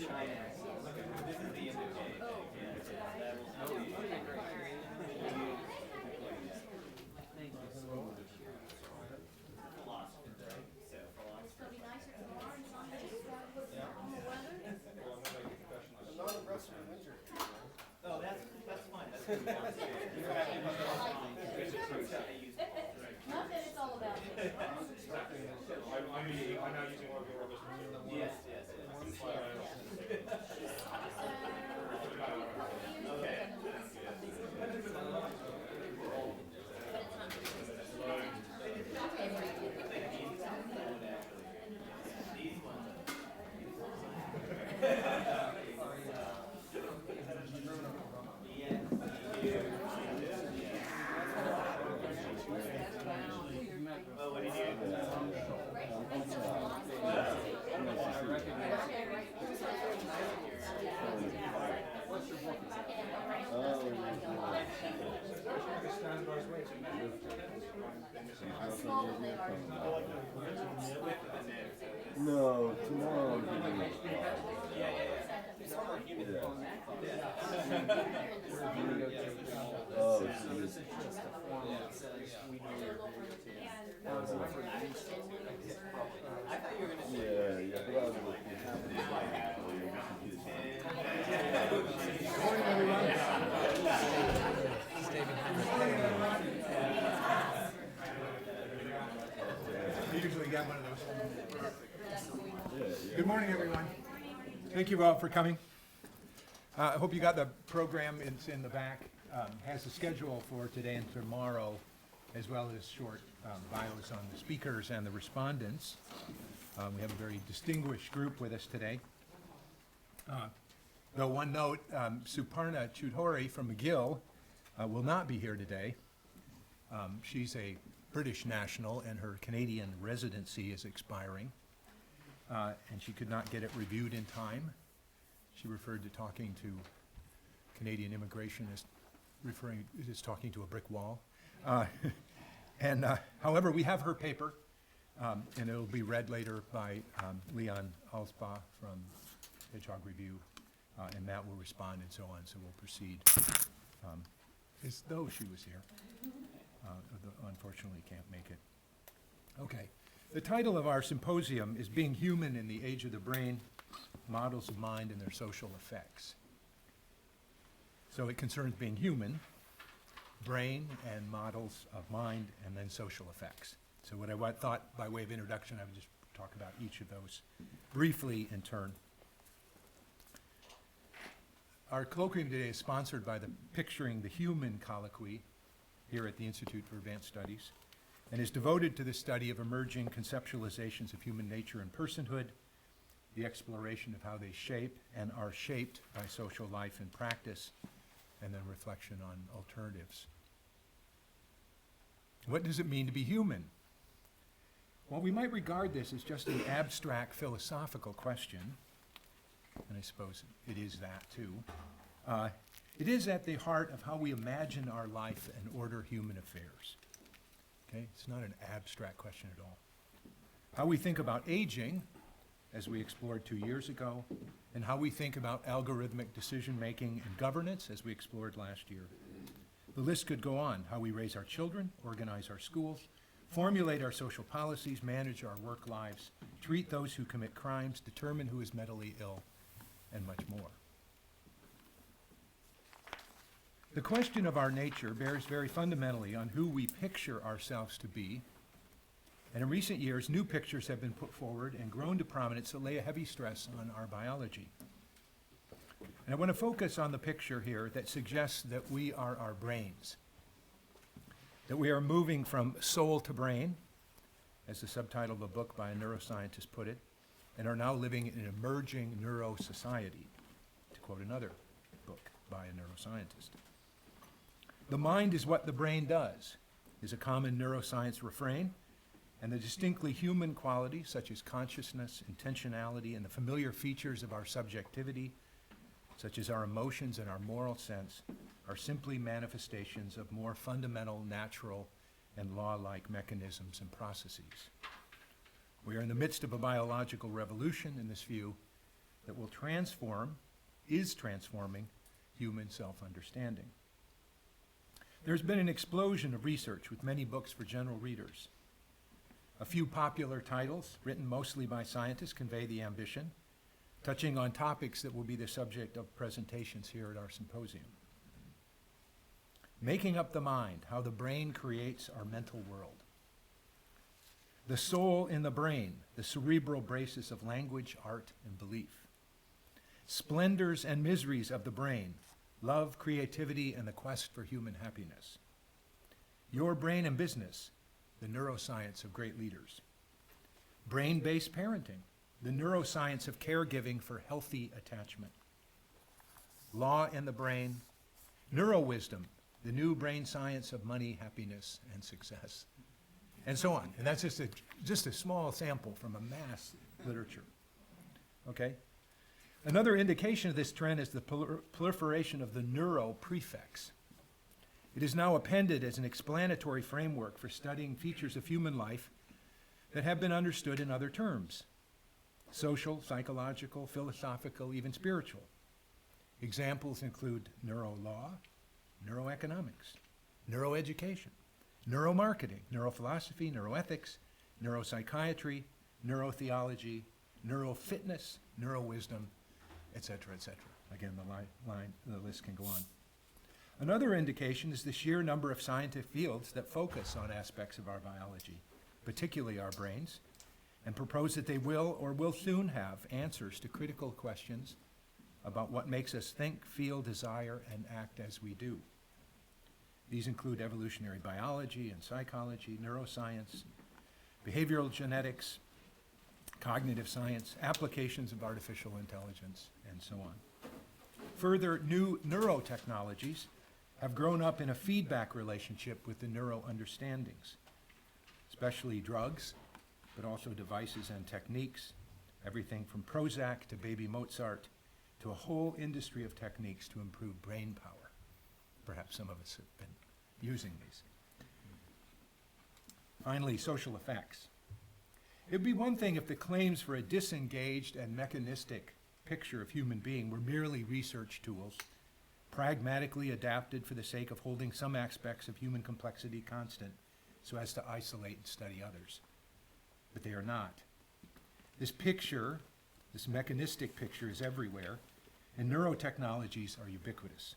Not that it's all about me. I'm not using one of your rubbish. Yes, yes, No, tomorrow I'm gonna be. Oh, geez. Yeah, but I was You usually get one of those. Good morning, everyone. Thank you all for coming. I hope you got the program. It's in the back. Has a schedule for today and tomorrow, as well as short bios on the speakers and the respondents. We have a very distinguished group with us today. Though one note, Suparna Chudhori from McGill will not be here today. She's a British national and her Canadian residency is expiring, and she could not get it reviewed in time. She referred to talking to Canadian immigration as talking to a brick wall. However, we have her paper, and it'll be read later by Leon Alspa from Hedgehog Review, and Matt will respond and so on, so we'll proceed as though she was here. Unfortunately can't make it. Okay, the title of our symposium is Being Human in the Age of the Brain, Models of Mind and Their Social Effects. So it concerns being human, brain and models of mind, and then social effects. So what I thought by way of introduction, I would just talk about each of those briefly in turn. Our colloquium today is sponsored by the Picturing the Human colloquy here at the Institute for Advanced Studies, and is devoted to the study of emerging conceptualizations of human nature and personhood, the exploration of how they shape and are shaped by social life and practice, and then reflection on alternatives. What does it mean to be human? Well, we might regard this as just an abstract philosophical question, and I suppose it is that too. It is at the heart of how we imagine our life and order human affairs. Okay, it's not an abstract question at all. How we think about aging, as we explored 2 years ago, and how we think about algorithmic decision-making and governance, as we explored last year. The list could go on: how we raise our children, organize our schools, formulate our social policies, manage our work lives, treat those who commit crimes, determine who is mentally ill, and much more. The question of our nature bears very fundamentally on who we picture ourselves to be. And in recent years, new pictures have been put forward and grown to prominence that lay a heavy stress on our biology. And I want to focus on the picture here that suggests that we are our brains, that we are moving from soul to brain, as the subtitle of a book by a neuroscientist put it, and are now living in an emerging neuro-society, to quote another book by a neuroscientist. The mind is what the brain does, is a common neuroscience refrain, and the distinctly human qualities such as consciousness, intentionality, and the familiar features of our subjectivity, such as our emotions and our moral sense, are simply manifestations of more fundamental, natural, and law-like mechanisms and processes. We are in the midst of a biological revolution in this view, that will is transforming human self-understanding. There's been an explosion of research with many books for general readers. A few popular titles, written mostly by scientists, convey the ambition, touching on topics that will be the subject of presentations here at our symposium. Making Up the Mind, How the Brain Creates Our Mental World. The Soul in the Brain, the cerebral basis of language, art, and belief. Splendors and Miseries of the Brain, Love, Creativity, and the Quest for Human Happiness. Your Brain and Business, the Neuroscience of Great Leaders. Brain-Based Parenting, the Neuroscience of Caregiving for Healthy Attachment. Law in the Brain, Neurowisdom, the New Brain Science of Money, Happiness, and Success. And so on. And that's just a small sample from a mass literature. Okay? Another indication of this trend is the proliferation of the neuro prefix. It is now appended as an explanatory framework for studying features of human life that have been understood in other terms: social, psychological, philosophical, even spiritual. Examples include neurolaw, neuroeconomics, neuroeducation, neuromarketing, neurophilosophy, neuroethics, neuropsychiatry, neurotheology, neurofitness, neurowisdom, etc., etc. Again, the list can go on. Another indication is the sheer number of scientific fields that focus on aspects of our biology, particularly our brains, and propose that they will or will soon have answers to critical questions about what makes us think, feel, desire, and act as we do. These include evolutionary biology and psychology, neuroscience, behavioral genetics, cognitive science, applications of artificial intelligence, and so on. Further, new neurotechnologies have grown up in a feedback relationship with the neuro-understandings, especially drugs, but also devices and techniques, everything from Prozac to baby Mozart, to a whole industry of techniques to improve brain power. Perhaps some of us have been using these. Finally, social effects. It would be one thing if the claims for a disengaged and mechanistic picture of human being were merely research tools, pragmatically adapted for the sake of holding some aspects of human complexity constant so as to isolate and study others. But they are not. This picture, this mechanistic picture, is everywhere, and neurotechnologies are ubiquitous.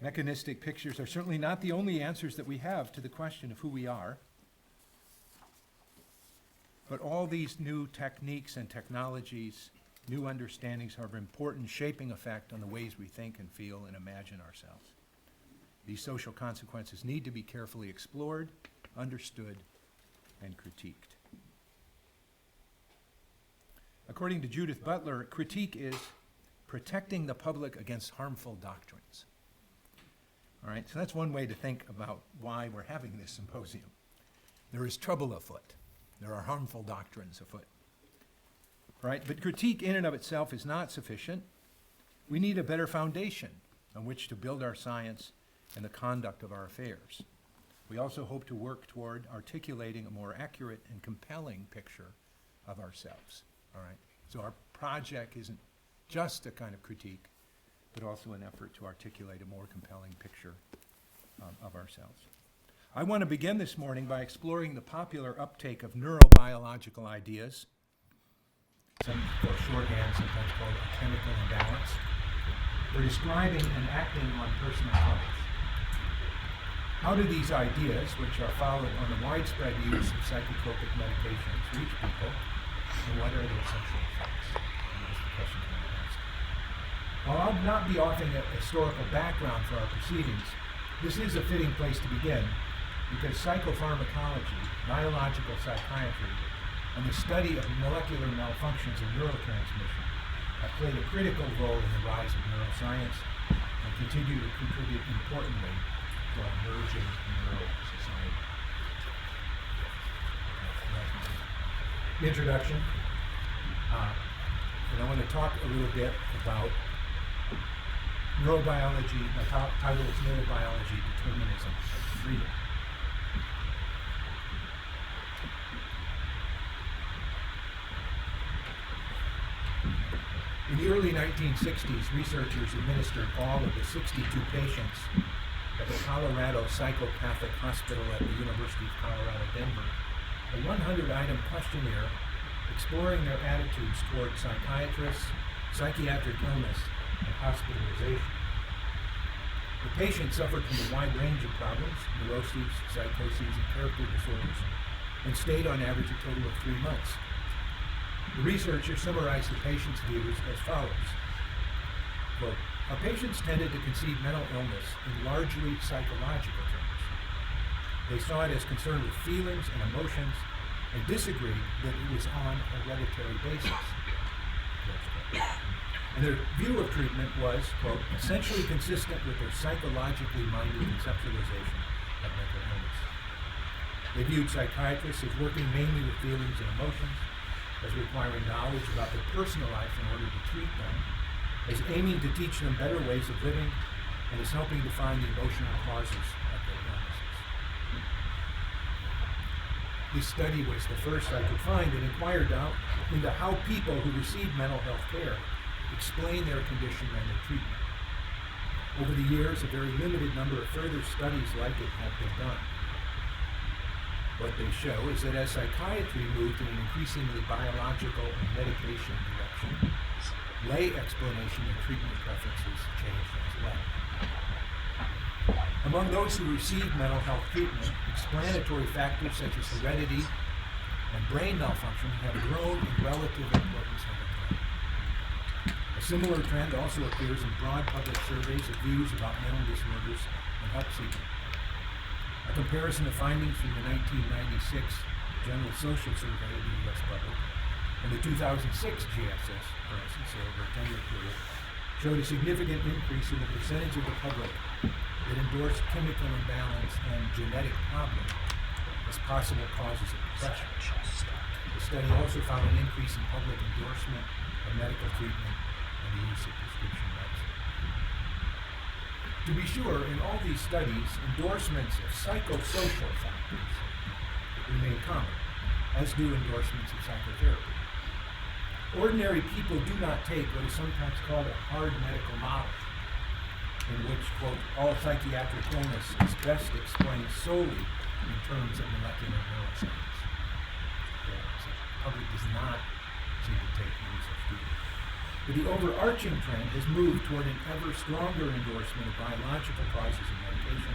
Mechanistic pictures are certainly not the only answers that we have to the question of who we are, but all these new techniques and technologies, new understandings have an important shaping effect on the ways we think and feel and imagine ourselves. These social consequences need to be carefully explored, understood, and critiqued. According to Judith Butler, critique is protecting the public against harmful doctrines. All right, so that's one way to think about why we're having this symposium. There is trouble afoot. There are harmful doctrines afoot. Right? But critique in and of itself is not sufficient. We need a better foundation on which to build our science and the conduct of our affairs. We also hope to work toward articulating a more accurate and compelling picture of ourselves. All right? So our project isn't just a kind of critique, but also an effort to articulate a more compelling picture of ourselves. I want to begin this morning by exploring the popular uptake of neurobiological ideas, some shorthand, sometimes called a chemical imbalance, for describing and acting on personal health. How do these ideas, which are followed on the widespread use of psychotropic medications, reach people, and what are their essential effects? And that's the question I'm going to ask. While I'll not be offering a historical background for our proceedings, this is a fitting place to begin, because psychopharmacology, biological psychiatry, and the study of molecular malfunctions in neurotransmission have played a critical role in the rise of neuroscience and continue to contribute importantly to our emerging neuro society. Introduction. And I want to talk a little bit about neurobiology. My title is Neurobiology, Determinism, and Freedom. In the early 1960s, researchers administered all of the 62 patients at the Colorado Psychopathic Hospital at the University of Colorado, Denver, a 100-item questionnaire exploring their attitudes toward psychiatrists, psychiatric illness, and hospitalization. The patients suffered from a wide range of problems, neuroses, psychoses, and character disorders, and stayed on average a total of 3 months. The researchers summarized the patients' views as follows. Quote, our patients tended to conceive mental illness in largely psychological terms. They saw it as concerned with feelings and emotions and disagreed that it was on a hereditary basis. And their view of treatment was, quote, essentially consistent with their psychologically minded conceptualization of mental illness. They viewed psychiatrists as working mainly with feelings and emotions, as requiring knowledge about their personal life in order to treat them, as aiming to teach them better ways of living, and as helping to find the emotional causes of their illnesses. This study was the first I could find that inquired into how people who receive mental health care explain their condition and their treatment. Over the years, a very limited number of further studies like it have been done. What they show is that as psychiatry moved in an increasingly biological and medication direction, lay explanation of treatment preferences changed as well. Among those who received mental health treatment, explanatory factors such as heredity and brain malfunction have grown in relative importance over time. A similar trend also appears in broad public surveys of views about mental disorders and help seeking. A comparison of findings from the 1996 General Social Survey of the U.S. public and the 2006 GSS, for instance, over a 10-year period, showed a significant increase in the percentage of the public that endorsed chemical imbalance and genetic problems as possible causes of depression. The study also found an increase in public endorsement of medical treatment and the use of prescription medicine. To be sure, in all these studies, endorsements of psychosocial factors remain common, as do endorsements of psychotherapy. Ordinary people do not take what is sometimes called a hard medical model, in which, quote, all psychiatric illness is best explained solely in terms of molecular neuroscience. The public does not seem to take any such view. But the overarching trend has moved toward an ever stronger endorsement of biological causes of medication,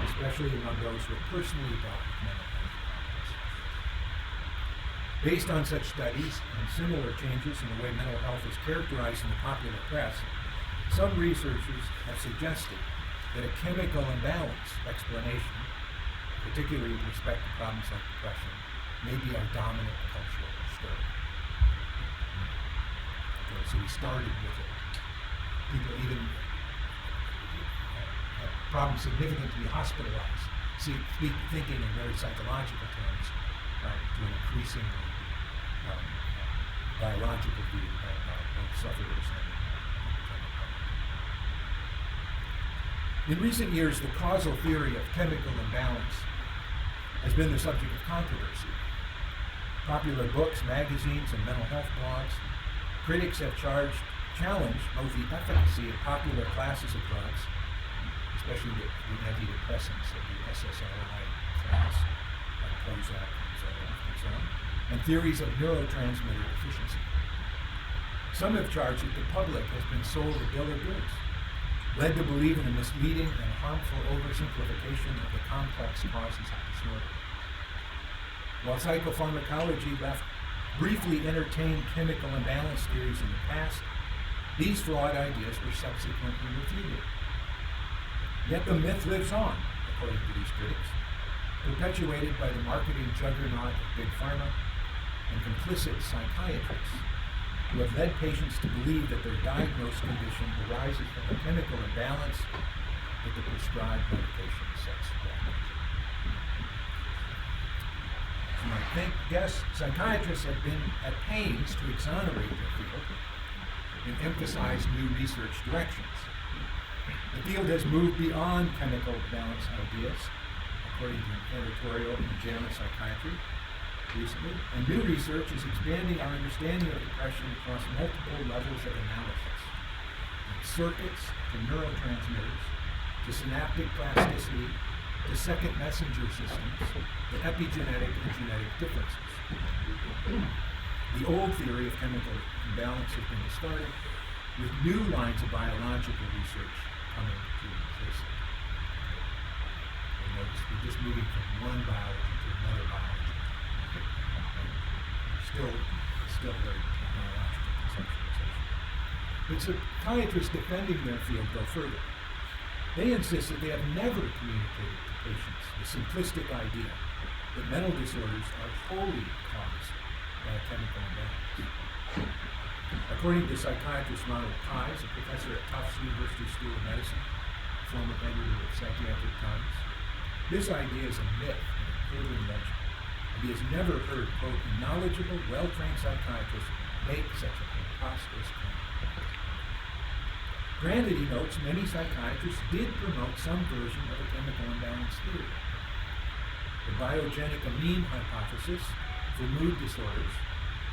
especially among those who have personally dealt with mental health problems. Based on such studies and similar changes in the way mental health is characterized in the popular press, some researchers have suggested that a chemical imbalance explanation, particularly with respect to problems like depression, may be our dominant cultural story. Okay, so we started with it. People even have problems significant to be hospitalized, thinking in very psychological terms, right, to an increasingly biological view of both sufferers and in recent years, the causal theory of chemical imbalance has been the subject of controversy. Popular books, magazines, and mental health blogs, critics have challenged both the efficacy of popular classes of drugs, especially the antidepressants of the SSRI class, like Prozac and Zoloft and so on, and theories of neurotransmitter deficiency. Some have charged that the public has been sold a bill of goods, led to believe in a misleading and harmful oversimplification of the complex causes of disorder. While psychopharmacology briefly entertained chemical imbalance theories in the past, these flawed ideas were subsequently refuted. Yet the myth lives on, according to these critics, perpetuated by the marketing juggernaut of Big Pharma and complicit psychiatrists who have led patients to believe that their diagnosed condition arises from a chemical imbalance that the prescribed medication sets forth. You might guess psychiatrists have been at pains to exonerate their field and emphasize new research directions. The field has moved beyond chemical balance ideas, according to an editorial in JAMA Psychiatry, recently, and new research is expanding our understanding of depression across multiple levels of analysis, from circuits to neurotransmitters, to synaptic plasticity, to second messenger systems, to epigenetic and genetic differences. The old theory of chemical imbalance has been discarded, with new lines of biological research coming to replace it. Notice we're just moving from one biology to another biology. Still very biological conceptualization. But psychiatrists defending their field go further. They insist that they have never communicated to patients the simplistic idea that mental disorders are wholly caused by a chemical imbalance. According to psychiatrist Ronald Pies, a professor at Tufts University School of Medicine, former editor of Psychiatric Times, this idea is a myth and an urban legend, and he has never heard, quote, a knowledgeable, well-trained psychiatrist make such a preposterous claim. Granted, he notes, many psychiatrists did promote some version of a chemical imbalance theory. The biogenic amine hypothesis for mood disorders,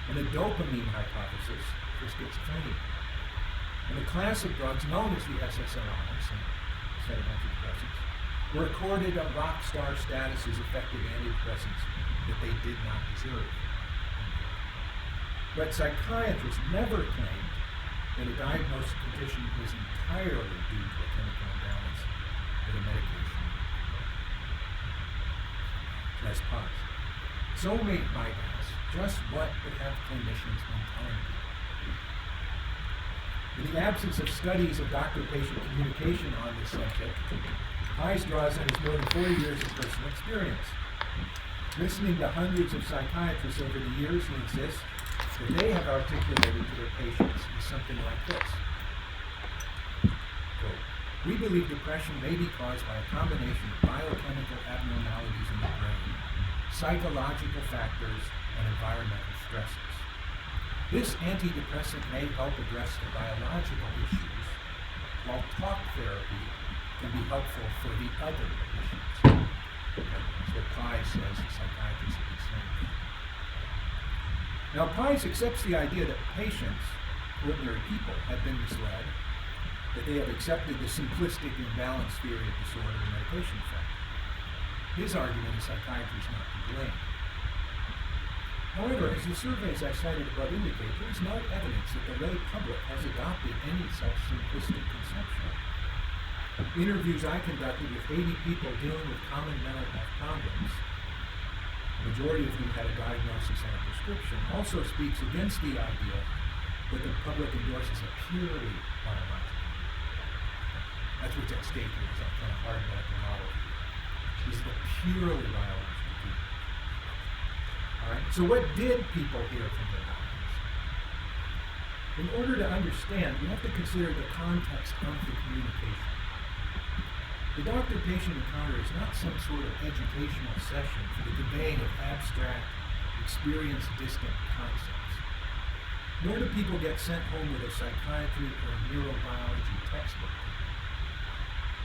and the dopamine hypothesis for schizophrenia. And the class of drugs known as the SSRIs, and set of antidepressants, were accorded a rock star status as effective antidepressants that they did not deserve. But psychiatrists never claimed that a diagnosed condition was entirely due to a chemical imbalance with a medication. Let's pause. Soulmate might ask, just what have clinicians been telling people? In the absence of studies of doctor-patient communication on this subject, Pies draws on his more than 40 years of personal experience. Listening to hundreds of psychiatrists over the years, he insists that they have articulated to their patients is something like this. Quote, we believe depression may be caused by a combination of biochemical abnormalities in the brain, psychological factors, and environmental stresses. This antidepressant may help address the biological issues, while talk therapy can be helpful for the other issues. That's what Pies says the psychiatrists have been saying. Now, Pies accepts the idea that patients, ordinary people, have been misled, that they have accepted the simplistic imbalance theory of disorder and medication effect. His argument is psychiatry is not to blame. However, as the surveys I cited above indicate, there is no evidence that the lay public has adopted any such simplistic conception. Interviews I conducted with 80 people dealing with common mental health problems, the majority of whom had a diagnosis and a prescription, also speaks against the idea that the public endorses a purely biological. That's what's at stake here, is that kind of hard medical model. This is a purely biological view. All right, so what did people hear from their doctors? In order to understand, we have to consider the context of the communication. The doctor-patient encounter is not some sort of educational session for the conveying of abstract, experience-distant concepts. Nor do people get sent home with a psychiatry or neurobiology textbook.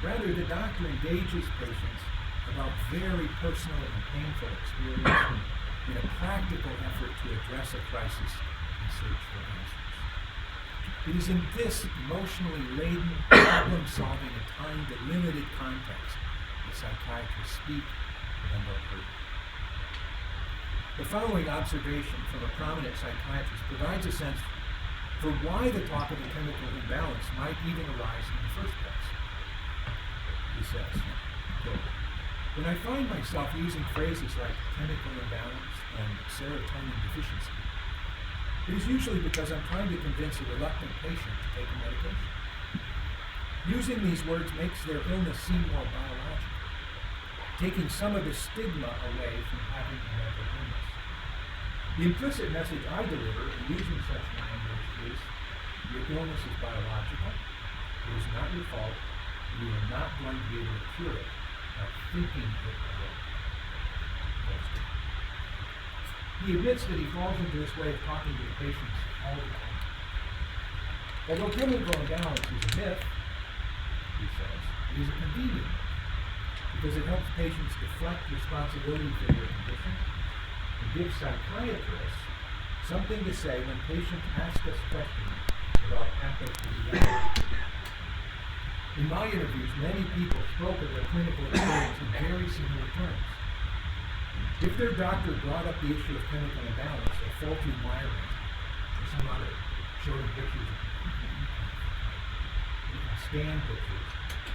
Rather, the doctor engages patients about very personal and painful experience in a practical effort to address a crisis and search for answers. It is in this emotionally laden, problem-solving, and time-delimited context that psychiatrists speak and are heard. The following observation from a prominent psychiatrist provides a sense for why the talk of a chemical imbalance might even arise in the first place. He says, quote, when I find myself using phrases like chemical imbalance and serotonin deficiency, it is usually because I'm trying to convince a reluctant patient to take a medication. Using these words makes their illness seem more biological, taking some of the stigma away from having a mental illness. The implicit message I deliver in using such language is, your illness is biological, it is not your fault, and you are not going to be able to cure it by thinking it away. He admits that he falls into this way of talking to the patients all the time. Although chemical imbalance is a myth, he says, it is a convenient myth because it helps patients deflect responsibility for their condition and and give psychiatrists something to say when patients ask us questions about pathophysiology. In my interviews, many people spoke of their clinical experience in very similar terms. If their doctor brought up the issue of chemical imbalance or faulty wiring, or some other, showed them pictures of scan pictures,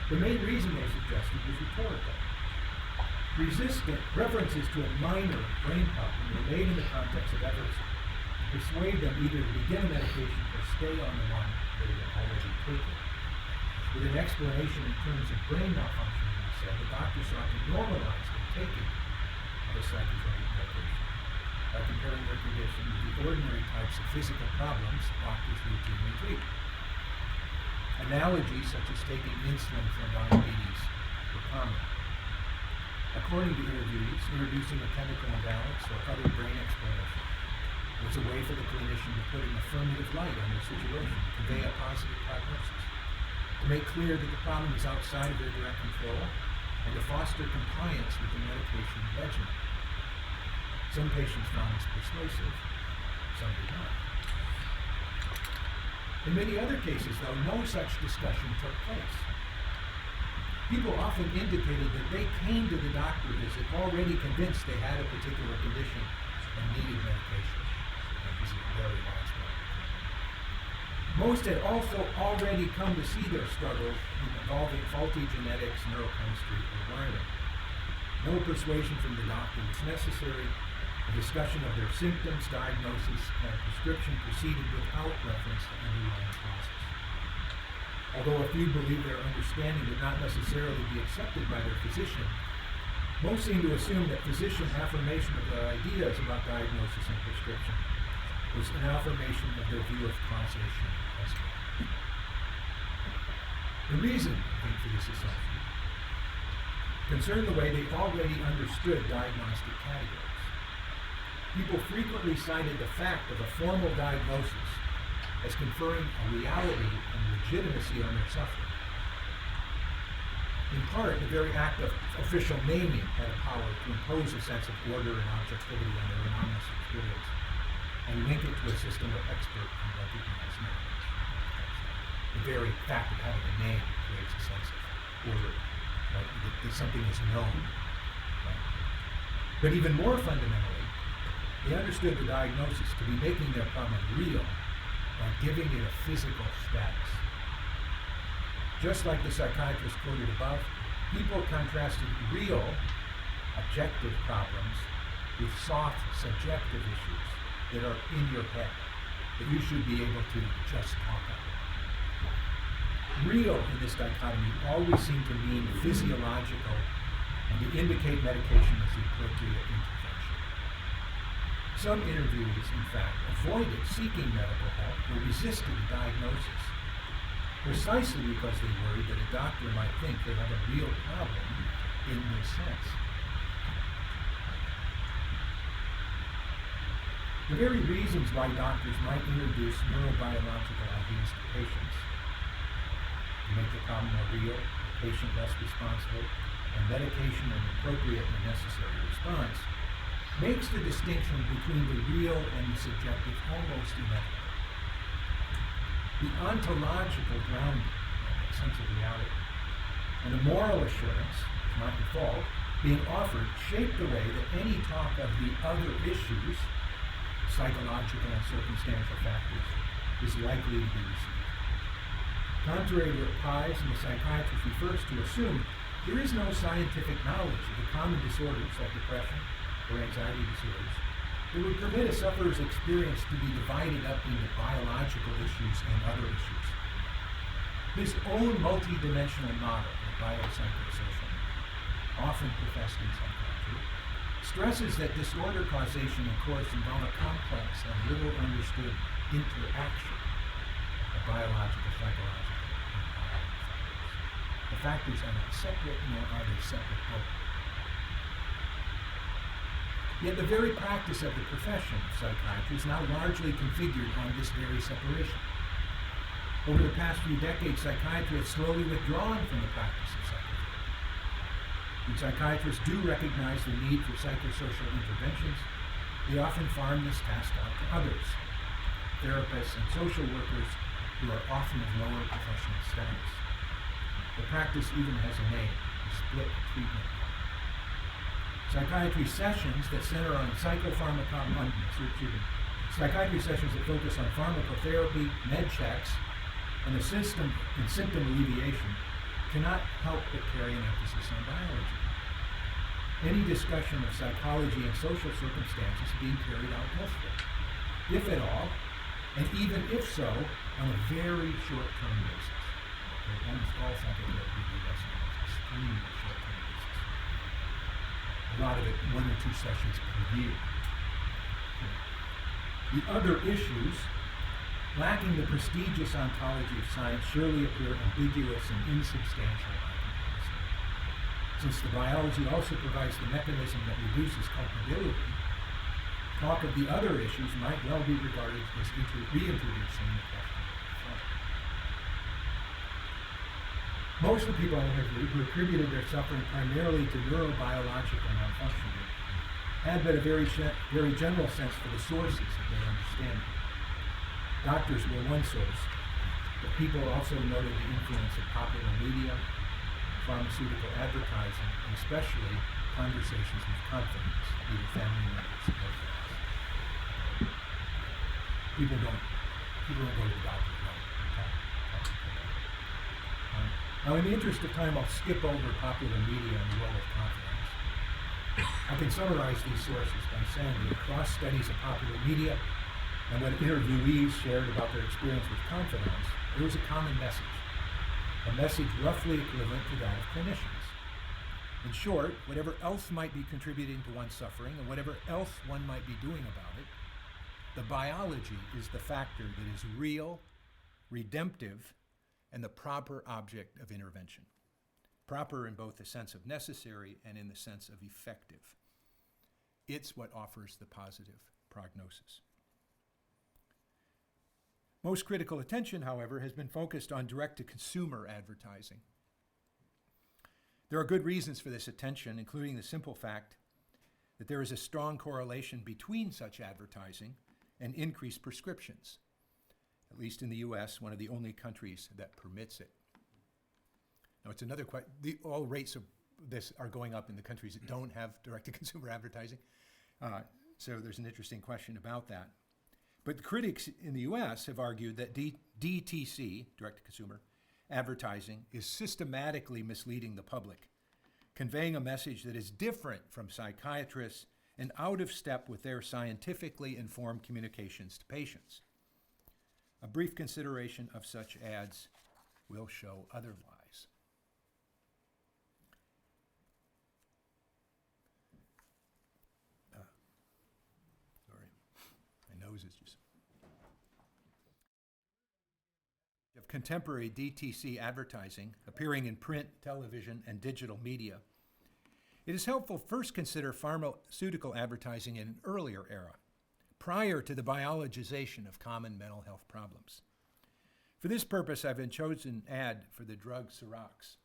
the main reason they suggested was rhetorical. References to a minor brain problem were made in the context of efforts to persuade them either to begin a medication or stay on the one they were already taking. With an explanation in terms of brain malfunction, he said, the doctor sought to normalize the taking of a psychotropic medication by comparing their condition with the ordinary types of physical problems doctors routinely treat. Analogies such as taking insulin for diabetes were common. According to interviewees, introducing a chemical imbalance or other brain explanation was a way for the clinician to put an affirmative light on their situation, to convey a positive prognosis, to make clear that the problem is outside of their direct control, and to foster compliance with the medication regimen. Some patients found this persuasive, some did not. In many other cases, though, no such discussion took place. People often indicated that they came to the doctor visit already convinced they had a particular condition and needed medication. This is very widespread. Most had also already come to see their struggle involving faulty genetics, neurochemistry, or wiring. No persuasion from the doctor was necessary. A discussion of their symptoms, diagnosis, and prescription proceeded without reference to underlying causes. Although a few believe their understanding would not necessarily be accepted by their physician, most seem to assume that physician affirmation of their ideas about diagnosis and prescription was an affirmation of their view of causation as well. The reason, I think, for this assumption concerned the way they already understood diagnostic categories. People frequently cited the fact of a formal diagnosis as conferring a reality and legitimacy on their suffering. In part, the very act of official naming had a power to impose a sense of order and objectivity on their anonymous experience and link it to a system of expert and recognized knowledge. The very fact of having a name creates a sense of order, right? That something is known. Right? But even more fundamentally, they understood the diagnosis to be making their problem real by giving it a physical status. Just like the psychiatrist quoted above, people contrasted real, objective problems with soft, subjective issues that are in your head, that you should be able to just talk about. Real in this dichotomy always seem to mean physiological and to indicate medication as the appropriate intervention. Some interviewees, in fact, avoided seeking medical help or resisted a diagnosis, precisely because they worried that a doctor might think they have a real problem in this sense. The very reasons why doctors might introduce neurobiological ideas to patients, to make the problem more real, the patient less responsible, and medication an appropriate and necessary response, makes the distinction between the real and the subjective almost inevitable. The ontological grounding, a sense of reality, and the moral assurance, not the fault, being offered shape the way that any talk of the other issues, psychological and circumstantial factors, is likely to be received. Contrary to what Pies and the psychiatrist refers to assume, there is no scientific knowledge of the common disorders like depression or anxiety disorders that would permit a sufferer's experience to be divided up into biological issues and other issues. His own multidimensional model of biopsychosocial, often professed in psychiatry, stresses that disorder causation and course involve a complex and little understood interaction of biological, psychological, and biological factors. The factors are not separate, nor are they separate both. Yet the very practice of the profession of psychiatry is now largely configured on this very separation. Over the past few decades, psychiatry has slowly withdrawn from the practice of psychotherapy. And psychiatrists do recognize the need for psychosocial interventions, They often farm this task out to others, therapists and social workers who are often of lower professional status. The practice even has a name, the split treatment. Psychiatry sessions that center on psychiatry sessions that focus on pharmacotherapy, med checks, and the system and symptom alleviation cannot help but carry an emphasis on biology. Any discussion of psychology and social circumstances being carried out elsewhere, if at all, and even if so, on a very short-term basis. Almost all psychotherapy in the U.S. now is extremely short-term basis. A lot of it, 1 or 2 sessions per year. The other issues, lacking the prestigious ontology of science, surely appear ambiguous and insubstantial by comparison. Since the biology also provides the mechanism that reduces culpability, talk of the other issues might well be regarded as reintroducing the question. Most of the people I interviewed who attributed their suffering primarily to neurobiological malfunctioning had but a very general sense for the sources of their understanding. Doctors were one source, but people also noted the influence of popular media, pharmaceutical advertising, and especially conversations with confidants, either family members or friends. People don't go to the doctor. Now, in the interest of time, I'll skip over popular media and the role of confidence. I can summarize these sources by saying that across studies of popular media and when interviewees shared about their experience with confidants, there was a common message, a message roughly equivalent to that of clinicians. In short, whatever else might be contributing to one's suffering and whatever else one might be doing about it, the biology is the factor that is real, redemptive, and the proper object of intervention. Proper in both the sense of necessary and in the sense of effective. It's what offers the positive prognosis. Most critical attention, however, has been focused on direct-to-consumer advertising. There are good reasons for this attention, including the simple fact that there is a strong correlation between such advertising and increased prescriptions. At least in the US, one of the only countries that permits it. Now, it's another question. All rates of this are going up in the countries that don't have direct-to-consumer advertising. So there's an interesting question about that. But the critics in the US have argued that DTC, direct-to-consumer, advertising is systematically misleading the public, conveying a message that is different from psychiatrists and out of step with their scientifically informed communications to patients. A brief consideration of such ads will show otherwise. Sorry, my nose is just... Of contemporary DTC advertising appearing in print, television, and digital media, it is helpful first consider pharmaceutical advertising in an earlier era, prior to the biologization of common mental health problems. For this purpose, I've chosen an ad for the drug Ciroc,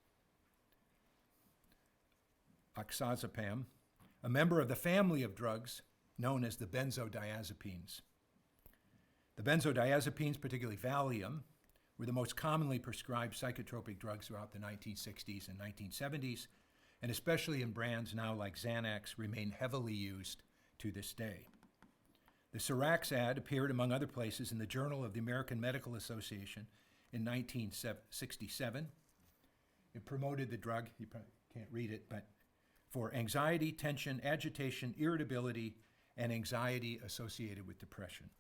oxazepam, a member of the family of drugs known as the benzodiazepines. The benzodiazepines, particularly Valium, were the most commonly prescribed psychotropic drugs throughout the 1960s and 1970s, and especially in brands now like Xanax, remain heavily used to this day. The Ciroc ad appeared, among other places, in the Journal of the American Medical Association in 1967. It promoted the drug, you probably can't read it, but for anxiety, tension, agitation, irritability, and anxiety associated with depression.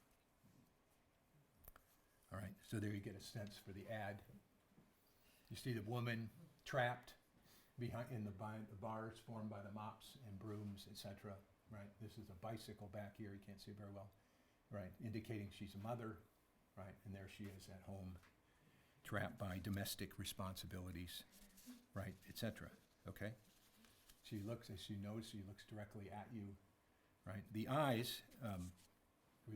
All right, so there you get a sense for the ad. You see the woman trapped behind in the bars formed by the mops and brooms, etc. Right, this is a bicycle back here, you can't see it very well, right, indicating she's a mother, right, and there she is at home, trapped by domestic responsibilities, right, etc. Okay? She looks, as she knows, she looks directly at you, right? The eyes,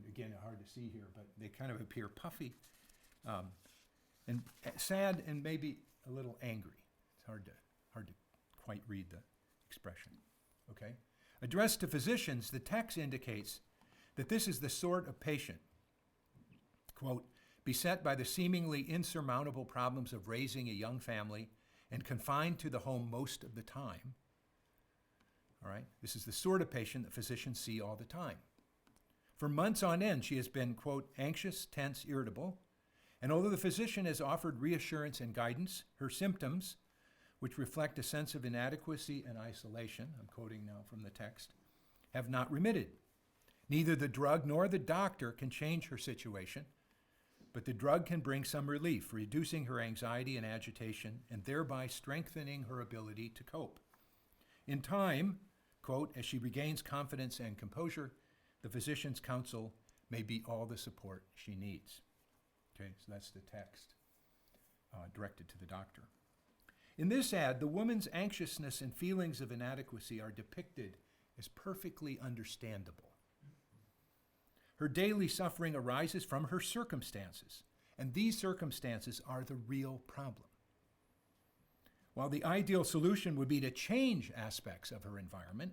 again, hard to see here, but they kind of appear puffy, and sad and maybe a little angry. It's hard to quite read the expression, okay? Addressed to physicians, the text indicates that this is the sort of patient, quote, beset by the seemingly insurmountable problems of raising a young family and confined to the home most of the time. All right, this is the sort of patient that physicians see all the time. For months on end, she has been, quote, anxious, tense, irritable, and although the physician has offered reassurance and guidance, her symptoms, which reflect a sense of inadequacy and isolation, I'm quoting now from the text, have not remitted. Neither the drug nor the doctor can change her situation, but the drug can bring some relief, reducing her anxiety and agitation, and thereby strengthening her ability to cope. In time, quote, as she regains confidence and composure, the physician's counsel may be all the support she needs. Okay, so that's the text directed to the doctor. In this ad, the woman's anxiousness and feelings of inadequacy are depicted as perfectly understandable. Her daily suffering arises from her circumstances, and these circumstances are the real problem. While the ideal solution would be to change aspects of her environment,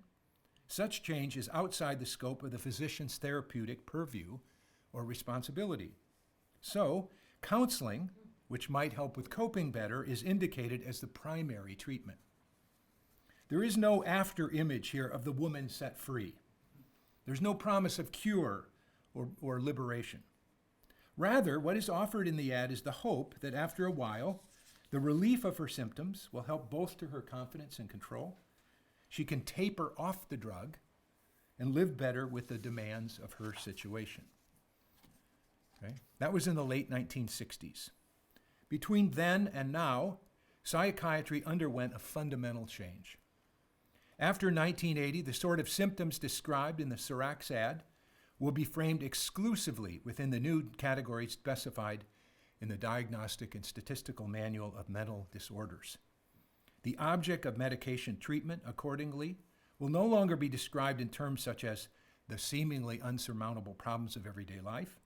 such change is outside the scope of the physician's therapeutic purview or responsibility. So, counseling, which might help with coping better, is indicated as the primary treatment. There is no after image here of the woman set free. There's no promise of cure or liberation. Rather, what is offered in the ad is the hope that after a while, the relief of her symptoms will help bolster her confidence and control. She can taper off the drug and live better with the demands of her situation. Okay? That was in the late 1960s. Between then and now, psychiatry underwent a fundamental change. After 1980, the sort of symptoms described in the Seracs ad will be framed exclusively within the new categories specified in the Diagnostic and Statistical Manual of Mental Disorders. The object of medication treatment, accordingly, will no longer be described in terms such as the seemingly unsurmountable problems of everyday life.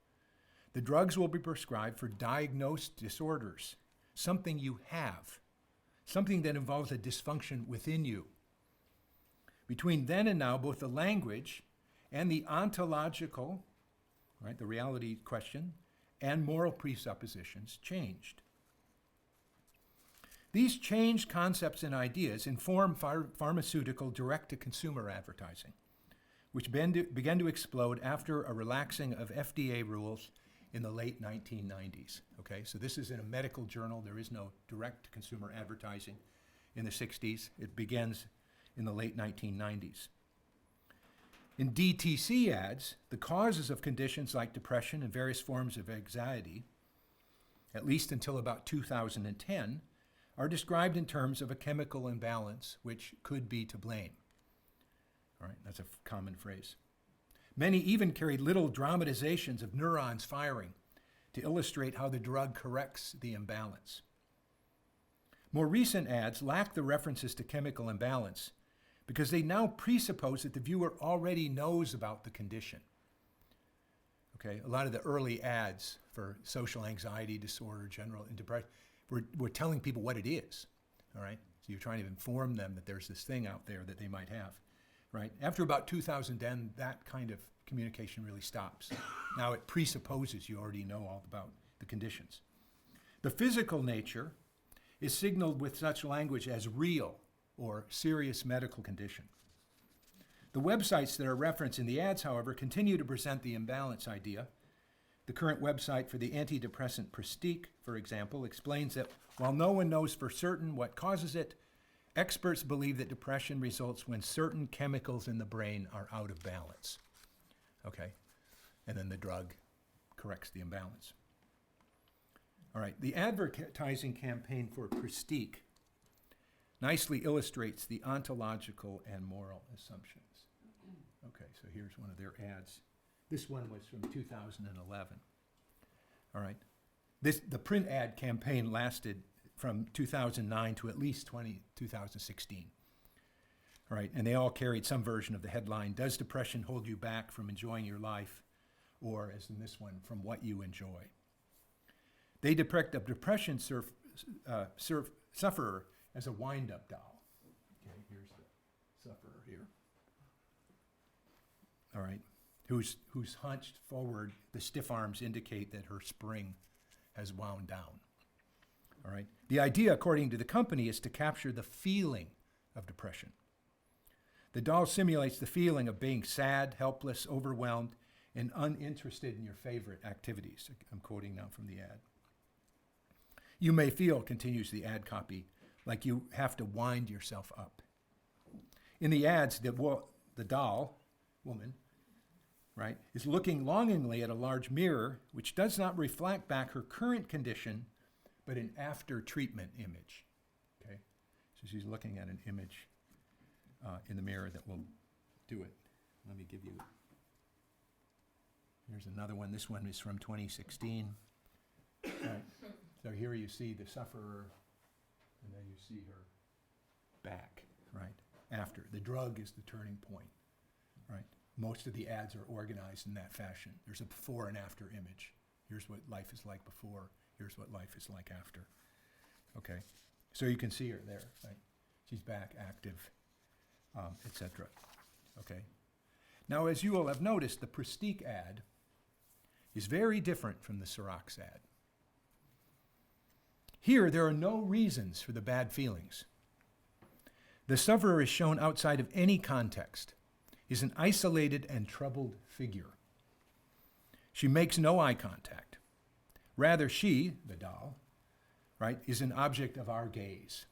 The drugs will be prescribed for diagnosed disorders, something you have, something that involves a dysfunction within you. Between then and now, both the language and the ontological, right, the reality question, and moral presuppositions changed. These changed concepts and ideas inform pharmaceutical direct-to-consumer advertising, which began to explode after a relaxing of FDA rules in the late 1990s. Okay, so this is in a medical journal. There is no direct-to-consumer advertising in the 60s. It begins in the late 1990s. In DTC ads, the causes of conditions like depression and various forms of anxiety, at least until about 2010, are described in terms of a chemical imbalance which could be to blame. All right, that's a common phrase. Many even carried little dramatizations of neurons firing to illustrate how the drug corrects the imbalance. More recent ads lack the references to chemical imbalance because they now presuppose that the viewer already knows about the condition. Okay, a lot of the early ads for social anxiety disorder, general and depression, we're telling people what it is, all right? So you're trying to inform them that there's this thing out there that they might have, right? After about 2010, that kind of communication really stops. Now it presupposes you already know all about the conditions. The physical nature is signaled with such language as real or serious medical condition. The websites that are referenced in the ads, however, continue to present the imbalance idea. The current website for the antidepressant Pristiq, for example, explains that while no one knows for certain what causes it, experts believe that depression results when certain chemicals in the brain are out of balance. Okay, and then the drug corrects the imbalance. All right, the advertising campaign for Pristiq nicely illustrates the ontological and moral assumptions. Okay, so here's one of their ads. This one was from 2011. All right. The print ad campaign lasted from 2009 to at least 2016. All right, and they all carried some version of the headline, "Does depression hold you back from enjoying your life?" Or, as in this one, "From what you enjoy." They depict a depression sufferer as a wind-up doll. Okay, here's the sufferer here. All right. who's hunched forward. The stiff arms indicate that her spring has wound down. All right. The idea, according to the company, is to capture the feeling of depression. The doll simulates the feeling of being sad, helpless, overwhelmed, and uninterested in your favorite activities. I'm quoting now from the ad. You may feel, continues the ad copy, like you have to wind yourself up. In the ads, the doll, woman, right, is looking longingly at a large mirror, which does not reflect back her current condition, but an after-treatment image. Okay, so she's looking at an image in the mirror that will do it. Let me give you. Here's another one. This one is from 2016. Right. So here you see the sufferer, and then you see her back, right? After. The drug is the turning point, right? Most of the ads are organized in that fashion. There's a before and after image. Here's what life is like before. Here's what life is like after. Okay? So you can see her there, right? She's back, active, etc. Okay? Now, as you all have noticed, the Pristique ad is very different from the Ciroc ad. Here, there are no reasons for the bad feelings. The sufferer is shown outside of any context, is an isolated and troubled figure. She makes no eye contact. Rather, she, the doll, right, is an object of our gaze.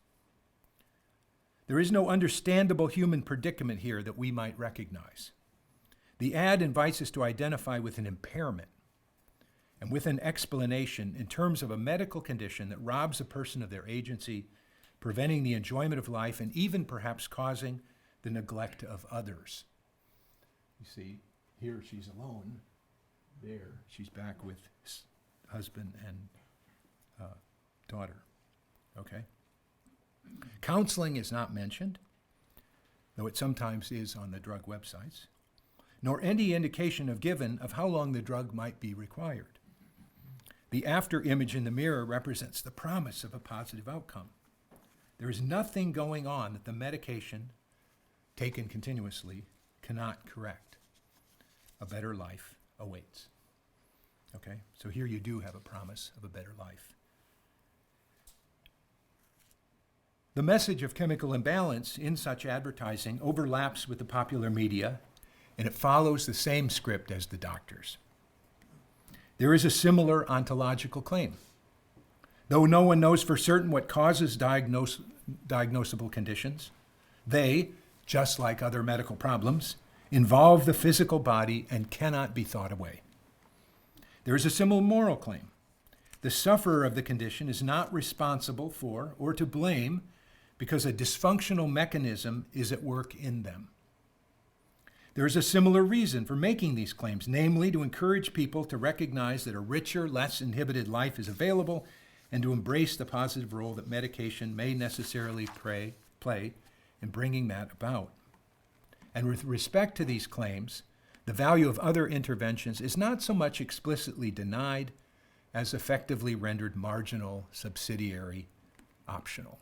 There is no understandable human predicament here that we might recognize. The ad invites us to identify with an impairment and with an explanation in terms of a medical condition that robs a person of their agency, preventing the enjoyment of life, and even perhaps causing the neglect of others. You see, here she's alone. There, she's back with husband and daughter. Okay? Counseling is not mentioned, though it sometimes is on the drug websites, nor any indication given of how long the drug might be required. The after image in the mirror represents the promise of a positive outcome. There is nothing going on that the medication, taken continuously, cannot correct. A better life awaits. Okay? So here you do have a promise of a better life. The message of chemical imbalance in such advertising overlaps with the popular media, and it follows the same script as the doctors. There is a similar ontological claim. Though no one knows for certain what causes diagnosable conditions, they, just like other medical problems, involve the physical body and cannot be thought away. There is a similar moral claim. The sufferer of the condition is not responsible for or to blame because a dysfunctional mechanism is at work in them. There is a similar reason for making these claims, namely to encourage people to recognize that a richer, less inhibited life is available and to embrace the positive role that medication may necessarily play in bringing that about. And with respect to these claims, the value of other interventions is not so much explicitly denied as effectively rendered marginal, subsidiary, optional.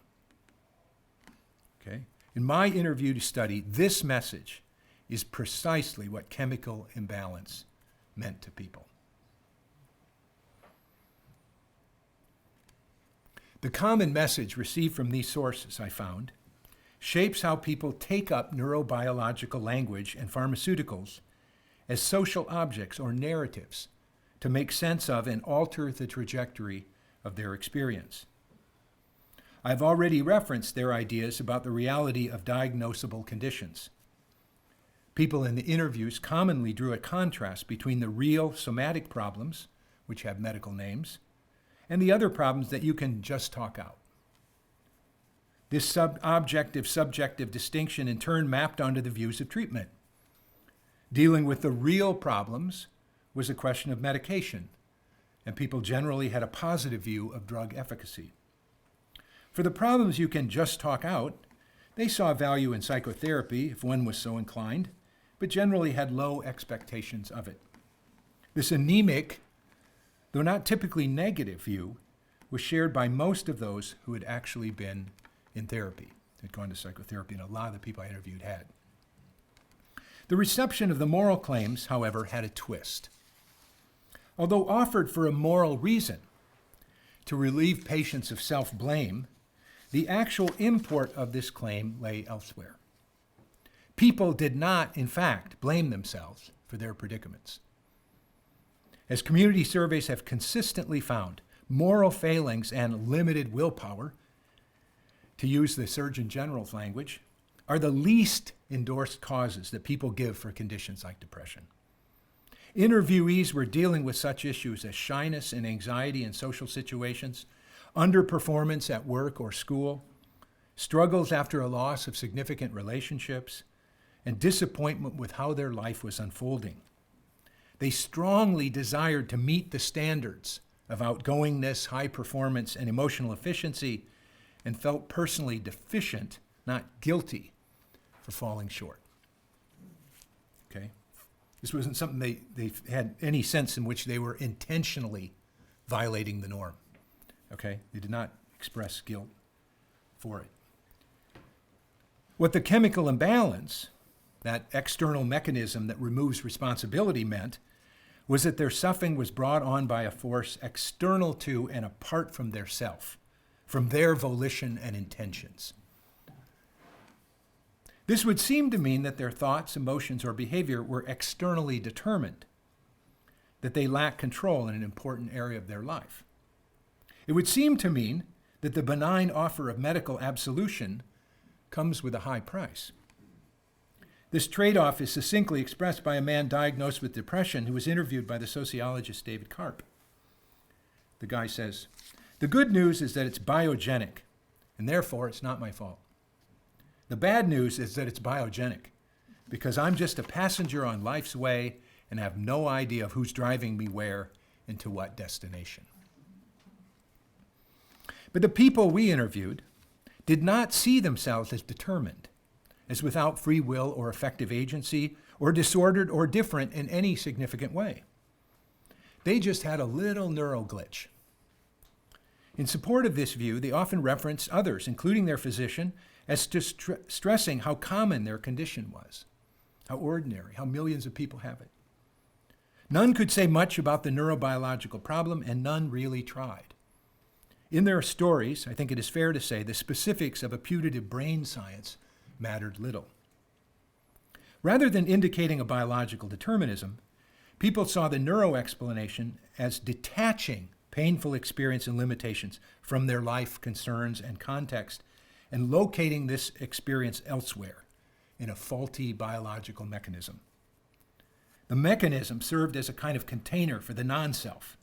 Okay? In my interviewed study, this message is precisely what chemical imbalance meant to people. The common message received from these sources, I found, shapes how people take up neurobiological language and pharmaceuticals as social objects or narratives to make sense of and alter the trajectory of their experience. I've already referenced their ideas about the reality of diagnosable conditions. People in the interviews commonly drew a contrast between the real somatic problems, which have medical names, and the other problems that you can just talk out. This objective-subjective distinction in turn mapped onto the views of treatment. Dealing with the real problems was a question of medication, and people generally had a positive view of drug efficacy. For the problems you can just talk out, they saw value in psychotherapy if one was so inclined, but generally had low expectations of it. This anemic, though not typically negative view, was shared by most of those who had actually been in therapy, had gone to psychotherapy, and a lot of the people I interviewed had. The reception of the moral claims, however, had a twist. Although offered for a moral reason, to relieve patients of self-blame, the actual import of this claim lay elsewhere. People did not, in fact, blame themselves for their predicaments. As community surveys have consistently found, moral failings and limited willpower, to use the Surgeon General's language, are the least endorsed causes that people give for conditions like depression. Interviewees were dealing with such issues as shyness and anxiety in social situations, underperformance at work or school, struggles after a loss of significant relationships, and disappointment with how their life was unfolding. They strongly desired to meet the standards of outgoingness, high performance, and emotional efficiency, and felt personally deficient, not guilty, for falling short. Okay? This wasn't something they had any sense in which they were intentionally violating the norm. Okay? They did not express guilt for it. What the chemical imbalance, that external mechanism that removes responsibility, meant was that their suffering was brought on by a force external to and apart from their self, from their volition and intentions. This would seem to mean that their thoughts, emotions, or behavior were externally determined, that they lack control in an important area of their life. It would seem to mean that the benign offer of medical absolution comes with a high price. This trade-off is succinctly expressed by a man diagnosed with depression who was interviewed by the sociologist David Karp. The guy says, "The good news is that it's biogenic, and therefore it's not my fault. The bad news is that it's biogenic, because I'm just a passenger on life's way and have no idea of who's driving me where and to what destination." But the people we interviewed did not see themselves as determined, as without free will or effective agency, or disordered or different in any significant way. They just had a little neural glitch. In support of this view, they often reference others, including their physician, as to stressing how common their condition was, how ordinary, how millions of people have it. None could say much about the neurobiological problem, and none really tried. In their stories, I think it is fair to say the specifics of a putative brain science mattered little. Rather than indicating a biological determinism, people saw the neuro explanation as detaching painful experience and limitations from their life concerns and context, and locating this experience elsewhere in a faulty biological mechanism. The mechanism served as a kind of container for the non-self,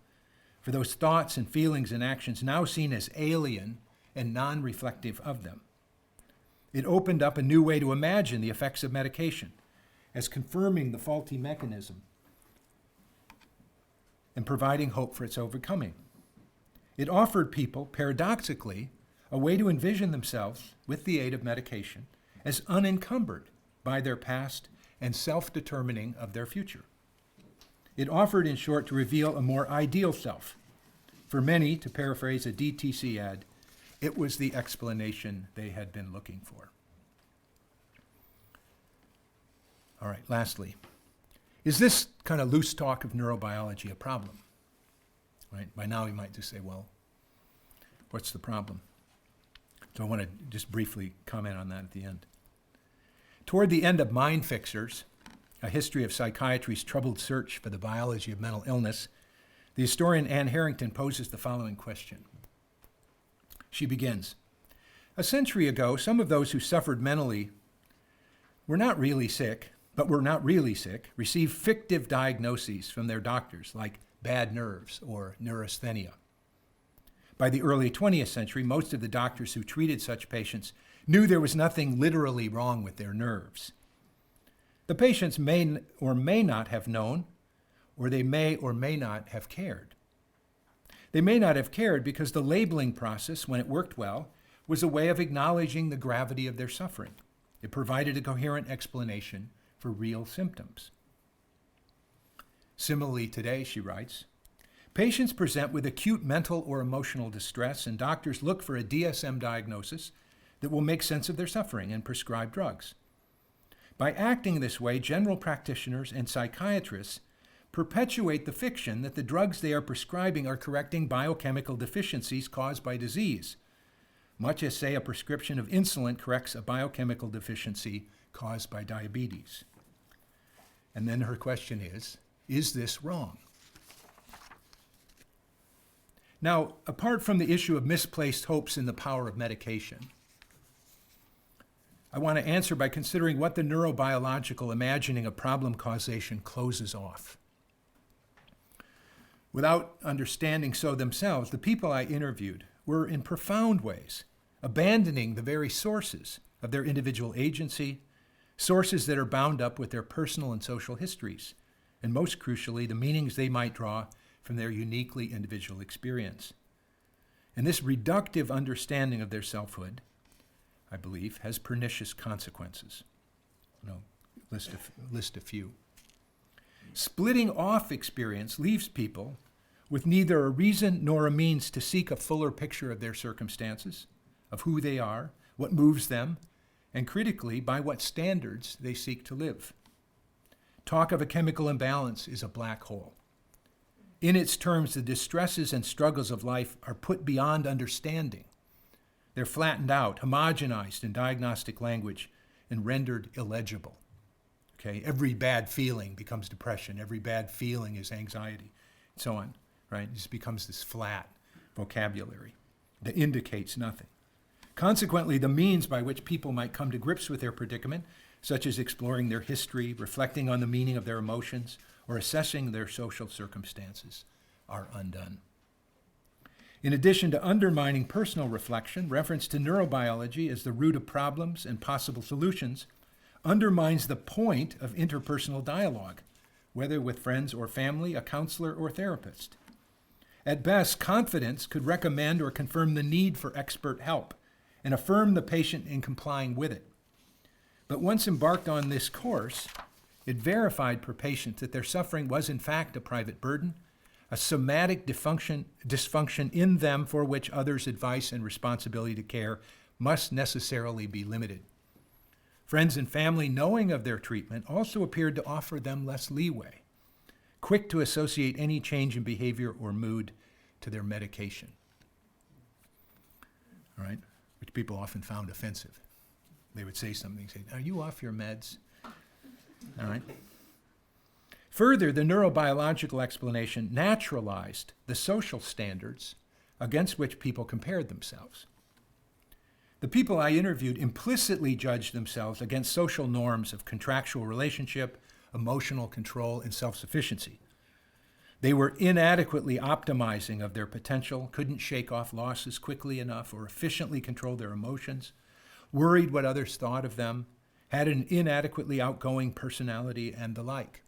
for those thoughts and feelings and actions now seen as alien and non-reflective of them. It opened up a new way to imagine the effects of medication as confirming the faulty mechanism and providing hope for its overcoming. It offered people, paradoxically, a way to envision themselves, with the aid of medication, as unencumbered by their past and self-determining of their future. It offered, in short, to reveal a more ideal self. For many, to paraphrase a DTC ad, it was the explanation they had been looking for. All right, lastly, is this kind of loose talk of neurobiology a problem? Right? By now, we might just say, well, what's the problem? So I want to just briefly comment on that at the end. Toward the end of Mind Fixers, A History of Psychiatry's Troubled Search for the Biology of Mental Illness, the historian Anne Harrington poses the following question. She begins, "A century ago, some of those who suffered mentally were not really sick, received fictive diagnoses from their doctors, like bad nerves or neurasthenia. By the early 20th century, most of the doctors who treated such patients knew there was nothing literally wrong with their nerves. The patients may or may not have known, or they may or may not have cared. They may not have cared because the labeling process, when it worked well, was a way of acknowledging the gravity of their suffering. It provided a coherent explanation for real symptoms. Similarly today," she writes, "patients present with acute mental or emotional distress, and doctors look for a DSM diagnosis that will make sense of their suffering and prescribe drugs. By acting this way, general practitioners and psychiatrists perpetuate the fiction that the drugs they are prescribing are correcting biochemical deficiencies caused by disease, much as, say, a prescription of insulin corrects a biochemical deficiency caused by diabetes. And then her question is this wrong? Now, apart from the issue of misplaced hopes in the power of medication, I want to answer by considering what the neurobiological imagining of problem causation closes off. Without understanding so themselves, the people I interviewed were in profound ways abandoning the very sources of their individual agency, sources that are bound up with their personal and social histories, and most crucially, the meanings they might draw from their uniquely individual experience. And this reductive understanding of their selfhood, I believe, has pernicious consequences. I'll list a few. Splitting off experience leaves people with neither a reason nor a means to seek a fuller picture of their circumstances, of who they are, what moves them, and critically, by what standards they seek to live. Talk of a chemical imbalance is a black hole. In its terms, the distresses and struggles of life are put beyond understanding. They're flattened out, homogenized in diagnostic language, and rendered illegible. Okay? Every bad feeling becomes depression. Every bad feeling is anxiety, and so on. Right? It just becomes this flat vocabulary that indicates nothing. Consequently, the means by which people might come to grips with their predicament, such as exploring their history, reflecting on the meaning of their emotions, or assessing their social circumstances, are undone. In addition to undermining personal reflection, reference to neurobiology as the root of problems and possible solutions undermines the point of interpersonal dialogue, whether with friends or family, a counselor or therapist. At best, confidence could recommend or confirm the need for expert help and affirm the patient in complying with it. But once embarked on this course, it verified per patient that their suffering was in fact a private burden, a somatic dysfunction in them for which others' advice and responsibility to care must necessarily be limited. Friends and family, knowing of their treatment, also appeared to offer them less leeway, quick to associate any change in behavior or mood to their medication. All right? Which people often found offensive. They would say something, say, "Are you off your meds?" All right? Further, the neurobiological explanation naturalized the social standards against which people compared themselves. The people I interviewed implicitly judged themselves against social norms of contractual relationship, emotional control, and self-sufficiency. They were inadequately optimizing of their potential, couldn't shake off losses quickly enough or efficiently control their emotions, worried what others thought of them, had an inadequately outgoing personality, and the like.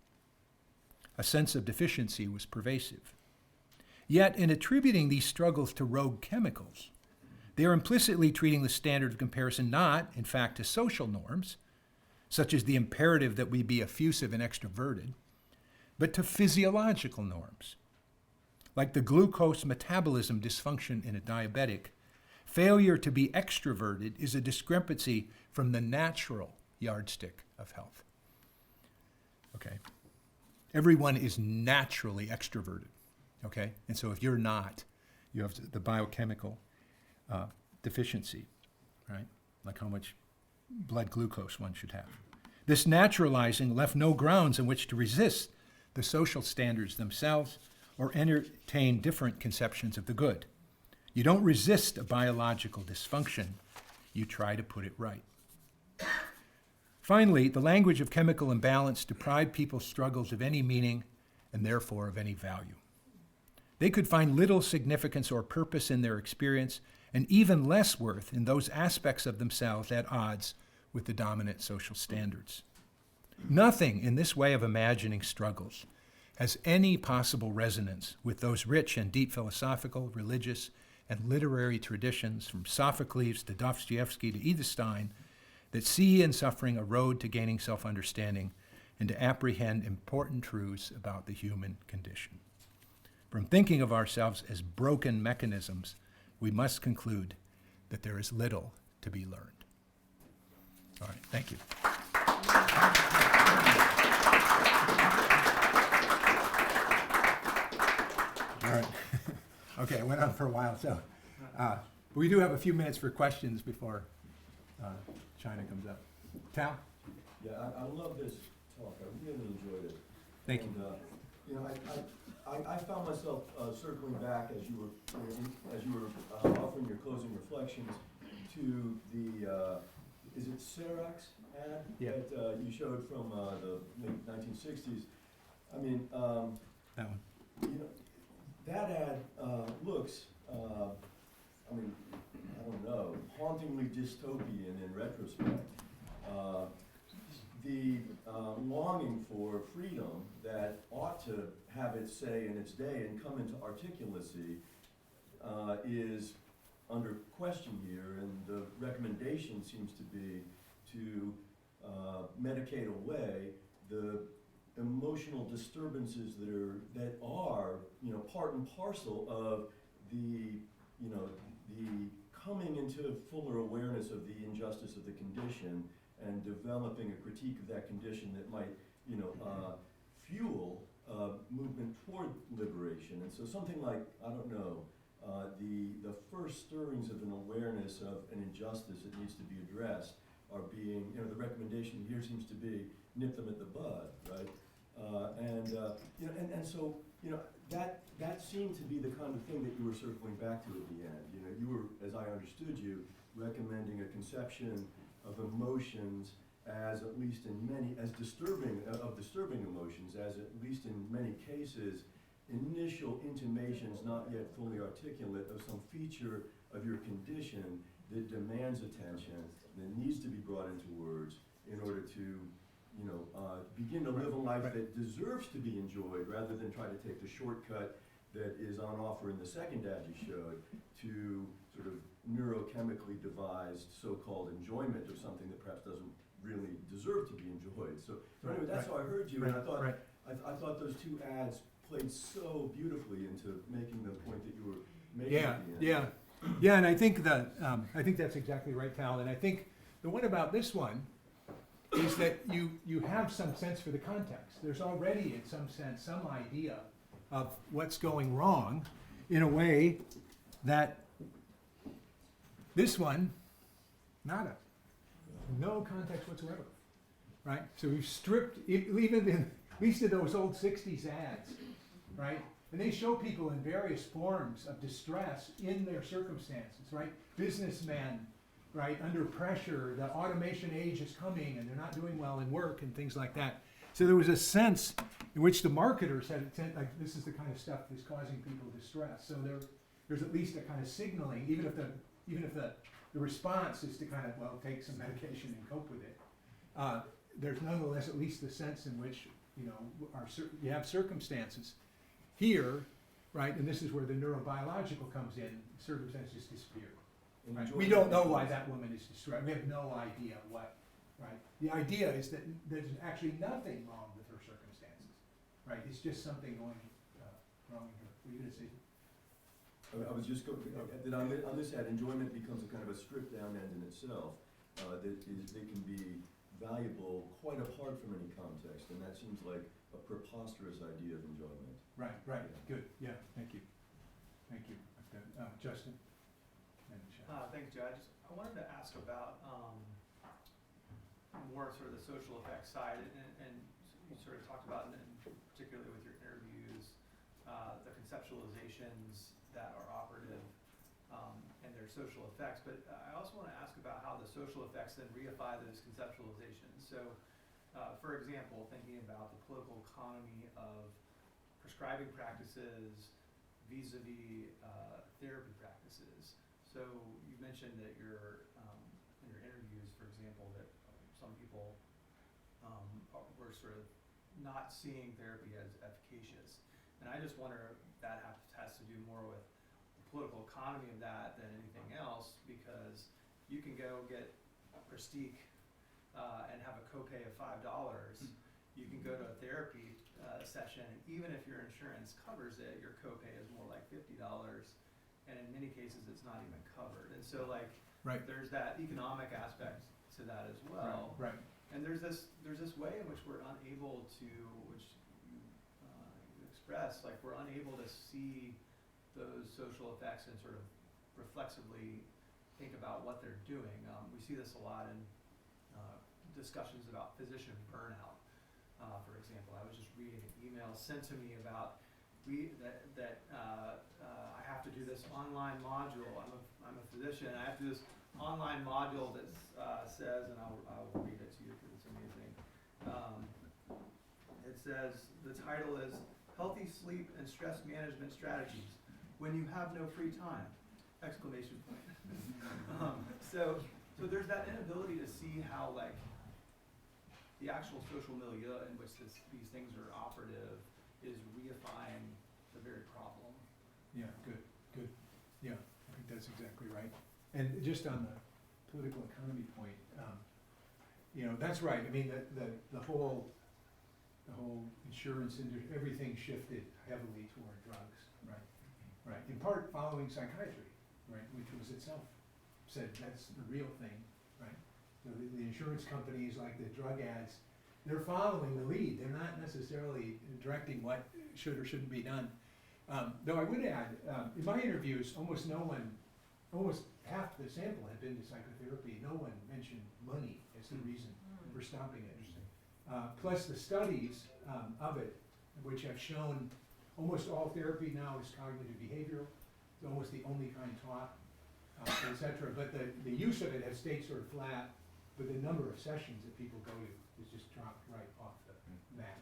A sense of deficiency was pervasive. Yet, in attributing these struggles to rogue chemicals, they are implicitly treating the standard of comparison not, in fact, to social norms, such as the imperative that we be effusive and extroverted, but to physiological norms. Like the glucose metabolism dysfunction in a diabetic, failure to be extroverted is a discrepancy from the natural yardstick of health. Okay? Everyone is naturally extroverted, okay? And so if you're not, you have the biochemical deficiency, right? Like how much blood glucose one should have. This naturalizing left no grounds in which to resist the social standards themselves or entertain different conceptions of the good. You don't resist a biological dysfunction, you try to put it right. Finally, the language of chemical imbalance deprived people's struggles of any meaning and therefore of any value. They could find little significance or purpose in their experience and even less worth in those aspects of themselves at odds with the dominant social standards. Nothing in this way of imagining struggles has any possible resonance with those rich and deep philosophical, religious, and literary traditions from Sophocles to Dostoevsky to Edith Stein that see in suffering a road to gaining self-understanding and to apprehend important truths about the human condition. From thinking of ourselves as broken mechanisms, we must conclude that there is little to be learned. All right, thank you. All right. Okay, I went on for a while, so we do have a few minutes for questions before China comes up. Tal? Yeah, I love this talk. I really enjoyed it. Thank you. And, you know, I found myself circling back as you were offering your closing reflections to the is it Xerox ad Yeah. that you showed from the late 1960s? I mean, That one. you know, that ad looks, I mean, I don't know, hauntingly dystopian in retrospect. The longing for freedom that ought to have its say in its day and come into articulacy is under question here, and the recommendation seems to be to medicate away the emotional disturbances that are you know part and parcel of the coming into fuller awareness of the injustice of the condition and developing a critique of that condition that might fuel movement toward liberation. And so something like, I don't know, the first stirrings of an awareness of an injustice that needs to be addressed are being, you know, the recommendation here seems to be nip them at the bud, right? And so, you know, that seemed to be the kind of thing that you were circling back to at the end. You know, you were, as I understood you, recommending a conception of emotions as at least in many, as disturbing emotions, as at least in many cases, initial intimations not yet fully articulate of some feature of your condition that demands attention, that needs to be brought into words in order to, you know, begin to live a life that deserves to be enjoyed rather than try to take the shortcut that is on offer in the second ad you showed to sort of neurochemically devised so-called enjoyment of something that perhaps doesn't really deserve to be enjoyed. So anyway, that's how I heard you, and I thought I thought those two ads played so beautifully into making the point that you were making at the end. Yeah, and I think that's exactly right, Tal. And I think the one about this one is that you have some sense for the context. There's already, in some sense, some idea of what's going wrong in a way that this one, nada. No context whatsoever, right? So we've stripped, even in, at least in those old 60s ads, right? And they show people in various forms of distress in their circumstances, right? Businessmen, right, under pressure, the automation age is coming and they're not doing well in work and things like that. So there was a sense in which the marketers had, like, this is the kind of stuff that's causing people distress. So there's at least a kind of signaling, even if the response is to kind of, well, take some medication and cope with it. There's nonetheless at least the sense in which, you know, you have circumstances here, right, and this is where the neurobiological comes in, circumstances disappear. Right? We don't know why that woman is distressed. We have no idea what, right? The idea is that there's actually nothing wrong with her circumstances, right? It's just something going wrong in her. What are you going to say? I was just going that on this ad, enjoyment becomes a kind of a stripped down end in itself. They can be valuable quite apart from any context, and that seems like a preposterous idea of enjoyment. Right, good, yeah, thank you. Justin? Thanks, Joe. I wanted to ask about more sort of the social effects side, and you sort of talked about, and particularly with your interviews, the conceptualizations that are operative and their social effects. But I also want to ask about how the social effects then reify those conceptualizations. So, for example, thinking about the political economy of prescribing practices vis-a-vis therapy practices. So you mentioned that in your interviews, for example, that some people were sort of not seeing therapy as efficacious. And I just wonder if that has to do more with the political economy of that than anything else, because you can go get Prestique and have a copay of $5. You can go to a therapy session, and even if your insurance covers it, your copay is more like $50. And in many cases, it's not even covered. And so, like, there's that economic aspect to that as well. Right. And there's this way in which we're unable to, which you express, like we're unable to see those social effects and sort of reflexively think about what they're doing. We see this a lot in discussions about physician burnout. For example, I was just reading an email sent to me about that I have to do this online module. I'm a physician. I have to do this online module that says, and I'll read it to you because it's amazing. It says, the title is Healthy Sleep and Stress Management Strategies When You Have No Free Time! Exclamation point. So there's that inability to see how like the actual social milieu in which these things are operative is reifying the very problem. Yeah, good. Yeah, I think that's exactly right. And just on the political economy point, that's right. I mean, the whole insurance industry, everything shifted heavily toward drugs, right? Right. In part following psychiatry, right, which was itself said that's the real thing, right? So the insurance companies, like the drug ads, they're following the lead. They're not necessarily directing what should or shouldn't be done. Though I would add, in my interviews, almost half the sample had been to psychotherapy. No one mentioned money as the reason for stopping it. Plus the studies of it, which have shown almost all therapy now is cognitive behavioral. It's almost the only kind taught, et cetera. But the use of it has stayed sort of flat, but the number of sessions that people go to has just dropped right off the map.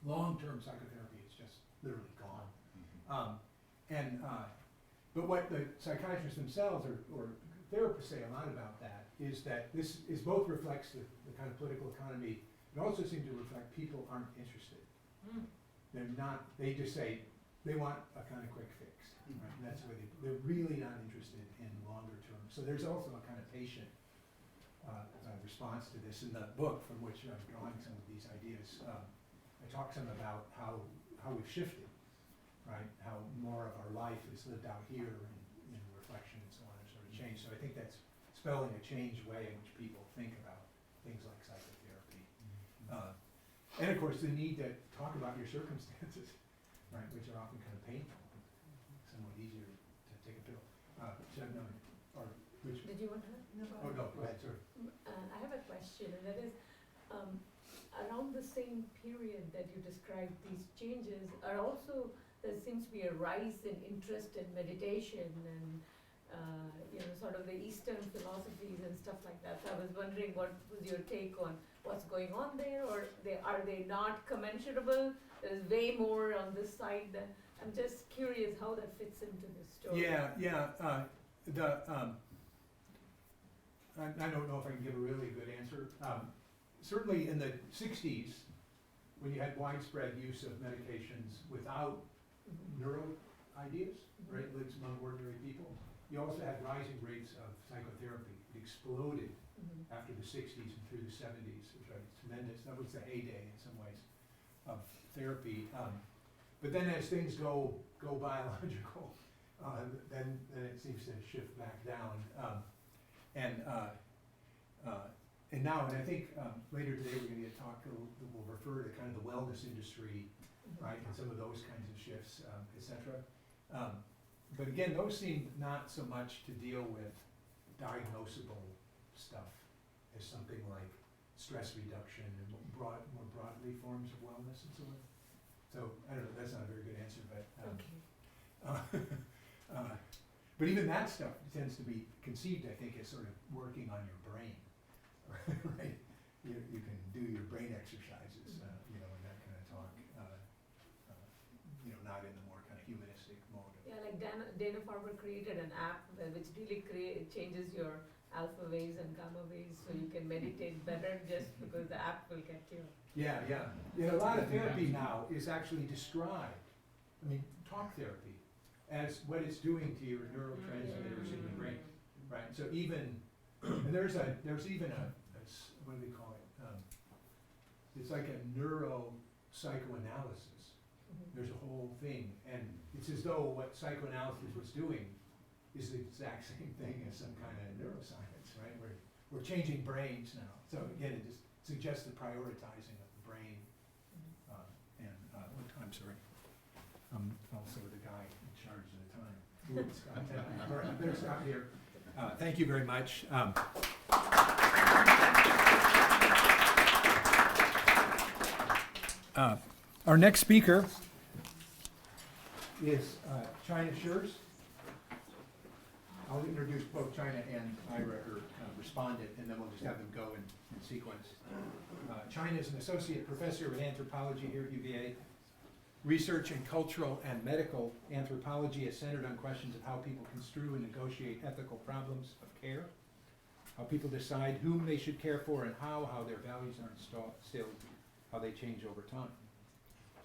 Long-term psychotherapy is just literally gone. But what the psychiatrists themselves or therapists say a lot about that is that this is both reflects the kind of political economy, it also seems to reflect people aren't interested. They're not, they just say they want a kind of quick fix. Right? And that's where they're really not interested in longer term. So there's also a kind of patient response to this in the book from which I'm drawing some of these ideas. I talk some about how we've shifted, right? How more of our life is lived out here in reflection and so on and sort of changed. So I think that's spelling a changed way in which people think about things like psychotherapy. And of course the need to talk about your circumstances, right, which are often kind of painful, somewhat easier to take a pill. Did you want to know about? Oh, no, go ahead, sorry. I have a question, and that is, around the same period that you described these changes are also, there seems to be a rise in interest in meditation and, sort of the Eastern philosophies and stuff like that. So I was wondering what was your take on what's going on there, or are they not commensurable? There's way more on this side than, I'm just curious how that fits into the story. I don't know if I can give a really good answer. Certainly in the 60s, when you had widespread use of medications without neuro ideas, right, lives among ordinary people, you also had rising rates of psychotherapy. It exploded after the 60s and through the 70s, which was tremendous. That was the heyday in some ways of therapy. But then as things go biological, then it seems to shift back down. And now, and I think later today we're going to get a talk that will refer to kind of the wellness industry, right, and some of those kinds of shifts, et cetera. But again, those seem not so much to deal with diagnosable stuff as something like stress reduction and more broadly forms of wellness and so on. So I don't know, that's not a very good answer, but but even that stuff tends to be conceived, I think, as sort of working on your brain, right? You can do your brain exercises, in that kind of talk, not in the more kind of humanistic mode. Yeah, like Dana-Farber created an app which really changes your alpha waves and gamma waves so you can meditate better just because the app will get you. Yeah. A lot of therapy now is actually described, talk therapy, as what it's doing to your neurotransmitters in the brain, right? So even, and there's even a what do they call it? It's like a neuropsychoanalysis. There's a whole thing, and it's as though what psychoanalysis was doing is the exact same thing as some kind of neuroscience, right? we're changing brains now. So again, it just suggests the prioritizing of the brain. I'm sorry, I'm also the guy in charge of the time. Oops, all right, I better stop here. Thank you very much. Our next speaker is China Schurz. I'll introduce both China and Ira, her respondent, and then we'll just have them go in sequence. China is an associate professor of anthropology here at UVA. Research in cultural and medical anthropology is centered on questions of how people construe and negotiate ethical problems of care, how people decide whom they should care for and how their values are instilled, how they change over time.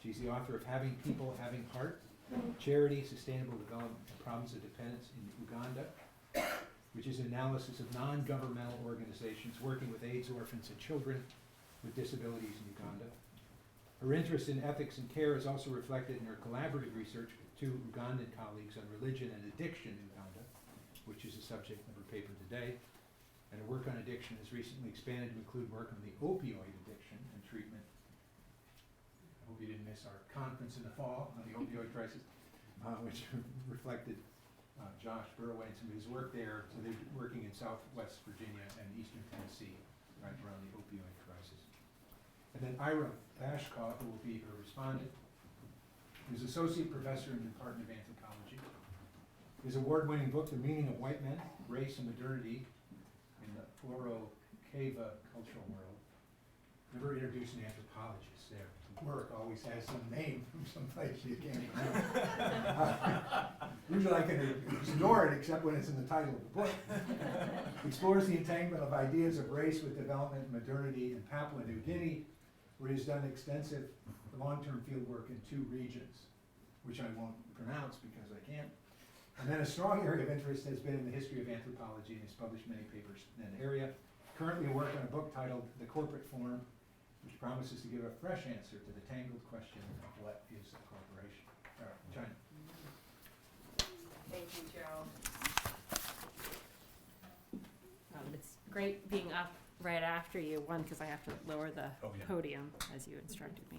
She's the author of Having People, Having Heart, Charity, Sustainable Development, and Problems of Dependence in Uganda, which is an analysis of non-governmental organizations working with AIDS orphans and children with disabilities in Uganda. Her interest in ethics and care is also reflected in her collaborative research with two Ugandan colleagues on religion and addiction in Uganda, which is the subject of her paper today. And her work on addiction has recently expanded to include work on the opioid addiction and treatment. I hope you didn't miss our conference in the fall on the opioid crisis, which reflected Josh Burway and some of his work there. So they're working in Southwest Virginia and Eastern Tennessee, right around the opioid crisis. And then Ira Bashkaw, who will be her respondent, is Associate Professor in the Department of Anthropology. His award-winning book, The Meaning of White Men, Race and Modernity in the Oro-Kava Cultural World. Never introduced an anthropologist there. Work always has some name from someplace you can't remember. Usually I can ignore it except when it's in the title of the book. Explores the entanglement of ideas of race with development and modernity in Papua New Guinea, where he's done extensive long-term field work in two regions, which I won't pronounce because I can't. And then a strong area of interest has been in the history of anthropology, and he's published many papers in that area. Currently a work on a book titled The Corporate Form, which promises to give a fresh answer to the tangled question of what is a corporation. All right, China. Thank you, Joe. It's great being up right after you. One, because I have to lower the podium as you instructed me.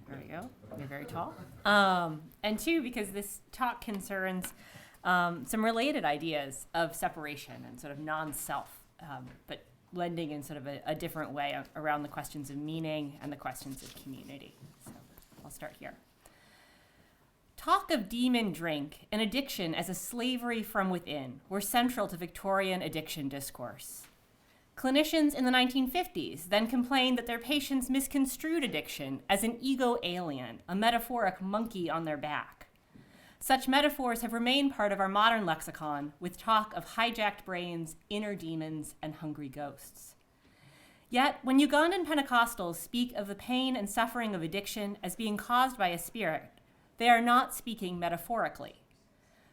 There you go. You're very tall. And two, because this talk concerns some related ideas of separation and sort of non-self, but blending in sort of a different way around the questions of meaning and the questions of community. So I'll start here. Talk of demon drink and addiction as a slavery from within were central to Victorian addiction discourse. Clinicians in the 1950s then complained that their patients misconstrued addiction as an ego alien, a metaphoric monkey on their back. Such metaphors have remained part of our modern lexicon, with talk of hijacked brains, inner demons, and hungry ghosts. Yet, when Ugandan Pentecostals speak of the pain and suffering of addiction as being caused by a spirit, they are not speaking metaphorically.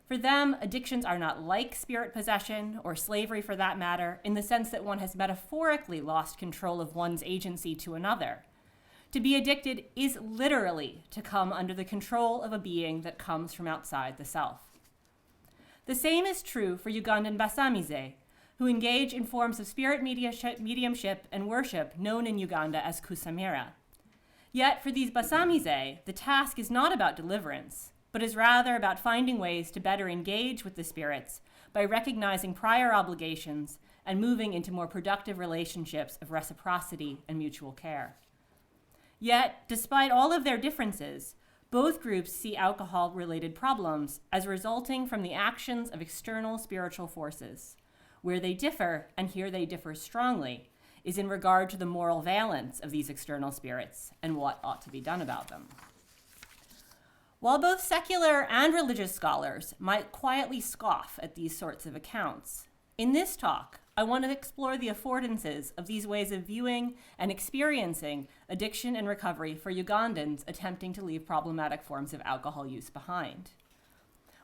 For them, addictions are not like spirit possession, or slavery for that matter, in the sense that one has metaphorically lost control of one's agency to another. To be addicted is literally to come under the control of a being that comes from outside the self. The same is true for Ugandan Basamize, who engage in forms of spirit mediumship and worship known in Uganda as Kusamira. Yet for these Basamize, the task is not about deliverance, but is rather about finding ways to better engage with the spirits by recognizing prior obligations and moving into more productive relationships of reciprocity and mutual care. Yet, despite all of their differences, both groups see alcohol-related problems as resulting from the actions of external spiritual forces. Where they differ, and here they differ strongly, is in regard to the moral valence of these external spirits and what ought to be done about them. While both secular and religious scholars might quietly scoff at these sorts of accounts, in this talk, I want to explore the affordances of these ways of viewing and experiencing addiction and recovery for Ugandans attempting to leave problematic forms of alcohol use behind.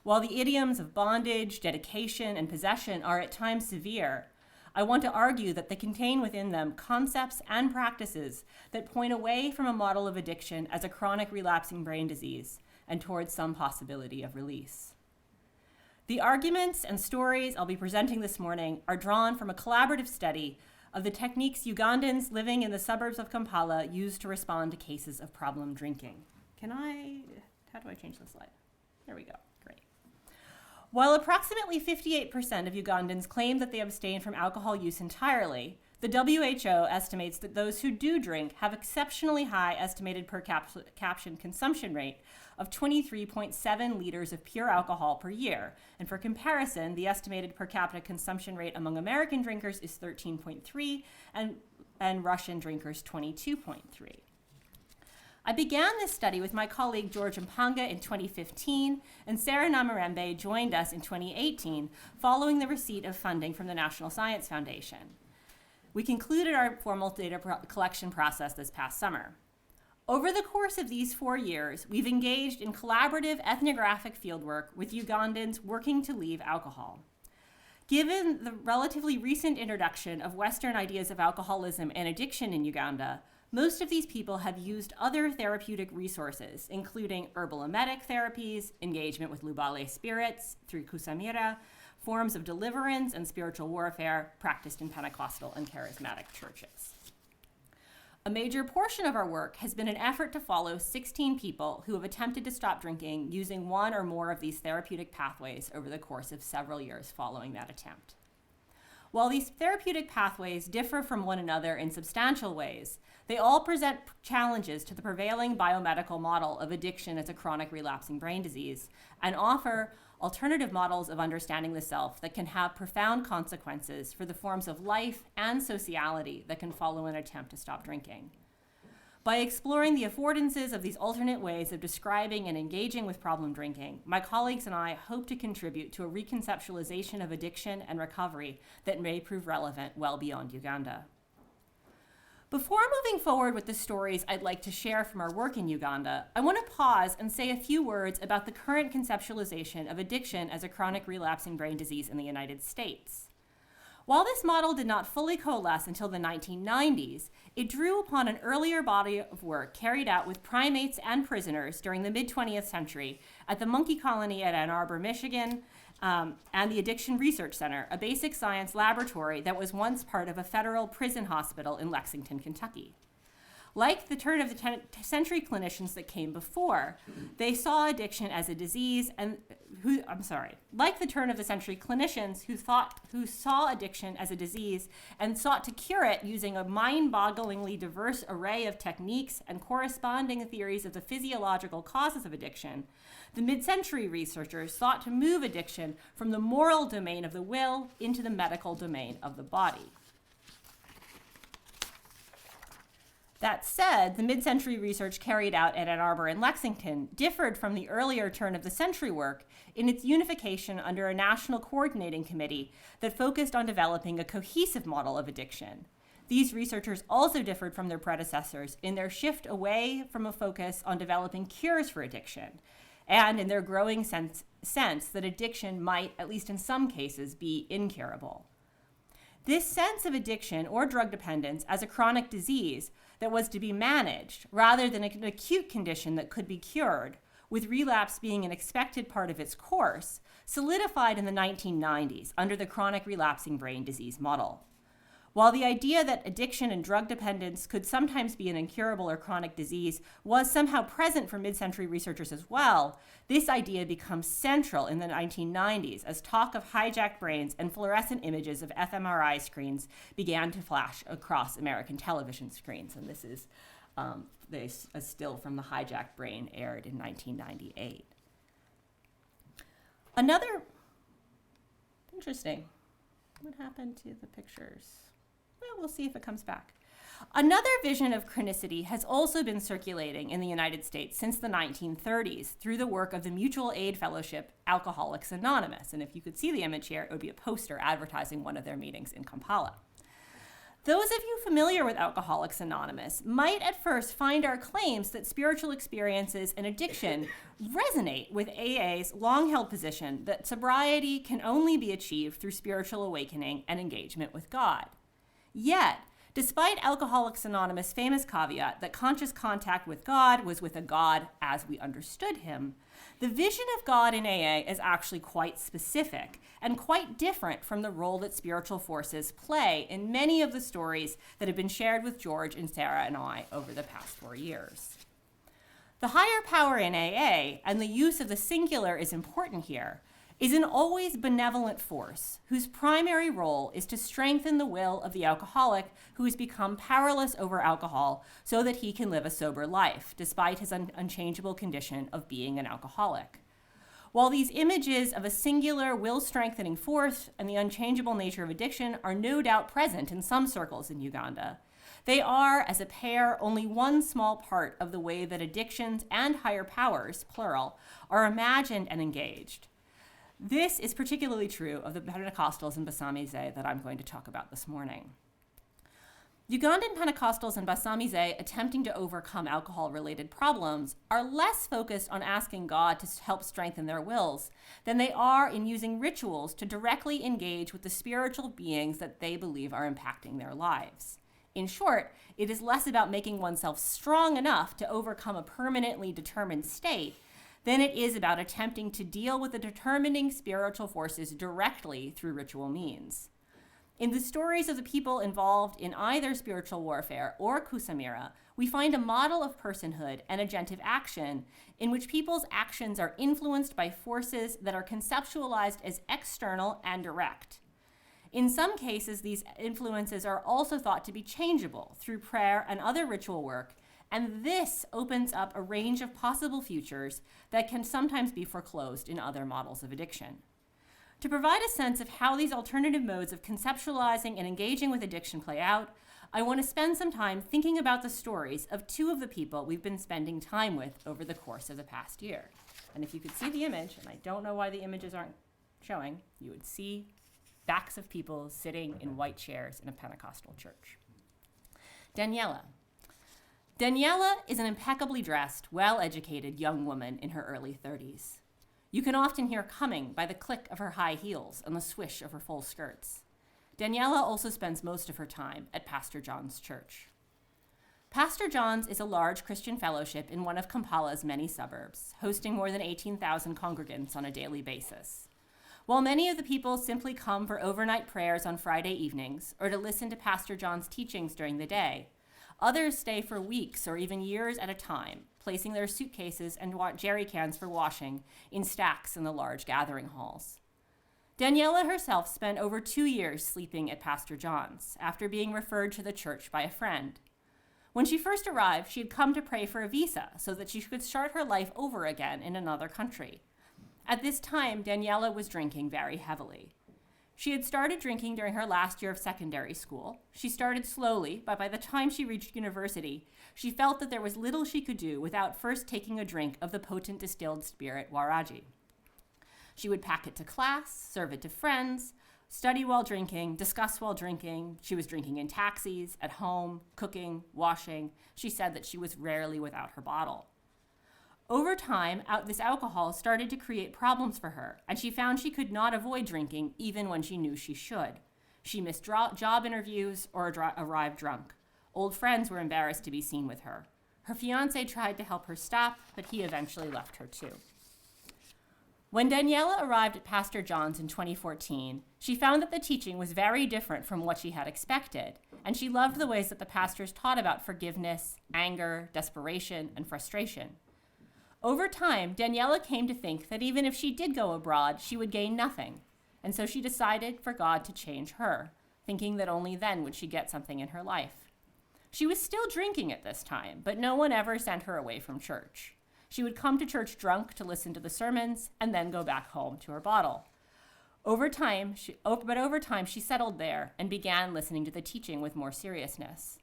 While the idioms of bondage, dedication, and possession are at times severe, I want to argue that they contain within them concepts and practices that point away from a model of addiction as a chronic relapsing brain disease and towards some possibility of release. The arguments and stories I'll be presenting this morning are drawn from a collaborative study of the techniques Ugandans living in the suburbs of Kampala use to respond to cases of problem drinking. How do I change the slide? There we go, great. While approximately 58% of Ugandans claim that they abstain from alcohol use entirely, the WHO estimates that those who do drink have exceptionally high estimated per caption consumption rate of 23.7 liters of pure alcohol per year. And for comparison, the estimated per capita consumption rate among American drinkers is 13.3 and Russian drinkers 22.3. I began this study with my colleague George Mpanga in 2015, and Sarah Namirembe joined us in 2018 following the receipt of funding from the National Science Foundation. We concluded our formal data collection process this past summer. Over the course of these 4 years, we've engaged in collaborative ethnographic fieldwork with Ugandans working to leave alcohol. Given the relatively recent introduction of Western ideas of alcoholism and addiction in Uganda, most of these people have used other therapeutic resources, including herbal emetic therapies, engagement with Lubale spirits through Kusamira, forms of deliverance and spiritual warfare practiced in Pentecostal and charismatic churches. A major portion of our work has been an effort to follow 16 people who have attempted to stop drinking using one or more of these therapeutic pathways over the course of several years following that attempt. While these therapeutic pathways differ from one another in substantial ways, they all present challenges to the prevailing biomedical model of addiction as a chronic relapsing brain disease and offer alternative models of understanding the self that can have profound consequences for the forms of life and sociality that can follow an attempt to stop drinking. By exploring the affordances of these alternate ways of describing and engaging with problem drinking, my colleagues and I hope to contribute to a reconceptualization of addiction and recovery that may prove relevant well beyond Uganda. Before moving forward with the stories I'd like to share from our work in Uganda, I want to pause and say a few words about the current conceptualization of addiction as a chronic relapsing brain disease in the United States. While this model did not fully coalesce until the 1990s, it drew upon an earlier body of work carried out with primates and prisoners during the mid-20th century at the Monkey Colony at Ann Arbor, Michigan, and the Addiction Research Center, a basic science laboratory that was once part of a federal prison hospital in Lexington, Kentucky. Like the turn of the 10th century clinicians that came before, they saw addiction as a disease like the turn of the century clinicians who saw addiction as a disease and sought to cure it using a mind-bogglingly diverse array of techniques and corresponding theories of the physiological causes of addiction, the mid-century researchers sought to move addiction from the moral domain of the will into the medical domain of the body. That said, the mid-century research carried out at Ann Arbor and Lexington differed from the earlier turn of the century work in its unification under a national coordinating committee that focused on developing a cohesive model of addiction. These researchers also differed from their predecessors in their shift away from a focus on developing cures for addiction, and in their growing sense that addiction might, at least in some cases, be incurable. This sense of addiction or drug dependence as a chronic disease that was to be managed rather than an acute condition that could be cured, with relapse being an expected part of its course, solidified in the 1990s under the chronic relapsing brain disease model. While the idea that addiction and drug dependence could sometimes be an incurable or chronic disease was somehow present for mid-century researchers as well, this idea becomes central in the 1990s as talk of hijacked brains and fluorescent images of fMRI screens began to flash across American television screens. And this is a still from The Hijacked Brain, aired in 1998. Interesting. What happened to the pictures? Well, we'll see if it comes back. Another vision of chronicity has also been circulating in the United States since the 1930s through the work of the mutual aid fellowship Alcoholics Anonymous. And if you could see the image here, it would be a poster advertising one of their meetings in Kampala. Those of you familiar with Alcoholics Anonymous might at first find our claims that spiritual experiences and addiction resonate with AA's long-held position that sobriety can only be achieved through spiritual awakening and engagement with God. Yet, Despite Alcoholics Anonymous' famous caveat that conscious contact with God was with a God as we understood him, the vision of God in AA is actually quite specific and quite different from the role that spiritual forces play in many of the stories that have been shared with George and Sarah and I over the past 4 years. The higher power in AA, and the use of the singular is important here, is an always benevolent force whose primary role is to strengthen the will of the alcoholic who has become powerless over alcohol so that he can live a sober life, despite his unchangeable condition of being an alcoholic. While these images of a singular will-strengthening force and the unchangeable nature of addiction are no doubt present in some circles in Uganda, they are, as a pair, only one small part of the way that addictions and higher powers, plural, are imagined and engaged. This is particularly true of the Pentecostals in Basamize that I'm going to talk about this morning. Ugandan Pentecostals in Basamize attempting to overcome alcohol-related problems are less focused on asking God to help strengthen their wills than they are in using rituals to directly engage with the spiritual beings that they believe are impacting their lives. In short, it is less about making oneself strong enough to overcome a permanently determined state than it is about attempting to deal with the determining spiritual forces directly through ritual means. In the stories of the people involved in either spiritual warfare or Kusamira, we find a model of personhood and agentive action in which people's actions are influenced by forces that are conceptualized as external and direct. In some cases, these influences are also thought to be changeable through prayer and other ritual work, and this opens up a range of possible futures that can sometimes be foreclosed in other models of addiction. To provide a sense of how these alternative modes of conceptualizing and engaging with addiction play out, I want to spend some time thinking about the stories of two of the people we've been spending time with over the course of the past year. And if you could see the image, and I don't know why the images aren't showing, you would see backs of people sitting in white chairs in a Pentecostal church. Daniela is an impeccably dressed, well-educated young woman in her early 30s. You can often hear coming by the click of her high heels and the swish of her full skirts. Daniela also spends most of her time at Pastor John's church. Pastor John's is a large Christian fellowship in one of Kampala's many suburbs, hosting more than 18,000 congregants on a daily basis. While many of the people simply come for overnight prayers on Friday evenings or to listen to Pastor John's teachings during the day, others stay for weeks or even years at a time, placing their suitcases and jerry cans for washing in stacks in the large gathering halls. Daniela herself spent over 2 years sleeping at Pastor John's after being referred to the church by a friend. When she first arrived, she had come to pray for a visa so that she could start her life over again in another country. At this time, Daniela was drinking very heavily. She had started drinking during her last year of secondary school. She started slowly, but by the time she reached university, she felt that there was little she could do without first taking a drink of the potent distilled spirit Waraji. She would pack it to class, serve it to friends, study while drinking, discuss while drinking. She was drinking in taxis, at home, cooking, washing. She said that she was rarely without her bottle. Over time, this alcohol started to create problems for her, and she found she could not avoid drinking even when she knew she should. She missed job interviews or arrived drunk. Old friends were embarrassed to be seen with her. Her fiancé tried to help her stop, but he eventually left her too. When Daniela arrived at Pastor John's in 2014, she found that the teaching was very different from what she had expected, and she loved the ways that the pastors taught about forgiveness, anger, desperation, and frustration. Over time, Daniela came to think that even if she did go abroad, she would gain nothing, and so she decided for God to change her, thinking that only then would she get something in her life. She was still drinking at this time, but no one ever sent her away from church. She would come to church drunk to listen to the sermons and then go back home to her bottle. Over time, she settled there and began listening to the teaching with more seriousness.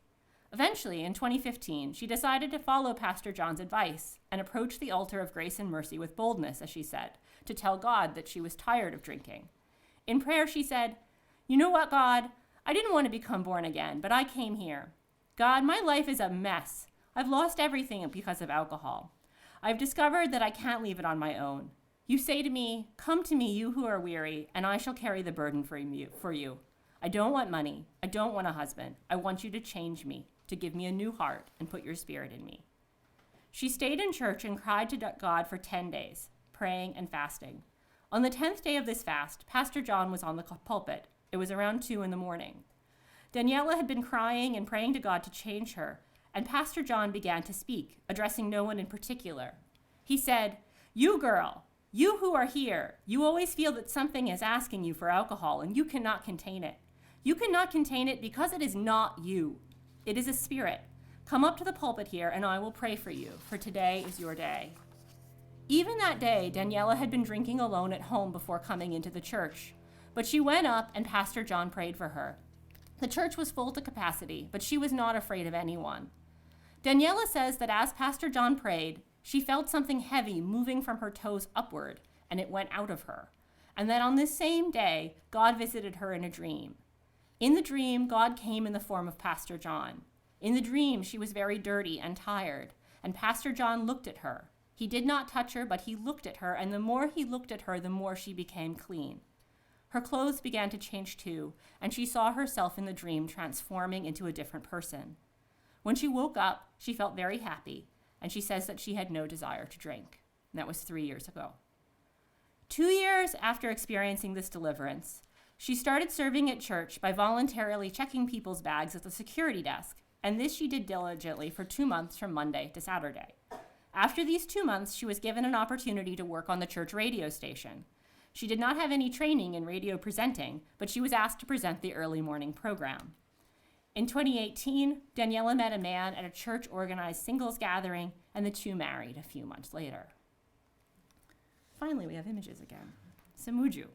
Eventually, in 2015, she decided to follow Pastor John's advice and approach the altar of grace and mercy with boldness, as she said, to tell God that she was tired of drinking. In prayer, she said, "You know what, God? I didn't want to become born again, but I came here. God, my life is a mess. I've lost everything because of alcohol. I've discovered that I can't leave it on my own. You say to me, 'Come to me, you who are weary, and I shall carry the burden for you.' I don't want money. I don't want a husband. I want you to change me, to give me a new heart and put your spirit in me. She stayed in church and cried to God for 10 days, praying and fasting. On the 10th day of this fast, Pastor John was on the pulpit. It was around 2 a.m. Daniela had been crying and praying to God to change her, and Pastor John began to speak, addressing no one in particular. He said, "You girl, you who are here, you always feel that something is asking you for alcohol and you cannot contain it. You cannot contain it because it is not you. It is a spirit. Come up to the pulpit here and I will pray for you, for today is your day." Even that day, Daniela had been drinking alone at home before coming into the church, but she went up and Pastor John prayed for her. The church was full to capacity, but she was not afraid of anyone. Daniela says that as Pastor John prayed, she felt something heavy moving from her toes upward, and it went out of her. And that on this same day, God visited her in a dream. In the dream, God came in the form of Pastor John. In the dream, she was very dirty and tired, and Pastor John looked at her. He did not touch her, but he looked at her, and the more he looked at her, the more she became clean. Her clothes began to change too, and she saw herself in the dream transforming into a different person. When she woke up, she felt very happy, and she says that she had no desire to drink. And that was 3 years ago. 2 years after experiencing this deliverance, she started serving at church by voluntarily checking people's bags at the security desk, and this she did diligently for 2 months from Monday to Saturday. After these 2 months, she was given an opportunity to work on the church radio station. She did not have any training in radio presenting, but she was asked to present the early morning program. In 2018, Daniela met a man at a church-organized singles gathering, and the two married a few months later. Finally, we have images again. Samuju.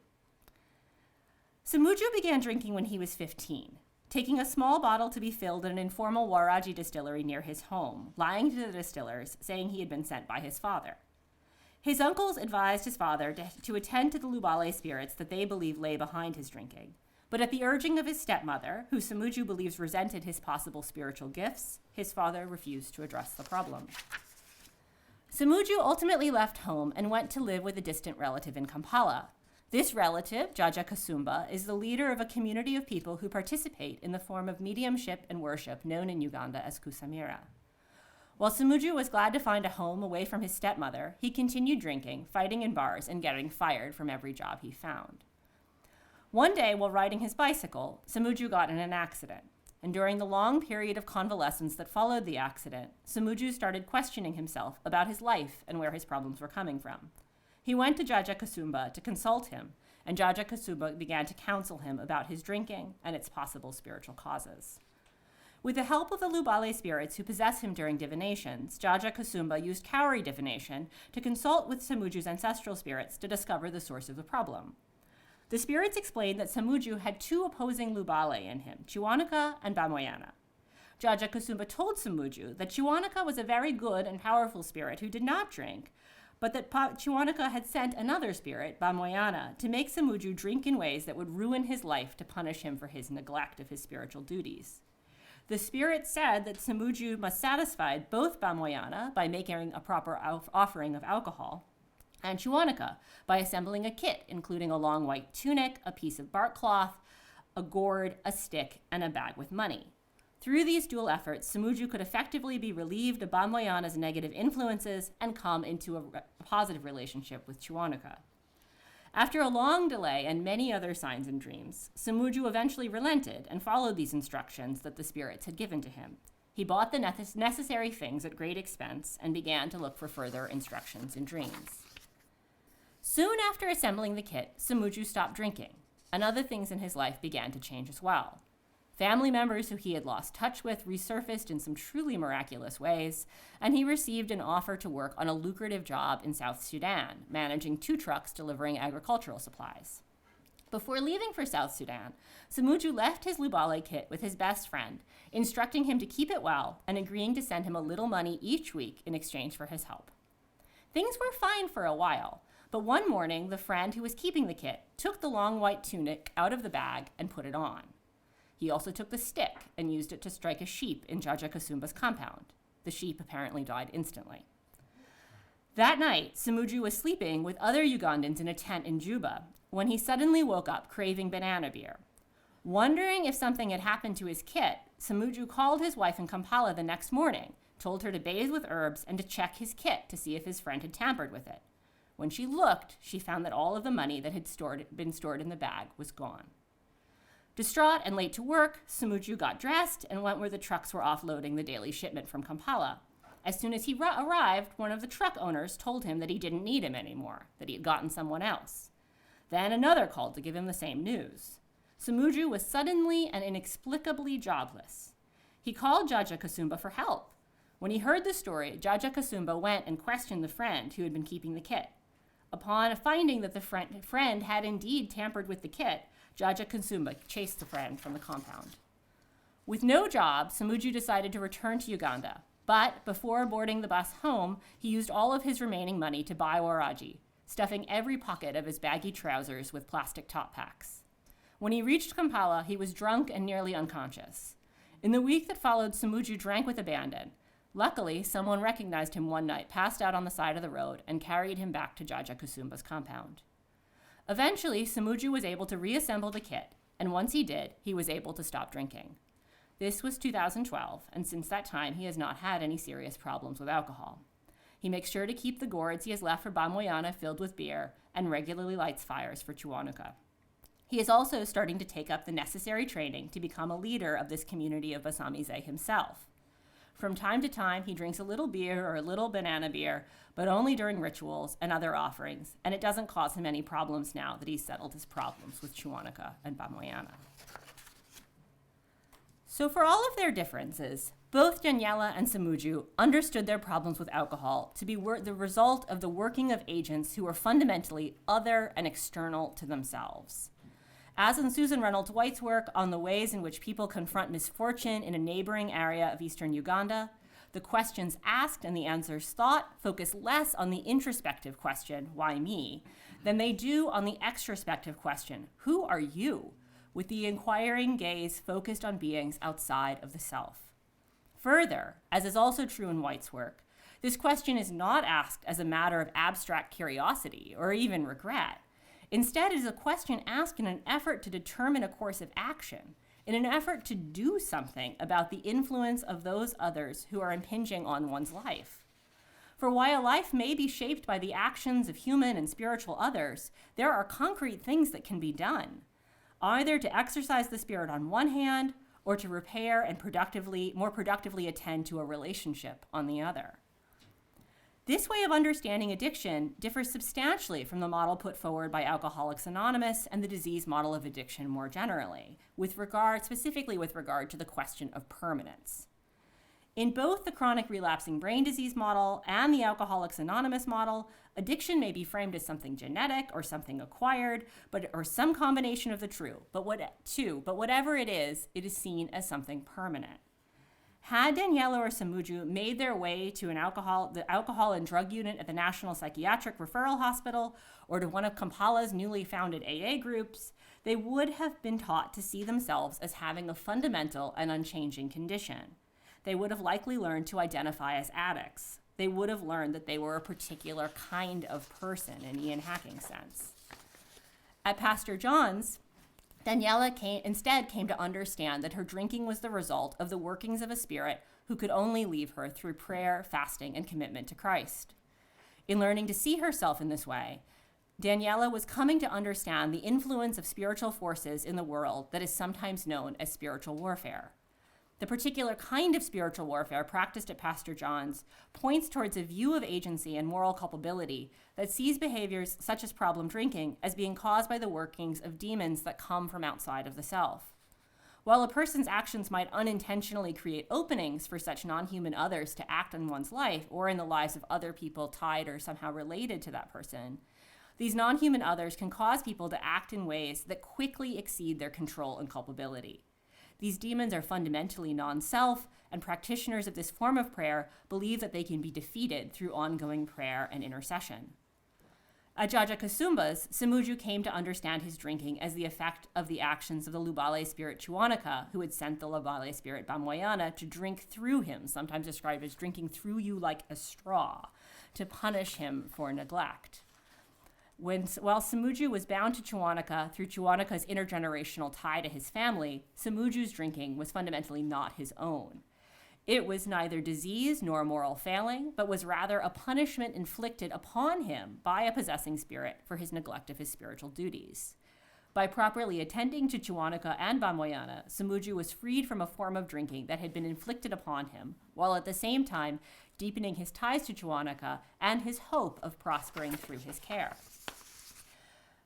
Samuju began drinking when he was 15, taking a small bottle to be filled at an informal Waraji distillery near his home, lying to the distillers, saying he had been sent by his father. His uncles advised his father to attend to the Lubale spirits that they believe lay behind his drinking. But at the urging of his stepmother, who Samuju believes resented his possible spiritual gifts, his father refused to address the problem. Samuju ultimately left home and went to live with a distant relative in Kampala. This relative, Jaja Kasumba, is the leader of a community of people who participate in the form of mediumship and worship known in Uganda as Kusamira. While Samuju was glad to find a home away from his stepmother, he continued drinking, fighting in bars, and getting fired from every job he found. One day, while riding his bicycle, Samuju got in an accident, and during the long period of convalescence that followed the accident, Samuju started questioning himself about his life and where his problems were coming from. He went to Jaja Kasumba to consult him, and Jaja Kasumba began to counsel him about his drinking and its possible spiritual causes. With the help of the Lubale spirits who possess him during divinations, Jaja Kasumba used Kauri divination to consult with Samuju's ancestral spirits to discover the source of the problem. The spirits explained that Samuju had two opposing Lubale in him, Chiwanuka and Bamoyana. Jaja Kasumba told Samuju that Chiwanuka was a very good and powerful spirit who did not drink, but that Chiwanuka had sent another spirit, Bamoyana, to make Samuju drink in ways that would ruin his life to punish him for his neglect of his spiritual duties. The spirit said that Samuju must satisfy both Bamoyana by making a proper offering of alcohol, and Chiwanuka by assembling a kit, including a long white tunic, a piece of bark cloth, a gourd, a stick, and a bag with money. Through these dual efforts, Samuju could effectively be relieved of Bamoyana's negative influences and come into a positive relationship with Chiwanuka. After a long delay and many other signs and dreams, Samuju eventually relented and followed these instructions that the spirits had given to him. He bought the necessary things at great expense and began to look for further instructions in dreams. Soon after assembling the kit, Samuju stopped drinking, and other things in his life began to change as well. Family members who he had lost touch with resurfaced in some truly miraculous ways, and he received an offer to work on a lucrative job in South Sudan, managing 2 trucks delivering agricultural supplies. Before leaving for South Sudan, Samuju left his Lubale kit with his best friend, instructing him to keep it well and agreeing to send him a little money each week in exchange for his help. Things were fine for a while, but one morning the friend who was keeping the kit took the long white tunic out of the bag and put it on. He also took the stick and used it to strike a sheep in Jaja Kasumba's compound. The sheep apparently died instantly. That night, Samuju was sleeping with other Ugandans in a tent in Juba when he suddenly woke up craving banana beer. Wondering if something had happened to his kit, Samuju called his wife in Kampala the next morning, told her to bathe with herbs and to check his kit to see if his friend had tampered with it. When she looked, she found that all of the money that had been stored in the bag was gone. Distraught and late to work, Samuju got dressed and went where the trucks were offloading the daily shipment from Kampala. As soon as he arrived, one of the truck owners told him that he didn't need him anymore, that he had gotten someone else. Then another called to give him the same news. Samuju was suddenly and inexplicably jobless. He called Jaja Kasumba for help. When he heard the story, Jaja Kasumba went and questioned the friend who had been keeping the kit. Upon finding that the friend had indeed tampered with the kit, Jaja Kasumba chased the friend from the compound. With no job, Samuju decided to return to Uganda, but before boarding the bus home, he used all of his remaining money to buy waraji, stuffing every pocket of his baggy trousers with plastic top packs. When he reached Kampala, he was drunk and nearly unconscious. In the week that followed, Samuju drank with abandon. Luckily, someone recognized him one night, passed out on the side of the road, and carried him back to Jaja Kasumba's compound. Eventually, Samuju was able to reassemble the kit, and once he did, he was able to stop drinking. This was 2012, and since that time, he has not had any serious problems with alcohol. He makes sure to keep the gourds he has left for Bamoyana filled with beer and regularly lights fires for Chuanuka. He is also starting to take up the necessary training to become a leader of this community of Basamize himself. From time to time, he drinks a little beer or a little banana beer, but only during rituals and other offerings, and it doesn't cause him any problems now that he's settled his problems with Chuanuka and Bamoyana. So for all of their differences, both Daniela and Samuju understood their problems with alcohol to be the result of the working of agents who were fundamentally other and external to themselves. As in Susan Reynolds White's work on the ways in which people confront misfortune in a neighboring area of eastern Uganda, the questions asked and the answers thought focus less on the introspective question, why me, than they do on the extrospective question, who are you, with the inquiring gaze focused on beings outside of the self. Further, as is also true in White's work, this question is not asked as a matter of abstract curiosity or even regret. Instead, it is a question asked in an effort to determine a course of action, in an effort to do something about the influence of those others who are impinging on one's life. For while life may be shaped by the actions of human and spiritual others, there are concrete things that can be done, either to exercise the spirit on one hand, or to repair and more productively attend to a relationship on the other. This way of understanding addiction differs substantially from the model put forward by Alcoholics Anonymous and the disease model of addiction more generally, specifically with regard to the question of permanence. In both the chronic relapsing brain disease model and the Alcoholics Anonymous model, addiction may be framed as something genetic or something acquired, or some combination of the two. But whatever it is seen as something permanent. Had Daniela or Samuju made their way to the alcohol and drug unit at the National Psychiatric Referral Hospital or to one of Kampala's newly founded AA groups, they would have been taught to see themselves as having a fundamental and unchanging condition. They would have likely learned to identify as addicts. They would have learned that they were a particular kind of person in Ian Hacking's sense. At Pastor John's, Daniela instead came to understand that her drinking was the result of the workings of a spirit who could only leave her through prayer, fasting, and commitment to Christ. In learning to see herself in this way, Daniela was coming to understand the influence of spiritual forces in the world that is sometimes known as spiritual warfare. The particular kind of spiritual warfare practiced at Pastor John's points towards a view of agency and moral culpability that sees behaviors such as problem drinking as being caused by the workings of demons that come from outside of the self. While a person's actions might unintentionally create openings for such non-human others to act in one's life or in the lives of other people tied or somehow related to that person, these non-human others can cause people to act in ways that quickly exceed their control and culpability. These demons are fundamentally non-self, and practitioners of this form of prayer believe that they can be defeated through ongoing prayer and intercession. At Jaja Kasumba's, Samuju came to understand his drinking as the effect of the actions of the Lubale spirit Chuanuka, who had sent the Lubale spirit Bamoyana to drink through him, sometimes described as drinking through you like a straw, to punish him for neglect. While Samuju was bound to Chuanaka through Chuanaka's intergenerational tie to his family, Samuju's drinking was fundamentally not his own. It was neither disease nor moral failing, but was rather a punishment inflicted upon him by a possessing spirit for his neglect of his spiritual duties. By properly attending to Chuanaka and Bamoyana, Samuju was freed from a form of drinking that had been inflicted upon him, while at the same time deepening his ties to Chuanaka and his hope of prospering through his care.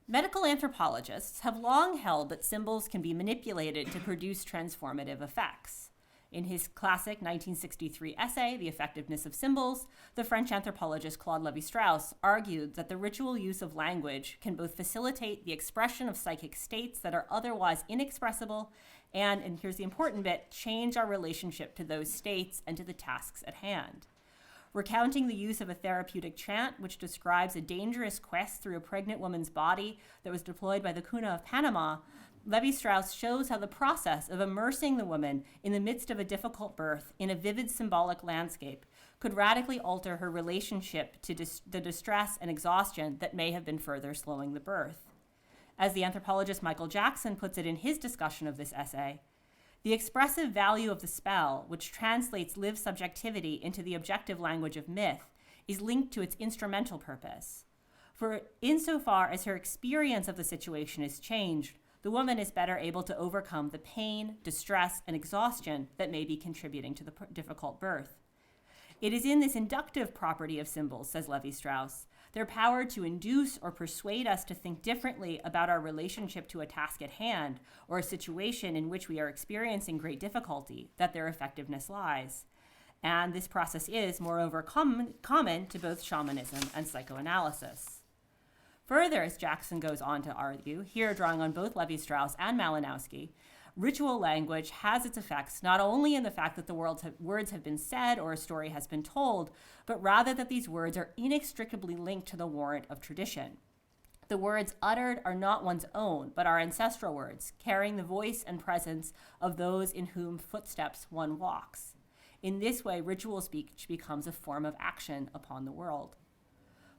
Medical anthropologists have long held that symbols can be manipulated to produce transformative effects. In his classic 1963 essay, The Effectiveness of Symbols, the French anthropologist Claude Lévi-Strauss argued that the ritual use of language can both facilitate the expression of psychic states that are otherwise inexpressible and here's the important bit, change our relationship to those states and to the tasks at hand. Recounting the use of a therapeutic chant, which describes a dangerous quest through a pregnant woman's body that was deployed by the Cuna of Panama, Lévi-Strauss shows how the process of immersing the woman in the midst of a difficult birth in a vivid symbolic landscape could radically alter her relationship to the distress and exhaustion that may have been further slowing the birth. As the anthropologist Michael Jackson puts it in his discussion of this essay, the expressive value of the spell, which translates lived subjectivity into the objective language of myth, is linked to its instrumental purpose. For insofar as her experience of the situation is changed, the woman is better able to overcome the pain, distress, and exhaustion that may be contributing to the difficult birth. It is in this inductive property of symbols, says Lévi-Strauss, their power to induce or persuade us to think differently about our relationship to a task at hand or a situation in which we are experiencing great difficulty, that their effectiveness lies. And this process is, moreover, common to both shamanism and psychoanalysis. Further, as Jackson goes on to argue, here drawing on both Lévi-Strauss and Malinowski, ritual language has its effects not only in the fact that the words have been said or a story has been told, but rather that these words are inextricably linked to the warrant of tradition. The words uttered are not one's own, but are ancestral words, carrying the voice and presence of those in whom footsteps one walks. In this way, ritual speech becomes a form of action upon the world.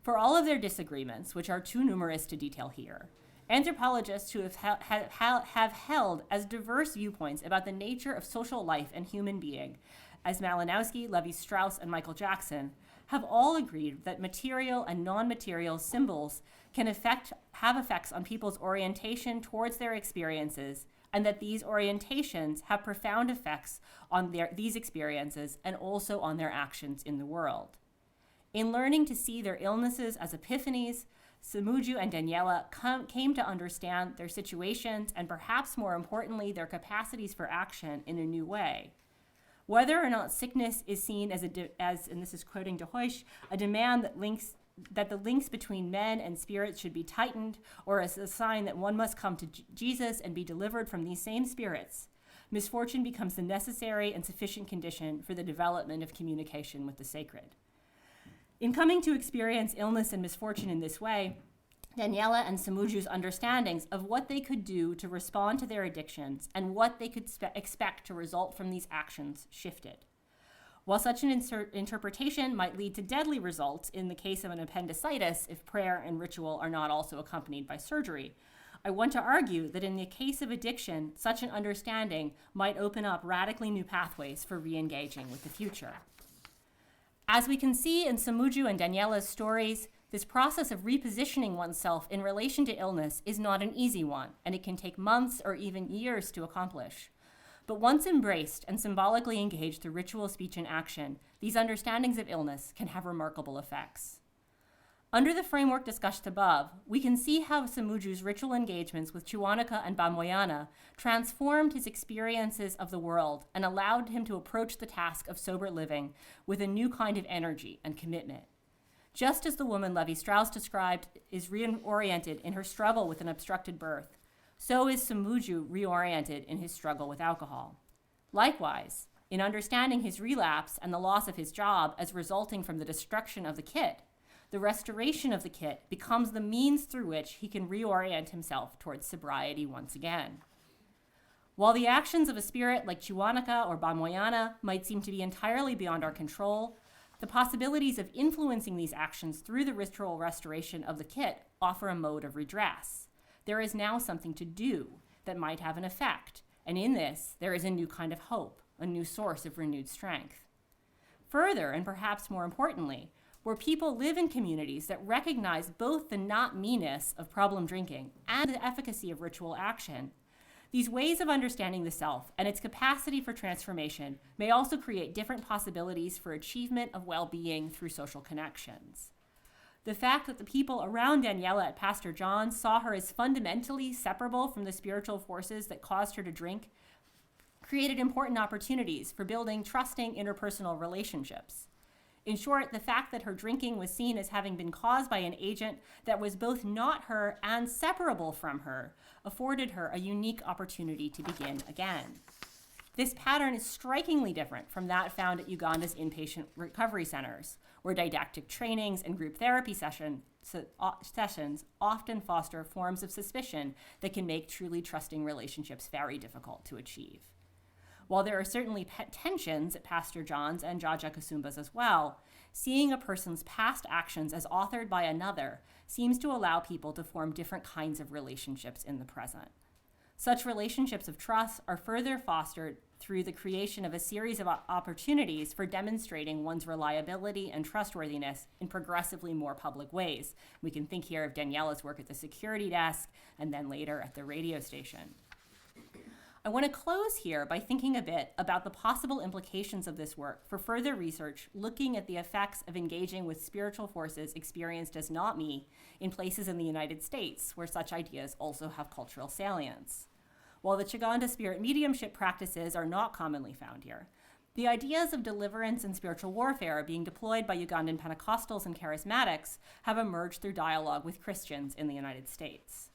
For all of their disagreements, which are too numerous to detail here, anthropologists who have held as diverse viewpoints about the nature of social life and human being, as Malinowski, Lévi-Strauss, and Michael Jackson, have all agreed that material and non-material symbols can have effects on people's orientation towards their experiences, and that these orientations have profound effects on these experiences and also on their actions in the world. In learning to see their illnesses as epiphanies, Samuju and Daniela came to understand their situations and perhaps more importantly, their capacities for action in a new way. Whether or not sickness is seen as and this is quoting de Hoysch, a demand that the links between men and spirits should be tightened, or as a sign that one must come to Jesus and be delivered from these same spirits, misfortune becomes the necessary and sufficient condition for the development of communication with the sacred. In coming to experience illness and misfortune in this way, Daniela and Samuju's understandings of what they could do to respond to their addictions and what they could expect to result from these actions shifted. While such an interpretation might lead to deadly results in the case of an appendicitis if prayer and ritual are not also accompanied by surgery, I want to argue that in the case of addiction, such an understanding might open up radically new pathways for re-engaging with the future. As we can see in Samuju and Daniela's stories, this process of repositioning oneself in relation to illness is not an easy one, and it can take months or even years to accomplish. But once embraced and symbolically engaged through ritual speech and action, these understandings of illness can have remarkable effects. Under the framework discussed above, we can see how Samuju's ritual engagements with Chuanaka and Bamoyana transformed his experiences of the world and allowed him to approach the task of sober living with a new kind of energy and commitment. Just as the woman Lévi-Strauss described is reoriented in her struggle with an obstructed birth, so is Samuju reoriented in his struggle with alcohol. Likewise, in understanding his relapse and the loss of his job as resulting from the destruction of the kit, the restoration of the kit becomes the means through which he can reorient himself towards sobriety once again. While the actions of a spirit like Chuanaka or Bamoyana might seem to be entirely beyond our control, The possibilities of influencing these actions through the ritual restoration of the kit offer a mode of redress. There is now something to do that might have an effect, and in this, there is a new kind of hope, a new source of renewed strength. Further, and perhaps more importantly, where people live in communities that recognize both the not-me-ness of problem drinking and the efficacy of ritual action, these ways of understanding the self and its capacity for transformation may also create different possibilities for achievement of well-being through social connections. The fact that the people around Daniela at Pastor John's saw her as fundamentally separable from the spiritual forces that caused her to drink created important opportunities for building trusting interpersonal relationships. In short, the fact that her drinking was seen as having been caused by an agent that was both not her and separable from her afforded her a unique opportunity to begin again. This pattern is strikingly different from that found at Uganda's inpatient recovery centers, where didactic trainings and group therapy sessions often foster forms of suspicion that can make truly trusting relationships very difficult to achieve. While there are certainly tensions at Pastor John's and Jaja Kasumba's as well, seeing a person's past actions as authored by another seems to allow people to form different kinds of relationships in the present. Such relationships of trust are further fostered through the creation of a series of opportunities for demonstrating one's reliability and trustworthiness in progressively more public ways. We can think here of Daniela's work at the security desk and then later at the radio station. I want to close here by thinking a bit about the possible implications of this work for further research looking at the effects of engaging with spiritual forces experienced as not me in places in the United States where such ideas also have cultural salience. While the Chaganda spirit mediumship practices are not commonly found here, the ideas of deliverance and spiritual warfare being deployed by Ugandan Pentecostals and charismatics have emerged through dialogue with Christians in the United States.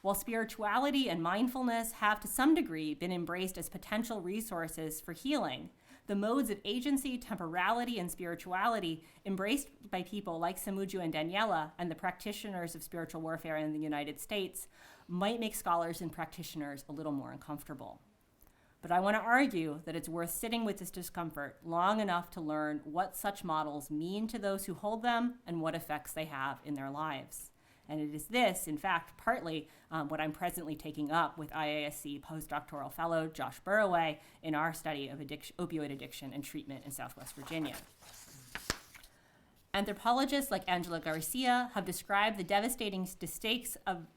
While spirituality and mindfulness have to some degree been embraced as potential resources for healing, the modes of agency, temporality, and spirituality embraced by people like Samuju and Daniela and the practitioners of spiritual warfare in the United States might make scholars and practitioners a little more uncomfortable. But I want to argue that it's worth sitting with this discomfort long enough to learn what such models mean to those who hold them and what effects they have in their lives. And it is this, in fact, partly what I'm presently taking up with IASC postdoctoral fellow Josh Burraway in our study of opioid addiction and treatment in Southwest Virginia. Anthropologists like Angela Garcia have described the devastating stakes of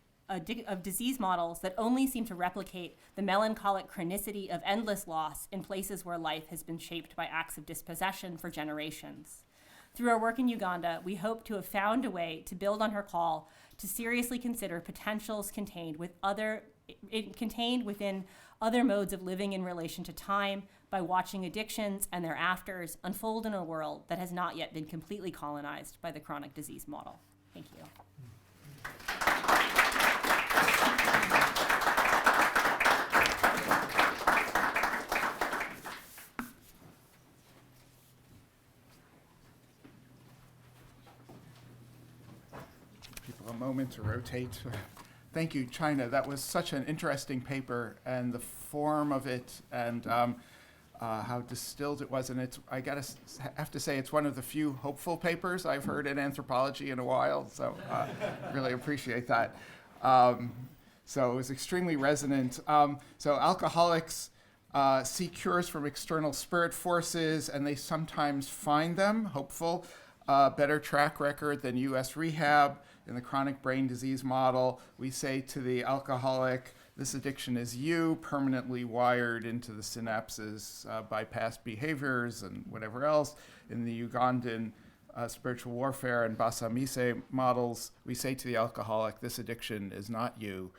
disease models that only seem to replicate the melancholic chronicity of endless loss in places where life has been shaped by acts of dispossession for generations. Through our work in Uganda, we hope to have found a way to build on her call to seriously consider potentials contained within other modes of living in relation to time by watching addictions and their afters unfold in a world that has not yet been completely colonized by the chronic disease model. Thank you. A moment to rotate. Thank you, China. That was such an interesting paper, and the form of it, and how distilled it was. And it's, I have to say, it's one of the few hopeful papers I've heard in anthropology in a while. So really appreciate that. So it was extremely resonant. So alcoholics seek cures from external spirit forces, and they sometimes find them. Hopeful, better track record than U.S. rehab. In the chronic brain disease model, we say to the alcoholic, this addiction is you, permanently wired into the synapses by past behaviors and whatever else. In the Ugandan spiritual warfare and Basamise models, we say to the alcoholic, this addiction is not you.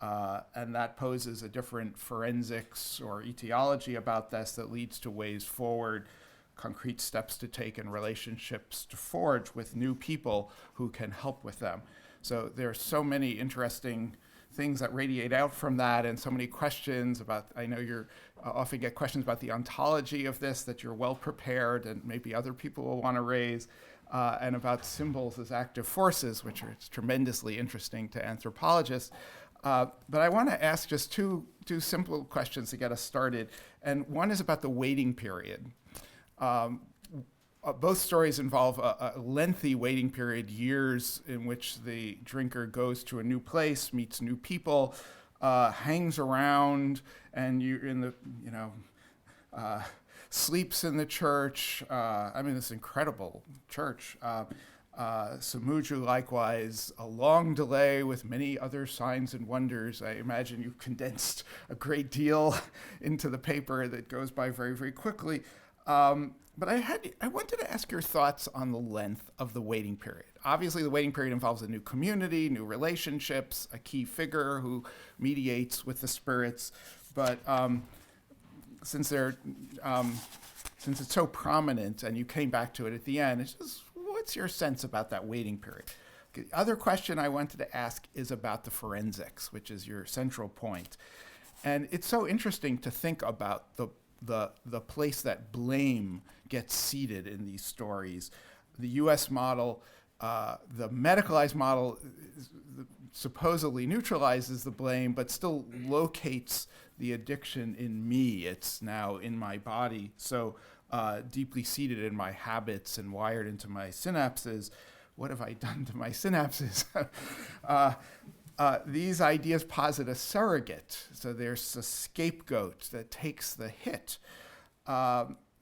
And that poses a different forensics or etiology about this that leads to ways forward, concrete steps to take and relationships to forge with new people who can help with them. So there are so many interesting things that radiate out from that, and so many questions about, I know you're often get questions about the ontology of this that you're well prepared and maybe other people will want to raise, and about symbols as active forces, which are tremendously interesting to anthropologists. But I want to ask just two simple questions to get us started. And one is about the waiting period. both stories involve a lengthy waiting period, years in which the drinker goes to a new place, meets new people, hangs around, and you're in the, sleeps in the church. This incredible church. Samuju, likewise, a long delay with many other signs and wonders. I imagine you condensed a great deal into the paper that goes by very, very quickly. But I wanted to ask your thoughts on the length of the waiting period. Obviously, the waiting period involves a new community, new relationships, a key figure who mediates with the spirits. But since it's so prominent and you came back to it at the end, it's just, what's your sense about that waiting period? The other question I wanted to ask is about the forensics, which is your central point. And it's so interesting to think about the place that blame gets seated in these stories. The US model, the medicalized model supposedly neutralizes the blame, but still locates the addiction in me. It's now in my body, so deeply seated in my habits and wired into my synapses. What have I done to my synapses? These ideas posit a surrogate. So there's a scapegoat that takes the hit.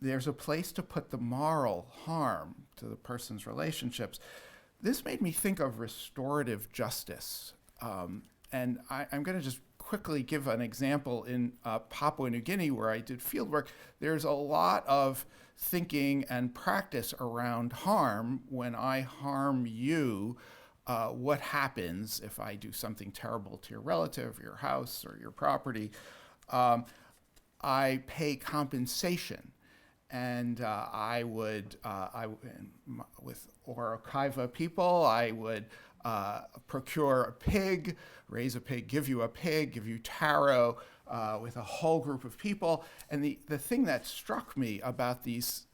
There's a place to put the moral harm to the person's relationships. This made me think of restorative justice. And I'm going to just quickly give an example in Papua New Guinea, where I did field work. There's a lot of thinking and practice around harm. When I harm you, what happens if I do something terrible to your relative, your house, or your property? I pay compensation. And I would, with Orokaiva people, I would procure a pig, raise a pig, give you a pig, give you taro, with a whole group of people. And the thing that struck me about these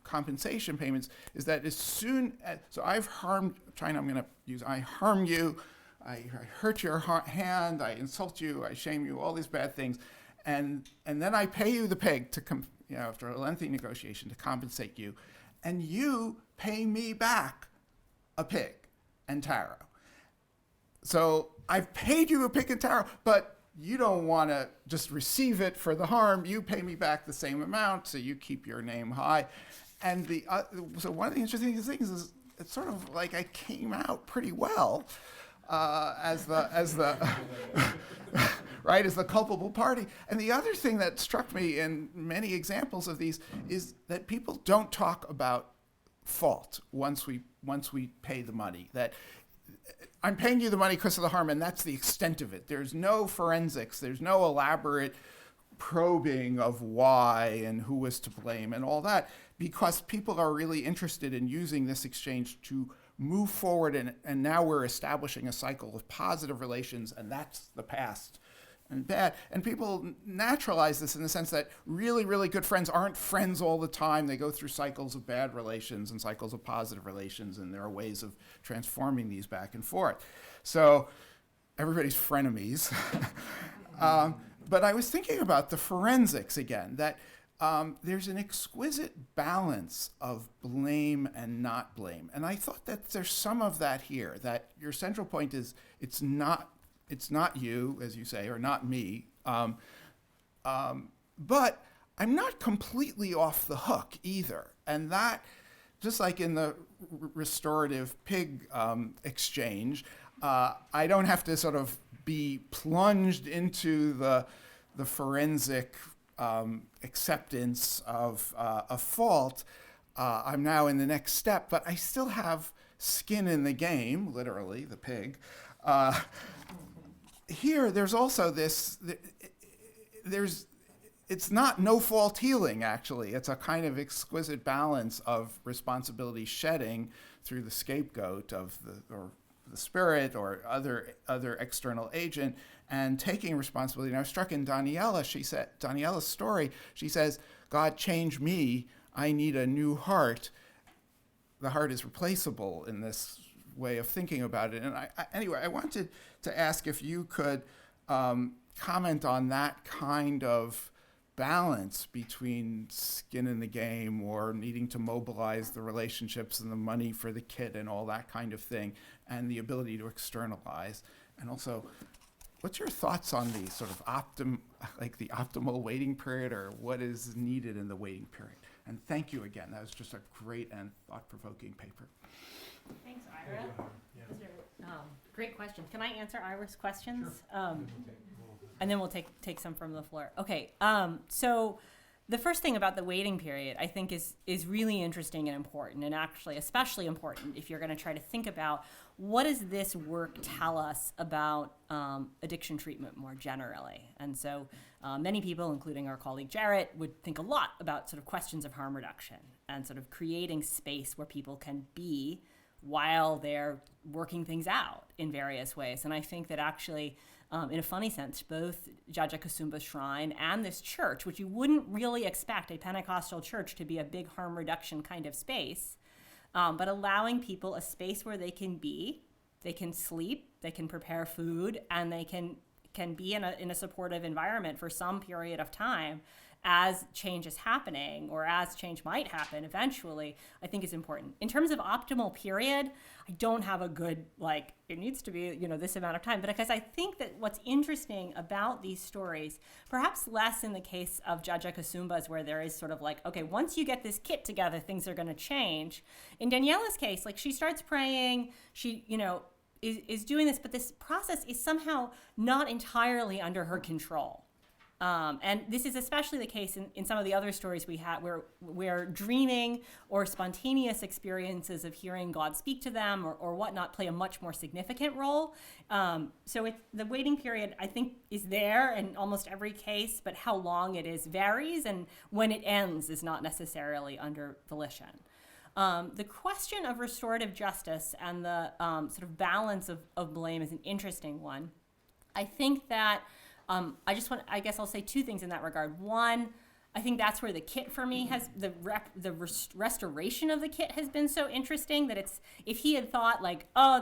compensation payments is that as soon as, so I've harmed, China, I'm going to use, I harm you, I hurt your hand, I insult you, I shame you, all these bad things. And then I pay you the pig to after a lengthy negotiation to compensate you, and you pay me back a pig and taro. So I've paid you a pig and taro, but you don't want to just receive it for the harm. You pay me back the same amount, so you keep your name high. And so one of the interesting things is it's sort of like I came out pretty well as the right, as the culpable party. And the other thing that struck me in many examples of these is that people don't talk about fault once we pay the money. That I'm paying you the money because of the harm, and that's the extent of it. There's no forensics. There's no elaborate probing of why and who was to blame and all that, because people are really interested in using this exchange to move forward, and now we're establishing a cycle of positive relations, and that's the past and bad. And people naturalize this in the sense that really, really good friends aren't friends all the time. They go through cycles of bad relations and cycles of positive relations, and there are ways of transforming these back and forth. So everybody's frenemies. But I was thinking about the forensics again, that there's an exquisite balance of blame and not blame. And I thought that there's some of that here, that your central point is it's not you, as you say, or not me. But I'm not completely off the hook either. And that, just like in the restorative pig exchange, I don't have to sort of be plunged into the forensic acceptance of a fault. I'm now in the next step, but I still have skin in the game, literally, the pig. Here, there's also this, it's not no-fault healing, actually. It's a kind of exquisite balance of responsibility shedding through the scapegoat of the spirit or other external agent, and taking responsibility. And I was struck in Daniela's story, she says, God, change me, I need a new heart. The heart is replaceable in this way of thinking about it. And anyway, I wanted to ask if you could comment on that kind of balance between skin in the game or needing to mobilize the relationships and the money for the kit and all that kind of thing, and the ability to externalize. And also, what's your thoughts on the sort of the optimal waiting period, or what is needed in the waiting period? And thank you again. That was just a great and thought-provoking paper. Thanks, Ira. Those are, great questions. Can I answer Ira's questions? And then we'll take some from the floor. Okay, so the first thing about the waiting period, I think, is really interesting and important, and actually especially important if you're going to try to think about what does this work tell us about addiction treatment more generally. And so many people, including our colleague Jarrett, would think a lot about sort of questions of harm reduction and sort of creating space where people can be while they're working things out in various ways. And I think that actually, in a funny sense, both Jaja Kasumba's shrine and this church, which you wouldn't really expect a Pentecostal church to be a big harm reduction kind of space, but allowing people a space where they can be, they can sleep, they can prepare food, and they can be in a supportive environment for some period of time as change is happening, or as change might happen eventually, I think is important. In terms of optimal period, I don't have a good, it needs to be, this amount of time. But because I think that what's interesting about these stories, perhaps less in the case of Jaja Kasumba's, where there is sort of okay, once you get this kit together, things are going to change. In Daniela's case, she starts praying, she, is doing this, but this process is somehow not entirely under her control. And this is especially the case in some of the other stories we had where dreaming or spontaneous experiences of hearing God speak to them or whatnot play a much more significant role. So the waiting period, I think, is there in almost every case, but how long it is varies, and when it ends is not necessarily under volition. The question of restorative justice and the sort of balance of blame is an interesting one. I think that I guess I'll say two things in that regard. One, I think that's where the kit for me has, the restoration of the kit has been so interesting, that if he had thought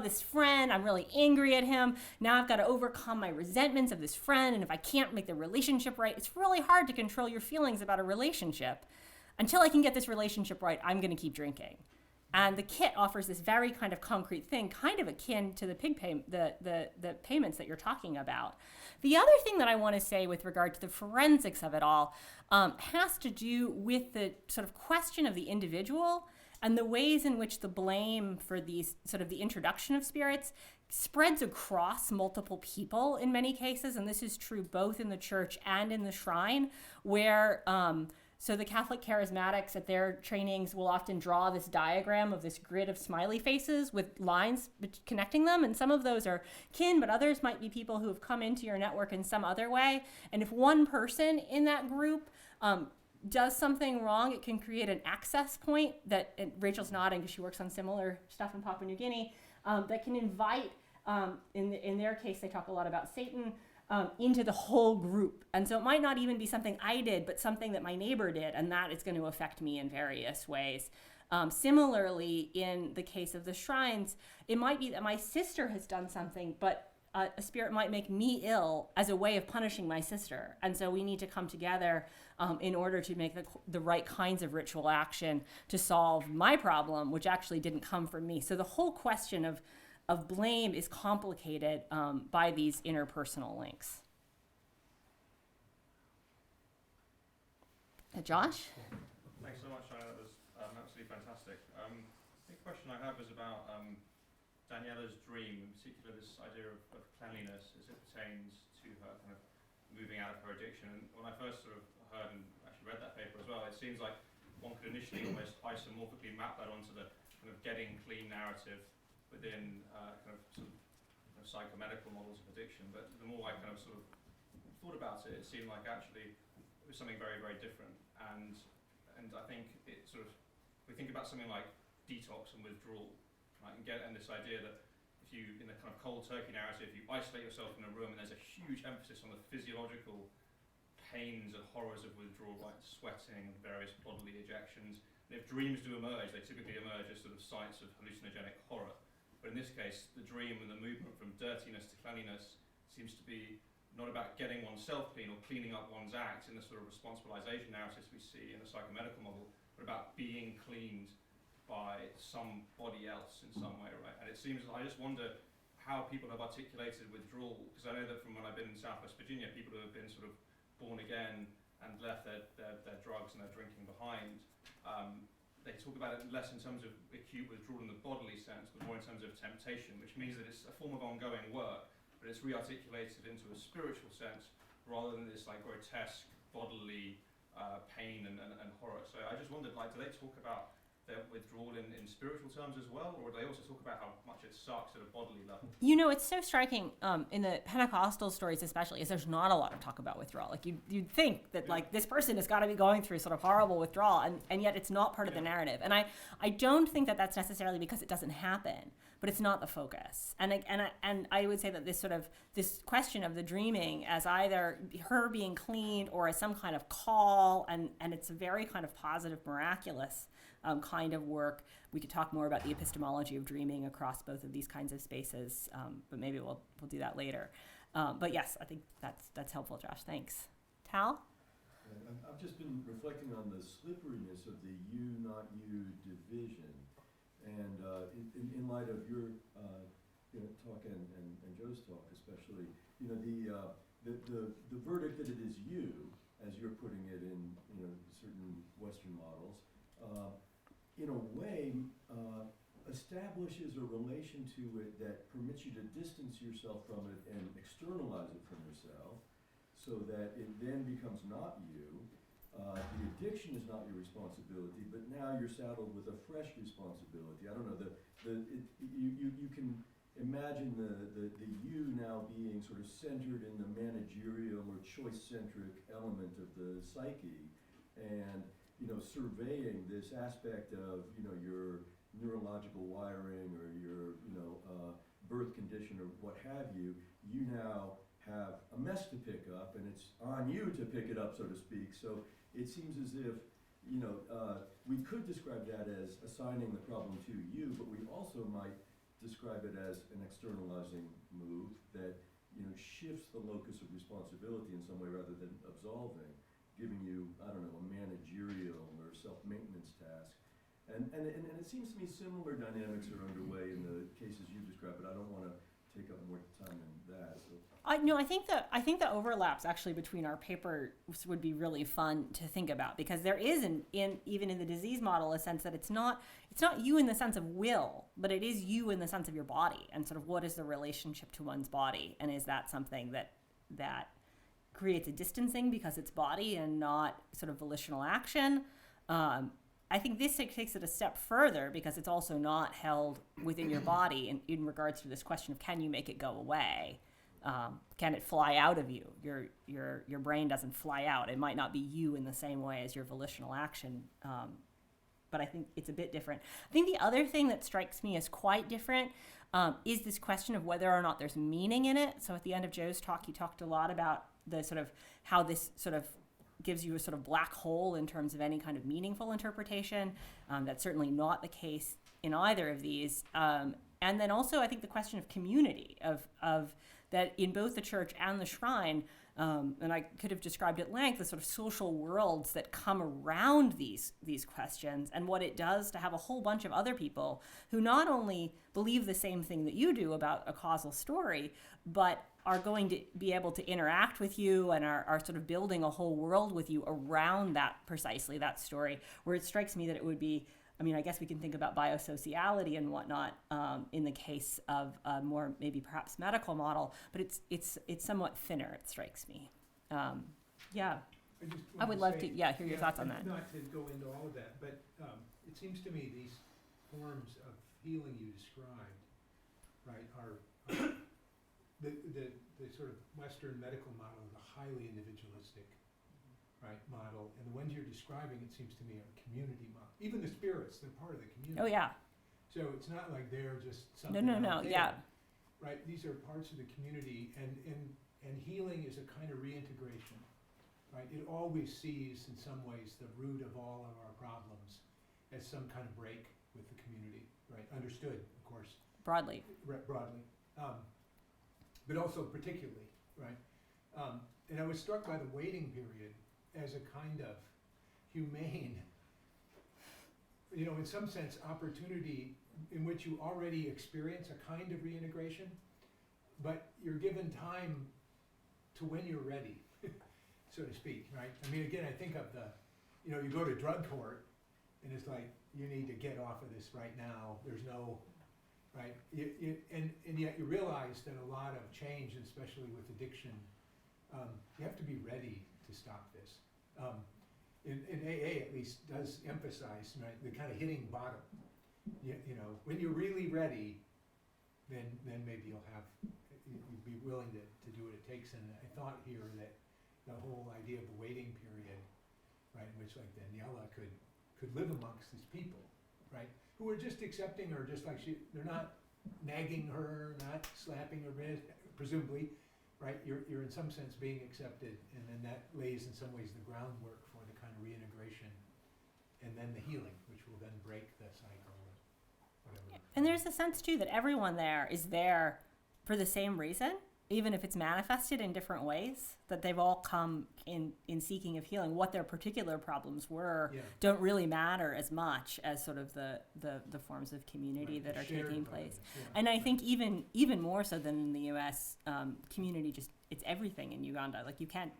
this friend, I'm really angry at him, now I've got to overcome my resentments of this friend, and if I can't make the relationship right, it's really hard to control your feelings about a relationship. Until I can get this relationship right, I'm going to keep drinking. And the kit offers this very kind of concrete thing, kind of akin to the the payments that you're talking about. The other thing that I want to say with regard to the forensics of it all has to do with the sort of question of the individual and the ways in which the blame for these sort of the introduction of spirits spreads across multiple people in many cases. And this is true both in the church and in the shrine, where so the Catholic charismatics at their trainings will often draw this diagram of this grid of smiley faces with lines connecting them. And some of those are kin, but others might be people who have come into your network in some other way. And if one person in that group does something wrong, it can create an access point that, and Rachel's nodding because she works on similar stuff in Papua New Guinea, that can invite, in their case, they talk a lot about Satan, into the whole group. And so it might not even be something I did, but something that my neighbor did, and that is going to affect me in various ways. Similarly, in the case of the shrines, it might be that my sister has done something, but a spirit might make me ill as a way of punishing my sister. And so we need to come together in order to make the right kinds of ritual action to solve my problem, which actually didn't come from me. So the whole question of blame is complicated by these interpersonal links. Josh? Thanks so much, China. That was absolutely fantastic. The question I have is about Daniela's dream, in particular this idea of cleanliness as it pertains to her kind of moving out of her addiction. And when I first sort of heard and actually read that paper as well, it seems like one could initially almost isomorphically map that onto the kind of getting clean narrative within kind of psychomedical models of addiction. But the more I kind of sort of thought about it, it seemed like actually it was something very, very different. And I think it sort of, we think about something like detox and withdrawal, right? And this idea that if you, in the kind of cold turkey narrative, you isolate yourself in a room and there's a huge emphasis on the physiological pains and horrors of withdrawal, like sweating and various bodily ejections. And if dreams do emerge, they typically emerge as sort of sites of hallucinogenic horror. But in this case, the dream and the movement from dirtiness to cleanliness seems to be not about getting oneself clean or cleaning up one's act in the sort of responsibilization narratives we see in the psychomedical model, but about being cleaned by somebody else in some way, right? And it seems, I just wonder how people have articulated withdrawal, because I know that from when I've been in Southwest Virginia, people who have been sort of born again and left their drugs and their drinking behind, they talk about it less in terms of acute withdrawal in the bodily sense, but more in terms of temptation, which means that it's a form of ongoing work, but it's re-articulated into a spiritual sense rather than this like grotesque bodily pain and horror. So I just wondered, like, do they talk about their withdrawal in spiritual terms as well, or do they also talk about how much it sucks at a bodily level? You know, it's so striking in the Pentecostal stories, especially, is there's not a lot of talk about withdrawal. Like you'd think that like this person has got to be going through sort of horrible withdrawal, and yet it's not part of the narrative. And I don't think that that's necessarily because it doesn't happen, but it's not the focus. And I would say that this question of the dreaming as either her being cleaned or as some kind of call, and it's a very kind of positive, miraculous kind of work. We could talk more about the epistemology of dreaming across both of these kinds of spaces, but maybe we'll do that later. But yes, I think that's helpful, Josh. Thanks. Tal? I've just been reflecting on the slipperiness of the you, not you division. And in light of your talk and Joe's talk especially, the verdict that it is you, as you're putting it in certain Western models, in a way establishes a relation to it that permits you to distance yourself from it and externalize it from yourself, so that it then becomes not you. The addiction is not your responsibility, but now you're saddled with a fresh responsibility. I don't know, you can imagine the you now being sort of centered in the managerial or choice-centric element of the psyche, and surveying this aspect of your neurological wiring or your birth condition or what have you. You now have a mess to pick up, and it's on you to pick it up, so to speak. So it seems as if we could describe that as assigning the problem to you, but we also might describe it as an externalizing move that shifts the locus of responsibility in some way rather than absolving, giving you, I don't know, a managerial or self-maintenance task. And it seems to me similar dynamics are underway in the cases you described, but I don't want to take up more time than that. So. I think the overlaps actually between our papers would be really fun to think about, because there is even in the disease model a sense that it's not you in the sense of will, but it is you in the sense of your body, and sort of what is the relationship to one's body, and is that something that creates a distancing because it's body and not sort of volitional action. I think this takes it a step further, because it's also not held within your body in regards to this question of, can you make it go away? Can it fly out of you? Your brain doesn't fly out. It might not be you in the same way as your volitional action, but I think it's a bit different. I think the other thing that strikes me as quite different is this question of whether or not there's meaning in it. So at the end of Joe's talk, he talked a lot about the sort of how this sort of gives you a sort of black hole in terms of any kind of meaningful interpretation. That's certainly not the case in either of these. And then also, I think the question of community, of that in both the church and the shrine, and I could have described at length the sort of social worlds that come around these questions, and what it does to have a whole bunch of other people who not only believe the same thing that you do about a causal story, but are going to be able to interact with you and are sort of building a whole world with you around that, precisely that story, where it strikes me that it would be, I mean, I guess we can think about biosociality and whatnot in the case of a more maybe perhaps medical model, but it's somewhat thinner, it strikes me. Yeah, I would love to hear your thoughts on that. Not to go into all of that, but it seems to me these forms of healing you described, right, are the sort of Western medical model is a highly individualistic, right, model, and the ones you're describing, it seems to me, are community model. Even the spirits, they're part of the community. Oh yeah. So it's not like they're just something No, out there, yeah. right? These are parts of the community, and healing is a kind of reintegration, right? It always sees, in some ways, the root of all of our problems as some kind of break with the community, right? Understood, of course. Broadly. Broadly. But also particularly, right? And I was struck by the waiting period as a kind of humane, in some sense, opportunity in which you already experience a kind of reintegration, but you're given time to when you're ready, so to speak, right? I mean, again, I think of you go to drug court, and it's like, you need to get off of this right now. There's no, right? And yet you realize that a lot of change, especially with addiction, you have to be ready to stop this. In AA, at least, does emphasize, right, the kind of hitting bottom. When you're really ready, then maybe you'd be willing to do what it takes. And I thought here that the whole idea of the waiting period, right, in which like Daniela could live amongst these people, right, who are just accepting her, just like they're not nagging her, not slapping her wrist, presumably, right? You're in some sense being accepted, and then that lays in some ways the groundwork for the kind of reintegration, and then the healing, which will then break the cycle or whatever. And there's a sense too that everyone there is there for the same reason, even if it's manifested in different ways, that they've all come in seeking of healing. What their particular problems were don't really matter as much as sort of the forms of community that are taking place. And I think even more so than in the U.S., community it's everything in Uganda. Like you can't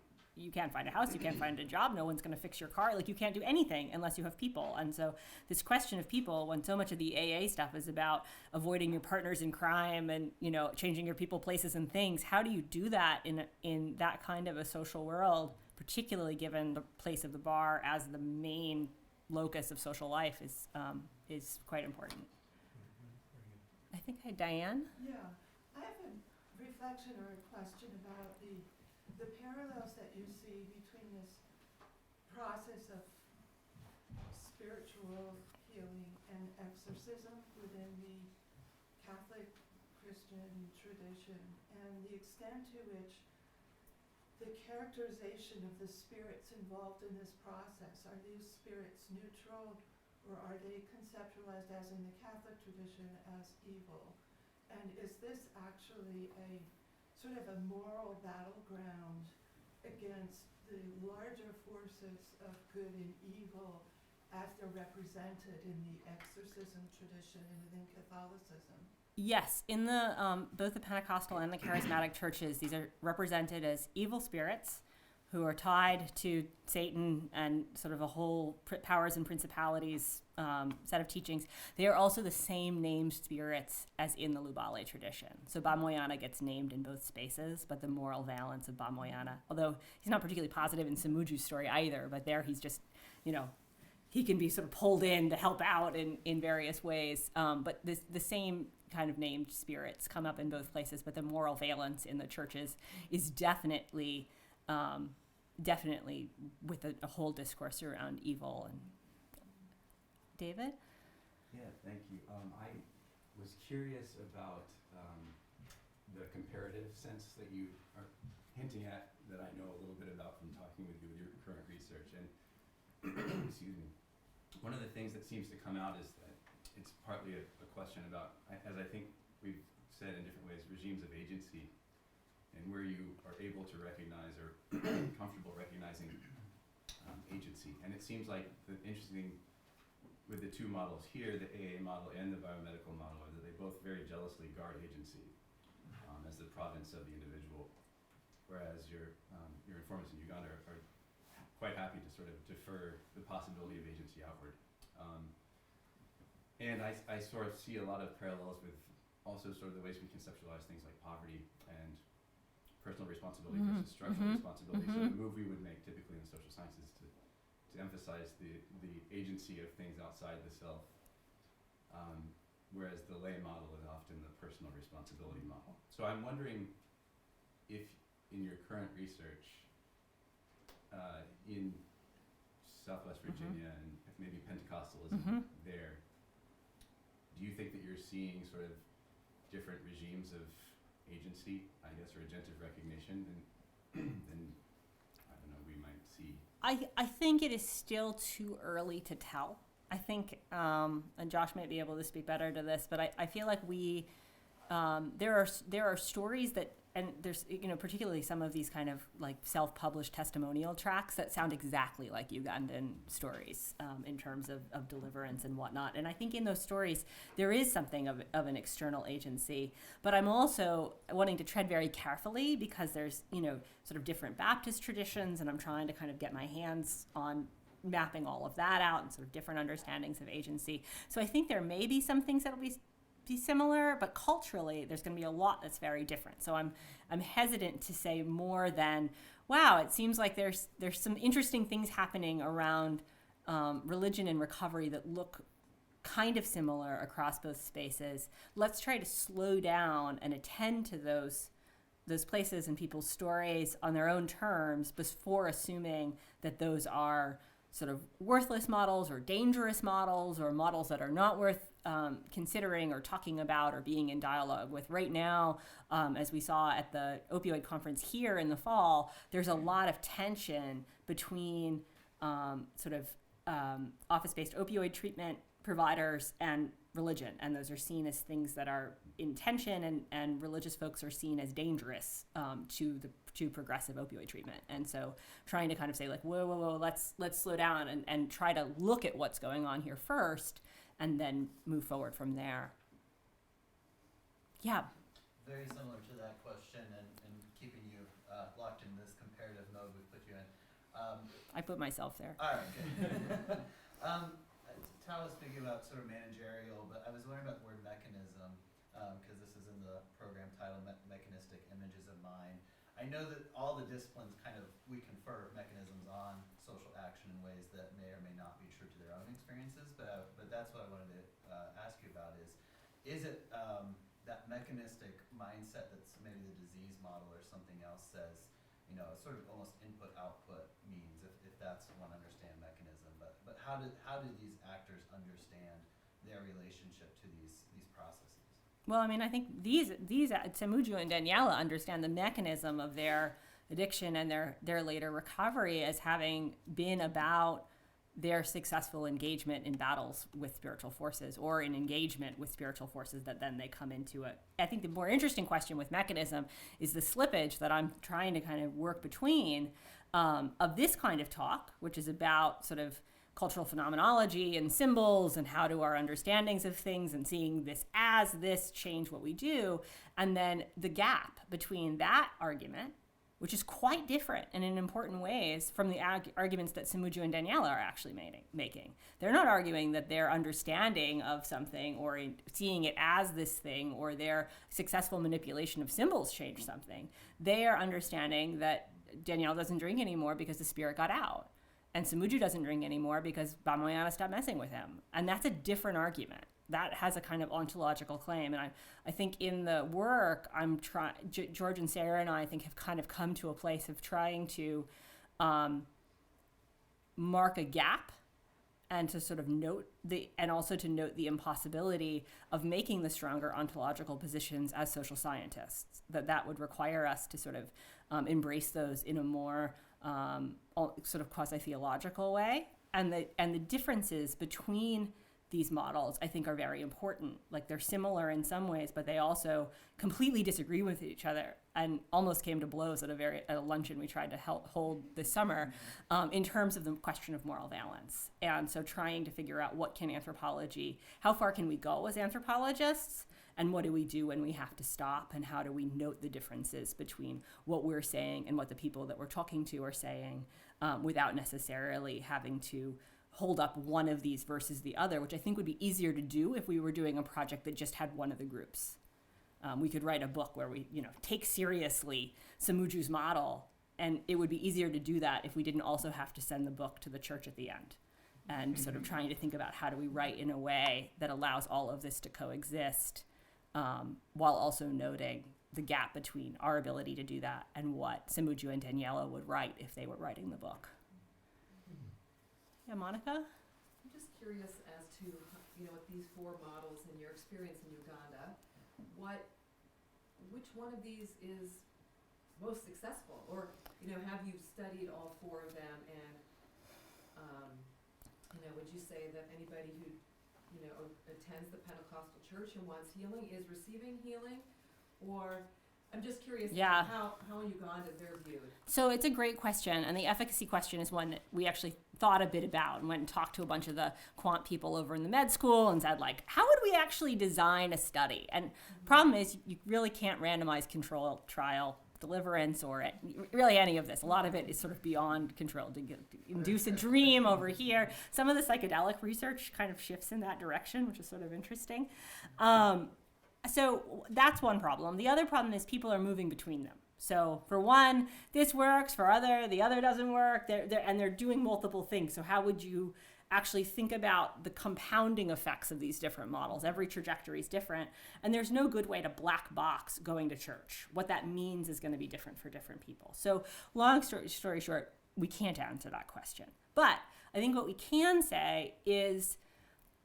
find a house, you can't find a job, no one's going to fix your car. Like you can't do anything unless you have people. And so this question of people, when so much of the AA stuff is about avoiding your partners in crime and, changing your people, places, and things, how do you do that in that kind of a social world, particularly given the place of the bar as the main locus of social life is quite important. I think Diane? Yeah, I have a reflection or a question about the parallels that you see between this process of spiritual healing and exorcism within the Catholic Christian tradition, and the extent to which the characterization of the spirits involved in this process. Are these spirits neutral, or are they conceptualized, as in the Catholic tradition, as evil? And is this actually a sort of a moral battleground against the larger forces of good and evil as they're represented in the exorcism tradition and within Catholicism? Yes, in the both the Pentecostal and the Charismatic churches, these are represented as evil spirits who are tied to Satan and sort of a whole powers and principalities set of teachings. They are also the same named spirits as in the Lubale tradition. So Bamoyana gets named in both spaces, but the moral valence of Bamoyana, although he's not particularly positive in Samuju's story either, but there he's just, he can be sort of pulled in to help out in various ways. But the same kind of named spirits come up in both places, but the moral valence in the churches is definitely with a whole discourse around evil. And David? Yeah, thank you. I was curious about the comparative sense that you are hinting at, that I know a little bit about from talking with you with your current research. And excuse me. One of the things that seems to come out is that it's partly a question about, as I think we've said in different ways, regimes of agency, and where you are able to recognize or comfortable recognizing agency. And it seems like the interesting with the two models here, the AA model and the biomedical model, are that they both very jealously guard agency as the province of the individual, whereas your informants in Uganda are quite happy to sort of defer the possibility of agency outward. And I sort of see a lot of parallels with also sort of the ways we conceptualize things like poverty and personal responsibility versus structural responsibility. So the move we would make typically in the social sciences to emphasize the agency of things outside the self, whereas the lay model is often the personal responsibility model. So I'm wondering if in your current research in Southwest Virginia and if maybe Pentecostalism there, do you think that you're seeing sort of different regimes of agency, I guess, or agentive recognition than I don't know, we might see? I think it is still too early to tell. I think, and Josh might be able to speak better to this, but I feel like there are stories that and there's, particularly some of these kind of like self-published testimonial tracts that sound exactly like Ugandan stories in terms of deliverance and whatnot. And I think in those stories, there is something of an external agency. But I'm also wanting to tread very carefully because there's, sort of different Baptist traditions, and I'm trying to kind of get my hands on mapping all of that out and sort of different understandings of agency. So I think there may be some things that'll be similar, but culturally there's going to be a lot that's very different. So I'm hesitant to say more than, wow, it seems like there's some interesting things happening around religion and recovery that look kind of similar across both spaces. Let's try to slow down and attend to those places and people's stories on their own terms before assuming that those are sort of worthless models or dangerous models or models that are not worth considering or talking about or being in dialogue with. Right now, as we saw at the opioid conference here in the fall, there's a lot of tension between office-based opioid treatment providers and religion, and those are seen as things that are in tension, and religious folks are seen as dangerous to progressive opioid treatment. And so trying to kind of say like, whoa, let's slow down and try to look at what's going on here first and then move forward from there. Yeah. Very similar to that question, and keeping you locked in this comparative mode we put you in. I put myself there. All right, good. Tal was speaking about sort of managerial, but I was wondering about the word mechanism, because this is in the program title, Mechanistic Images of Mind. I know that all the disciplines we confer mechanisms on social action in ways that may or may not be true to their own experiences, but that's what I wanted to ask you about is it that mechanistic mindset that's maybe the disease model or something else says, sort of almost input-output means, if that's one understand mechanism, but how do these actors understand their relationship to these processes? Well, I mean, I think these Tsemuju and Daniela understand the mechanism of their addiction and their later recovery as having been about their successful engagement in battles with spiritual forces, or in engagement with spiritual forces that then they come into it. I think the more interesting question with mechanism is the slippage that I'm trying to kind of work between of this kind of talk, which is about sort of cultural phenomenology and symbols and how do our understandings of things and seeing this as this change what we do, and then the gap between that argument, which is quite different and in important ways from the arguments that Tsemuju and Daniela are actually making. They're not arguing that their understanding of something or seeing it as this thing or their successful manipulation of symbols changed something. They are understanding that Daniela doesn't drink anymore because the spirit got out. And Tsemuju doesn't drink anymore because Bamoyana stopped messing with him. And that's a different argument. That has a kind of ontological claim. And I think in the work, George and Sarah and I think have kind of come to a place of trying to mark a gap and to sort of note the impossibility of making the stronger ontological positions as social scientists. That would require us to sort of embrace those in a more sort of quasi-theological way. And the differences between these models, I think, are very important. Like, they're similar in some ways, but they also completely disagree with each other and almost came to blows at a luncheon we tried to hold this summer in terms of the question of moral valence. And so trying to figure out how far can we go as anthropologists, and what do we do when we have to stop, and how do we note the differences between what we're saying and what the people that we're talking to are saying without necessarily having to hold up one of these versus the other, which I think would be easier to do if we were doing a project that just had one of the groups. We could write a book where we, take seriously Tsemuju's model, and it would be easier to do that if we didn't also have to send the book to the church at the end. And sort of trying to think about how do we write in a way that allows all of this to coexist, while also noting the gap between our ability to do that and what Tsemuju and Daniela would write if they were writing the book. Yeah, Monica? I'm just curious as to, with these four models and your experience in Uganda, which one of these is most successful? Or, have you studied all four of them, and, would you say that anybody who, attends the Pentecostal church and wants healing is receiving healing? Or, I'm just curious Yeah. how Uganda they're viewed. So it's a great question, and the efficacy question is one that we actually thought a bit about and went and talked to a bunch of the quant people over in the med school and said, like, how would we actually design a study? And problem is, you really can't randomize control trial deliverance or really any of this. A lot of it is sort of beyond control. To induce a dream over here. Some of the psychedelic research kind of shifts in that direction, which is sort of interesting. So that's one problem. The other problem is people are moving between them. So for one, this works. For other, the other doesn't work. They're doing multiple things. So how would you actually think about the compounding effects of these different models? Every trajectory is different, and there's no good way to black box going to church. What that means is going to be different for different people. So long story short, we can't answer that question. But I think what we can say is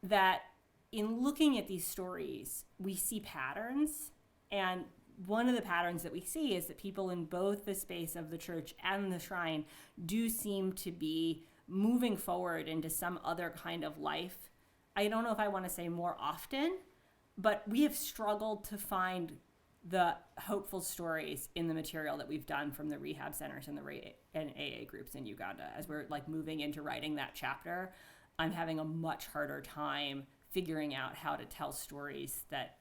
that in looking at these stories, we see patterns, and one of the patterns that we see is that people in both the space of the church and the shrine do seem to be moving forward into some other kind of life. I don't know if I want to say more often, but we have struggled to find the hopeful stories in the material that we've done from the rehab centers and and AA groups in Uganda. As we're like moving into writing that chapter, I'm having a much harder time figuring out how to tell stories that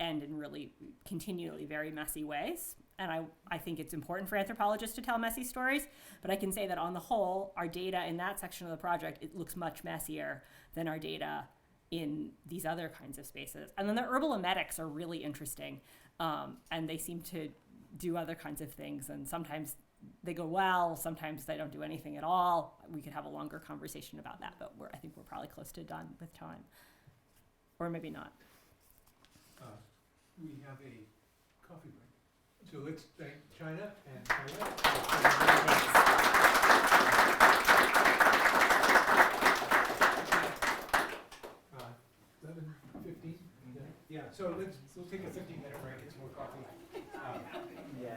end in really continually very messy ways. And I think it's important for anthropologists to tell messy stories, but I can say that on the whole, our data in that section of the project, it looks much messier than our data in these other kinds of spaces. And then the herbal emetics are really interesting, and they seem to do other kinds of things, and sometimes they go well, sometimes they don't do anything at all. We could have a longer conversation about that, but I think we're probably close to done with time. Or maybe not. We have a coffee break. So let's thank China and Taiwan. Yeah, so we'll take a 15-minute break, get some more coffee. Yeah.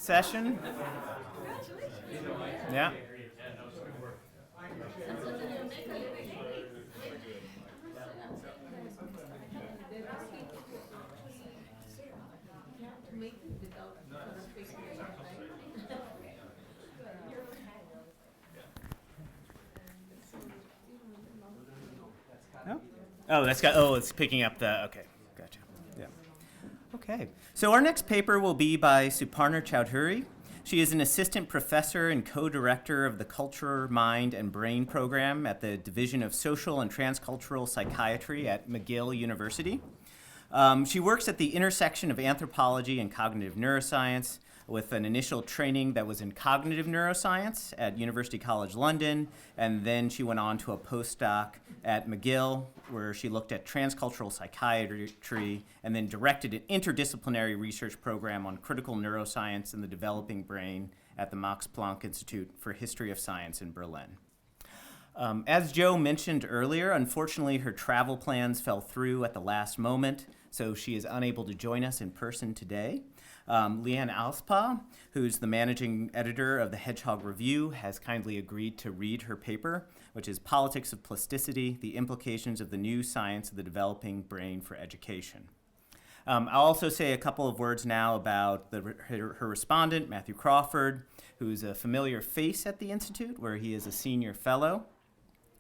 session. Yeah. Oh, it's picking up the, okay, gotcha. Yeah. Okay, so our next paper will be by Suparna Chowdhury. She is an assistant professor and co-director of the Culture, Mind, and Brain program at the Division of Social and Transcultural Psychiatry at McGill University. She works at the intersection of anthropology and cognitive neuroscience, with an initial training that was in cognitive neuroscience at University College London, and then she went on to a postdoc at McGill, where she looked at transcultural psychiatry, and then directed an interdisciplinary research program on critical neuroscience and the developing brain at the Max Planck Institute for History of Science in Berlin. As Joe mentioned earlier, unfortunately her travel plans fell through at the last moment, so she is unable to join us in person today. Leanne Alspaugh, who's the managing editor of the Hedgehog Review, has kindly agreed to read her paper, which is Politics of Plasticity, the Implications of the New Science of the Developing Brain for Education. I'll also say a couple of words now about her respondent, Matthew Crawford, who's a familiar face at the Institute, where he is a senior fellow.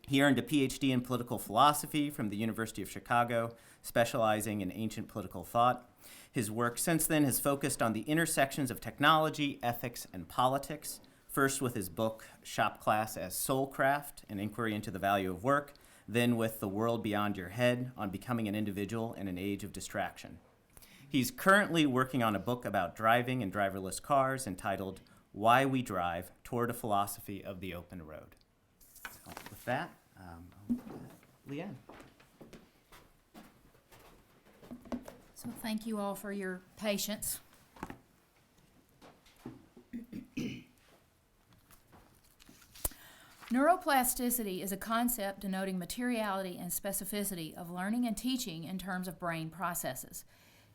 He earned a PhD in political philosophy from the University of Chicago, specializing in ancient political thought. His work since then has focused on the intersections of technology, ethics, and politics, first with his book, Shop Class as Soulcraft, an inquiry into the value of work, then with The World Beyond Your Head, on becoming an individual in an age of distraction. He's currently working on a book about driving and driverless cars entitled Why We Drive, Toward a Philosophy of the Open Road. So with that, Leanne. So thank you all for your patience. Neuroplasticity is a concept denoting materiality and specificity of learning and teaching in terms of brain processes.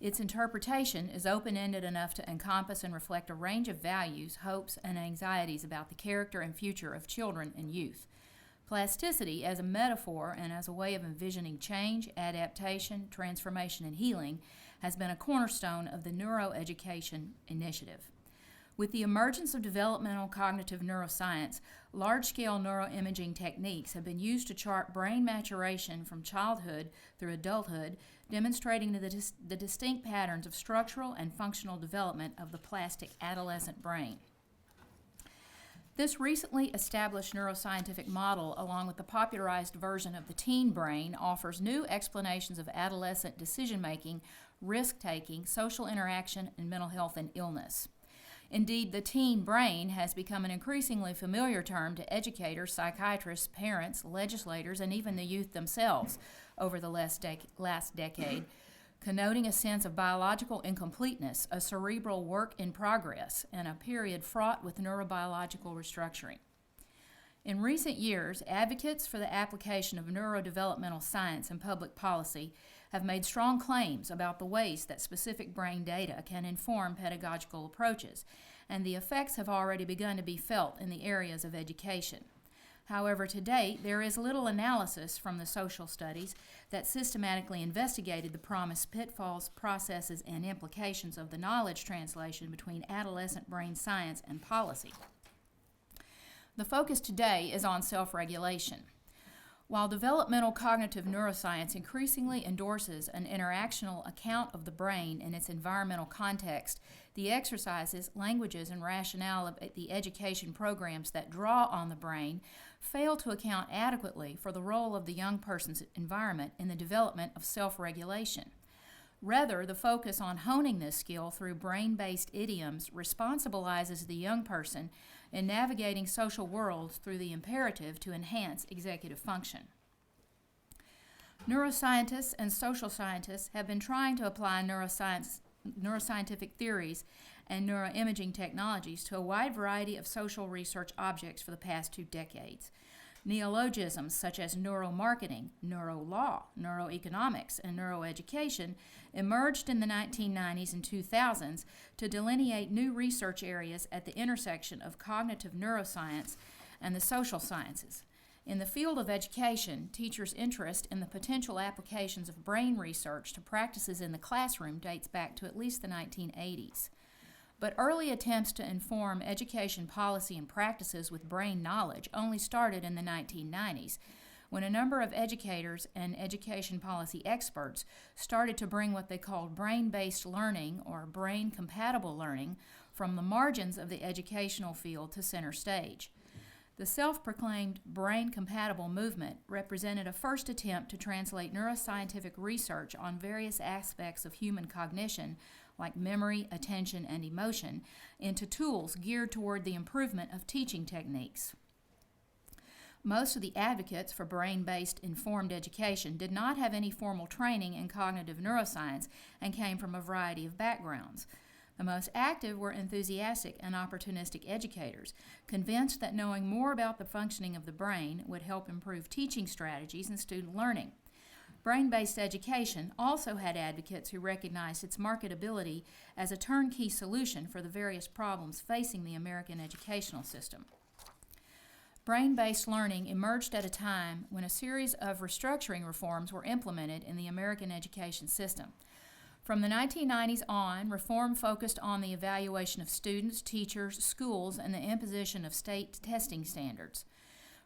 Its interpretation is open-ended enough to encompass and reflect a range of values, hopes, and anxieties about the character and future of children and youth. Plasticity as a metaphor and as a way of envisioning change, adaptation, transformation, and healing has been a cornerstone of the Neuroeducation Initiative. With the emergence of developmental cognitive neuroscience, large-scale neuroimaging techniques have been used to chart brain maturation from childhood through adulthood, demonstrating the distinct patterns of structural and functional development of the plastic adolescent brain. This recently established neuroscientific model, along with the popularized version of the teen brain, offers new explanations of adolescent decision-making, risk-taking, social interaction, and mental health and illness. Indeed, the teen brain has become an increasingly familiar term to educators, psychiatrists, parents, legislators, and even the youth themselves over the last decade, connoting a sense of biological incompleteness, a cerebral work in progress, and a period fraught with neurobiological restructuring. In recent years, advocates for the application of neurodevelopmental science and public policy have made strong claims about the ways that specific brain data can inform pedagogical approaches, and the effects have already begun to be felt in the areas of education. However, to date, there is little analysis from the social studies that systematically investigated the promised pitfalls, processes, and implications of the knowledge translation between adolescent brain science and policy. The focus today is on self-regulation. While developmental cognitive neuroscience increasingly endorses an interactional account of the brain in its environmental context, the exercises, languages, and rationale of the education programs that draw on the brain fail to account adequately for the role of the young person's environment in the development of self-regulation. Rather, the focus on honing this skill through brain-based idioms responsibilizes the young person in navigating social worlds through the imperative to enhance executive function. Neuroscientists and social scientists have been trying to apply neuroscientific theories and neuroimaging technologies to a wide variety of social research objects for the past 2 decades. Neologisms such as neuromarketing, neurolaw, neuroeconomics, and neuroeducation emerged in the 1990s and 2000s to delineate new research areas at the intersection of cognitive neuroscience and the social sciences. In the field of education, teachers' interest in the potential applications of brain research to practices in the classroom dates back to at least the 1980s. But early attempts to inform education policy and practices with brain knowledge only started in the 1990s, when a number of educators and education policy experts started to bring what they called brain-based learning or brain-compatible learning from the margins of the educational field to center stage. The self-proclaimed brain-compatible movement represented a first attempt to translate neuroscientific research on various aspects of human cognition, like memory, attention, and emotion, into tools geared toward the improvement of teaching techniques. Most of the advocates for brain-based informed education did not have any formal training in cognitive neuroscience and came from a variety of backgrounds. The most active were enthusiastic and opportunistic educators, convinced that knowing more about the functioning of the brain would help improve teaching strategies and student learning. Brain-based education also had advocates who recognized its marketability as a turnkey solution for the various problems facing the American educational system. Brain-based learning emerged at a time when a series of restructuring reforms were implemented in the American education system. From the 1990s on, reform focused on the evaluation of students, teachers, schools, and the imposition of state testing standards.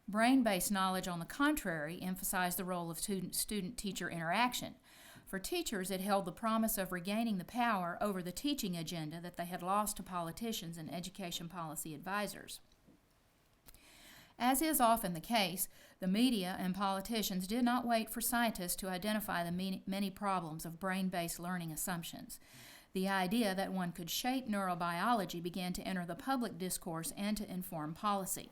Brain-based knowledge, on the contrary, emphasized the role of student-teacher interaction. For teachers, it held the promise of regaining the power over the teaching agenda that they had lost to politicians and education policy advisors. As is often the case, the media and politicians did not wait for scientists to identify the many problems of brain-based learning assumptions. The idea that one could shape neurobiology began to enter the public discourse and to inform policy.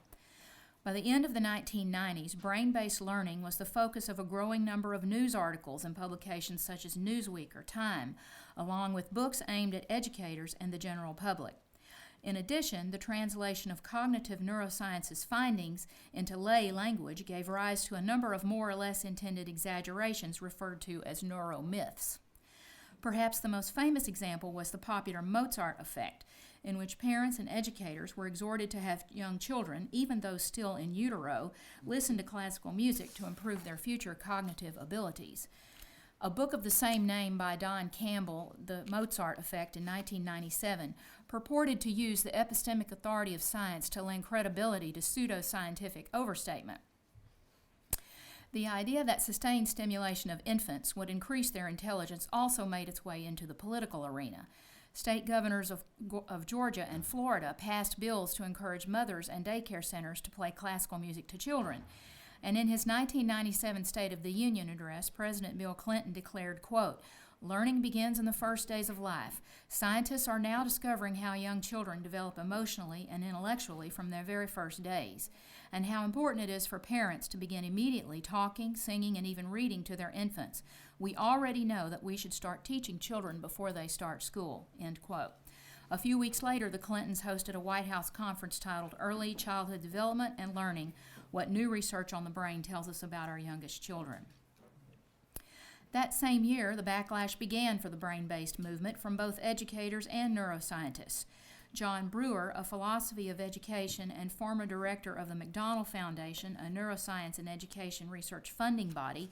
By the end of the 1990s, brain-based learning was the focus of a growing number of news articles in publications such as Newsweek or Time, along with books aimed at educators and the general public. In addition, the translation of cognitive neuroscience's findings into lay language gave rise to a number of more or less intended exaggerations referred to as neuromyths. Perhaps the most famous example was the popular Mozart effect, in which parents and educators were exhorted to have young children, even those still in utero, listen to classical music to improve their future cognitive abilities. A book of the same name by Don Campbell, The Mozart Effect, in 1997, purported to use the epistemic authority of science to lend credibility to pseudoscientific overstatement. The idea that sustained stimulation of infants would increase their intelligence also made its way into the political arena. State governors of Georgia and Florida passed bills to encourage mothers and daycare centers to play classical music to children. And in his 1997 State of the Union address, President Bill Clinton declared, quote, "Learning begins in the first days of life. Scientists are now discovering how young children develop emotionally and intellectually from their very first days, and how important it is for parents to begin immediately talking, singing, and even reading to their infants. We already know that we should start teaching children before they start school," end quote. A few weeks later, the Clintons hosted a White House conference titled Early Childhood Development and Learning: What New Research on the Brain Tells Us About Our Youngest Children. That same year, the backlash began for the brain-based movement from both educators and neuroscientists. John Brewer, a philosophy of education and former director of the McDonnell Foundation, a neuroscience and education research funding body,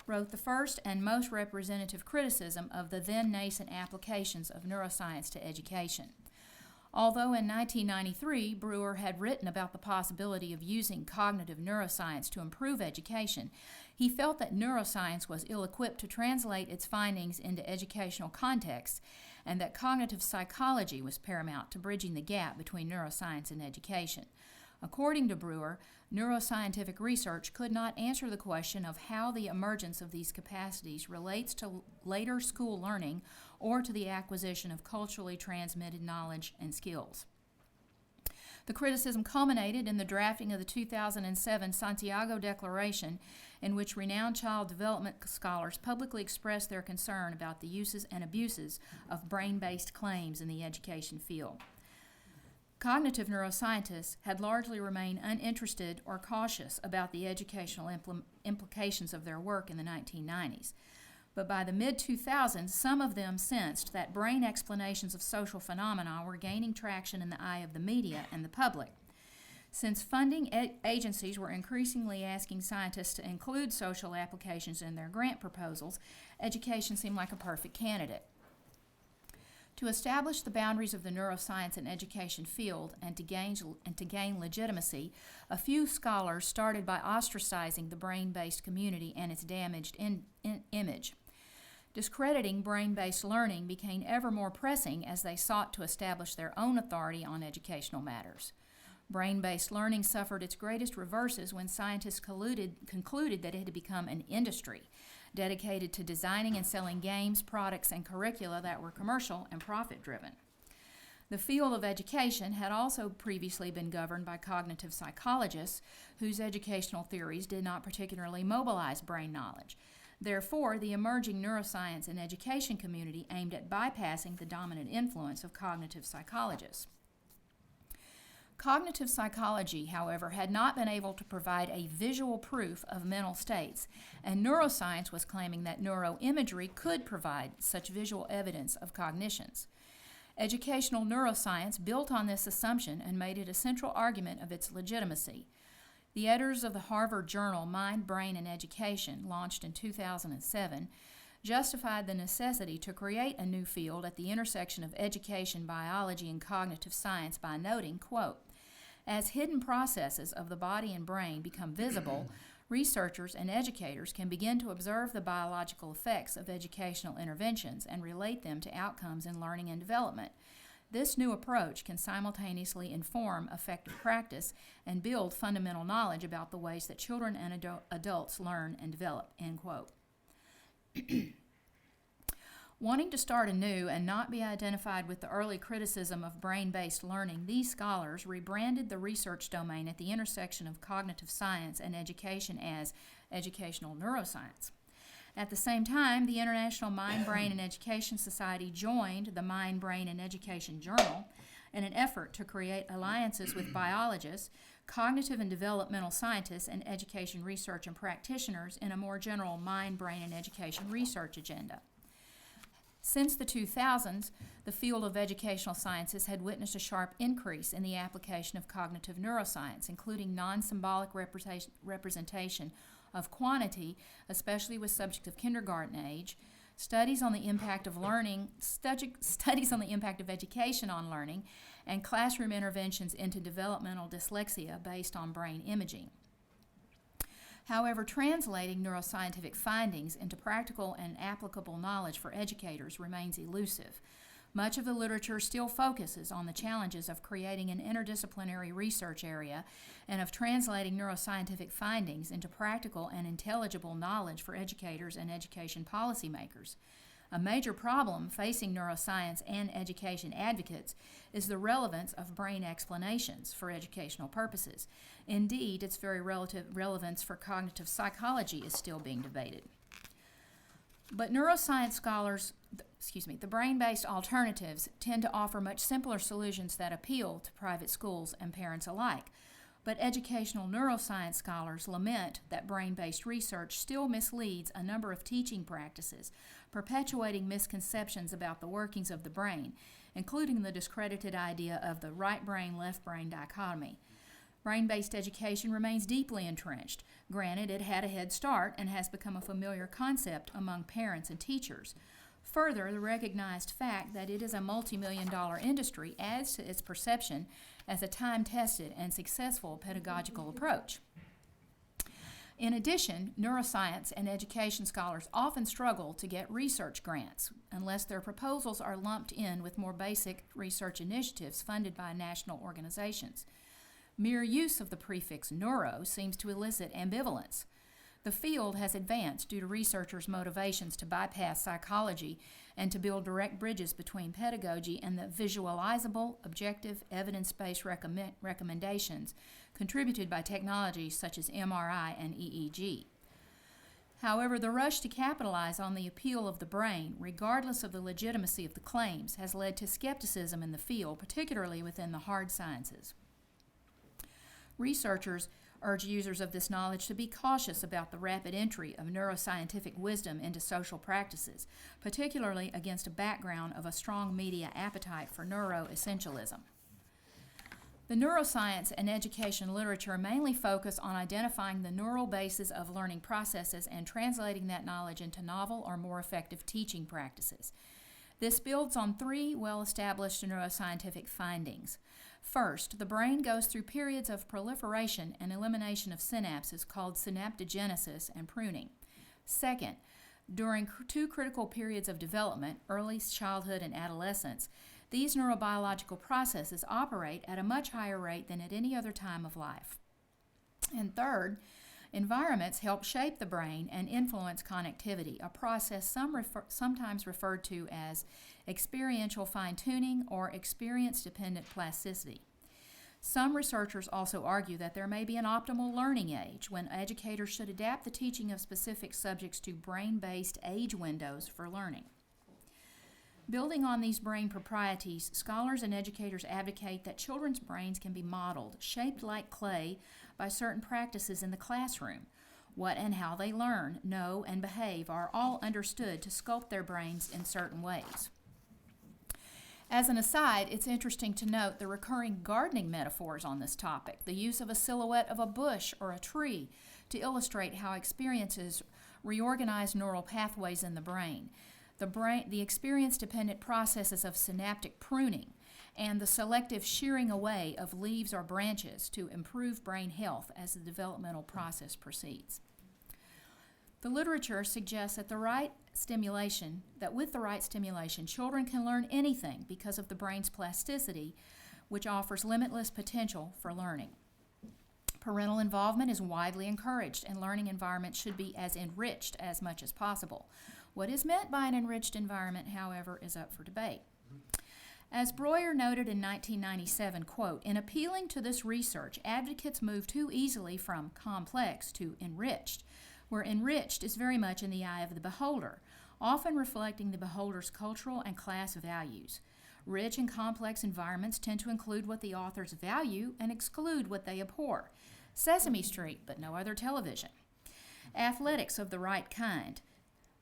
wrote the first and most representative criticism of the then nascent applications of neuroscience to education. Although in 1993, Brewer had written about the possibility of using cognitive neuroscience to improve education, he felt that neuroscience was ill-equipped to translate its findings into educational contexts, and that cognitive psychology was paramount to bridging the gap between neuroscience and education. According to Brewer, neuroscientific research could not answer the question of how the emergence of these capacities relates to later school learning or to the acquisition of culturally transmitted knowledge and skills. The criticism culminated in the drafting of the 2007 Santiago Declaration, in which renowned child development scholars publicly expressed their concern about the uses and abuses of brain-based claims in the education field. Cognitive neuroscientists had largely remained uninterested or cautious about the educational implications of their work in the 1990s. But by the mid-2000s, some of them sensed that brain explanations of social phenomena were gaining traction in the eye of the media and the public. Since funding agencies were increasingly asking scientists to include social applications in their grant proposals, education seemed like a perfect candidate. To establish the boundaries of the neuroscience and education field and to gain legitimacy, a few scholars started by ostracizing the brain-based community and its damaged image. Discrediting brain-based learning became ever more pressing as they sought to establish their own authority on educational matters. Brain-based learning suffered its greatest reverses when scientists concluded that it had become an industry, dedicated to designing and selling games, products, and curricula that were commercial and profit-driven. The field of education had also previously been governed by cognitive psychologists whose educational theories did not particularly mobilize brain knowledge. Therefore, the emerging neuroscience and education community aimed at bypassing the dominant influence of cognitive psychologists. Cognitive psychology, however, had not been able to provide a visual proof of mental states, and neuroscience was claiming that neuroimagery could provide such visual evidence of cognitions. Educational neuroscience built on this assumption and made it a central argument of its legitimacy. The editors of the Harvard journal Mind, Brain, and Education, launched in 2007, justified the necessity to create a new field at the intersection of education, biology, and cognitive science by noting, quote, "As hidden processes of the body and brain become visible, researchers and educators can begin to observe the biological effects of educational interventions and relate them to outcomes in learning and development. This new approach can simultaneously inform effective practice and build fundamental knowledge about the ways that children and adults learn and develop," end quote. Wanting to start anew and not be identified with the early criticism of brain-based learning, these scholars rebranded the research domain at the intersection of cognitive science and education as educational neuroscience. At the same time, the International Mind, Brain, and Education Society joined the Mind, Brain, and Education Journal in an effort to create alliances with biologists, cognitive and developmental scientists, and education research and practitioners in a more general mind, brain, and education research agenda. Since the 2000s, the field of educational sciences had witnessed a sharp increase in the application of cognitive neuroscience, including non-symbolic representation of quantity, especially with subjects of kindergarten age, studies on the impact of learning, studies on the impact of education on learning, and classroom interventions into developmental dyslexia based on brain imaging. However, translating neuroscientific findings into practical and applicable knowledge for educators remains elusive. Much of the literature still focuses on the challenges of creating an interdisciplinary research area and of translating neuroscientific findings into practical and intelligible knowledge for educators and education policymakers. A major problem facing neuroscience and education advocates is the relevance of brain explanations for educational purposes. Indeed, its very relative relevance for cognitive psychology is still being debated. But neuroscience scholars, the brain-based alternatives tend to offer much simpler solutions that appeal to private schools and parents alike. But educational neuroscience scholars lament that brain-based research still misleads a number of teaching practices, perpetuating misconceptions about the workings of the brain, including the discredited idea of the right brain, left brain dichotomy. Brain-based education remains deeply entrenched. Granted, it had a head start and has become a familiar concept among parents and teachers. Further, the recognized fact that it is a multi-million-dollar industry adds to its perception as a time-tested and successful pedagogical approach. In addition, neuroscience and education scholars often struggle to get research grants unless their proposals are lumped in with more basic research initiatives funded by national organizations. Mere use of the prefix neuro seems to elicit ambivalence. The field has advanced due to researchers' motivations to bypass psychology and to build direct bridges between pedagogy and the visualizable, objective, evidence-based recommendations contributed by technologies such as MRI and EEG. However, the rush to capitalize on the appeal of the brain, regardless of the legitimacy of the claims, has led to skepticism in the field, particularly within the hard sciences. Researchers urge users of this knowledge to be cautious about the rapid entry of neuroscientific wisdom into social practices, particularly against a background of a strong media appetite for neuroessentialism. The neuroscience and education literature mainly focus on identifying the neural basis of learning processes and translating that knowledge into novel or more effective teaching practices. This builds on three well-established neuroscientific findings. First, the brain goes through periods of proliferation and elimination of synapses called synaptogenesis and pruning. Second, during two critical periods of development, early childhood and adolescence, these neurobiological processes operate at a much higher rate than at any other time of life. And third, environments help shape the brain and influence connectivity, a process sometimes referred to as experiential fine-tuning or experience-dependent plasticity. Some researchers also argue that there may be an optimal learning age when educators should adapt the teaching of specific subjects to brain-based age windows for learning. Building on these brain proprieties, scholars and educators advocate that children's brains can be modeled, shaped like clay, by certain practices in the classroom. What and how they learn, know, and behave are all understood to sculpt their brains in certain ways. As an aside, it's interesting to note the recurring gardening metaphors on this topic, the use of a silhouette of a bush or a tree to illustrate how experiences reorganize neural pathways in the brain. The experience-dependent processes of synaptic pruning and the selective shearing away of leaves or branches to improve brain health as the developmental process proceeds. The literature suggests that with the right stimulation, children can learn anything because of the brain's plasticity, which offers limitless potential for learning. Parental involvement is widely encouraged, and learning environments should be as enriched as much as possible. What is meant by an enriched environment, however, is up for debate. As Breuer noted in 1997, quote, "In appealing to this research, advocates move too easily from complex to enriched, where enriched is very much in the eye of the beholder, often reflecting the beholder's cultural and class values. Rich and complex environments tend to include what the authors value and exclude what they abhor. Sesame Street, but no other television. Athletics of the right kind.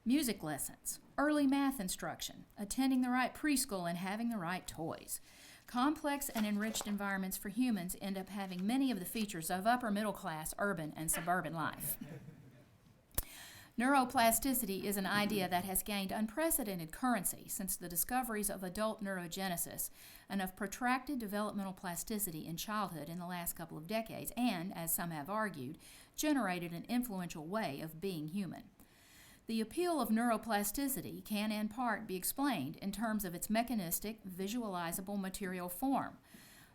Music lessons, early math instruction, attending the right preschool, and having the right toys. Complex and enriched environments for humans end up having many of the features of upper middle class urban and suburban life." Neuroplasticity is an idea that has gained unprecedented currency since the discoveries of adult neurogenesis and of protracted developmental plasticity in childhood in the last couple of decades, and, as some have argued, generated an influential way of being human. The appeal of neuroplasticity can in part be explained in terms of its mechanistic, visualizable material form.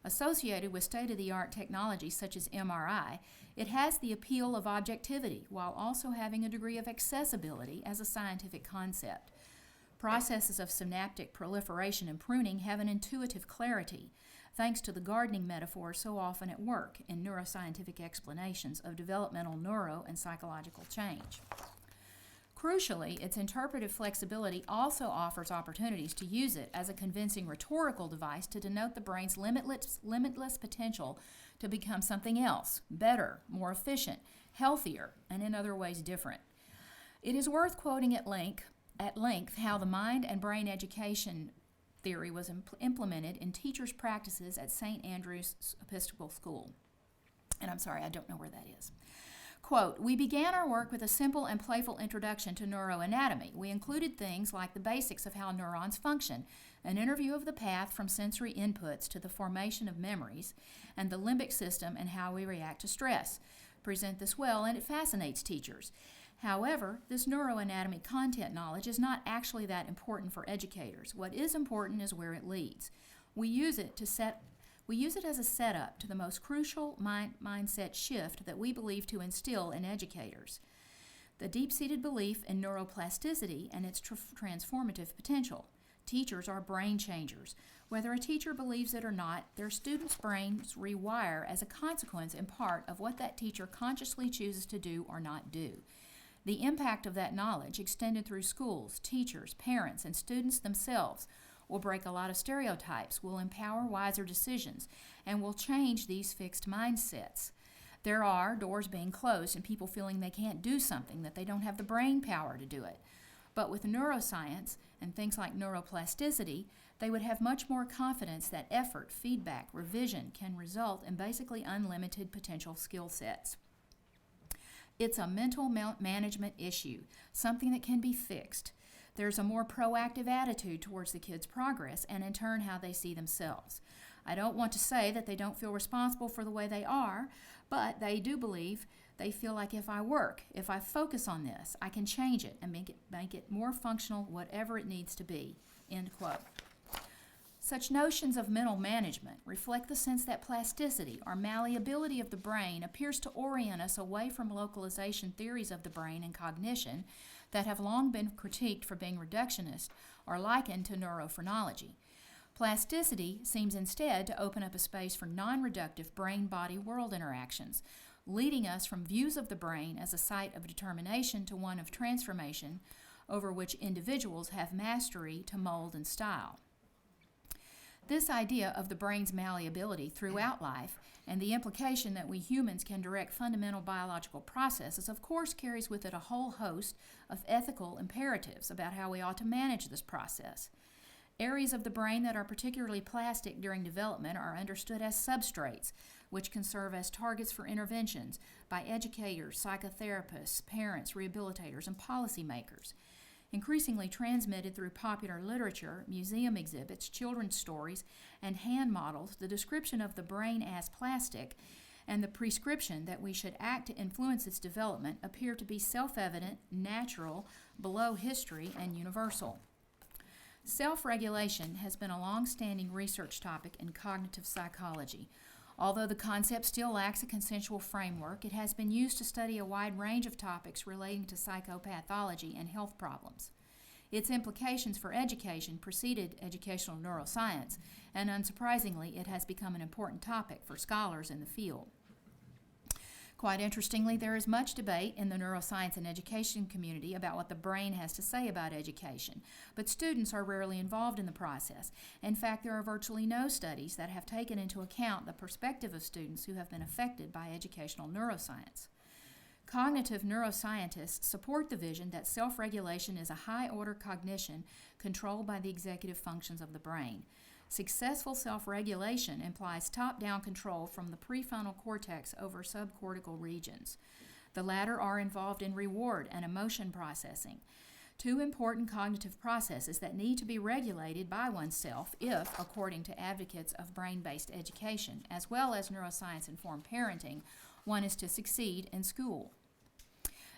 Associated with state-of-the-art technology such as MRI, it has the appeal of objectivity while also having a degree of accessibility as a scientific concept. Processes of synaptic proliferation and pruning have an intuitive clarity, thanks to the gardening metaphor so often at work in neuroscientific explanations of developmental neuro and psychological change. Crucially, its interpretive flexibility also offers opportunities to use it as a convincing rhetorical device to denote the brain's limitless potential to become something else, better, more efficient, healthier, and in other ways different. It is worth quoting at length how the mind and brain education theory was implemented in teachers' practices at St. Andrew's Episcopal School. And I'm sorry, I don't know where that is. Quote, "We began our work with a simple and playful introduction to neuroanatomy. We included things like the basics of how neurons function, an interview of the path from sensory inputs to the formation of memories, and the limbic system and how we react to stress. Present this well, and it fascinates teachers. However, this neuroanatomy content knowledge is not actually that important for educators. What is important is where it leads. We use it as a setup to the most crucial mindset shift that we believe to instill in educators: the deep-seated belief in neuroplasticity and its transformative potential. Teachers are brain changers. Whether a teacher believes it or not, their students' brains rewire as a consequence in part of what that teacher consciously chooses to do or not do. The impact of that knowledge, extended through schools, teachers, parents, and students themselves, will break a lot of stereotypes, will empower wiser decisions, and will change these fixed mindsets. There are doors being closed and people feeling they can't do something, that they don't have the brain power to do it. But with neuroscience and things like neuroplasticity, they would have much more confidence that effort, feedback, revision can result in basically unlimited potential skill sets. It's a mental management issue, something that can be fixed. There's a more proactive attitude towards the kids' progress and in turn how they see themselves. I don't want to say that they don't feel responsible for the way they are, but they do believe they feel like if I work, if I focus on this, I can change it and make it more functional, whatever it needs to be. End quote. Such notions of mental management reflect the sense that plasticity, or malleability of the brain, appears to orient us away from localization theories of the brain and cognition that have long been critiqued for being reductionist or likened to neurophrenology. Plasticity seems instead to open up a space for non-reductive brain-body-world interactions, leading us from views of the brain as a site of determination to one of transformation, over which individuals have mastery to mold and style. This idea of the brain's malleability throughout life and the implication that we humans can direct fundamental biological processes, of course, carries with it a whole host of ethical imperatives about how we ought to manage this process. Areas of the brain that are particularly plastic during development are understood as substrates, which can serve as targets for interventions by educators, psychotherapists, parents, rehabilitators, and policymakers. Increasingly transmitted through popular literature, museum exhibits, children's stories, and hand models, the description of the brain as plastic and the prescription that we should act to influence its development appear to be self-evident, natural, below history, and universal. Self-regulation has been a long-standing research topic in cognitive psychology. Although the concept still lacks a consensual framework, it has been used to study a wide range of topics relating to psychopathology and health problems. Its implications for education preceded educational neuroscience, and unsurprisingly, it has become an important topic for scholars in the field. Quite interestingly, there is much debate in the neuroscience and education community about what the brain has to say about education, but students are rarely involved in the process. In fact, there are virtually no studies that have taken into account the perspective of students who have been affected by educational neuroscience. Cognitive neuroscientists support the vision that self-regulation is a high-order cognition controlled by the executive functions of the brain. Successful self-regulation implies top-down control from the prefrontal cortex over subcortical regions. The latter are involved in reward and emotion processing, two important cognitive processes that need to be regulated by oneself if, according to advocates of brain-based education, as well as neuroscience-informed parenting, one is to succeed in school.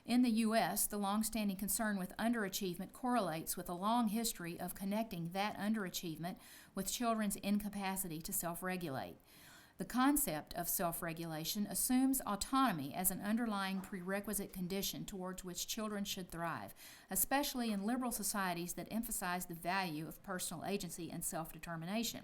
In the U.S., the long-standing concern with underachievement correlates with a long history of connecting that underachievement with children's incapacity to self-regulate. The concept of self-regulation assumes autonomy as an underlying prerequisite condition towards which children should thrive, especially in liberal societies that emphasize the value of personal agency and self-determination.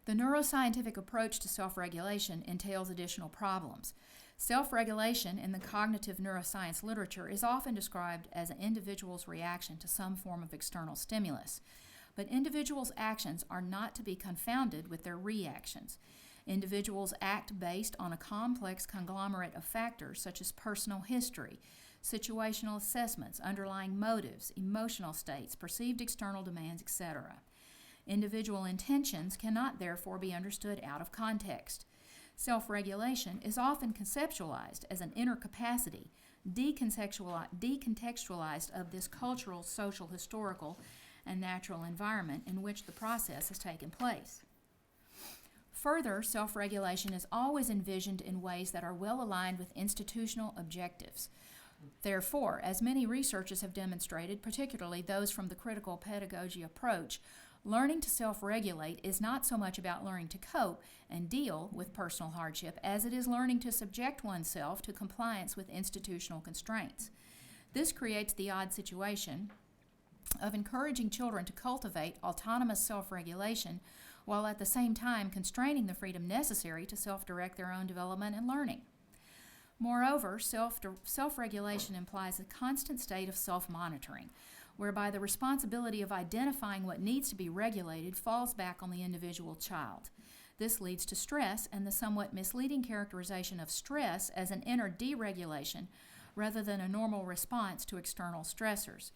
The neuroscientific approach to self-regulation entails additional problems. Self-regulation in the cognitive neuroscience literature is often described as an individual's reaction to some form of external stimulus. But individuals' actions are not to be confounded with their reactions. Individuals act based on a complex conglomerate of factors such as personal history, situational assessments, underlying motives, emotional states, perceived external demands, etc. Individual intentions cannot therefore be understood out of context. Self-regulation is often conceptualized as an inner capacity, decontextualized of this cultural, social, historical, and natural environment in which the process has taken place. Further, self-regulation is always envisioned in ways that are well aligned with institutional objectives. Therefore, as many researchers have demonstrated, particularly those from the critical pedagogy approach, learning to self-regulate is not so much about learning to cope and deal with personal hardship as it is learning to subject oneself to compliance with institutional constraints. This creates the odd situation of encouraging children to cultivate autonomous self-regulation while at the same time constraining the freedom necessary to self-direct their own development and learning. Moreover, self-regulation implies a constant state of self-monitoring, whereby the responsibility of identifying what needs to be regulated falls back on the individual child. This leads to stress and the somewhat misleading characterization of stress as an inner deregulation rather than a normal response to external stressors.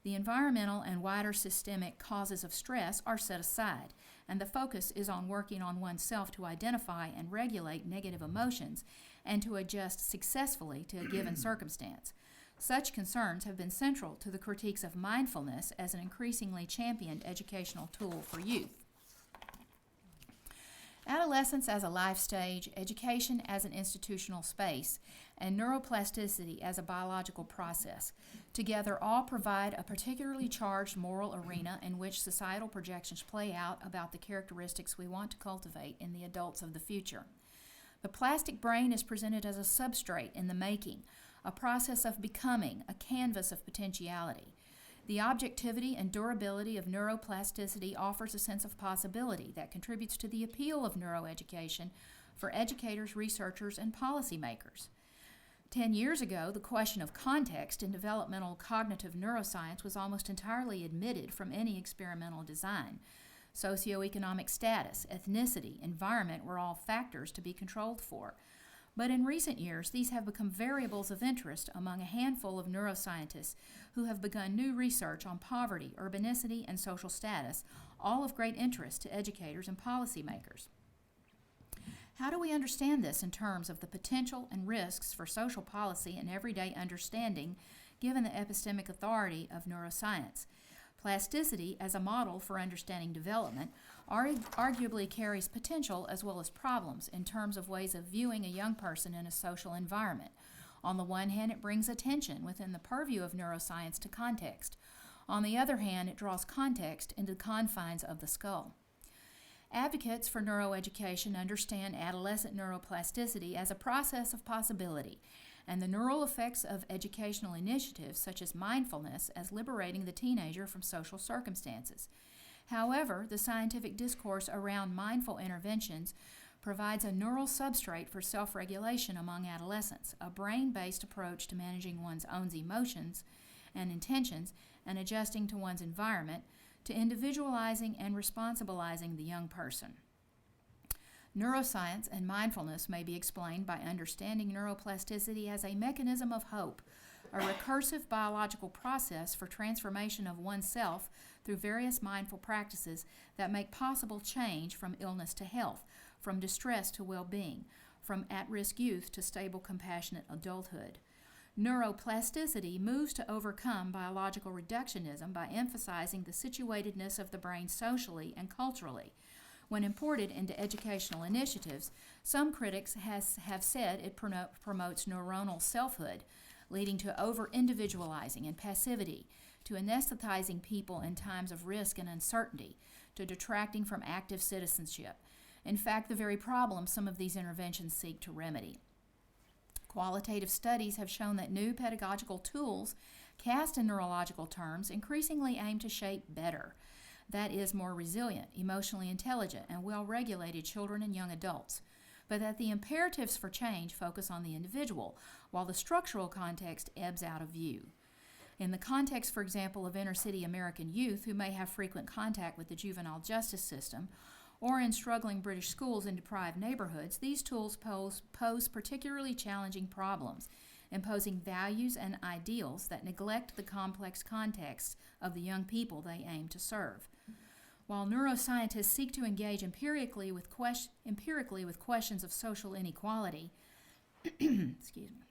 The environmental and wider systemic causes of stress are set aside, and the focus is on working on oneself to identify and regulate negative emotions and to adjust successfully to a given circumstance. Such concerns have been central to the critiques of mindfulness as an increasingly championed educational tool for youth. Adolescence as a life stage, education as an institutional space, and neuroplasticity as a biological process together all provide a particularly charged moral arena in which societal projections play out about the characteristics we want to cultivate in the adults of the future. The plastic brain is presented as a substrate in the making, a process of becoming, a canvas of potentiality. The objectivity and durability of neuroplasticity offers a sense of possibility that contributes to the appeal of neuroeducation for educators, researchers, and policymakers. 10 years ago, the question of context in developmental cognitive neuroscience was almost entirely omitted from any experimental design. Socioeconomic status, ethnicity, environment were all factors to be controlled for. But in recent years, these have become variables of interest among a handful of neuroscientists who have begun new research on poverty, urbanicity, and social status, all of great interest to educators and policymakers. How do we understand this in terms of the potential and risks for social policy and everyday understanding given the epistemic authority of neuroscience? Plasticity, as a model for understanding development, arguably carries potential as well as problems in terms of ways of viewing a young person in a social environment. On the one hand, it brings attention within the purview of neuroscience to context. On the other hand, it draws context into the confines of the skull. Advocates for neuroeducation understand adolescent neuroplasticity as a process of possibility, and the neural effects of educational initiatives such as mindfulness as liberating the teenager from social circumstances. However, the scientific discourse around mindful interventions provides a neural substrate for self-regulation among adolescents, a brain-based approach to managing one's own emotions and intentions and adjusting to one's environment, to individualizing and responsibilizing the young person. Neuroscience and mindfulness may be explained by understanding neuroplasticity as a mechanism of hope, a recursive biological process for transformation of oneself through various mindful practices that make possible change from illness to health, from distress to well-being, from at-risk youth to stable, compassionate adulthood. Neuroplasticity moves to overcome biological reductionism by emphasizing the situatedness of the brain socially and culturally. When imported into educational initiatives, some critics have said it promotes neuronal selfhood, leading to over-individualizing and passivity, to anesthetizing people in times of risk and uncertainty, to detracting from active citizenship. In fact, the very problem some of these interventions seek to remedy. Qualitative studies have shown that new pedagogical tools, cast in neurological terms, increasingly aim to shape better, that is, more resilient, emotionally intelligent, and well-regulated children and young adults, but that the imperatives for change focus on the individual, while the structural context ebbs out of view. In the context, for example, of inner-city American youth who may have frequent contact with the juvenile justice system, or in struggling British schools in deprived neighborhoods, these tools pose particularly challenging problems, imposing values and ideals that neglect the complex context of the young people they aim to serve. While neuroscientists seek to engage empirically with questions of social inequality excuse me,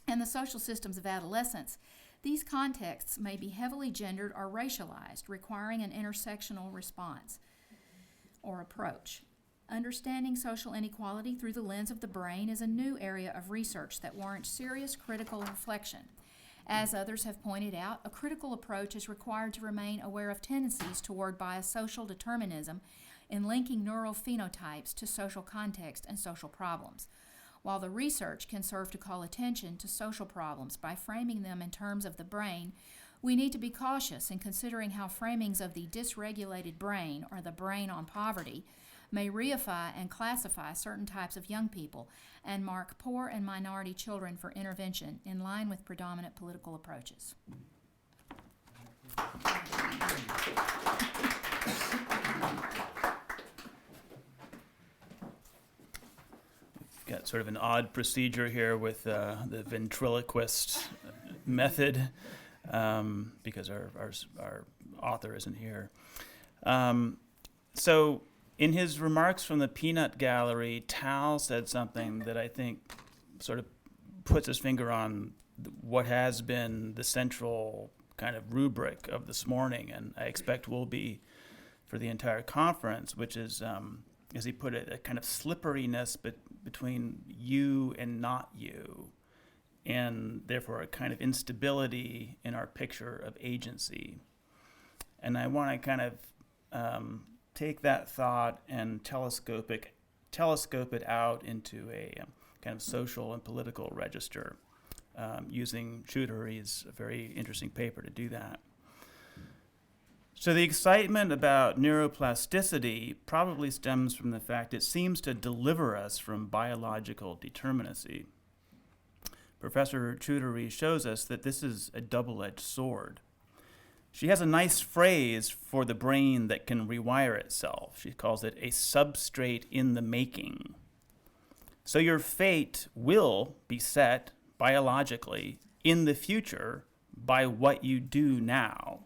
and the social systems of adolescence, these contexts may be heavily gendered or racialized, requiring an intersectional response or approach. Understanding social inequality through the lens of the brain is a new area of research that warrants serious critical reflection. As others have pointed out, a critical approach is required to remain aware of tendencies toward biosocial determinism in linking neural phenotypes to social context and social problems. While the research can serve to call attention to social problems by framing them in terms of the brain, we need to be cautious in considering how framings of the dysregulated brain or the brain on poverty may reify and classify certain types of young people and mark poor and minority children for intervention in line with predominant political approaches. Got sort of an odd procedure here with the ventriloquist method, because our author isn't here. So in his remarks from the Peanut Gallery, Tal said something that I think sort of puts his finger on what has been the central kind of rubric of this morning, and I expect will be for the entire conference, which is, as he put it, a kind of slipperiness between you and not you, and therefore a kind of instability in our picture of agency. And I want to kind of take that thought and telescope it out into a kind of social and political register, using Choudhury's very interesting paper to do that. So the excitement about neuroplasticity probably stems from the fact it seems to deliver us from biological determinacy. Professor Choudhury shows us that this is a double-edged sword. She has a nice phrase for the brain that can rewire itself. She calls it a substrate in the making. So your fate will be set biologically in the future by what you do now.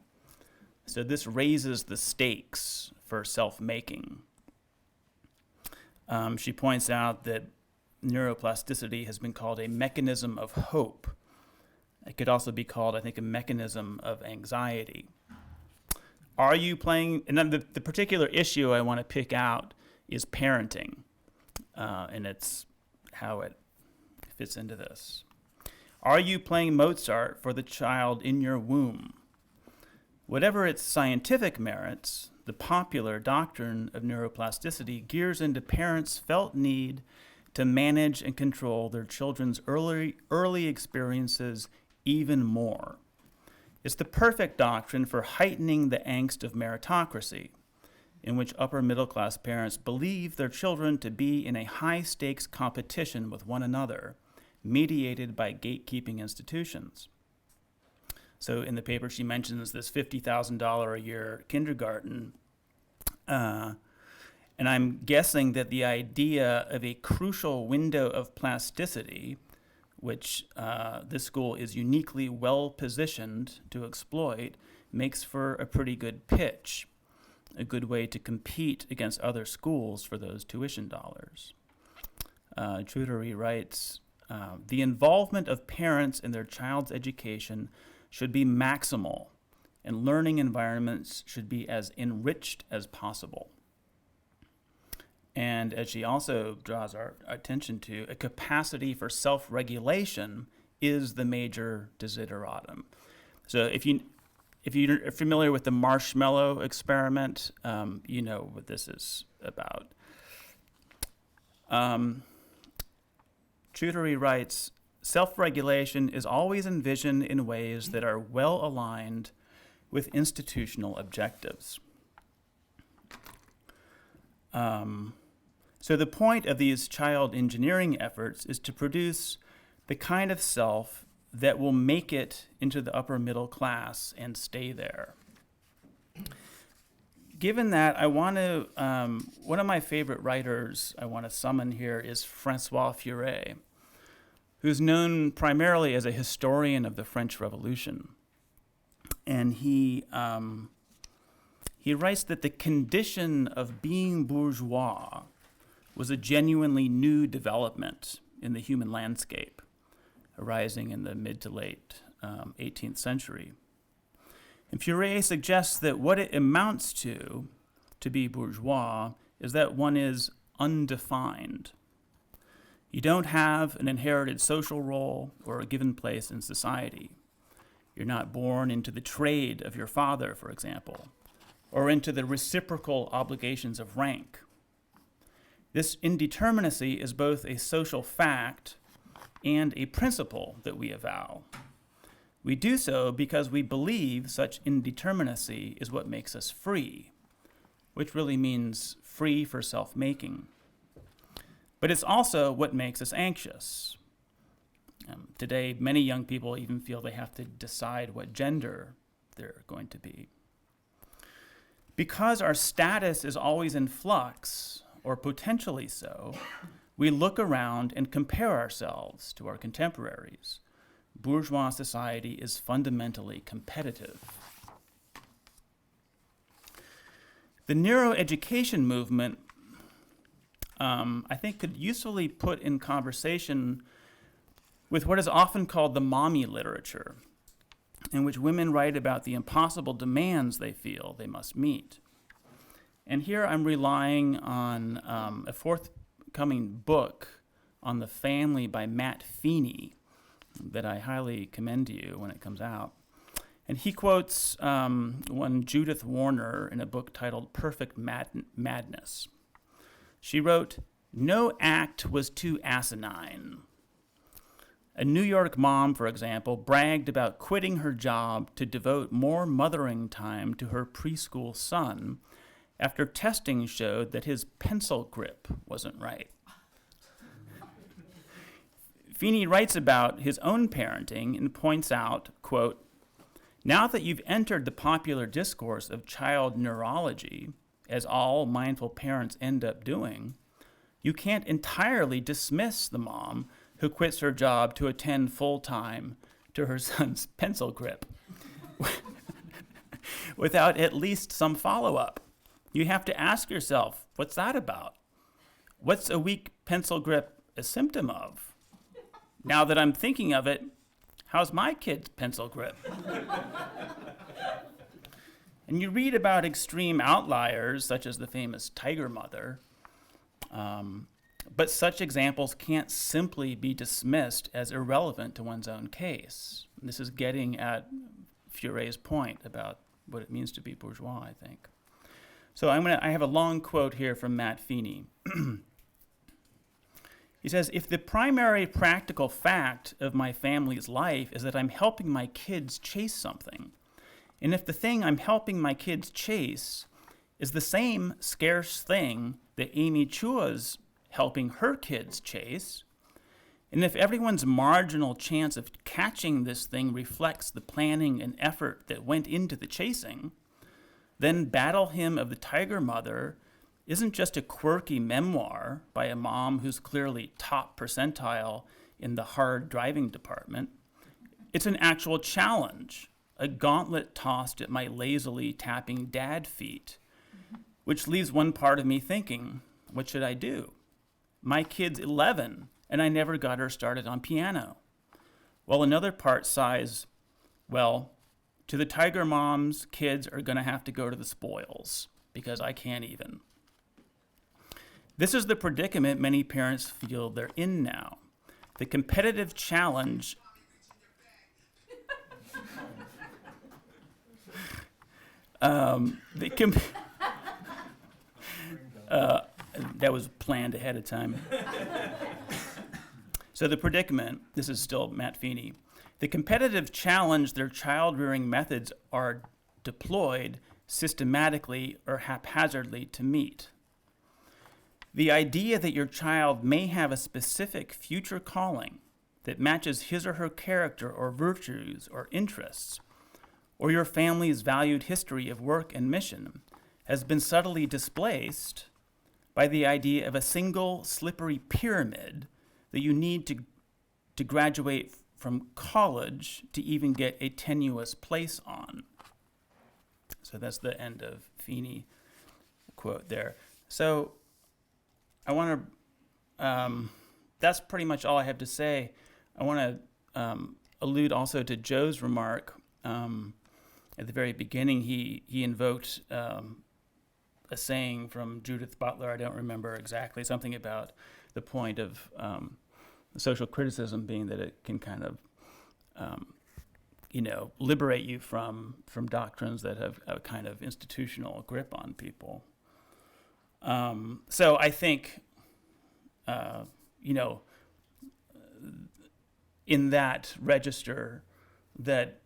So this raises the stakes for self-making. She points out that neuroplasticity has been called a mechanism of hope. It could also be called, I think, a mechanism of anxiety. Are you playing, and then the particular issue I want to pick out is parenting, and it's how it fits into this. Are you playing Mozart for the child in your womb? Whatever its scientific merits, the popular doctrine of neuroplasticity gears into parents' felt need to manage and control their children's early experiences even more. It's the perfect doctrine for heightening the angst of meritocracy, in which upper middle class parents believe their children to be in a high-stakes competition with one another, mediated by gatekeeping institutions. So in the paper, she mentions this $50,000 a year kindergarten, and I'm guessing that the idea of a crucial window of plasticity, which this school is uniquely well positioned to exploit, makes for a pretty good pitch, a good way to compete against other schools for those tuition dollars. Choudhury writes, the involvement of parents in their child's education should be maximal, and learning environments should be as enriched as possible. And as she also draws our attention to, a capacity for self-regulation is the major desideratum. So if you're familiar with the marshmallow experiment, you know what this is about. Choudhury writes, self-regulation is always envisioned in ways that are well aligned with institutional objectives. So the point of these child engineering efforts is to produce the kind of self that will make it into the upper middle class and stay there. Given that, I want to, one of my favorite writers I want to summon here is Francois Furet, who's known primarily as a historian of the French Revolution. And he writes that the condition of being bourgeois was a genuinely new development in the human landscape, arising in the mid to late 18th century. And Furet suggests that what it amounts to be bourgeois, is that one is undefined. You don't have an inherited social role or a given place in society. You're not born into the trade of your father, for example, or into the reciprocal obligations of rank. This indeterminacy is both a social fact and a principle that we avow. We do so because we believe such indeterminacy is what makes us free, which really means free for self-making. But it's also what makes us anxious. Today, many young people even feel they have to decide what gender they're going to be. Because our status is always in flux, or potentially so, we look around and compare ourselves to our contemporaries. Bourgeois society is fundamentally competitive. The neuroeducation movement, I think, could usefully put in conversation with what is often called the mommy literature, in which women write about the impossible demands they feel they must meet. And here I'm relying on a forthcoming book on the family by Matt Feeney that I highly commend to you when it comes out. And he quotes one Judith Warner in a book titled Perfect Madness. She wrote, "No act was too asinine. A New York mom, for example, bragged about quitting her job to devote more mothering time to her preschool son after testing showed that his pencil grip wasn't right." Feeney writes about his own parenting and points out, quote, "Now that you've entered the popular discourse of child neurology, as all mindful parents end up doing, you can't entirely dismiss the mom who quits her job to attend full-time to her son's pencil grip without at least some follow-up. You have to ask yourself, what's that about? What's a weak pencil grip a symptom of? Now that I'm thinking of it, how's my kid's pencil grip?" And you read about extreme outliers, such as the famous tiger mother, but such examples can't simply be dismissed as irrelevant to one's own case. This is getting at Feure's point about what it means to be bourgeois, I think. So I have a long quote here from Matt Feeney. He says, "If the primary practical fact of my family's life is that I'm helping my kids chase something, and if the thing I'm helping my kids chase is the same scarce thing that Amy Chua's helping her kids chase, and if everyone's marginal chance of catching this thing reflects the planning and effort that went into the chasing, then Battle Hymn of the Tiger Mother isn't just a quirky memoir by a mom who's clearly top percentile in the hard driving department. It's an actual challenge, a gauntlet tossed at my lazily tapping dad feet, which leaves one part of me thinking, what should I do? My kid's 11, and I never got her started on piano. While another part sighs, well, to the tiger moms, kids are going to have to go to the spoils, because I can't even. This is the predicament many parents feel they're in now. The competitive challenge that was planned ahead of time. So the predicament, this is still Matt Feeney, the competitive challenge their child-rearing methods are deployed systematically or haphazardly to meet. The idea that your child may have a specific future calling that matches his or her character or virtues or interests, or your family's valued history of work and mission, has been subtly displaced by the idea of a single slippery pyramid that you need to graduate from college to even get a tenuous place on. So that's the end of Feeney quote there. So I want to, that's pretty much all I have to say. I want to allude also to Joe's remark. At the very beginning, he invoked a saying from Judith Butler, I don't remember exactly, something about the point of social criticism being that it can kind of, liberate you from doctrines that have a kind of institutional grip on people. So I think, in that register, that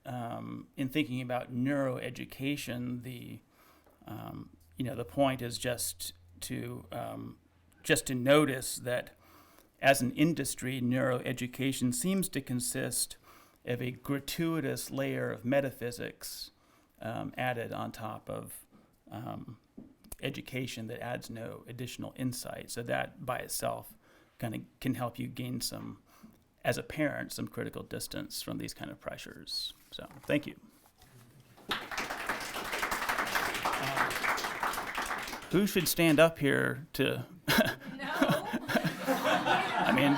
in thinking about neuroeducation, the point is just to notice that as an industry, neuroeducation seems to consist of a gratuitous layer of metaphysics added on top of education that adds no additional insight. So that by itself kind of can help you gain some, as a parent, some critical distance from these kind of pressures. So thank you. Who should stand up here to? No. I mean,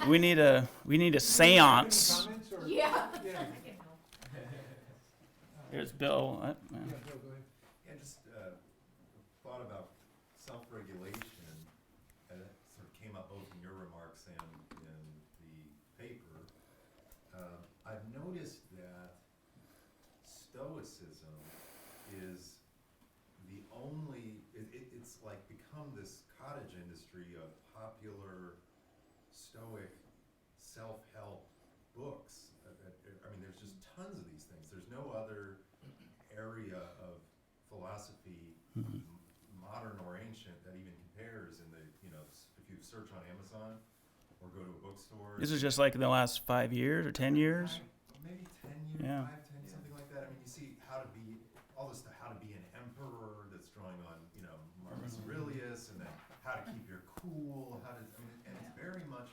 we need a séance. Yeah. Here's Bill. Yeah, just thought about self-regulation, and it sort of came up both in your remarks and in the paper. I've noticed that Stoicism is the only, it's like become this cottage industry of popular Stoic self-help books. I mean, there's just tons of these things. There's no other area of philosophy, modern or ancient, that even compares in the, if you search on Amazon or go to a bookstore. This is just like in the last 5 years or 10 years? Maybe 10 years, Yeah. 5, 10, something like that. I mean, you see how to be, all this stuff, how to be an emperor that's drawing on, Marcus Aurelius, and then how to keep your cool, how to, and it's very much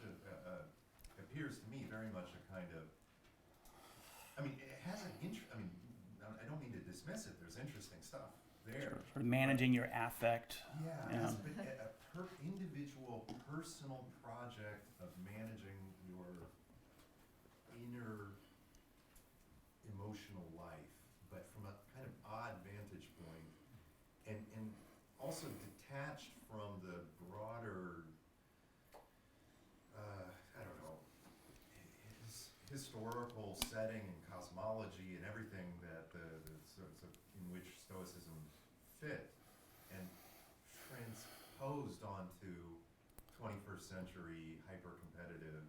appears to me very much a kind of, it has an I don't mean to dismiss it, there's interesting stuff there. Sort of managing your affect. Yeah, but a individual, personal project of managing your inner emotional life, but from a kind of odd vantage point, and also detached from the broader, historical setting and cosmology and everything that in which Stoicism fit, and transposed onto 21st century hyper-competitive,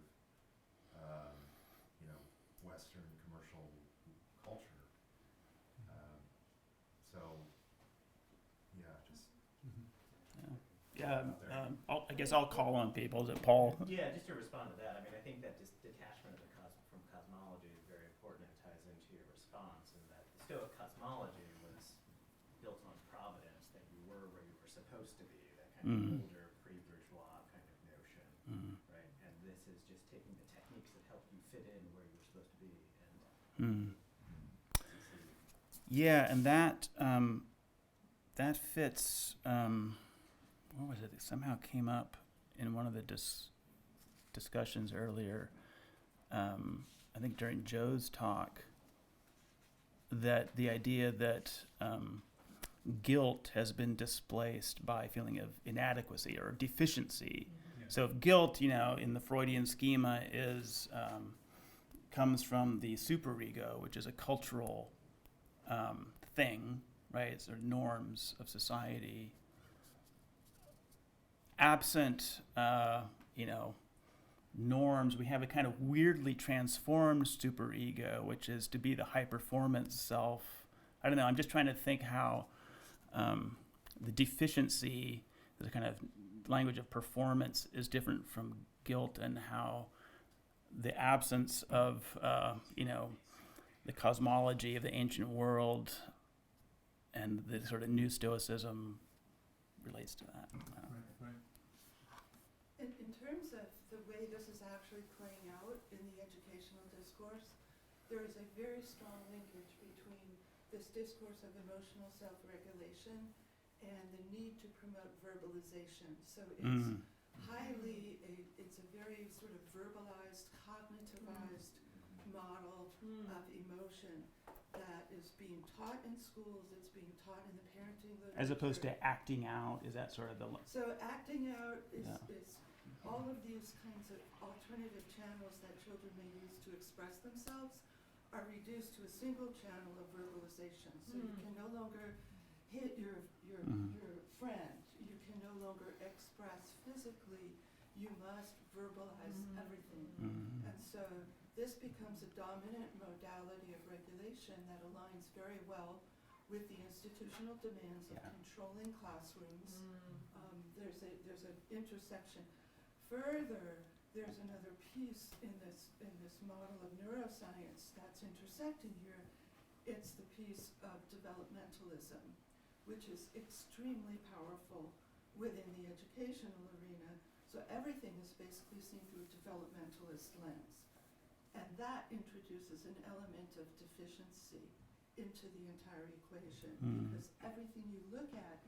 Western commercial culture. I guess I'll call on people. Is it Paul? Yeah, just to respond to that, I think that just detachment of from cosmology is very important. It ties into your response, and that the Stoic cosmology was built on providence, that you were where you were supposed to be, that kind of older pre-bourgeois kind of notion, right? And this is just taking the techniques that help you fit in where you're supposed to be. Yeah, and that fits. What was it? It somehow came up in one of the discussions earlier. I think during Joe's talk, that the idea that guilt has been displaced by a feeling of inadequacy or deficiency. Yeah. So if guilt, in the Freudian schema, comes from the superego, which is a cultural thing, right? It's sort of norms of society. Absent, norms, we have a kind of weirdly transformed superego, which is to be the high-performance self. I don't know, I'm just trying to think how the deficiency, the kind of language of performance, is different from guilt, and how the absence of, the cosmology of the ancient world and the sort of new Stoicism relates to that. In terms of the way this is actually playing out in the educational discourse, there is a very strong linkage between this discourse of emotional self-regulation and the need to promote verbalization. So it's it's a very sort of verbalized, cognitivized model of emotion that is being taught in schools, it's being taught in the parenting literature. As opposed to acting out, is that sort of the... So acting out is all of these kinds of alternative channels that children may use to express themselves are reduced to a single channel of verbalization. So you can no longer hit your friend, you can no longer express physically, you must verbalize everything. And so this becomes a dominant modality of regulation that aligns very well with the institutional demands of Yeah. controlling classrooms. There's an intersection. Further, there's another piece in this model of neuroscience that's intersecting here. It's the piece of developmentalism, which is extremely powerful within the educational arena. So everything is basically seen through a developmentalist lens. And that introduces an element of deficiency into the entire equation, because everything you look at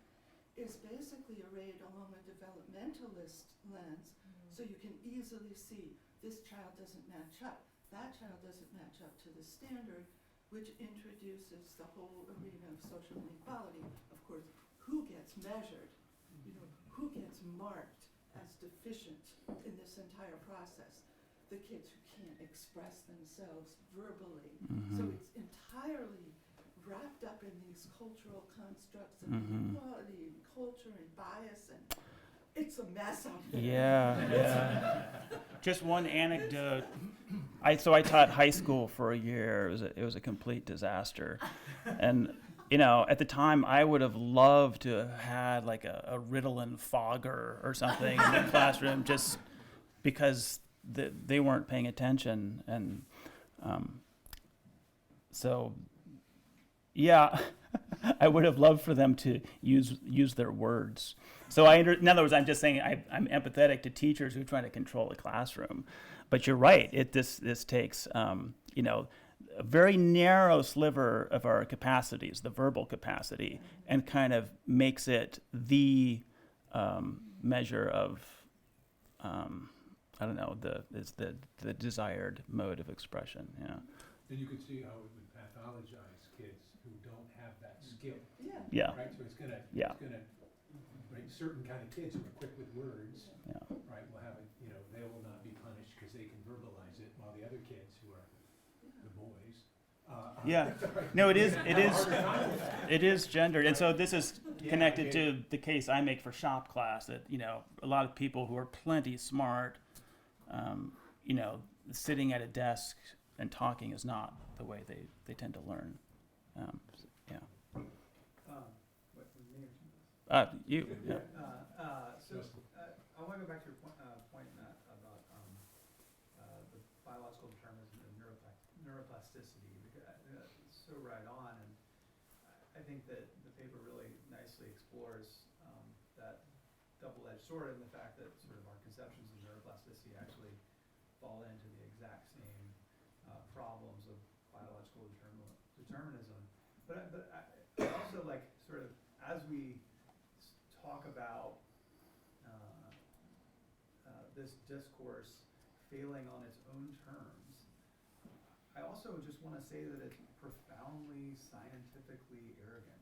is basically arrayed along a developmentalist lens, so you can easily see this child doesn't match up, that child doesn't match up to the standard, which introduces the whole arena of social inequality. Of course, who gets measured, who gets marked as deficient in this entire process? The kids who can't express themselves verbally. So it's entirely wrapped up in these cultural constructs of inequality and culture and bias, and it's a mess out there. Yeah. Just one anecdote. I taught high school for a year. It was a complete disaster, and at the time I would have loved to have had like a Ritalin fogger or something in the classroom, just because they weren't paying attention, and so yeah, I would have loved for them to use their words. So in other words, I'm just saying I'm empathetic to teachers who are trying to control the classroom, but you're right. This takes a very narrow sliver of our capacities, the verbal capacity, and kind of makes it the measure of the desired mode of expression. Yeah. Then you could see how it would pathologize kids who don't have that skill. Yeah. Right. So it's gonna right, certain kind of kids who are quick with words. Yeah. Right. Will have it. They will not be punished because they can verbalize it, while the other kids who are the boys. Yeah. No, it is gendered, and so this is connected to the case I make for shop class, that a lot of people who are plenty smart, sitting at a desk and talking is not the way they tend to learn. Yeah. What, me or You. Yeah. I want to go back to your point, Matt, about the biological determinism of neuroplasticity. It's so right on, and I think that the paper really nicely explores that double-edged sword, and the fact that sort of our conceptions of neuroplasticity actually fall into the exact same problems of biological determinism. But I also like sort of, as we talk about this discourse failing on its own terms, I also just want to say that it's profoundly scientifically arrogant.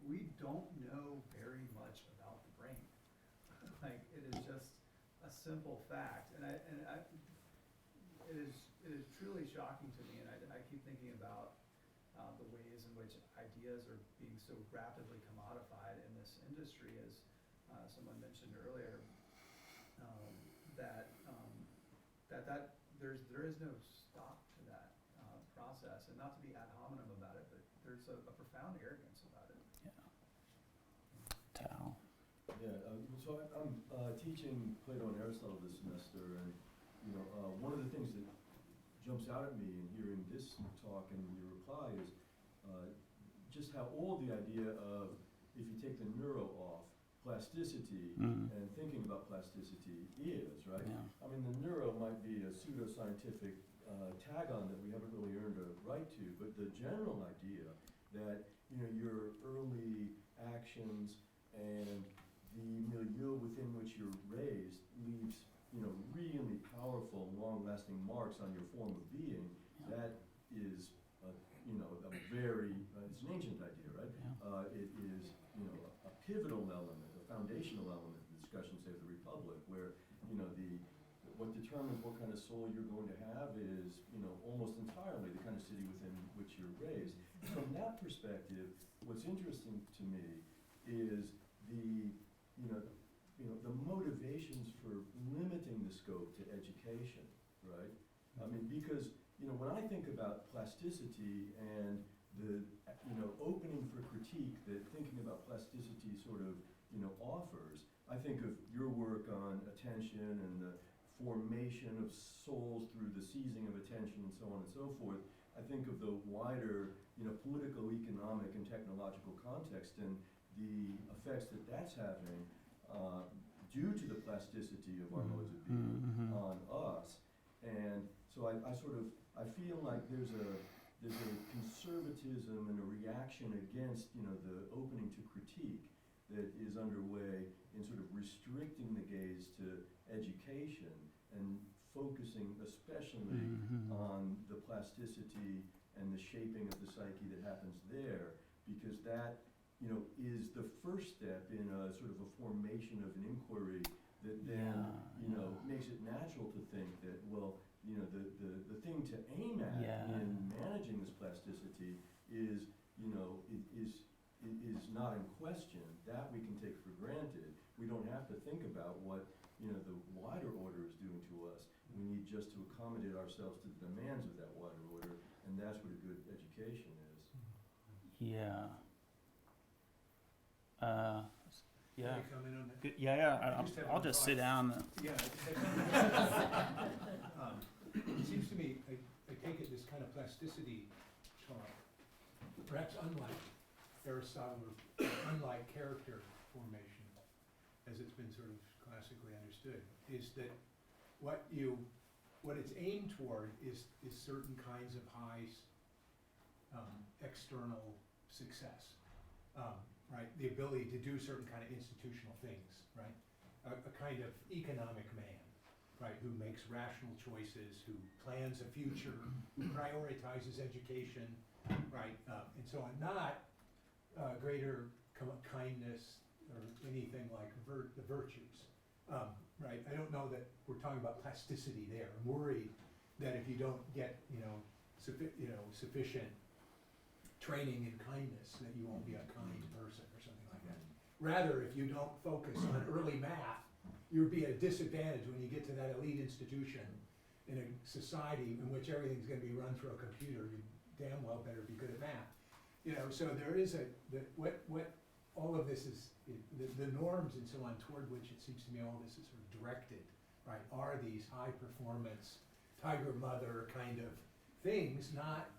We don't know very much about the brain. Like, it is just a simple fact, and it is truly shocking to me, and I keep thinking about the ways in which ideas are being so rapidly commodified in this industry, as someone mentioned earlier, that there is no stop to that process, and not to be ad hominem about it, but there's a profound arrogance about it. Tal. So I'm teaching Plato and Aristotle this semester, and one of the things that jumps out at me in hearing this talk and your reply is just how old the idea of, if you take the neuro off, plasticity and thinking about plasticity is, right? Yeah. I mean, the neuro might be a pseudoscientific tag-on that we haven't really earned a right to, but the general idea that your early actions and the milieu within which you're raised leaves really powerful, long-lasting marks on your form of being. That is a very it's an ancient idea, right? It is a pivotal element, a foundational element of the discussion, say, of the Republic, where what determines what kind of soul you're going to have is almost entirely the kind of city within which you're raised. From that perspective, what's interesting to me is the motivations for limiting the scope to education, right? I mean, because when I think about plasticity and the critique that thinking about plasticity sort of, offers. I think of your work on attention and the formation of souls through the seizing of attention and so on and so forth. I think of the wider, political, economic, and technological context and the effects that that's having due to the plasticity of our modes of being on us. And so I feel like there's a conservatism and a reaction against, the opening to critique that is underway in sort of restricting the gaze to education and focusing especially on the plasticity and the shaping of the psyche that happens there, because that, is the first step in a sort of a formation of an inquiry that then, makes it natural to think that, well, the thing to aim at in managing this plasticity is, is not in question. That we can take for granted. We don't have to think about what, the wider order is doing to us. We need just to accommodate ourselves to the demands of that wider order, and that's what a good education is. Yeah. Can I comment on that? Good. Yeah. I'll just sit down. Yeah. It seems to me, I take it this kind of plasticity talk, perhaps unlike Aristotle, or unlike character formation, as it's been sort of classically understood, is that what it's aimed toward is certain kinds of high external success, right? The ability to do certain kind of institutional things, right? A kind of economic man, right, who makes rational choices, who plans a future, who prioritizes education, right, and so on. Not greater kindness or anything like the virtues, right? I don't know that we're talking about plasticity there. I'm worried that if you don't get, sufficient training in kindness, that you won't be a kind person or something like that. Rather, if you don't focus on early math, you'll be at a disadvantage when you get to that elite institution in a society in which everything's going to be run through a computer. You damn well better be good at math. So there is what all of this is, the norms and so on toward which it seems to me all this is sort of directed, right, are these high performance, tiger mother kind of things, not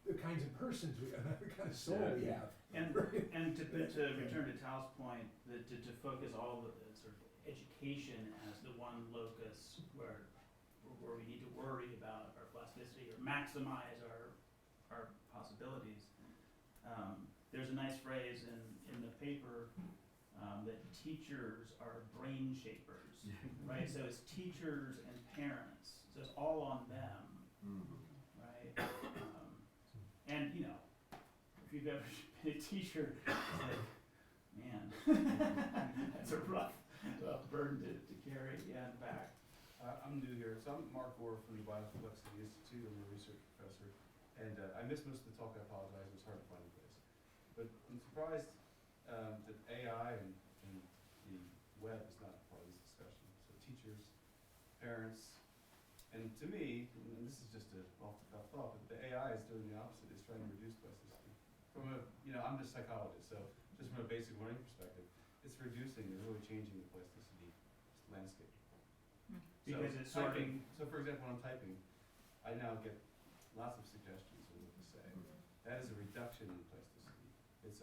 the kinds of persons the kind of soul we have. And to return to Tal's point, to focus all of the sort of education as the one locus where we need to worry about our plasticity or maximize our possibilities. There's a nice phrase in the paper that teachers are brain shapers, right? So it's teachers and parents, so it's all on them, right? And if you've ever been a teacher, it's like, man, that's a rough burden to carry and back. I'm new here, so I'm Mark Orr from the Bioflexity Institute. I'm a research professor, and I missed most of the talk. I apologize. It was hard to find a place, but I'm surprised that AI and the web is not part of this discussion. So teachers, parents, and to me, and this is just a off-the-cuff thought, but the AI is doing the opposite. It's trying to reduce plasticity. From I'm just a psychologist, so just from a basic learning perspective, it's reducing and really changing the plasticity landscape. Because it's sorting. So for example, when I'm typing, I now get lots of suggestions on what to say. That is a reduction in plasticity. It's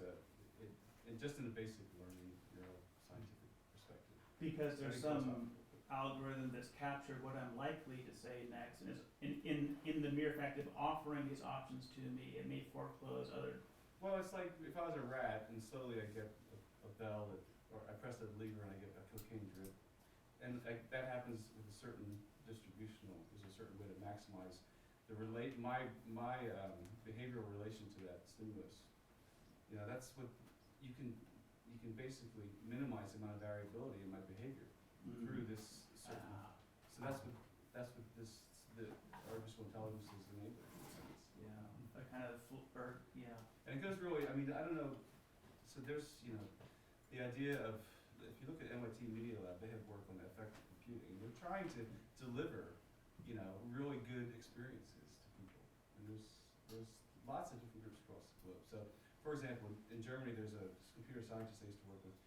and just in a basic learning, neuroscientific perspective. Because there's some algorithm that's captured what I'm likely to say next, and is in the mere fact of offering these options to me, it may foreclose other. Well, it's like if I was a rat and slowly I get a bell or I press a lever and I get a cocaine drip, and that happens with a certain distributional. There's a certain way to maximize the my behavioral relation to that stimulus. That's what you can basically minimize the amount of variability in my behavior through this certain. So that's what the artificial intelligence is enabling. Yeah, a kind of And it goes really. I mean, I don't know. So there's the idea of, if you look at MIT Media Lab, they have work on effective computing. They're trying to deliver really good experiences to people, and there's lots of different groups across the globe. So for example, in Germany, there's a computer scientist I used to work with.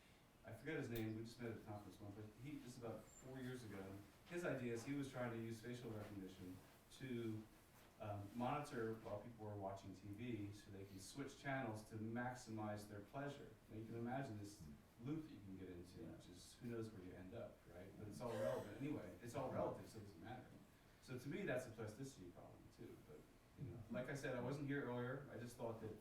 I forget his name, we just met at a conference once, but this is about 4 years ago. His idea is he was trying to use facial recognition to monitor while people were watching TV so they can switch channels to maximize their pleasure. Now you can imagine this loop that you can get into, which is who knows where you end up, right? But it's all relevant anyway. It's all relative, so it doesn't matter. So to me, that's a plasticity problem too. But you know, like I said, I wasn't here earlier. I just thought that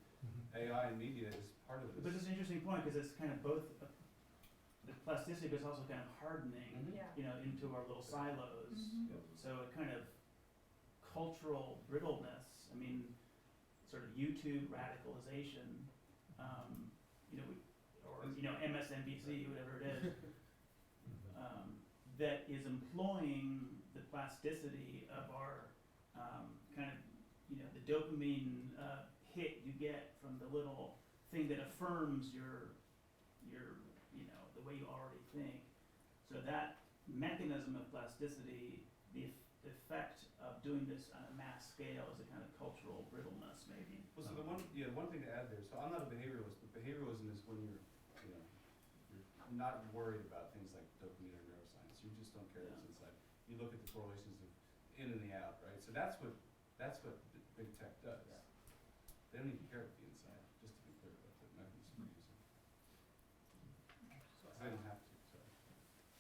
AI and media is part of this. But it's an interesting point because it's kind of both the plasticity, but it's also kind of hardening, Yeah. you know, into our little silos. Yep. So it kind of cultural brittleness. I mean, sort of YouTube radicalization. You know, or you know, MSNBC, whatever it is, that is employing the plasticity of our kind of, you know, the dopamine hit you get from the little thing that affirms your you know, the way you already think. So that mechanism of plasticity, the effect of doing this on a mass scale is a kind of cultural brittleness, maybe. Well, so the one thing to add there. So I'm not a behavioralist, but behavioralism is when you're not worried about things like dopamine or neuroscience. You just don't care what's inside. You look at the correlations of in and the out, right? So that's what big tech does. Yeah. They don't even care about the inside, just to be clear about the mechanism for using. They don't have to.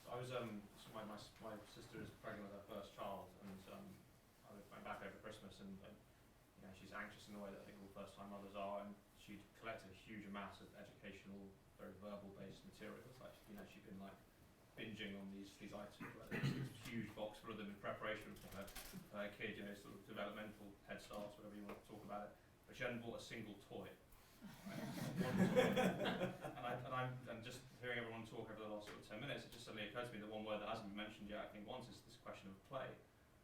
So I was so my sister is pregnant with her first child, and I went back over Christmas, and you know, she's anxious in the way that I think all first time mothers are, and she'd collected a huge amount of educational, very verbal based materials. Like, you know, she'd been like binging on these items, like this huge box full of them in preparation for her kid, you know, sort of developmental head starts, whatever you want to talk about it. But she hadn't bought a single toy. and just hearing everyone talk over the last sort of 10 minutes, it just suddenly occurred to me that one word that hasn't been mentioned yet, I think once, is this question of play.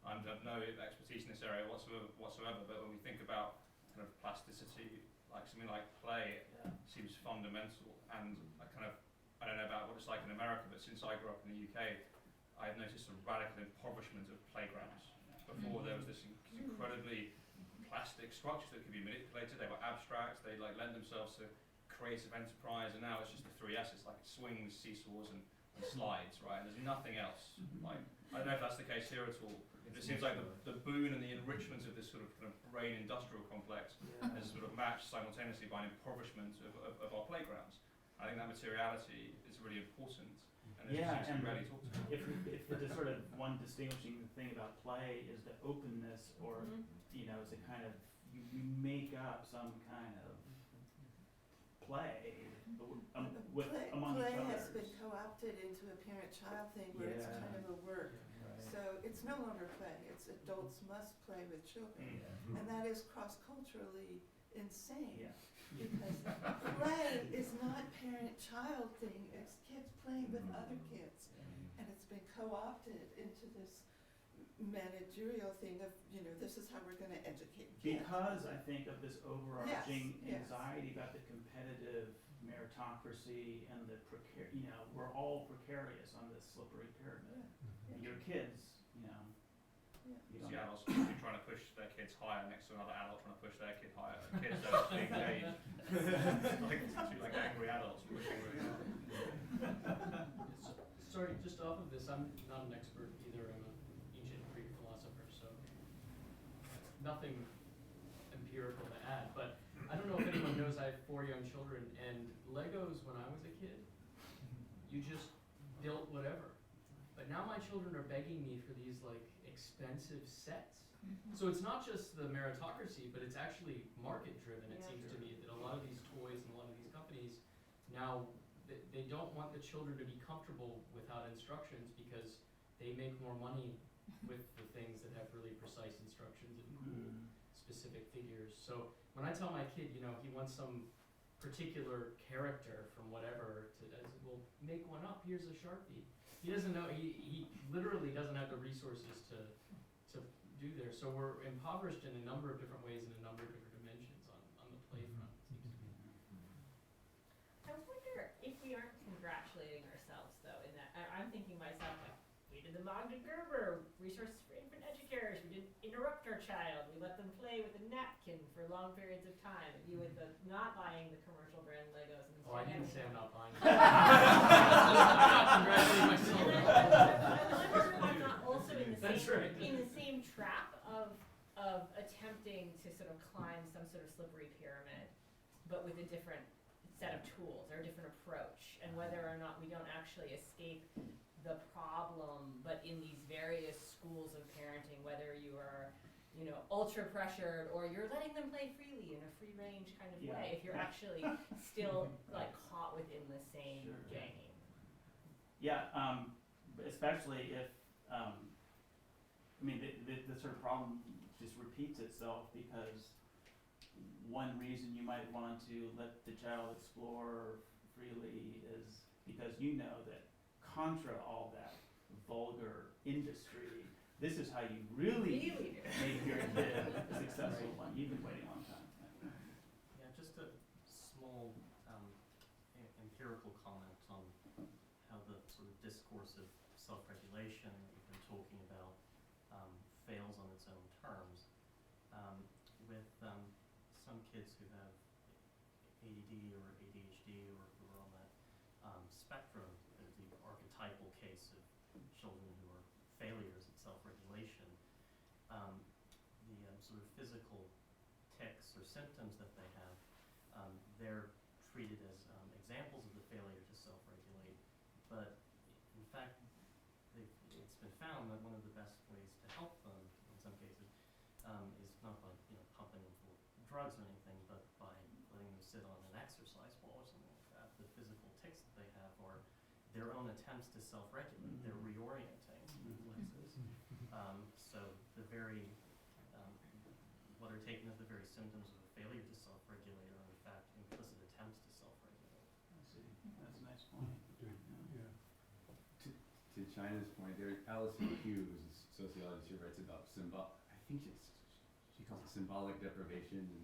I have no expertise in this area whatsoever, but when we think about kind of plasticity, like something like play seems fundamental. And I don't know about what it's like in America, but since I grew up in the UK, I've noticed a radical impoverishment of playgrounds. Before there was this incredibly plastic structures that could be manipulated. They were abstract. They like lend themselves to creative enterprise. And now it's just the 3 S's, like swings, seesaws, and slides, right? And there's nothing else. Like, I don't know if that's the case here at all. It seems like the boon and the enrichment of this sort of kind of brain industrial complex is sort of matched simultaneously by an impoverishment of our playgrounds. I think that materiality is really important, and it seems to be rarely talked about. If the sort of one distinguishing thing about play is the openness, or you know, it's a kind of you make up some kind of play among play each other. has been co-opted into a parent-child thing where it's kind of a work. So it's no longer play. It's adults must play with children, and that is cross-culturally insane. Because play is not parent-child thing. It's kids playing with other kids, and it's been co-opted into this managerial thing of, you know, this is how we're going to educate kids. Because I think of this overarching Yes. anxiety about the competitive meritocracy and the you know, we're all precarious on this slippery pyramid. Your kids, you know. You See don't adults trying to push their kids higher next to another adult trying to push their kid higher. Kids don't think they like angry adults pushing really hard. Sorry, just off of this, I'm not an expert either. I'm an ancient Greek philosopher, so nothing empirical to add. But I don't know if anyone knows I have 4 young children, and Legos when I was a kid, you just built whatever. But now my children are begging me for these like expensive sets. So it's not just the meritocracy, but it's actually market driven. It seems to me that a lot of these toys and a lot of these companies now they don't want the children to be comfortable without instructions because they make more money with the things that have really precise instructions and cool specific figures. So when I tell my kid, you know, he wants some particular character from whatever, I said, well, make one up. Here's a Sharpie. He doesn't know. He literally doesn't have the resources to do there. So we're impoverished in a number of different ways in a number of different dimensions on the play front. Seems to me. I wonder if we aren't congratulating ourselves though in that. I'm thinking myself like we did the Magna Gerber Resources for Infant Education. scares. We didn't interrupt our child. We let them play with a napkin for long periods of time. And you with the not buying the commercial brand Legos. And Oh, I didn't say I'm not buying. I'm not congratulating myself. I wonder if I'm not also in the That's same right. in the same trap of attempting to sort of climb some sort of slippery pyramid, but with a different set of tools or a different approach, and whether or not we don't actually escape the problem, but in these various schools of parenting, whether you are, ultra pressured or you're letting them play freely in a free range kind of way, if you're actually still like caught within the same game. Yeah, especially if, the sort of problem just repeats itself because one reason you might want to let the child explore freely is because you know that contra all that vulgar industry, this is how you really make your kid a successful one. You've been waiting a long time. Yeah, just a small empirical comment on how the sort of discourse of self-regulation that we've been talking about fails on its own terms. With some kids who have ADD or ADHD or who are on that spectrum, the archetypal case of children who are failures at self-regulation, the sort of physical tics or symptoms that they have, they're treated as examples of the failure to self-regulate. But in fact, it's been found that one of the best ways to help them, in some cases, is not by pumping them full of drugs or anything, but by letting them sit on an exercise ball or something like that. The physical tics that they have are their own attempts to self-regulate. They're reorienting reflexes. So the very, what are taken as the very symptoms of a failure to self-regulate are in fact implicit attempts to self-regulate. I see. That's a nice point. Yeah. To China's point, there, Alison Hughes, a sociologist, who writes about she calls it symbolic deprivation, and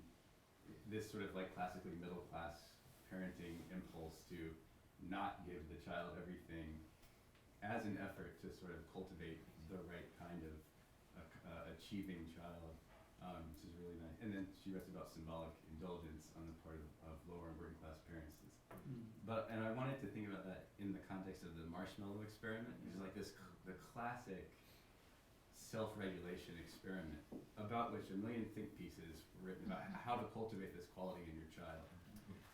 this sort of like classically middle class parenting impulse to not give the child everything as an effort to sort of cultivate the right kind of achieving child, which is really nice. And then she writes about symbolic indulgence on the part of lower and working class parents. And I wanted to think about that in the context of the marshmallow experiment, which is like the classic self-regulation experiment about which a million think pieces were written about how to cultivate this quality in your child.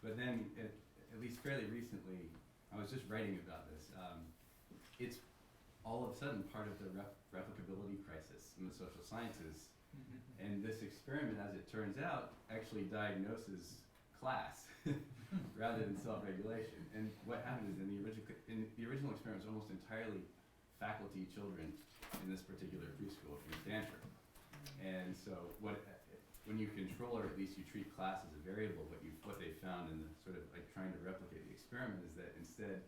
But then, at least fairly recently, I was just writing about this. It's all of a sudden part of the replicability crisis in the social sciences. And this experiment, as it turns out, actually diagnoses class rather than self-regulation. And what happened is in the original experiment was almost entirely faculty children in this particular preschool in Stanford. And so when you control, or at least you treat class as a variable, what they found in the sort of like trying to replicate the experiment is that instead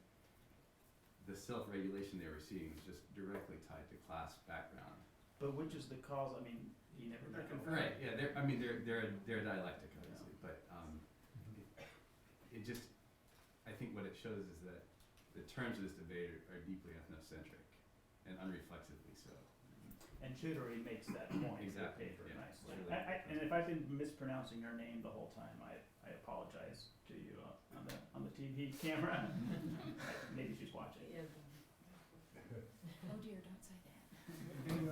the self-regulation they were seeing was just directly tied to class background. But which is the cause? I mean, you never know. Right, yeah, they're a dialectic, obviously, but it just, I think what it shows is that the terms of this debate are deeply ethnocentric and unreflexively so. And Chudori makes that point Exactly, in the paper yeah, nicely. it's really And if I've been mispronouncing your name the whole time, I apologize to you on the TV camera. Maybe she's watching. Oh dear, don't say that. We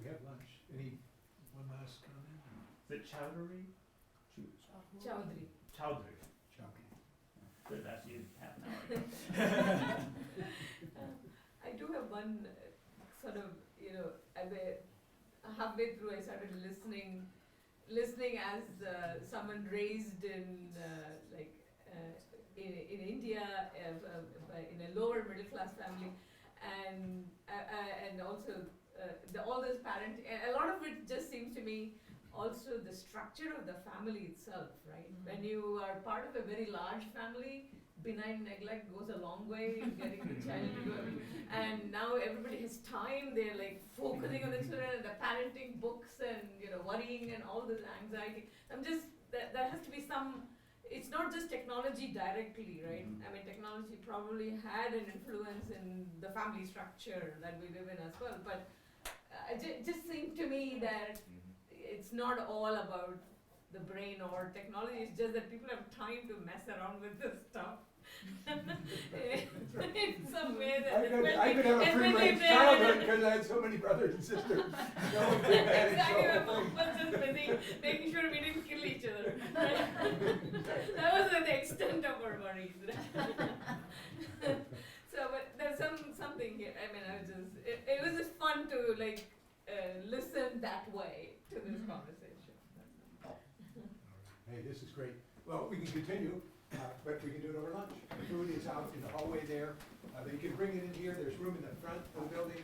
have lunch. One last comment? Is it Chowdhury? Chowdhury. Chowdhury. Could have asked you half an hour ago. I do have one sort of, halfway through I started listening as someone raised in in India, in a lower middle class family, and also all this parenting. A lot of it just seems to me also the structure of the family itself, right? When you are part of a very large family, benign neglect goes a long way in getting the child to go. And now everybody has time, they're like focusing on the children and the parenting books and worrying and all this anxiety. There has to be some, it's not just technology directly, right? I mean, technology probably had an influence in the family structure that we live in as well, but it just seemed to me that it's not all about the brain or technology, it's just that people have time to mess around with this stuff. In some way that I could have a free-range childhood because I had so many brothers and sisters. No one could manage Exactly, the my whole mom thing. was just busy making sure we didn't kill each other. That was the extent of our worries. So, but there's something here. I mean, it was just fun to like listen that way to this conversation. Hey, this is great. Well, we can continue, but we can do it over lunch. The food is out in the hallway there. You can bring it in here. There's room in the front of the building.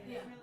it's really.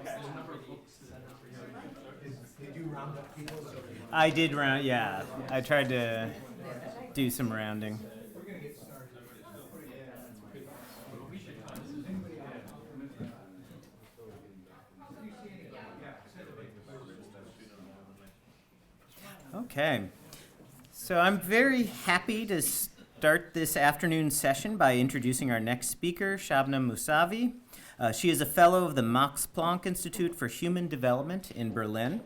There's a number of books, is that not for you? Did you round up people? I did round, yeah. I tried to do some rounding. We're gonna get started. Okay. So I'm very happy to start this afternoon session by introducing our next speaker, Shabnam Musavi. She is a fellow of the Max Planck Institute for Human Development in Berlin.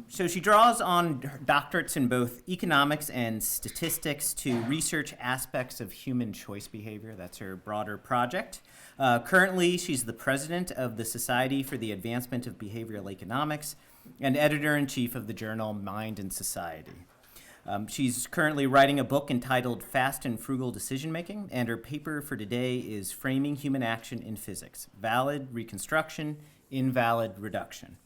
So she draws on her doctorates in both economics and statistics to research aspects of human choice behavior. That's her broader project. Currently, she's the president of the Society for the Advancement of Behavioral Economics and editor-in-chief of the journal Mind and Society. She's currently writing a book entitled Fast and Frugal Decision Making, and her paper for today is Framing Human Action in Physics, Valid Reconstruction, Invalid Reduction.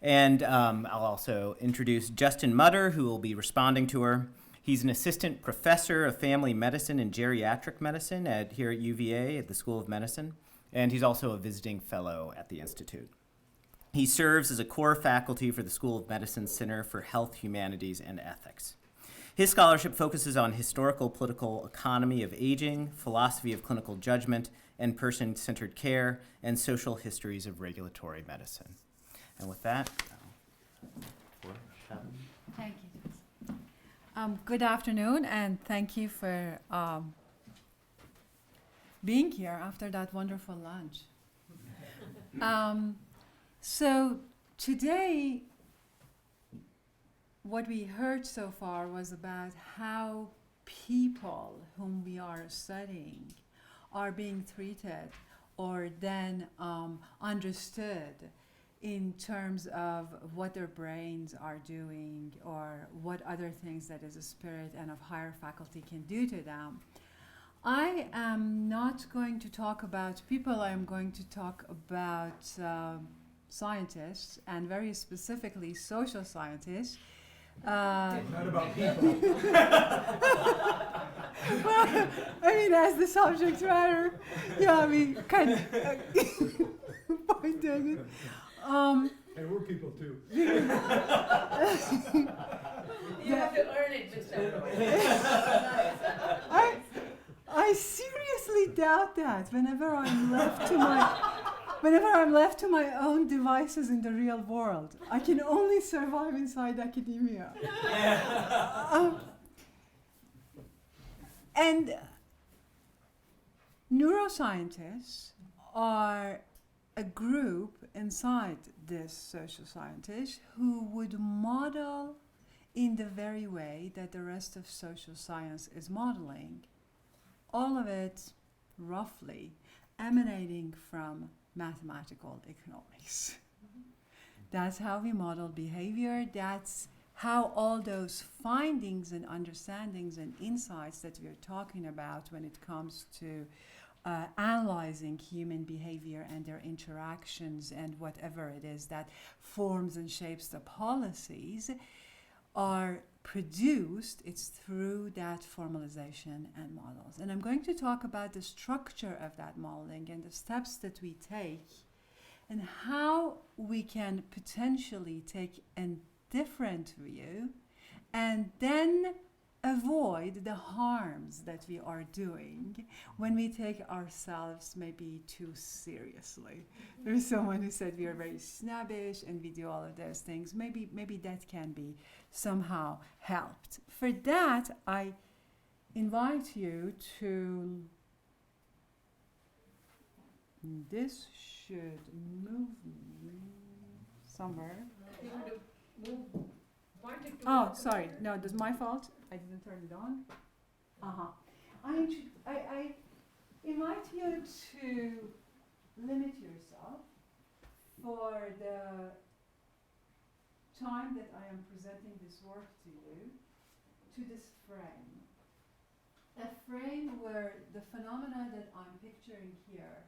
And I'll also introduce Justin Mutter, who will be responding to her. He's an assistant professor of family medicine and geriatric medicine here at UVA at the School of Medicine, and he's also a visiting fellow at the Institute. He serves as a core faculty for the School of Medicine Center for Health, Humanities, and Ethics. His scholarship focuses on historical political economy of aging, philosophy of clinical judgment, and person-centered care, and social histories of regulatory medicine. And with that, thank you. Good afternoon, and thank you for being here after that wonderful lunch. So today, what we heard so far was about how people whom we are studying are being treated or then understood in terms of what their brains are doing or what other things that as a spirit and of higher faculty can do to them. I am not going to talk about people, I am going to talk about scientists, and very specifically social scientists. Not about people. Well, I mean, as the subject matter, yeah, I mean, kind of point at it. And we're people too. You have to earn it, Mr. I seriously doubt that whenever I'm left to my own devices in the real world. I can only survive inside academia. And neuroscientists are a group inside this social scientists who would model in the very way that the rest of social science is modeling. All of it roughly emanating from mathematical economics. That's how we model behavior. That's how all those findings and understandings and insights that we're talking about when it comes to analyzing human behavior and their interactions and whatever it is that forms and shapes the policies are produced. It's through that formalization and models. And I'm going to talk about the structure of that modeling and the steps that we take and how we can potentially take a different view and then avoid the harms that we are doing when we take ourselves maybe too seriously. There's someone who said we are very snobbish and we do all of those things. Maybe that can be somehow helped. For that, I invite you to, this should move somewhere. You want to move, point it to Oh, sorry. No, that's my fault. I didn't turn it on. I invite you to limit yourself for the time that I am presenting this work to you to this frame. A frame where the phenomena that I'm picturing here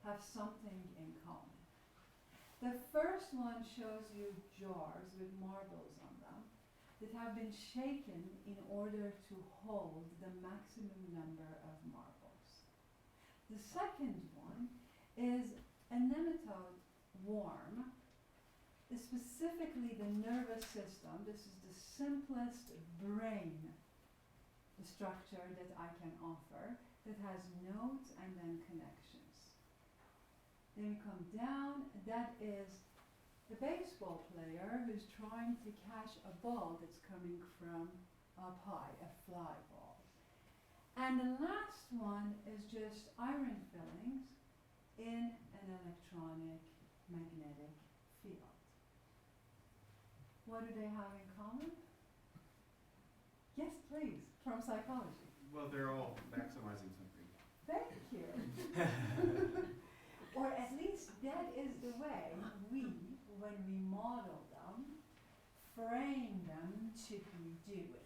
have something in common. The first one shows you jars with marbles on them that have been shaken in order to hold the maximum number of marbles. The second one is a nematode warm, specifically the nervous system. This is the simplest brain structure that I can offer, that has nodes and then connections. Then we come down, that is the baseball player who's trying to catch a ball that's coming from up high, a fly ball. And the last one is just iron fillings in an electronic magnetic field. What do they have in common? Yes, please, from psychology. Well, they're all maximizing something. Thank you. Or at least that is the way we, when we model them, frame them to be doing.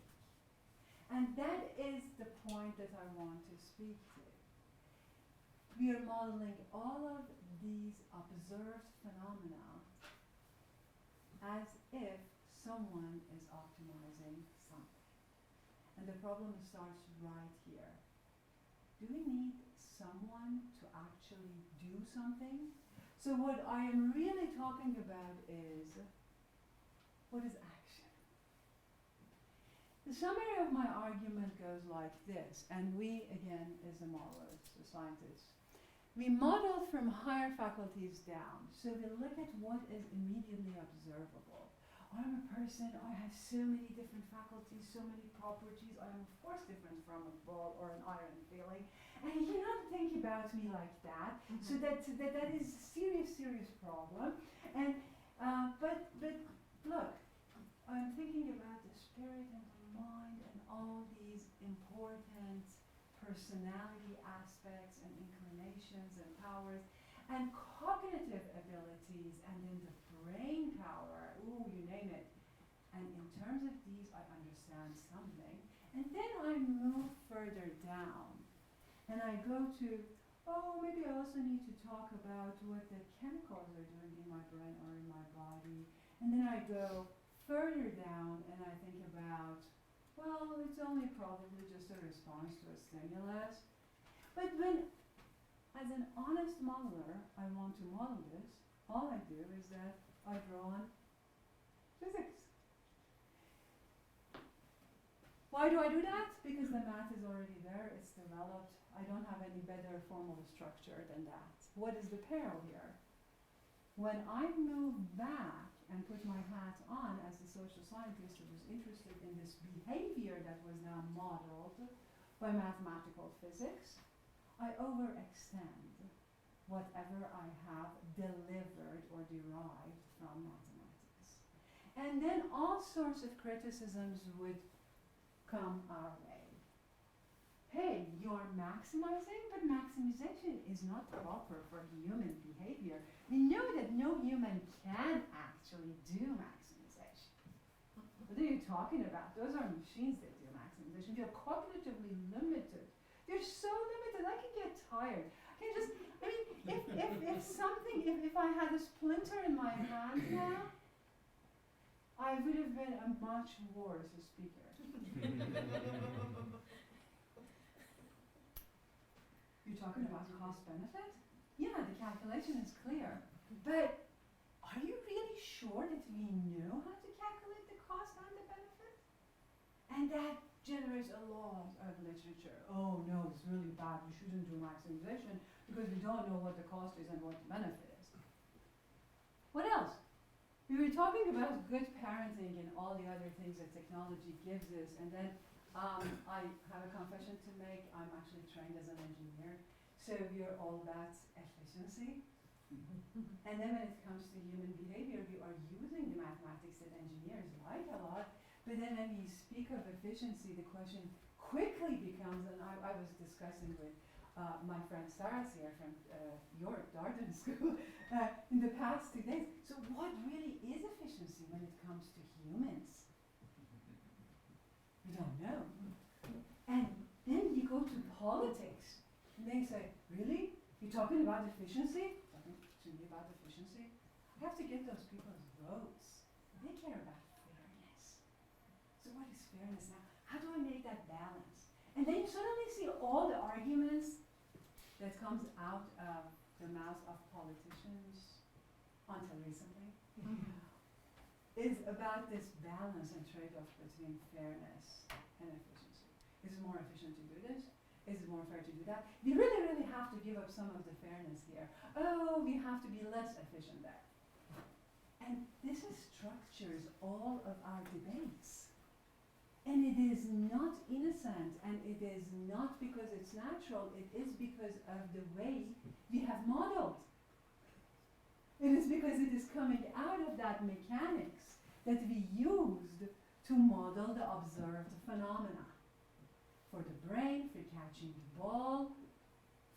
And that is the point that I want to speak to. We are modeling all of these observed phenomena as if someone is optimizing something. And the problem starts right here. Do we need someone to actually do something? So what I am really talking about is, what is action? The summary of my argument goes like this, and we, again, as a modelers, the scientists, we model from higher faculties down. So we look at what is immediately observable. I'm a person, I have so many different faculties, so many properties. I am of course different from a ball or an iron feeling. And you cannot think about me like that. So that is a serious problem. And but look, I'm thinking about the spirit and the mind and all these important personality aspects and inclinations and powers and cognitive abilities and then the brain power, ooh, you name it. And in terms of these, I understand something. And then I move further down and I go to, oh, maybe I also need to talk about what the chemicals are doing in my brain or in my body. And then I go further down and I think about, well, it's only probably just a response to a stimulus. But when, as an honest modeler, I want to model this, all I do is that I draw on physics. Why do I do that? Because the math is already there, it's developed. I don't have any better formal structure than that. What is the peril here? When I move back and put my hat on as a social scientist who was interested in this behavior that was now modeled by mathematical physics, I overextend whatever I have delivered or derived from mathematics. And then all sorts of criticisms would come our way. Hey, you're maximizing, but maximization is not proper for human behavior. We know that no human can actually do maximization. What are you talking about? Those are machines that do maximization. They're cognitively limited. They're so limited, I can get tired. I can just, I mean, if I had a splinter in my hand now, I would have been a much worse speaker. You're talking about cost benefit? Yeah, the calculation is clear. But are you really sure that we know how to calculate the cost and the benefit? And that generates a lot of literature. Oh no, it's really bad. We shouldn't do maximization because we don't know what the cost is and what the benefit is. What else? We were talking about good parenting and all the other things that technology gives us, and then I have a confession to make. I'm actually trained as an engineer, so we're all about efficiency. And then when it comes to human behavior, we are using the mathematics that engineers like a lot, but then when we speak of efficiency, the question quickly becomes, and I was discussing with my friend Sarah here from York Darden School in the past 2 days. So what really is efficiency when it comes to humans? We don't know. And then you go to politics, and they say, really? You're talking about efficiency? Talking to me about efficiency? I have to get those people's votes. They care about fairness. So what is fairness now? How do I make that balance? And then you suddenly see all the arguments that comes out of the mouth of politicians until recently, is about this balance and trade-off between fairness and efficiency. Is it more efficient to do this? Is it more fair to do that? We really, really have to give up some of the fairness here. Oh, we have to be less efficient there. And this structures all of our debates. And it is not innocent, and it is not because it's natural, it is because of the way we have modeled. It is because it is coming out of that mechanics that we used to model the observed phenomena. For the brain, for catching the ball,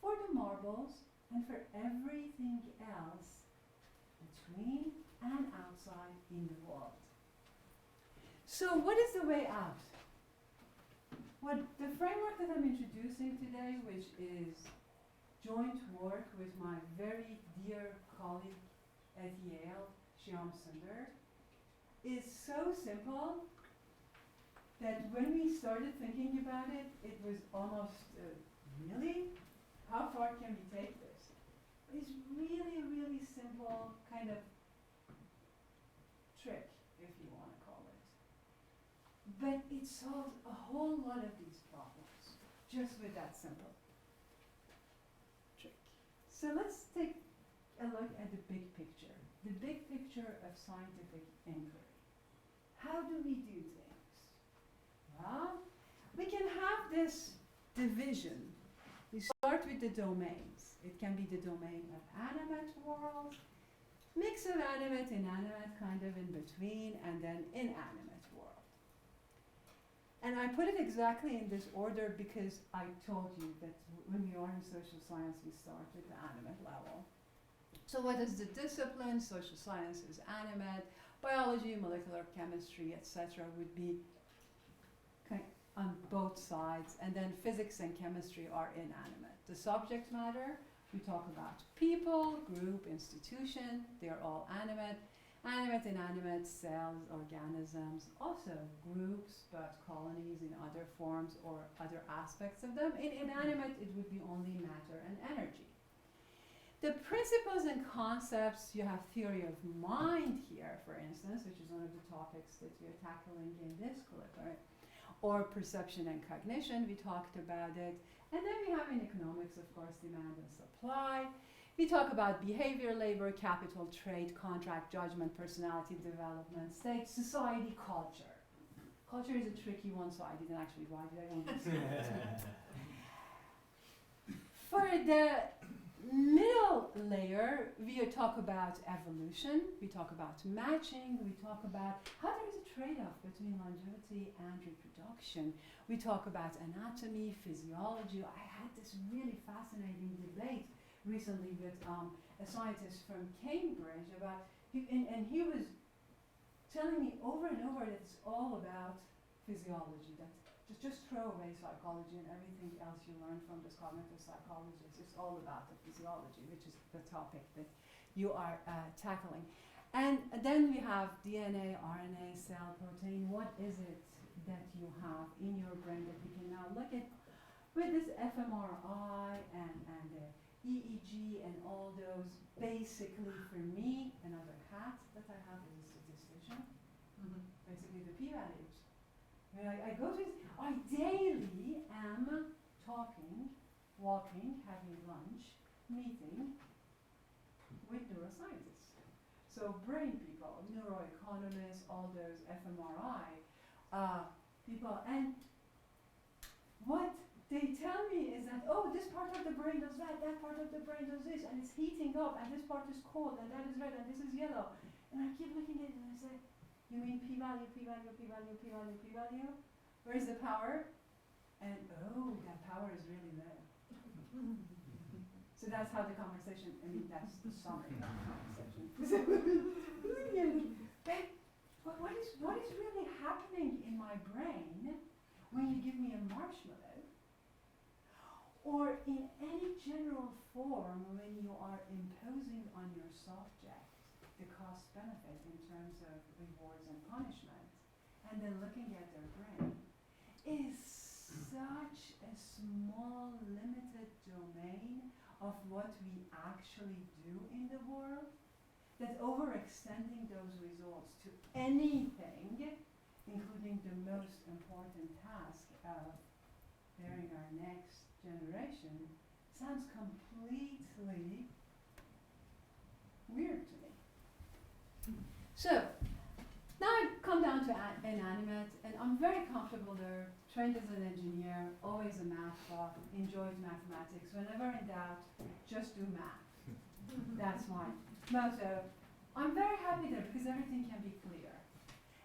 for the marbles, and for everything else between and outside in the world. So what is the way out? What the framework that I'm introducing today, which is joint work with my very dear colleague at Yale, Shyam Sundar, is so simple that when we started thinking about it, it was almost, really? How far can we take this? It's really, really simple kind of trick, if you want to call it. But it solves a whole lot of these problems, just with that simple trick. So let's take a look at the big picture of scientific inquiry. How do we do things? Well, we can have this division. We start with the domains. It can be the domain of animate world, mix of animate, inanimate, kind of in between, and then inanimate world. And I put it exactly in this order because I told you that when we are in social science, we start with the animate level. So what is the discipline? Social science is animate. Biology, molecular chemistry, etc. would be on both sides, and then physics and chemistry are inanimate. The subject matter, we talk about people, group, institution, they're all animate. Animate, inanimate, cells, organisms, also groups, but colonies in other forms or other aspects of them. In inanimate, it would be only matter and energy. The principles and concepts, you have theory of mind here, for instance, which is one of the topics that we're tackling in this clip, right? Or perception and cognition, we talked about it. And then we have in economics, of course, demand and supply. We talk about behavior, labor, capital, trade, contract, judgment, personality development, state, society, culture. Culture is a tricky one, so I didn't actually write it. I won't For the middle layer, we talk about evolution, we talk about matching, we talk about how there is a trade-off between longevity and reproduction. We talk about anatomy, physiology. I had this really fascinating debate recently with a scientist from Cambridge about, and he was telling me over and over that it's all about physiology, that just throw away psychology and everything else you learn from this cognitive psychologist. It's all about the physiology, which is the topic that you are tackling. And then we have DNA, RNA, cell, protein. What is it that you have in your brain that we can now look at with this fMRI and the EEG and all those? Basically, for me, another hat that I have is a statistician. Basically, the p-values. When I go to, I daily am talking, walking, having lunch, meeting with neuroscientists. So brain people, neuroeconomists, all those fMRI people. And what they tell me is that, oh, this part of the brain does that part of the brain does this, and it's heating up, and this part is cold, and that is red, and this is yellow. And I keep looking at it and I say, you mean p-value, p-value, p-value, p-value, p-value? Where's the power? And oh, that power is really there. So that's how the conversation, I mean, that's the summary of the conversation. But what is really happening in my brain when you give me a marshmallow? Or in any general form when you are imposing on your subject the cost benefit in terms of rewards and punishment, and then looking at their brain, is such a small, limited domain of what we actually do in the world that overextending those results to anything, including the most important task of bearing our next generation, sounds completely weird to me. So, now I come down to inanimate, and I'm very comfortable there, trained as an engineer, always a math buff, enjoyed mathematics. Whenever in doubt, just do math. That's my motto. I'm very happy there because everything can be clear.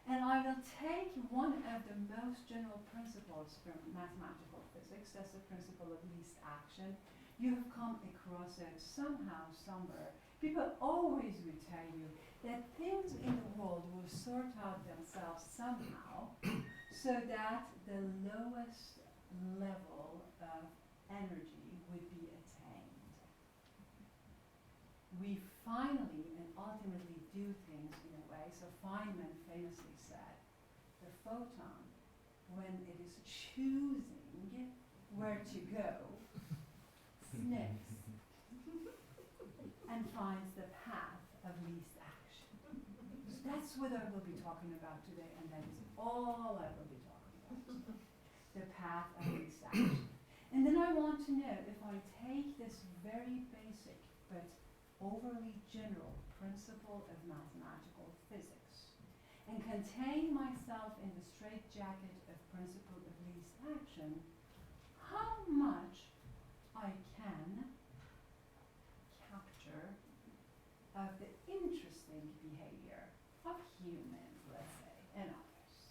And I will take one of the most general principles from mathematical physics, that's the principle of least action. You have come across it somehow, somewhere. People always will tell you that things in the world will sort out themselves somehow so that the lowest level of energy would be attained. We finally and ultimately do things in a way. So Feynman famously said, the photon, when it is choosing where to go, sniffs and finds the path of least action. So that's what I will be talking about today, and that is all I will be talking about. The path of least action. And then I want to know if I take this very basic but overly general principle of mathematical physics and contain myself in the straitjacket of principle of least action, how much I can capture of the interesting behavior of humans, let's say, and others.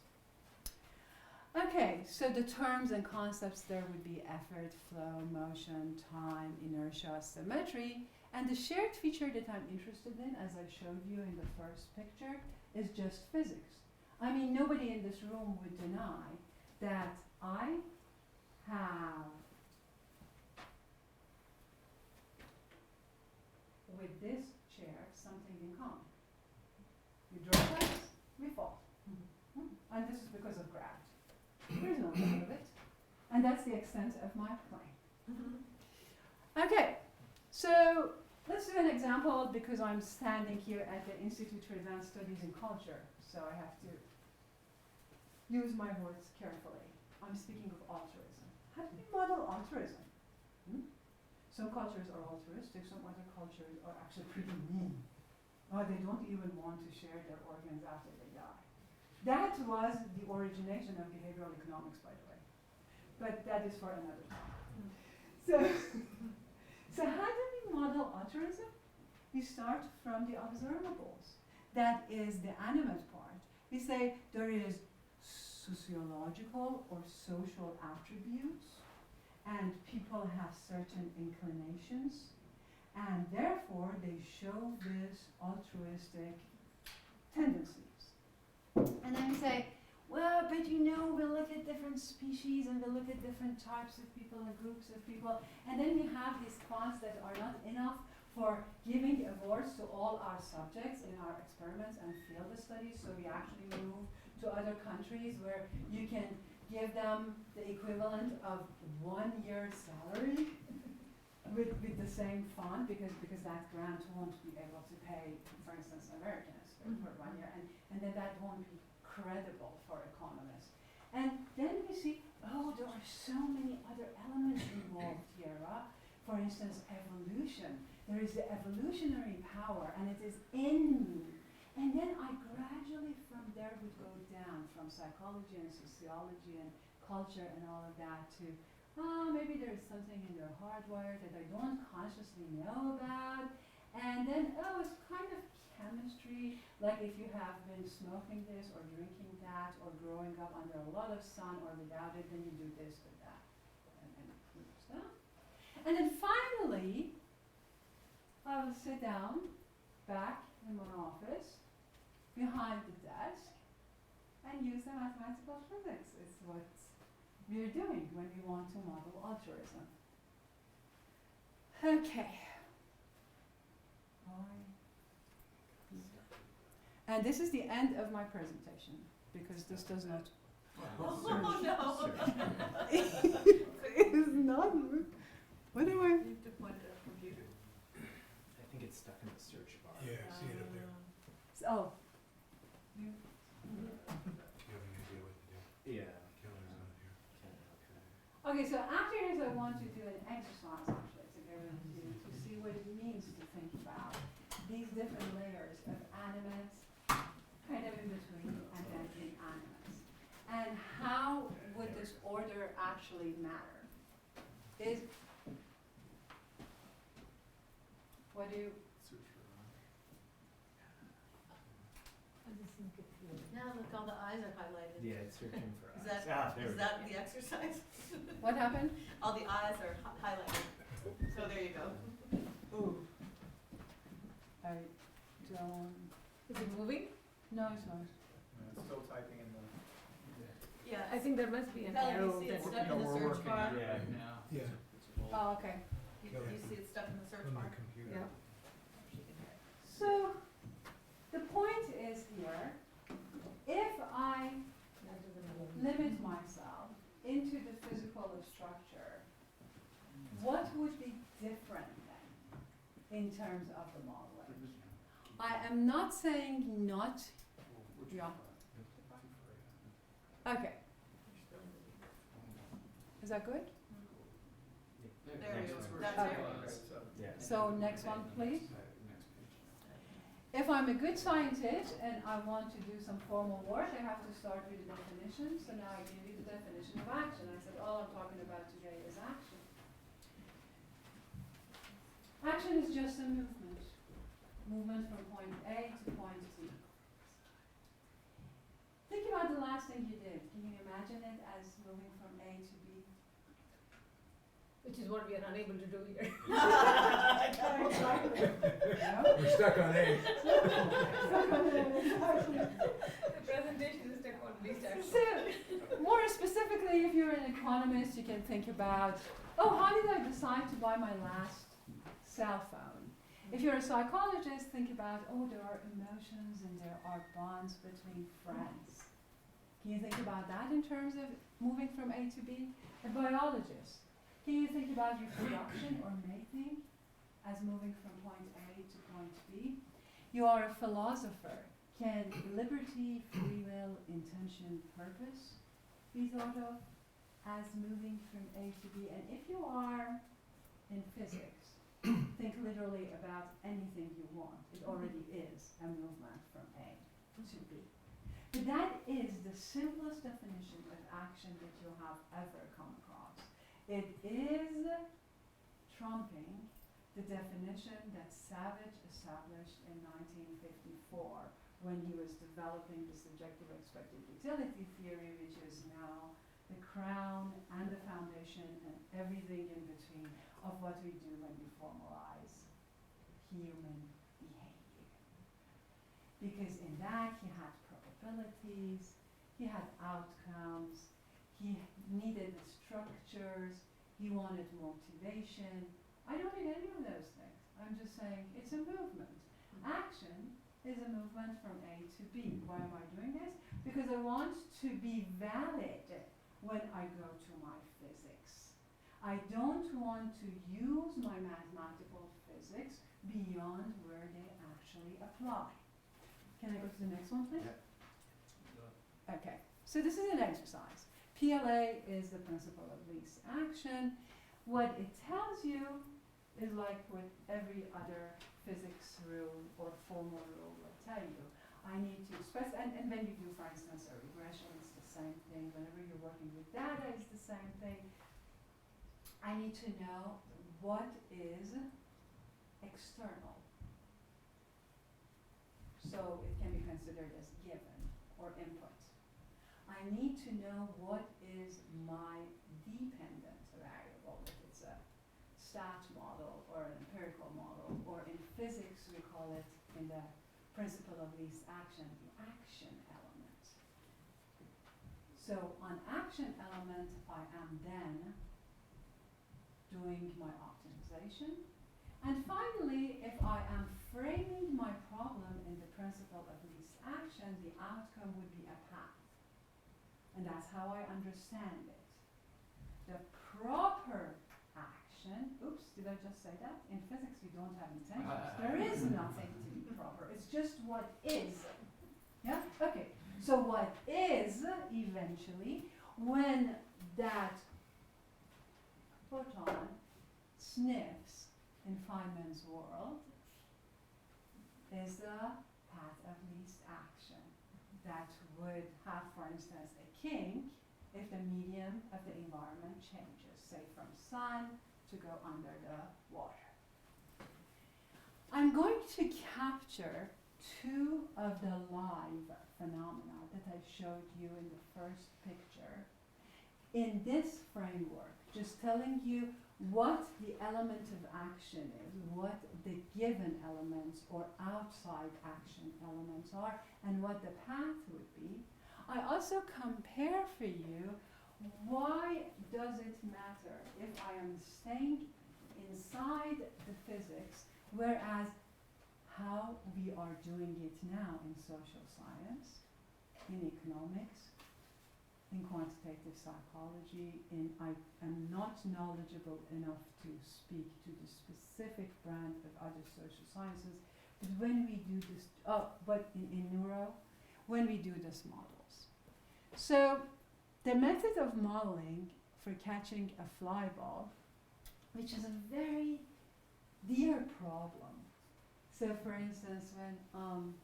Okay, so the terms and concepts there would be effort, flow, motion, time, inertia, symmetry, and the shared feature that I'm interested in, as I showed you in the first picture, is just physics. I mean, nobody in this room would deny that I have with this chair something in common. We draw lines, we fall. And this is because of gravity. There's no doubt of it. And that's the extent of my plane. Okay, so let's do an example because I'm standing here at the Institute for Advanced Studies in Culture, so I have to use my words carefully. I'm speaking of altruism. How do we model altruism? Some cultures are altruistic, some other cultures are actually pretty mean. Oh, they don't even want to share their organs after they die. That was the origination of behavioral economics, by the way. But that is for another time. So how do we model altruism? We start from the observables. That is the animate part. We say there is sociological or social attributes, and people have certain inclinations, and therefore they show this altruistic tendencies. And then we say, well, but you know, we look at different species and we look at different types of people and groups of people, and then we have these funds that are not enough for giving awards to all our subjects in our experiments and field studies, so we actually move to other countries where you can give them the equivalent of 1 year's salary with the same fund, because that grant won't be able to pay, for instance, Americans for 1 year, and then that won't be credible for economists. And then we see, oh, there are so many other elements involved here. For instance, evolution. There is the evolutionary power, and it is in me. And then I gradually from there would go down from psychology and sociology and culture and all of that to, maybe there is something in their hardwire that I don't consciously know about. And then, it's kind of chemistry, like if you have been smoking this or drinking that or growing up under a lot of sun or without it, then you do this or that. And stuff. And then finally, I will sit down back in my office behind the desk and use the mathematical physics. It's what we're doing when we want to model altruism. Okay. And this is the end of my presentation, because this does not... Oh, no. It is not... What do I... You have to point at a computer. I think it's stuck in the search bar. Yeah, see it up oh. Yeah. Okay, so after this I want to do an exercise actually to see what it means to think about these different layers of animates, kind of in between, and then inanimates. And how would this order actually matter? What do you, Now look, all the eyes are highlighted. Yeah, it's searching for Is eyes. that, There we is go. that the exercise? what happened? All the eyes are highlighted. So there you go. Ooh. I don't, Is it moving? no, it's not. Still typing in the. Yeah, I think there must be an Tell arrow you see it that. stuck in the search bar. Yeah. now. Yeah. Oh, okay. You see it stuck in the search bar. Yeah. So, the point is here, if I limit myself into the physical of structure, what would be different then in terms of the modeling? I am not saying not, yeah. Okay. Is that good? There you go. That's Okay. it. Yeah. So next one, please. If I'm a good scientist and I want to do some formal work, I have to start with the definition. So now I give you the definition of action. I said all I'm talking about today is action. Action is just a movement. Movement from point A to point Z. Think about the last thing you did. Can you imagine it as moving from A to B? Which is what we are unable to do here. We're stuck on A. The presentation is stuck on these actually. So, more specifically, if you're an economist, you can think about, oh, how did I decide to buy my last cell phone? If you're a psychologist, think about, oh, there are emotions and there are bonds between friends. Can you think about that in terms of moving from A to B? A biologist, can you think about reproduction or mating as moving from point A to point B? You are a philosopher. Can liberty, free will, intention, purpose be thought of as moving from A to B? And if you are in physics, think literally about anything you want. It already is a movement from A to B. But that is the simplest definition of action that you have ever come across. It is trumping the definition that Savage established in 1954 when he was developing the subjective expected utility theory, which is now the crown and the foundation and everything in between of what we do when we formalize human behavior. Because in that he had probabilities, he had outcomes, he needed structures, he wanted motivation. I don't need any of those things. I'm just saying it's a movement. Action is a movement from A to B. Why am I doing this? Because I want to be valid when I go to my physics. I don't want to use my mathematical physics beyond where they actually apply. Can I go to the next one, please? Okay, so this is an exercise. PLA is the principle of least action. What it tells you is like with every other physics rule or formal rule will tell you. I need to express, and when you do, for instance, a regression, it's the same thing. Whenever you're working with data, it's the same thing. I need to know what is external. So it can be considered as given or input. I need to know what is my dependent variable, if it's a stat model or an empirical model, or in physics we call it, in the principle of least action, the action element. So on action element, I am then doing my optimization. And finally, if I am framing my problem in the principle of least action, the outcome would be a path. And that's how I understand it. The proper action action. Oops, did I just say that? In physics, we don't have intentions. There is nothing to be proper. It's just what is. Yeah? Okay. So what is eventually when that photon sniffs in Feynman's world is the path of least action that would have, for instance, a kink if the medium of the environment changes, say from sun to go under the water. I'm going to capture two of the live phenomena that I showed you in the first picture in this framework, just telling you what the element of action is, what the given elements or outside action elements are, and what the path would be. I also compare for you why does it matter if I am staying inside the physics, whereas how we are doing it now in social science, in economics, in quantitative psychology, I am not knowledgeable enough to speak to the specific brand of other social sciences, but when we do this, in neuro, when we do this models. So the method of modeling for catching a fly ball, which is a very dear problem. So for instance, when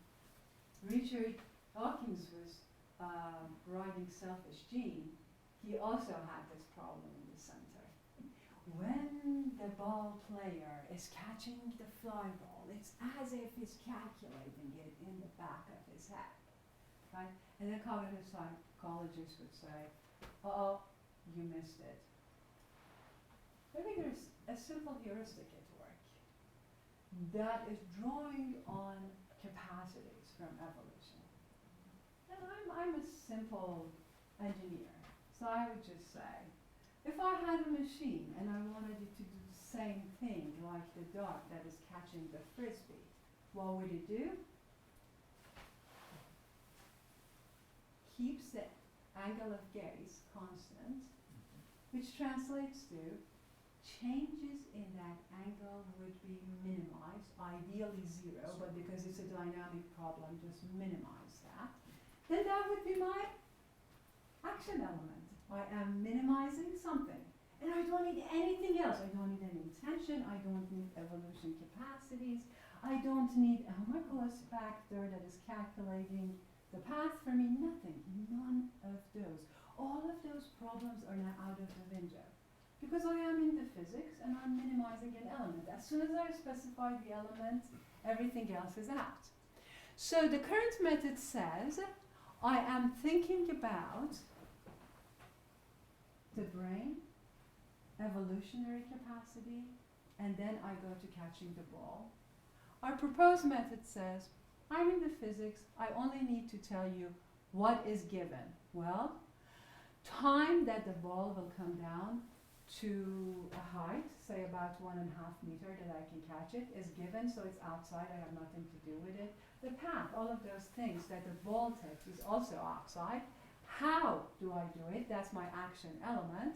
Richard Dawkins was writing Selfish Gene, he also had this problem in the center. When the ball player is catching the fly ball, it's as if he's calculating it in the back of his head, right? And then cognitive psychologists would say, "Oh, you missed it." Maybe there's a simple heuristic at work that is drawing on capacities from evolution. And I'm a simple engineer, so I would just say, if I had a machine and I wanted it to do the same thing like the dog that is catching the frisbee, what would it do? Keeps the angle of gaze constant, which translates to changes in that angle would be minimized, ideally zero, but because it's a dynamic problem, just minimize that. Then that would be my action element. I am minimizing something. And I don't need anything else. I don't need an intention. I don't need evolution capacities. I don't need a homunculus factor that is calculating the path for me. Nothing. None of those. All of those problems are now out of the window. Because I am in the physics and I'm minimizing an element. As soon as I specify the element, everything else is out. So the current method says I am thinking about the brain, evolutionary capacity, and then I go to catching the ball. Our proposed method says I'm in the physics, I only need to tell you what is given. Well, time that the ball will come down to a height, say about 1.5 meters that I can catch it, is given, so it's outside, I have nothing to do with it. The path, all of those things that the ball takes is also outside. How do I do it? That's my action element.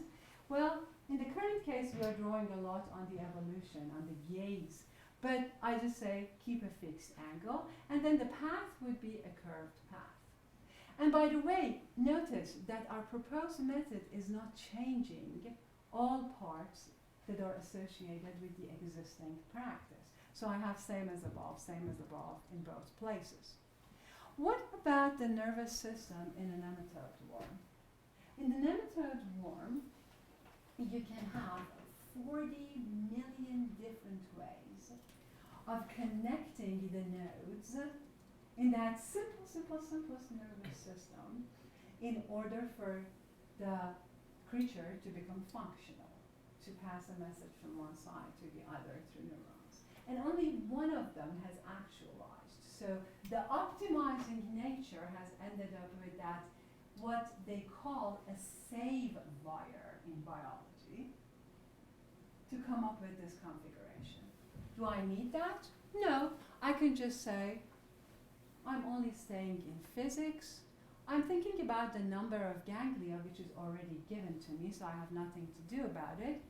Well, in the current case, we are drawing a lot on the evolution, on the gaze. But I just say, keep a fixed angle, and then the path would be a curved path. And by the way, notice that our proposed method is not changing all parts that are associated with the existing practice. So I have same as above in both places. What about the nervous system in a nematode worm? In the nematode worm, you can have 40 million different ways of connecting the nodes in that simplest nervous system in order for the creature to become functional, to pass a message from one side to the other through neurons. And only one of them has actualized. So the optimizing nature has ended up with that, what they call a save wire in biology, to come up with this configuration. Do I need that? No, I can just say, I'm only staying in physics. I'm thinking about the number of ganglia which is already given to me, so I have nothing to do about it.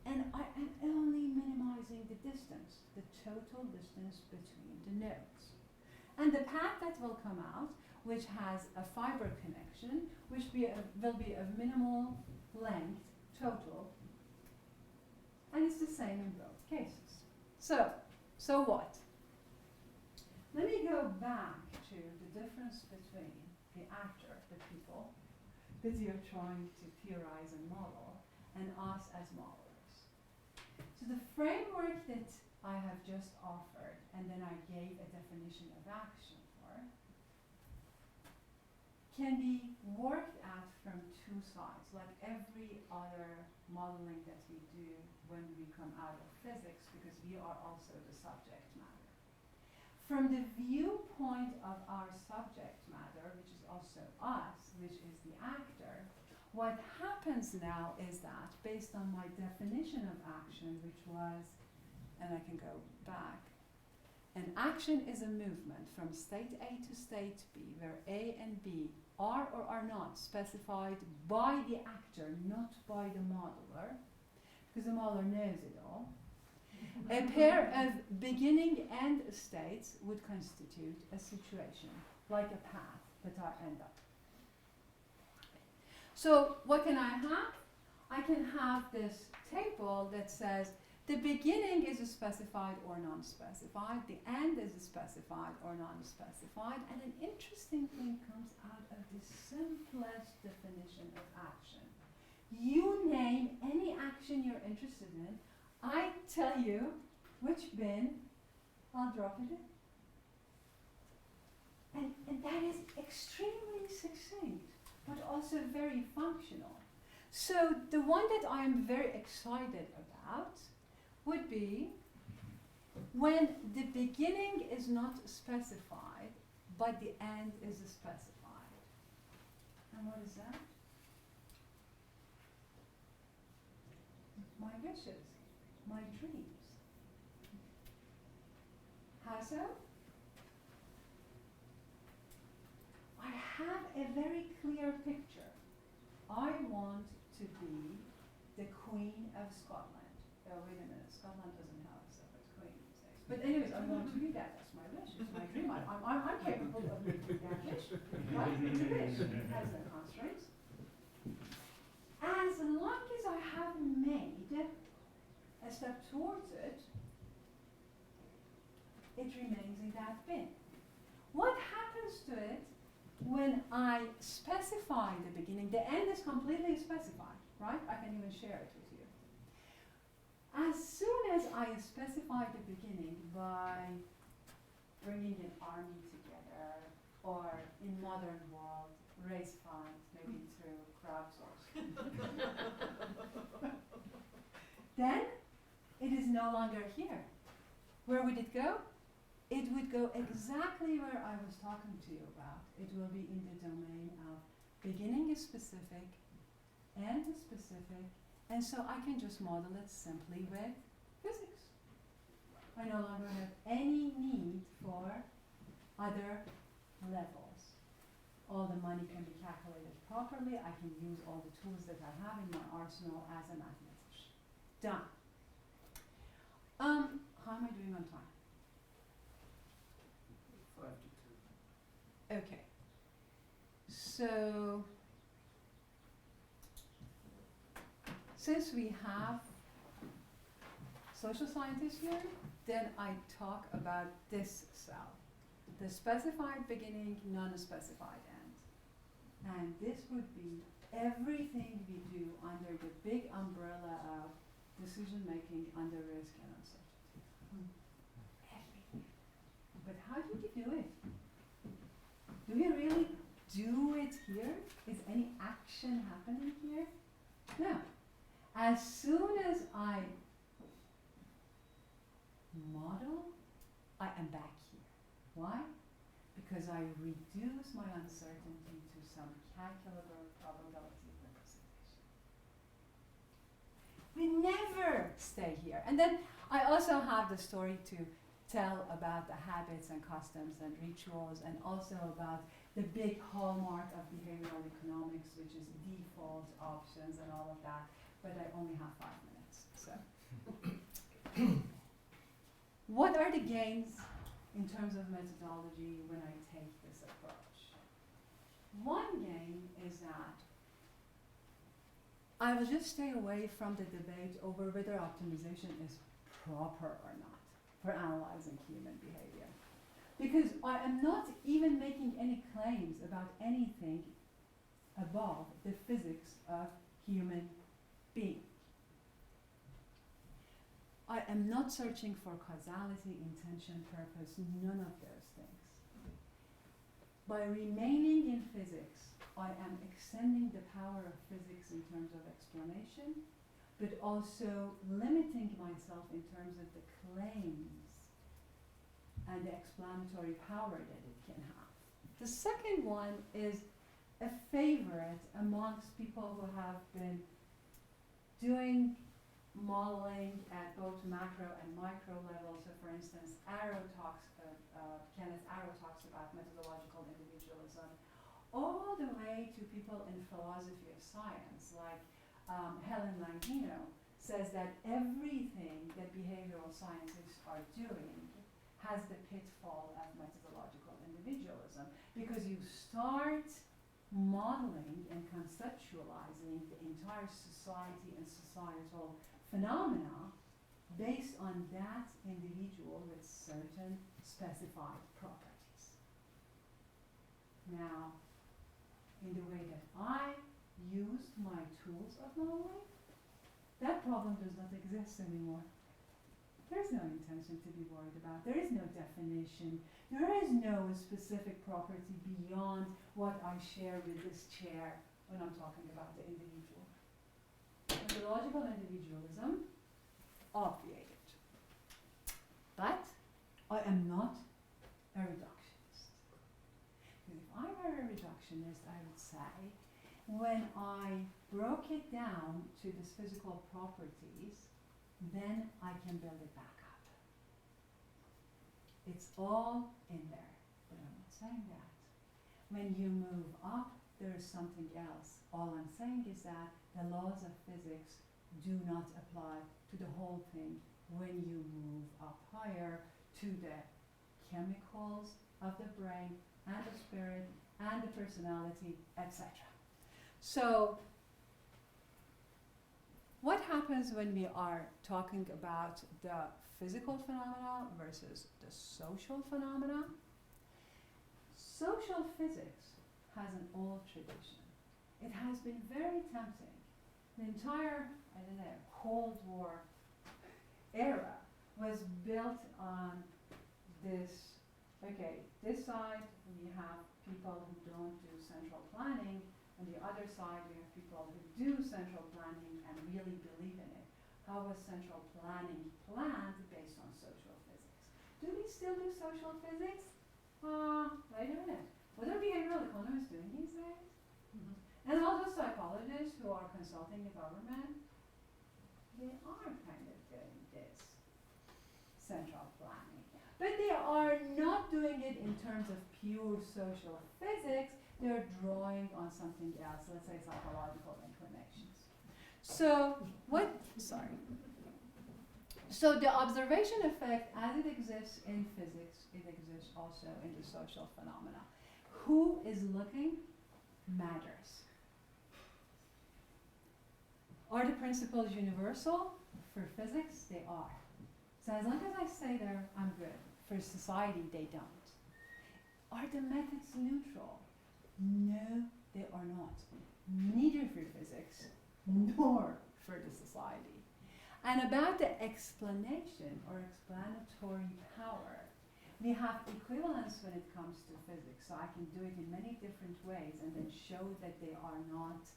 and I am only minimizing the distance, the total distance between the nodes. And the path that will come out, which has a fiber connection, which will be of minimal length total, and it's the same in both cases. So what? Let me go back to the difference between the actor, the people, that you're trying to theorize and model, and us as modelers. So the framework that I have just offered, and then I gave a definition of action for, can be worked at from two sides, like every other modeling that we do when we come out of physics, because we are also the subject matter. From the viewpoint of our subject matter, which is also us, which is the actor, what happens now is that, based on my definition of action, which was, and I can go back, an action is a movement from state A to state B, where A and B are or are not specified by the actor, not by the modeler, because the modeler knows it all. A pair of beginning end states would constitute a situation, like a path that I end up. So what can I have? I can have this table that says the beginning is specified or non-specified, the end is specified or non-specified, and an interesting thing comes out of the simplest definition of action. You name any action you're interested in, I tell you which bin I'll drop it in. And that is extremely succinct, but also very functional. So the one that I'm very excited about would be when the beginning is not specified, but the end is specified. And what is that? My wishes, my dreams. How so? I have a very clear picture. I want to be the Queen of Scotland. Oh, wait a minute, Scotland doesn't have a separate queen these days. But anyways, I want to be that. That's my wish. It's my dream. I'm capable of making that wish. Right? It's a wish. It has no constraints. As long as I have made a step towards it, it remains in that bin. What happens to it when I specify the beginning? The end is completely specified, right? I can even share it with you. As soon as I specify the beginning by bringing an army together, or in modern world, raise funds, maybe through crowdsourcing, then it is no longer here. Where would it go? It would go exactly where I was talking to you about. It will be in the domain of beginning is specific, end is specific, and so I can just model it simply with physics. I no longer have any need for other levels. All the money can be calculated properly. I can use all the tools that I have in my arsenal as a mathematician. Done. How am I doing on time? 5 to 2. Okay. So, since we have social scientists here, then I talk about this cell, the specified beginning, non-specified end. And this would be everything we do under the big umbrella of decision making under risk and uncertainty. Everything. But how do we do it? Do we really do it here? Is any action happening here? No. As soon as I model, I am back here. Why? Because I reduce my uncertainty to some calculable probability representation. We never stay here. And then I also have the story to tell about the habits and customs and rituals, and also about the big hallmark of behavioral economics, which is default options and all of that. But I only have 5 minutes, so so. What are the gains in terms of methodology when I take this approach? One gain is that I will just stay away from the debate over whether optimization is proper or not for analyzing human behavior. Because I am not even making any claims about anything above the physics of human being. I am not searching for causality, intention, purpose, none of those things. By remaining in physics, I am extending the power of physics in terms of explanation, but also limiting myself in terms of the claims and the explanatory power that it can have. The second one is a favorite amongst people who have been doing modeling at both macro and micro levels. So for instance, Kenneth Arrow talks about methodological individualism, all the way to people in philosophy of science, like Helen Langino says that everything that behavioral scientists are doing has the pitfall of methodological individualism, because you start modeling and conceptualizing the entire society and societal phenomena based on that individual with certain specified properties. Now, in the way that I used my tools of modeling, that problem does not exist anymore. There's no intention to be worried about. There is no definition. There is no specific property beyond what I share with this chair when I'm talking about the individual. Methodological individualism obviated. But I am not a reductionist. Because if I were a reductionist, I would say, when I broke it down to these physical properties, then I can build it back up. It's all in there, but I'm not saying that. When you move up, there is something else. All I'm saying is that the laws of physics do not apply to the whole thing when you move up higher to the chemicals of the brain and the spirit and the personality, etc. So, what happens when we are talking about the physical phenomena versus the social phenomena? Social physics has an old tradition. It has been very tempting. The entire, Cold War era was built on this, this side we have people who don't do central planning, on the other side we have people who do central planning and really believe in it. How was central planning planned based on social physics? Do we still do social physics? Wait a minute. What are behavioral economists doing these days? Mm-hmm. And all those psychologists who are consulting the government, they are kind of doing this central planning. But they are not doing it in terms of pure social physics. They're drawing on something else, let's say psychological inclinations. So So the observation effect, as it exists in physics, it exists also in the social phenomena. Who is looking matters. Are the principles universal? For physics, they are. So as long as I say there, I'm good. For society, they don't. Are the methods neutral? No, they are not. Neither for physics, nor for the society. And about the explanation or explanatory power, we have equivalence when it comes to physics. So I can do it in many different ways and then show that they are not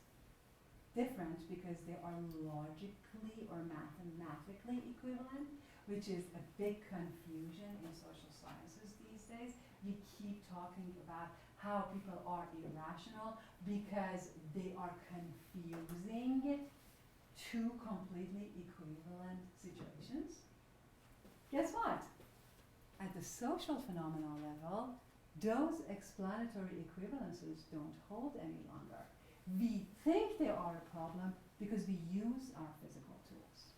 different because they are logically or mathematically equivalent, which is a big confusion in social sciences these days. We keep talking about how people are irrational because they are confusing two completely equivalent situations. Guess what? At the social phenomena level, those explanatory equivalences don't hold any longer. We think they are a problem because we use our physical tools.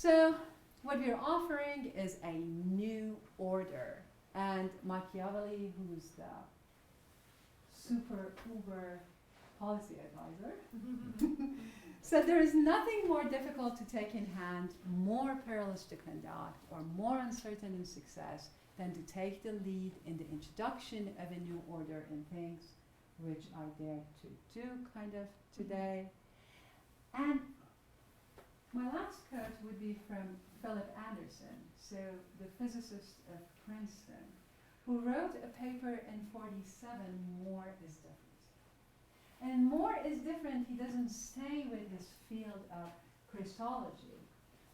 So what we're offering is a new order. And Machiavelli, who's the super uber policy advisor, said there is nothing more difficult to take in hand, more perilous to conduct, or more uncertain in success than to take the lead in the introduction of a new order in things, which I dare to do kind of today. And my last quote would be from Philip Anderson, so the physicist of Princeton, who wrote a paper in 47, More is Different. And More is Different, he doesn't stay with his field of Christology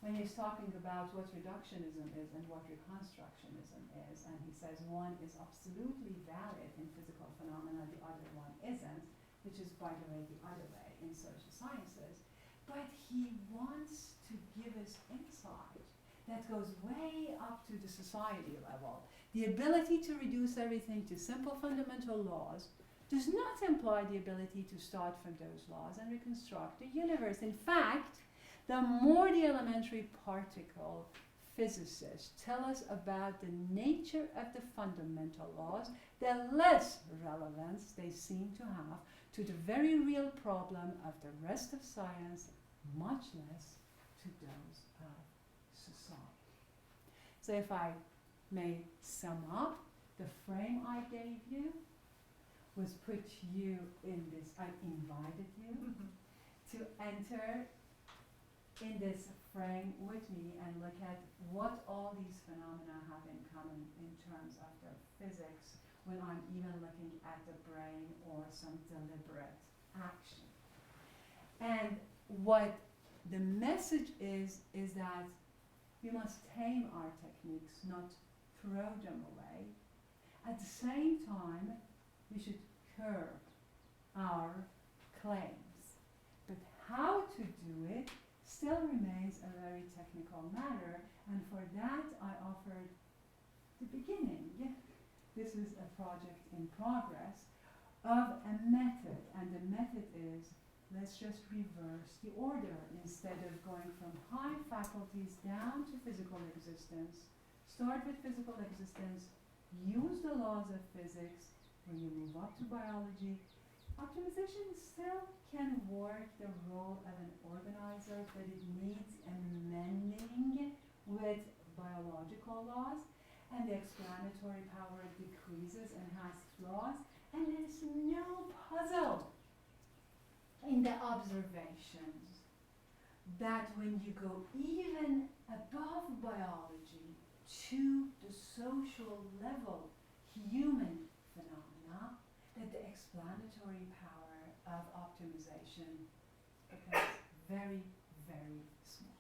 when he's talking about what reductionism is and what reconstructionism is, and he says one is absolutely valid in physical phenomena, the other one isn't, which is, by the way, the other way in social sciences. But he wants to give us insight that goes way up to the society level. The ability to reduce everything to simple fundamental laws does not imply the ability to start from those laws and reconstruct the universe. In fact, the more the elementary particle physicists tell us about the nature of the fundamental laws, the less relevance they seem to have to the very real problem of the rest of science, much less to those of society. So if I may sum up, the frame I gave you was put you in this, I invited you to enter in this frame with me and look at what all these phenomena have in common in terms of their physics when I'm even looking at the brain or some deliberate action. And what the message is that we must tame our techniques, not throw them away. At the same time, we should curb our claims. But how to do it still remains a very technical matter, and for that I offered the beginning. This is a project in progress of a method, and the method is, let's just reverse the order. Instead of going from high faculties down to physical existence, start with physical existence, use the laws of physics. When you move up to biology, optimization still can work the role of an organizer, but it needs amending with biological laws, and the explanatory power decreases and has flaws, and there's no puzzle in the observations that when you go even above biology to the social level, human phenomena, that the explanatory power of optimization becomes very, very small.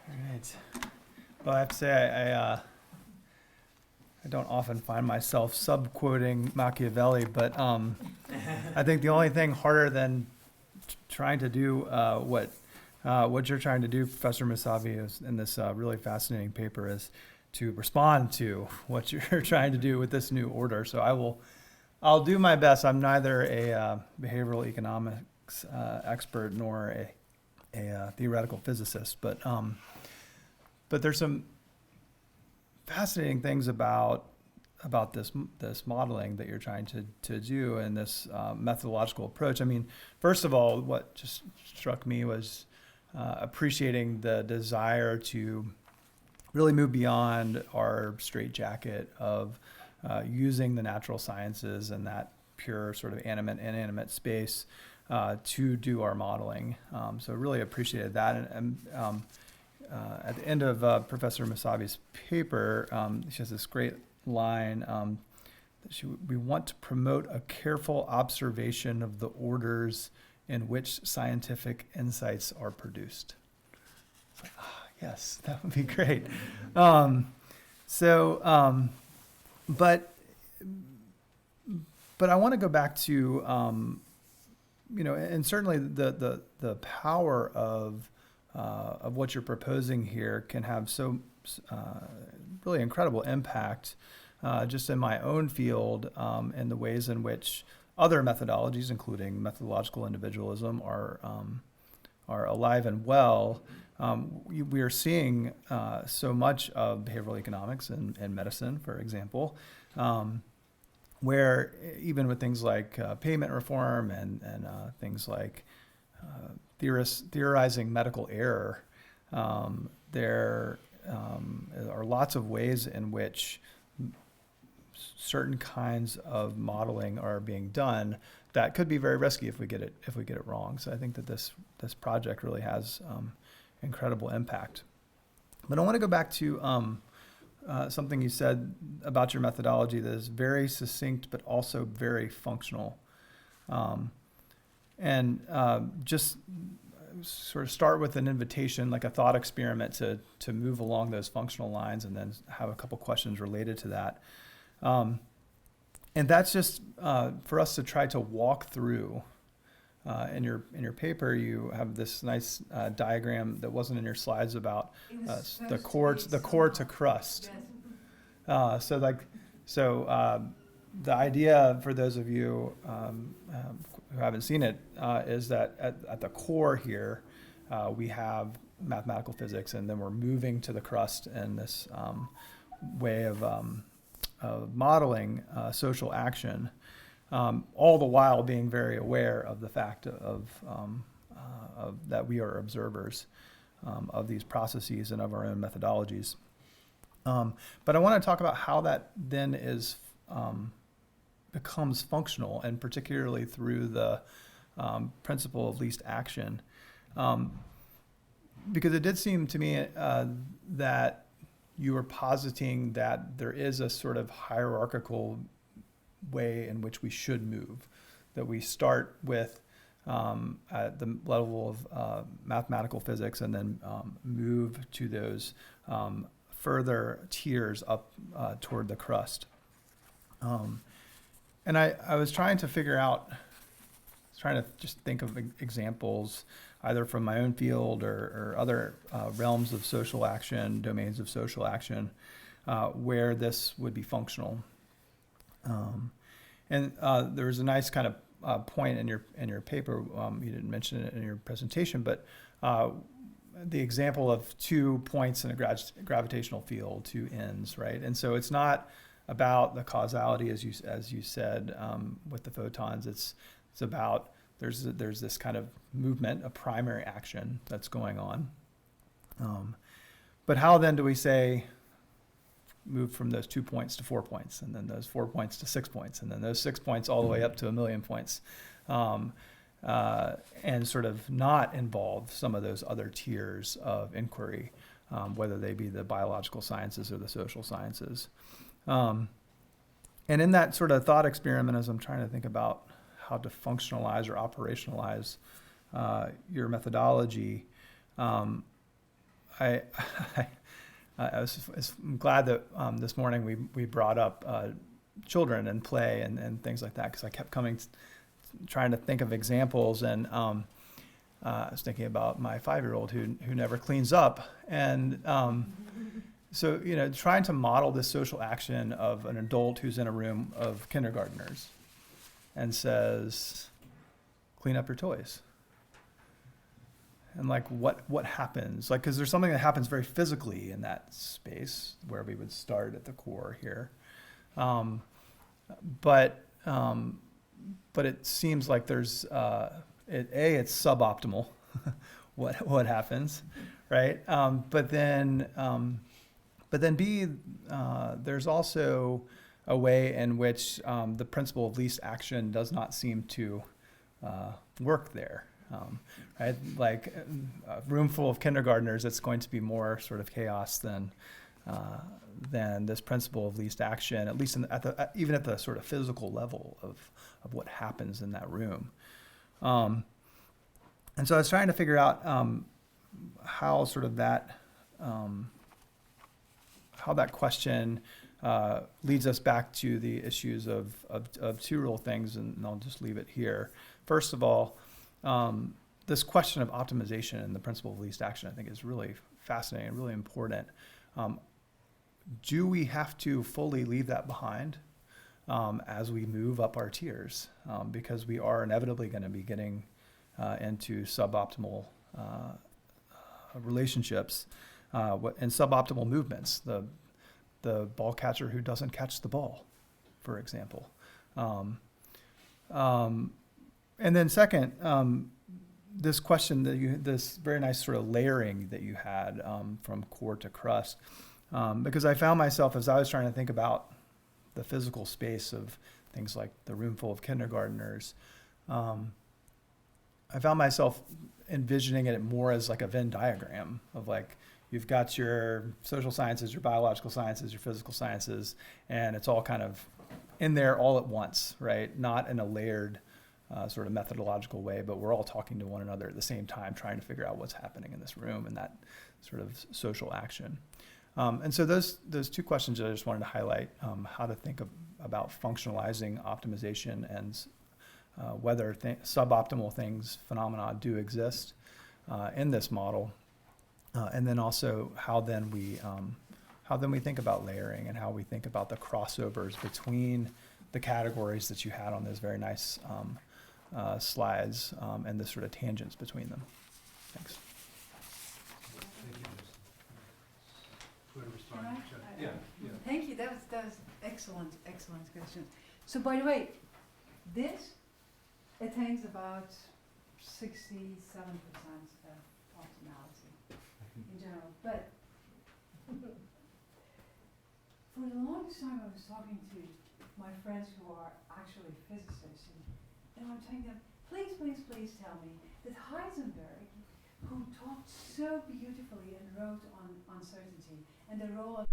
All right. Well, I have to say, I don't often find myself sub-quoting Machiavelli, but I think the only thing harder than trying to do what you're trying to do, Professor Musavi, is in this really fascinating paper, is to respond to what you're trying to do with this new order. So I'll do my best. I'm neither a behavioral economics expert nor a theoretical physicist, but there's some fascinating things about this modeling that you're trying to do and this methodological approach. I mean, first of all, what just struck me was appreciating the desire to really move beyond our straitjacket of using the natural sciences and that pure sort of animate, inanimate space to do our modeling. So really appreciated that. And at the end of Professor Musavi's paper, she has this great line that we want to promote a careful observation of the orders in which scientific insights are produced. It's like, yes, that would be great. But I want to go back to and certainly the power of what you're proposing here can have so really incredible impact just in my own field and the ways in which other methodologies, including methodological individualism, are alive and well. We are seeing so much of behavioral economics and medicine, for example, where even with things like payment reform and things like theorizing medical error, there are lots of ways in which certain kinds of modeling are being done that could be very risky if we get it wrong. So I think that this project really has incredible impact. But I want to go back to something you said about your methodology that is very succinct but also very functional. Just sort of start with an invitation, like a thought experiment to move along those functional lines, and then have a couple questions related to that. And that's just for us to try to walk through. In your paper, you have this nice diagram that wasn't in your slides about the core to crust. The idea, for those of you who haven't seen it, is that at the core here we have mathematical physics, and then we're moving to the crust in this way of modeling social action, all the while being very aware of the fact of that we are observers of these processes and of our own methodologies. But I want to talk about how that then becomes functional, and particularly through the principle of least action. Because it did seem to me that you were positing that there is a sort of hierarchical way in which we should move, that we start with at the level of mathematical physics and then move to those further tiers up toward the crust. And I was trying to figure out, trying to just think of examples either from my own field or other realms of social action, domains of social action, where this would be functional. And there was a nice kind of point in your paper. You didn't mention it in your presentation, but the example of 2 points in a gravitational field, 2 ends, right? And so it's not about the causality, as you said, with the photons. It's about there's this kind of movement, a primary action that's going on. But how then do we say move from those 2 points to 4 points, and then those 4 points to 6 points, and then those 6 points all the way up to 1,000,000 points, and sort of not involve some of those other tiers of inquiry, whether they be the biological sciences or the social sciences. And in that sort of thought experiment, as I'm trying to think about how to functionalize or operationalize your methodology, I'm glad that this morning we brought up children and play and things like that, because I kept trying to think of examples, and I was thinking about my 5-year-old who never cleans up, and so trying to model this social action of an adult who's in a room of kindergartners and says, "Clean up your toys." And like, what happens? Like, because there's something that happens very physically in that space where we would start at the core here. But it seems like there's, it's suboptimal what happens, right? But then B, there's also a way in which the principle of least action does not seem to work there. Right? Like a room full of kindergartners, it's going to be more sort of chaos than this principle of least action, at least even at the sort of physical level of what happens in that room. And so I was trying to figure out how sort of that how that question leads us back to the issues of 2 real things, and I'll just leave it here. First of all, this question of optimization and the principle of least action, I think, is really fascinating and really important. Do we have to fully leave that behind as we move up our tiers? Because we are inevitably going to be getting into suboptimal relationships and suboptimal movements. The ball catcher who doesn't catch the ball, for example. And then second, this question that this very nice sort of layering that you had from core to crust, because I found myself as I was trying to think about the physical space of things like the room full of kindergartners, I found myself envisioning it more as like a Venn diagram of like, you've got your social sciences, your biological sciences, your physical sciences, and it's all kind of in there all at once, right? Not in a layered sort of methodological way, but we're all talking to one another at the same time, trying to figure out what's happening in this room and that sort of social action. And so those two questions I just wanted to highlight, how to think about functionalizing optimization and whether suboptimal phenomena do exist in this model, and then also how then we think about layering and how we think about the crossovers between the categories that you had on those very nice slides and the sort of tangents between them. Thanks. Can I? Yeah. Thank you. That was excellent question. So by the way, this attains about 67% of optimality in general. But for the longest time, I was talking to my friends who are actually physicists, and I'm telling them, please tell me that Heisenberg, who talked so beautifully and wrote on uncertainty and the role of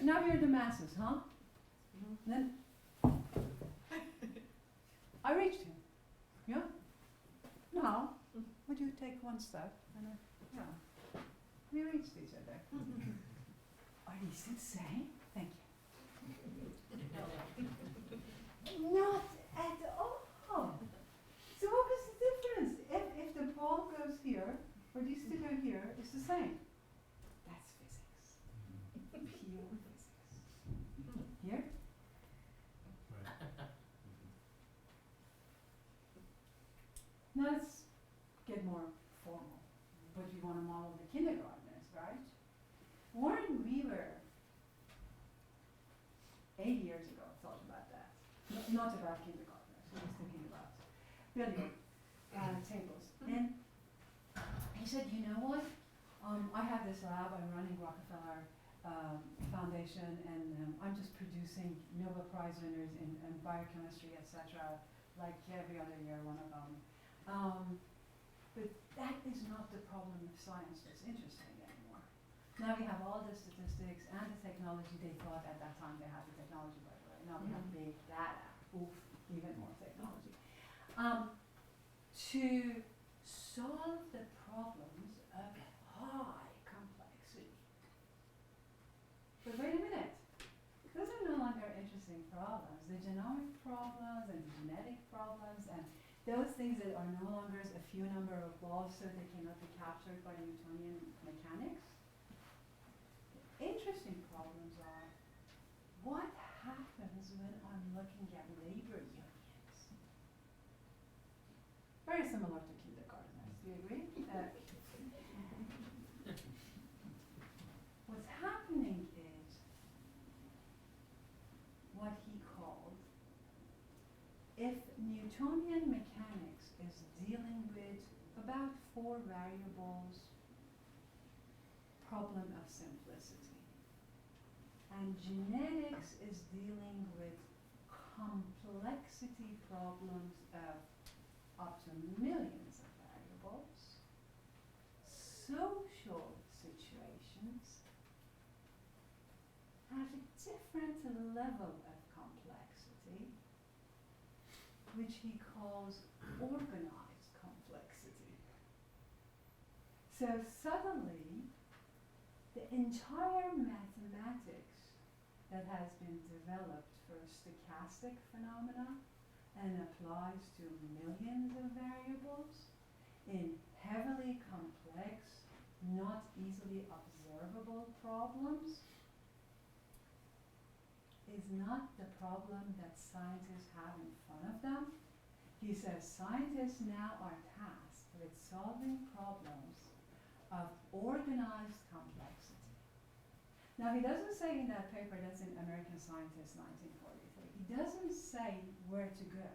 now we're the masses, huh? Then I reached him. Yeah? Now, would you take one step and we reached each other. Are you still the same? Thank you. Not at all. So what was the difference? If the ball goes here, or these two go here, it's the same. That's physics. Pure physics. Here? Now let's get more formal. But you want to model the kindergartners, right? Warren Weaver, 8 years ago, thought about that. Not about kindergartners. He was thinking about billiard tables. And he said, you know what? I have this lab. I'm running Rockefeller Foundation, and I'm just producing Nobel Prize winners in biochemistry, etc. Like every other year, one of them. But that is not the problem of science that's interesting anymore. Now we have all the statistics and the technology. They thought at that time they had the technology, by the way. Now we have big data. Oof, even more technology. To solve the problems of high complexity. But wait a minute. Those are no longer interesting problems. The genomic problems and the genetic problems and those things that are no longer a few number of laws so they cannot be captured by Newtonian mechanics. The interesting problems are, what happens when I'm looking at labor unions? Very similar to kindergartners, do you agree? What's happening is what he called, if Newtonian mechanics is dealing with about 4 variables problem of simplicity, and genetics is dealing with complexity problems of up to millions of variables, social situations have a different level of complexity, which he calls organized complexity. So suddenly, the entire mathematics that has been developed for stochastic phenomena and applies to millions of variables in heavily complex, not easily observable problems is not the problem that scientists have in front of them. He says scientists now are tasked with solving problems of organized complexity. Now, he doesn't say in that paper, that's in American Scientist 1943, he doesn't say where to go.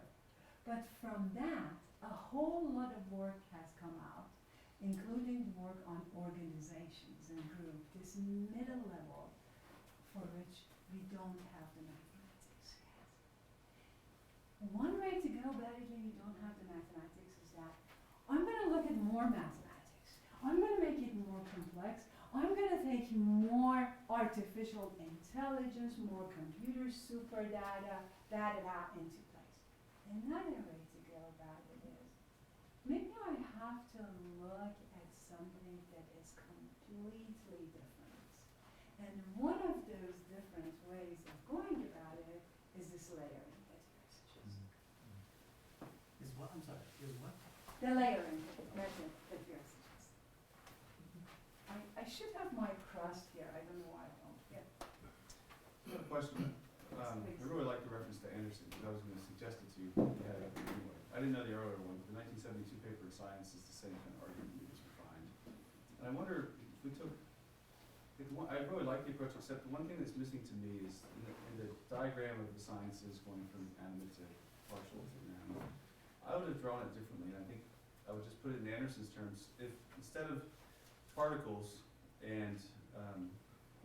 But from that, a whole lot of work has come out, including work on organizations and group, this middle level for which we don't have the mathematics yet. One way to go about it when you don't have the mathematics is that I'm going to look at more mathematics. I'm going to make it more complex. I'm going to take more artificial intelligence, more computer super data into place. Another way to go about it is, maybe I have to look at something that is completely different. And one of those different ways of going about it is this layering that you're suggesting. Is what? I'm sorry. Is what? The layering method that you're suggesting. I should have my crust here. I don't know why I don't. Yeah. I have a question. I really like the reference to Anderson, because I was going to suggest it to you. Yeah, anyway. I didn't know the earlier one, but the 1972 paper in Science is the same kind of argument you just refined. And I wonder if we took, I really like the approach, except the one thing that's missing to me is in the diagram of the sciences going from animate to partial to inanimate, I would have drawn it differently, and I think I would just put it in Anderson's terms. If instead of particles and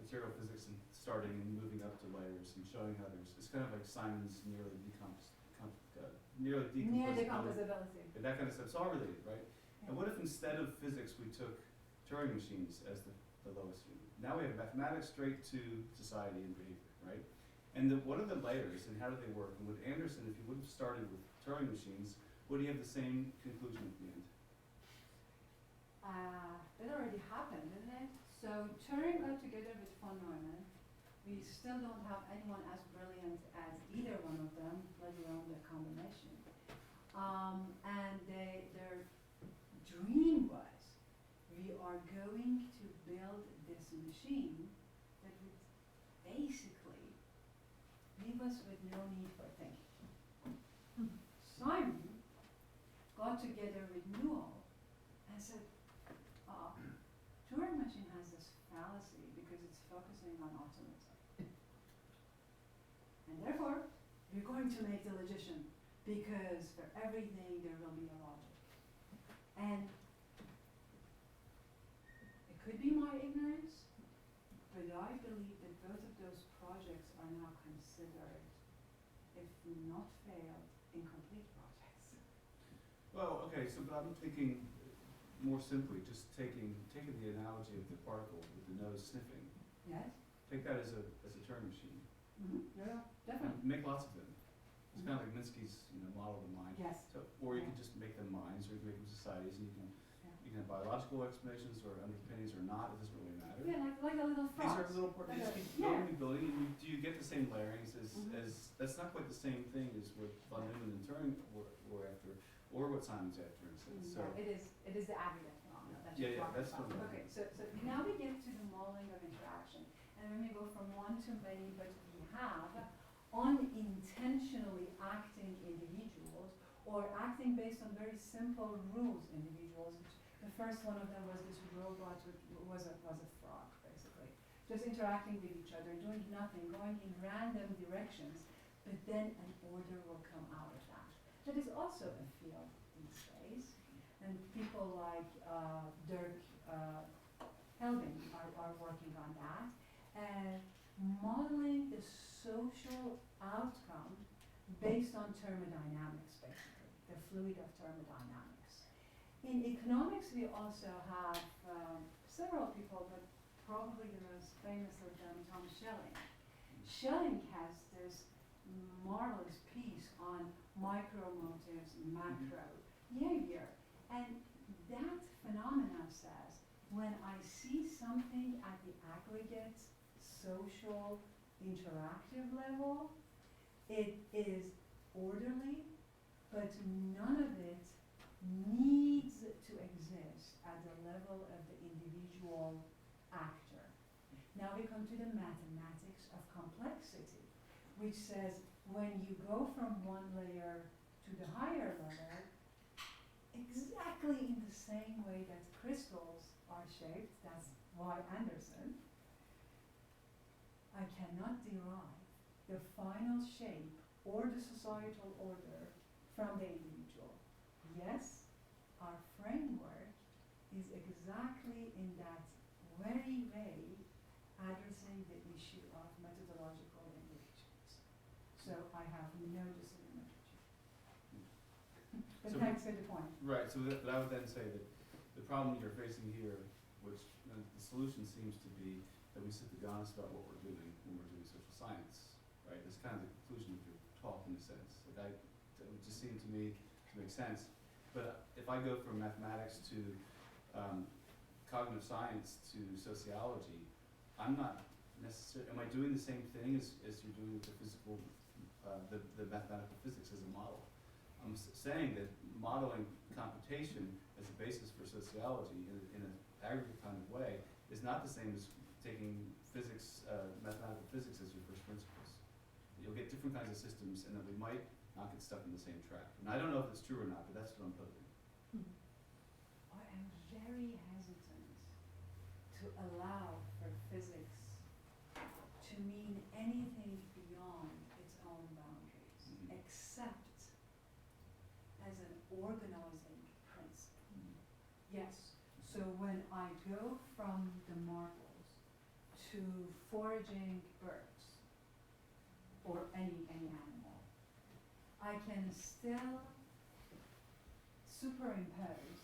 material physics and starting and moving up to layers and showing how there's, it's kind of like Simon's near decomposability. That kind of stuff. It's all related, right? Yeah. And what if instead of physics we took Turing machines as the lowest unit? Now we have mathematics straight to society and behavior, right? And what are the layers and how do they work? And with Anderson, if you would have started with Turing machines, would he have the same conclusion at the end? That already happened, didn't it? So Turing got together with von Neumann. We still don't have anyone as brilliant as either one of them, let alone the combination. And their dream was, we are going to build this machine that would basically leave us with no need for thinking. Simon got together with Newell and said, Turing machine has this fallacy because it's focusing on automata. And therefore, we're going to make the logician because for everything there will be a logic. And it could be my ignorance, but I believe that both of those projects are now considered, if not failed, incomplete projects. Well, okay, so but I'm thinking more simply, just taking the analogy of the particle with the nose sniffing. Yes. Take that as a Turing machine. Mm-hmm. Yeah, definitely. Make lots of them. It's kind of like Minsky's model of the mind. Yes. So, or you can just make them minds, or you can make them societies, and you can have biological explanations or underpinnings or not. It doesn't really matter. Yeah, like a little frog. These are little parts. You just keep building, and do you get the same layerings as that's not quite the same thing as what von Neumann and Turing were after, or what Simon's after. So it is the aggregate phenomenon that you're talking about. Okay, so now we get to the modeling of interaction, and when we go from one to many, but we have unintentionally acting individuals or acting based on very simple rules individuals. The first one of them was this robot, which was a frog, basically, just interacting with each other, doing nothing, going in random directions, but then an order will come out of that. That is also a field these days, and people like Dirk Helbing are working on that, and modeling the social outcome based on thermodynamics, basically, the fluid of thermodynamics. In economics, we also have several people, but probably the most famous of them, Tom Schelling. Schelling has this marvelous piece on micromotives, macro behavior. And that phenomena says, when I see something at the aggregate, social, interactive level, it is orderly, but none of it needs to exist at the level of the individual actor. Now we come to the mathematics of complexity, which says when you go from one layer to the higher level, exactly in the same way that crystals are shaped, that's why Anderson, I cannot derive the final shape or the societal order from the individual. Yes, our framework is exactly in that very way addressing the issue of methodological engagements. So I have no disagreement with you. But So thanks for the point. Right, so that, but I would then say that the problem you're facing here, which the solution seems to be that we sit to be honest about what we're doing when we're doing social science, right? That's kind of the conclusion of your talk in a sense. Like that would just seem to me to make sense. But if I go from mathematics to cognitive science to sociology, I'm not necessarily, am I doing the same thing as you're doing with the physical, the mathematical physics as a model? I'm saying that modeling computation as a basis for sociology in an aggregate kind of way is not the same as taking physics, mathematical physics as your first principles. You'll get different kinds of systems, and then we might not get stuck in the same trap. And I don't know if it's true or not, but that's what I'm posing. I am very hesitant to allow for physics to mean anything beyond its own boundaries, except as an organizing principle. Yes, so when I go from the marbles to foraging birds, or any animal, I can still superimpose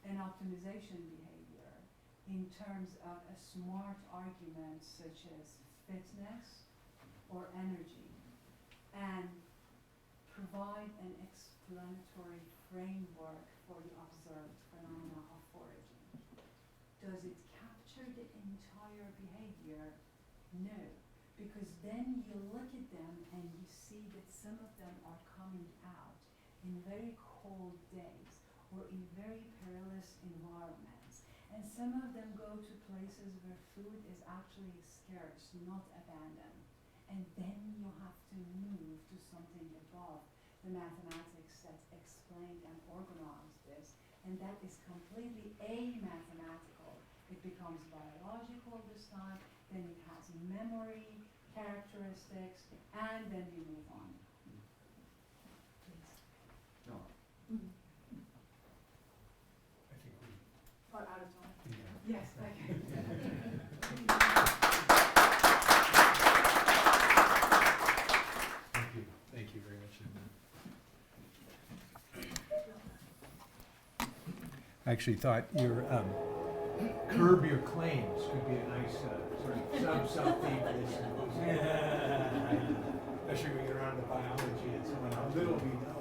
an optimization behavior in terms of a smart argument such as fitness or energy, and provide an explanatory framework for the observed phenomena of foraging. Does it capture the entire behavior? No, because then you look at them and you see that some of them are coming out in very cold days or in very perilous environments. And some of them go to places where food is actually scarce, not abundant. And then you have to move to something above the mathematics that explained and organized this. And that is completely a-mathematical. It becomes biological this time, then it has memory, characteristics, and then we move on. Please. No. I think we. Or out of time? Yeah. Yes, okay. Thank you. Thank you very much. I actually thought your curb your claims could be a nice sort of sub-theme for this. Especially when you're around the biology and so on, how little we know,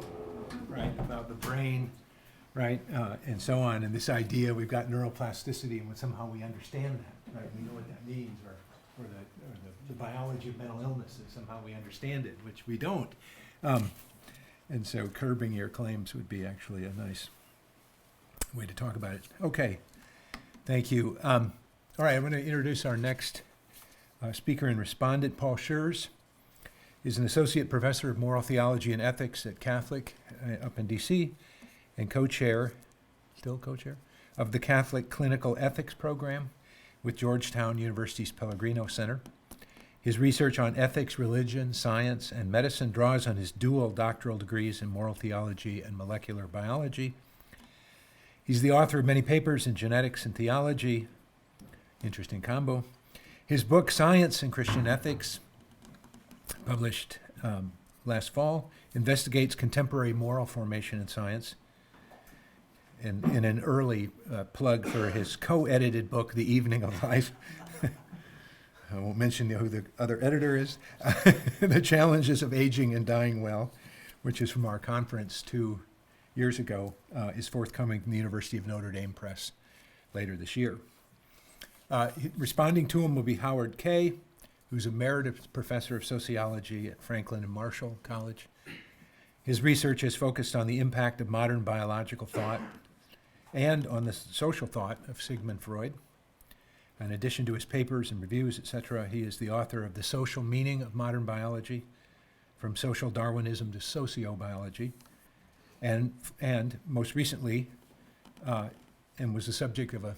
right, about the brain, right, and so on. And this idea we've got neuroplasticity, and somehow we understand that, right? We know what that means, or the biology of mental illness, and somehow we understand it, which we don't. And so curbing your claims would be actually a nice way to talk about it. Okay, thank you. All right, I'm going to introduce our next speaker and respondent. Paul Schurz is an associate professor of moral theology and ethics at Catholic up in D.C. and co-chair, still co-chair, of the Catholic Clinical Ethics Program with Georgetown University's Pellegrino Center. His research on ethics, religion, science, and medicine draws on his dual doctoral degrees in moral theology and molecular biology. He's the author of many papers in genetics and theology. Interesting combo. His book, Science and Christian Ethics, published last fall, investigates contemporary moral formation in science. And in an early plug for his co-edited book, The Evening of Life. I won't mention who the other editor is. The Challenges of Aging and Dying Well, which is from our conference 2 years ago, is forthcoming from the University of Notre Dame Press later this year. Responding to him will be Howard Kay, who's emeritus professor of sociology at Franklin and Marshall College. His research has focused on the impact of modern biological thought and on the social thought of Sigmund Freud. In addition to his papers and reviews, etc., he is the author of The Social Meaning of Modern Biology, From Social Darwinism to Sociobiology, and most recently, and was the subject of a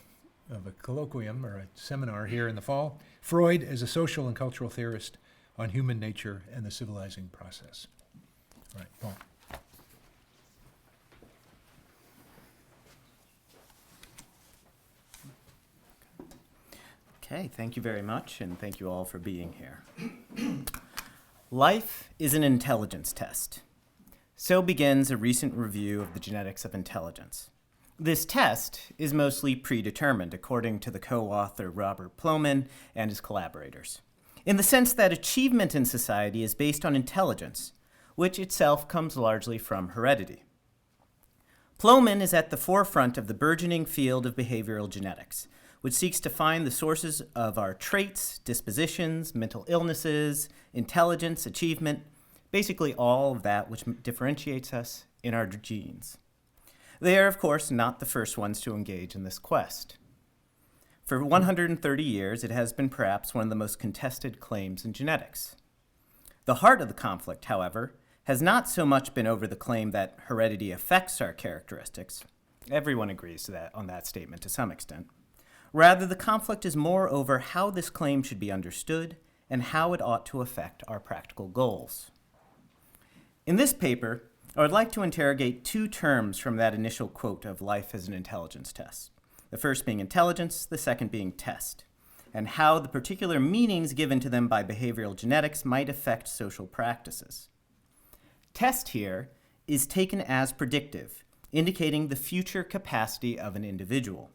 colloquium or a seminar here in the fall, Freud as a Social and Cultural Theorist on Human Nature and the Civilizing Process. All right, Paul. Okay, thank you very much, and thank you all for being here. Life is an intelligence test. So begins a recent review of the genetics of intelligence. This test is mostly predetermined, according to the co-author Robert Plomin and his collaborators, in the sense that achievement in society is based on intelligence, which itself comes largely from heredity. Plomin is at the forefront of the burgeoning field of behavioral genetics, which seeks to find the sources of our traits, dispositions, mental illnesses, intelligence, achievement, basically all of that which differentiates us in our genes. They are, of course, not the first ones to engage in this quest. For 130 years, it has been perhaps one of the most contested claims in genetics. The heart of the conflict, however, has not so much been over the claim that heredity affects our characteristics. Everyone agrees to that, on that statement to some extent. Rather, the conflict is more over how this claim should be understood and how it ought to affect our practical goals. In this paper, I would like to interrogate two terms from that initial quote of life as an intelligence test. The first being intelligence, the second being test, and how the particular meanings given to them by behavioral genetics might affect social practices. Test here is taken as predictive, indicating the future capacity of an individual.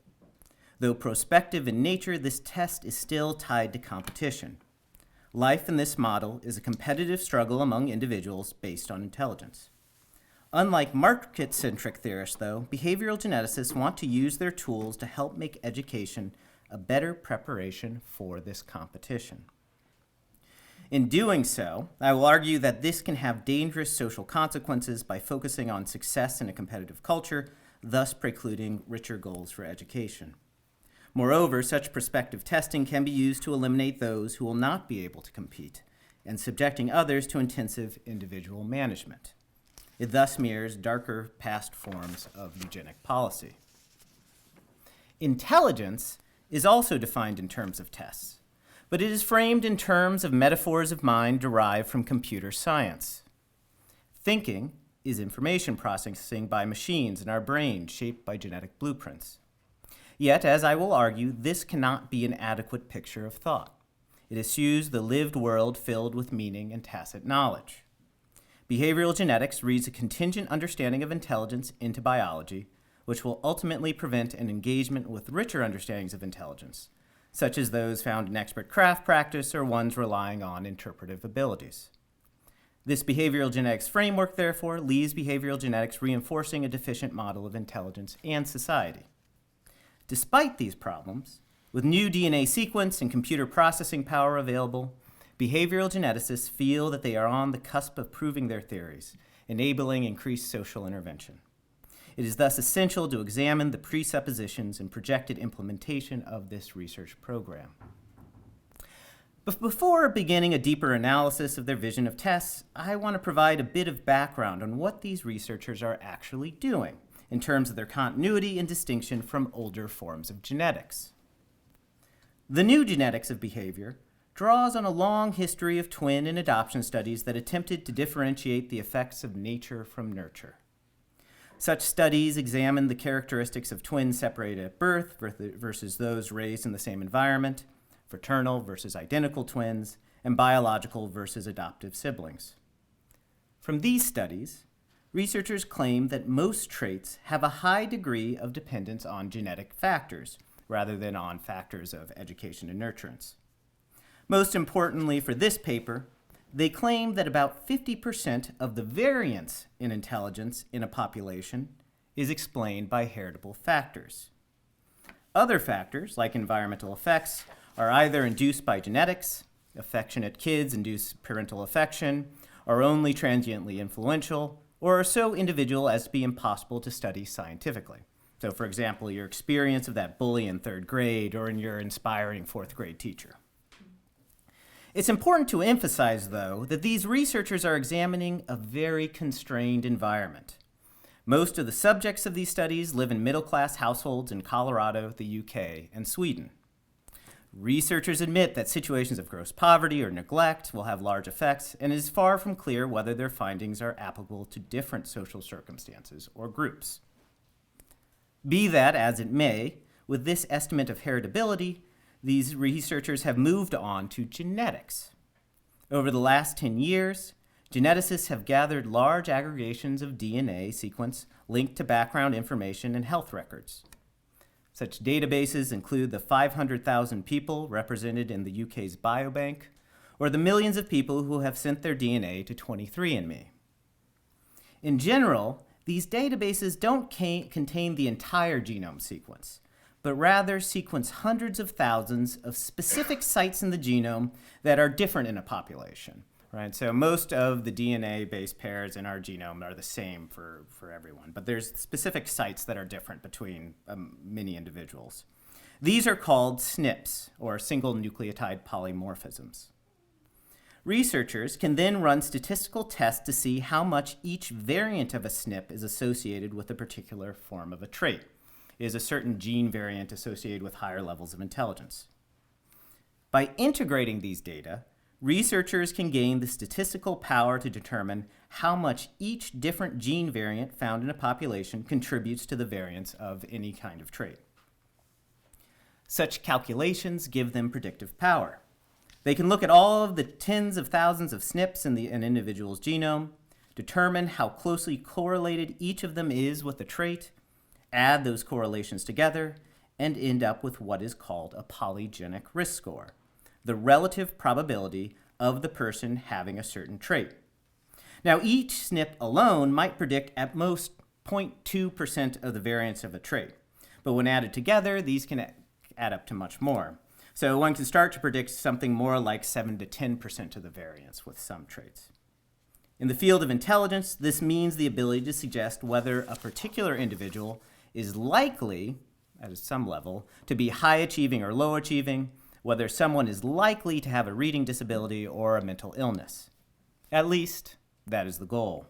Though prospective in nature, this test is still tied to competition. Life in this model is a competitive struggle among individuals based on intelligence. Unlike market-centric theorists, though, behavioral geneticists want to use their tools to help make education a better preparation for this competition. In doing so, I will argue that this can have dangerous social consequences by focusing on success in a competitive culture, thus precluding richer goals for education. Moreover, such prospective testing can be used to eliminate those who will not be able to compete, and subjecting others to intensive individual management. It thus mirrors darker past forms of eugenic policy. Intelligence is also defined in terms of tests, but it is framed in terms of metaphors of mind derived from computer science. Thinking is information processing by machines in our brain shaped by genetic blueprints. Yet, as I will argue, this cannot be an adequate picture of thought. It eschews the lived world filled with meaning and tacit knowledge. Behavioral genetics reads a contingent understanding of intelligence into biology, which will ultimately prevent an engagement with richer understandings of intelligence, such as those found in expert craft practice or ones relying on interpretive abilities. This behavioral genetics framework, therefore, leaves behavioral genetics reinforcing a deficient model of intelligence and society. Despite these problems, with new DNA sequence and computer processing power available, behavioral geneticists feel that they are on the cusp of proving their theories, enabling increased social intervention. It is thus essential to examine the presuppositions and projected implementation of this research program. But before beginning a deeper analysis of their vision of tests, I want to provide a bit of background on what these researchers are actually doing in terms of their continuity and distinction from older forms of genetics. The new genetics of behavior draws on a long history of twin and adoption studies that attempted to differentiate the effects of nature from nurture. Such studies examined the characteristics of twins separated at birth versus those raised in the same environment, fraternal versus identical twins, and biological versus adoptive siblings. From these studies, researchers claim that most traits have a high degree of dependence on genetic factors, rather than on factors of education and nurturance. Most importantly for this paper, they claim that about 50% of the variance in intelligence in a population is explained by heritable factors. Other factors, like environmental effects, are either induced by genetics, affectionate kids induce parental affection, are only transiently influential, or are so individual as to be impossible to study scientifically. So, for example, your experience of that bully in 3rd grade or in your inspiring 4th grade teacher. It's important to emphasize, though, that these researchers are examining a very constrained environment. Most of the subjects of these studies live in middle-class households in Colorado, the UK, and Sweden. Researchers admit that situations of gross poverty or neglect will have large effects, and it is far from clear whether their findings are applicable to different social circumstances or groups. Be that as it may, with this estimate of heritability, these researchers have moved on to genetics. Over the last 10 years, geneticists have gathered large aggregations of DNA sequence linked to background information and health records. Such databases include the 500,000 people represented in the UK's Biobank, or the millions of people who have sent their DNA to 23andMe. In general, these databases don't contain the entire genome sequence, but rather sequence hundreds of thousands of specific sites in the genome that are different in a population. Right? So most of the DNA base pairs in our genome are the same for everyone, but there's specific sites that are different between many individuals. These are called SNPs, or single nucleotide polymorphisms. Researchers can then run statistical tests to see how much each variant of a SNP is associated with a particular form of a trait. Is a certain gene variant associated with higher levels of intelligence? By integrating these data, researchers can gain the statistical power to determine how much each different gene variant found in a population contributes to the variance of any kind of trait. Such calculations give them predictive power. They can look at all of the tens of thousands of SNPs in an individual's genome, determine how closely correlated each of them is with the trait, add those correlations together, and end up with what is called a polygenic risk score, the relative probability of the person having a certain trait. Now, each SNP alone might predict at most 0.2% of the variance of a trait, but when added together, these can add up to much more. So one can start to predict something more like 7 to 10% of the variance with some traits. In the field of intelligence, this means the ability to suggest whether a particular individual is likely, at some level, to be high achieving or low achieving, whether someone is likely to have a reading disability or a mental illness. At least, that is the goal.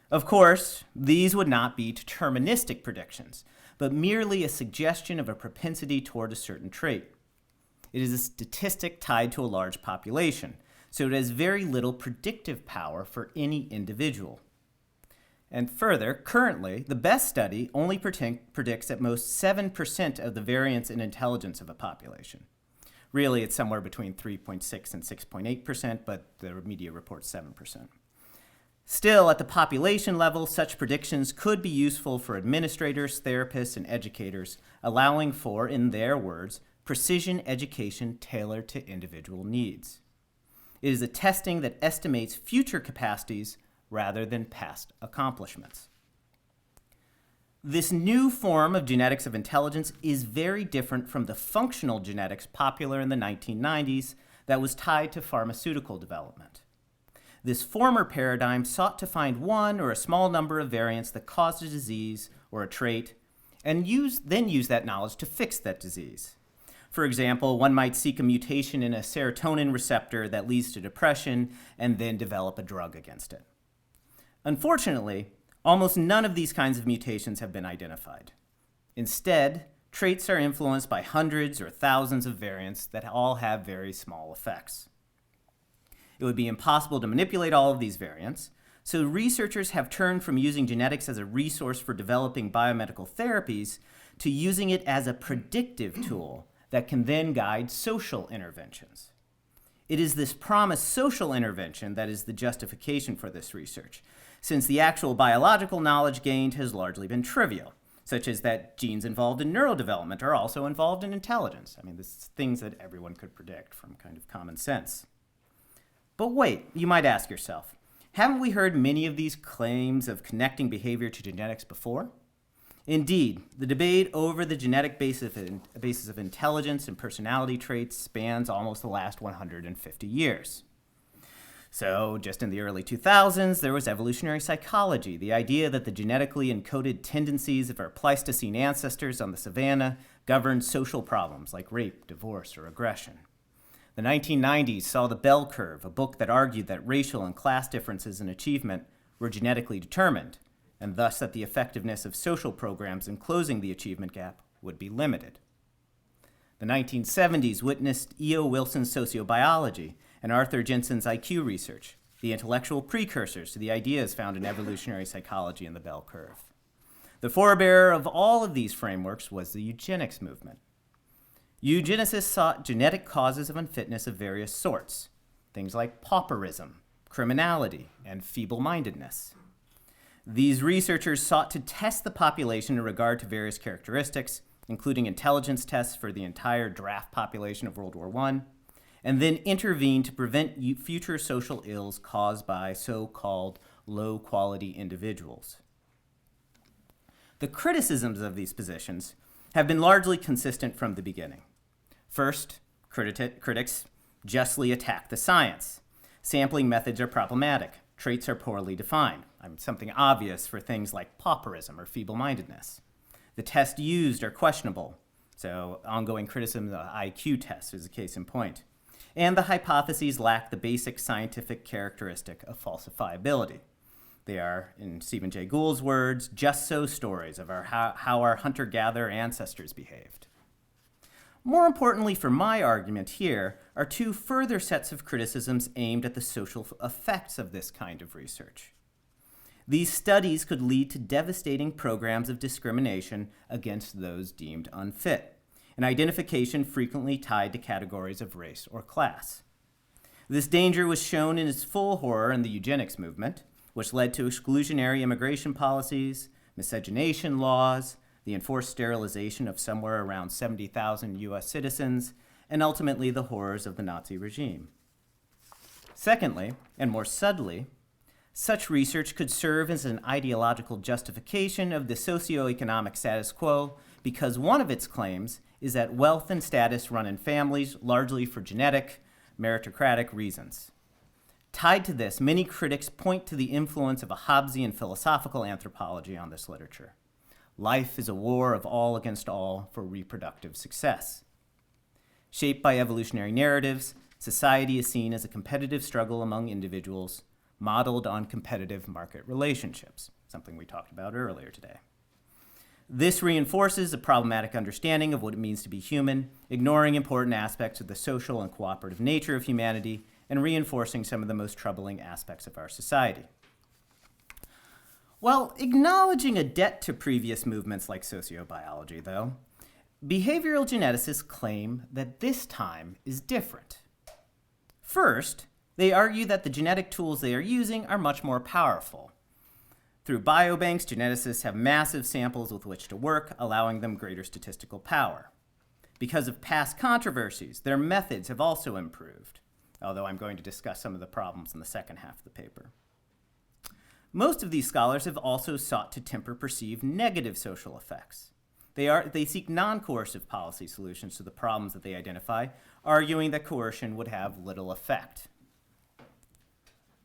Of course, these would not be deterministic predictions, but merely a suggestion of a propensity toward a certain trait. It is a statistic tied to a large population, so it has very little predictive power for any individual. And further, currently, the best study only predicts at most 7% of the variance in intelligence of a population. Really, it's somewhere between 3.6 and 6.8%, but the media reports 7%. Still, at the population level, such predictions could be useful for administrators, therapists, and educators, allowing for, in their words, precision education tailored to individual needs. It is a testing that estimates future capacities rather than past accomplishments. This new form of genetics of intelligence is very different from the functional genetics popular in the 1990s that was tied to pharmaceutical development. This former paradigm sought to find one or a small number of variants that caused a disease or a trait, and then use that knowledge to fix that disease. For example, one might seek a mutation in a serotonin receptor that leads to depression and then develop a drug against it. Unfortunately, almost none of these kinds of mutations have been identified. Instead, traits are influenced by hundreds or thousands of variants that all have very small effects. It would be impossible to manipulate all of these variants, so researchers have turned from using genetics as a resource for developing biomedical therapies to using it as a predictive tool that can then guide social interventions. It is this promised social intervention that is the justification for this research, since the actual biological knowledge gained has largely been trivial, such as that genes involved in neurodevelopment are also involved in intelligence. I mean, this is things that everyone could predict from kind of common sense. But wait, you might ask yourself, haven't we heard many of these claims of connecting behavior to genetics before? Indeed, the debate over the genetic basis of intelligence and personality traits spans almost the last 150 years. So, just in the early 2000s, there was evolutionary psychology, the idea that the genetically encoded tendencies of our Pleistocene ancestors on the savanna governed social problems like rape, divorce, or aggression. The 1990s saw The Bell Curve, a book that argued that racial and class differences in achievement were genetically determined, and thus that the effectiveness of social programs in closing the achievement gap would be limited. The 1970s witnessed E.O. Wilson's sociobiology and Arthur Jensen's IQ research, the intellectual precursors to the ideas found in evolutionary psychology and The Bell Curve. The forebearer of all of these frameworks was the eugenics movement. Eugenicists sought genetic causes of unfitness of various sorts, things like pauperism, criminality, and feeble-mindedness. These researchers sought to test the population in regard to various characteristics, including intelligence tests for the entire draft population of World War I, and then intervene to prevent future social ills caused by so-called low-quality individuals. The criticisms of these positions have been largely consistent from the beginning. First, critics justly attack the science. Sampling methods are problematic. Traits are poorly defined. Something obvious for things like pauperism or feeble-mindedness. The tests used are questionable. So ongoing criticism of the IQ test is a case in point. And the hypotheses lack the basic scientific characteristic of falsifiability. They are, in Stephen Jay Gould's words, just so stories of how our hunter-gatherer ancestors behaved. More importantly for my argument here are two further sets of criticisms aimed at the social effects of this kind of research. These studies could lead to devastating programs of discrimination against those deemed unfit, an identification frequently tied to categories of race or class. This danger was shown in its full horror in the eugenics movement, which led to exclusionary immigration policies, miscegenation laws, the enforced sterilization of somewhere around 70,000 U.S. citizens, and ultimately the horrors of the Nazi regime. Secondly, and more subtly, such research could serve as an ideological justification of the socioeconomic status quo because one of its claims is that wealth and status run in families largely for genetic, meritocratic reasons. Tied to this, many critics point to the influence of a Hobbesian philosophical anthropology on this literature. Life is a war of all against all for reproductive success. Shaped by evolutionary narratives, society is seen as a competitive struggle among individuals, modeled on competitive market relationships, something we talked about earlier today. This reinforces a problematic understanding of what it means to be human, ignoring important aspects of the social and cooperative nature of humanity, and reinforcing some of the most troubling aspects of our society. While acknowledging a debt to previous movements like sociobiology, though, behavioral geneticists claim that this time is different. First, they argue that the genetic tools they are using are much more powerful. Through biobanks, geneticists have massive samples with which to work, allowing them greater statistical power. Because of past controversies, their methods have also improved, although I'm going to discuss some of the problems in the second half of the paper. Most of these scholars have also sought to temper perceived negative social effects. They seek non-coercive policy solutions to the problems that they identify, arguing that coercion would have little effect.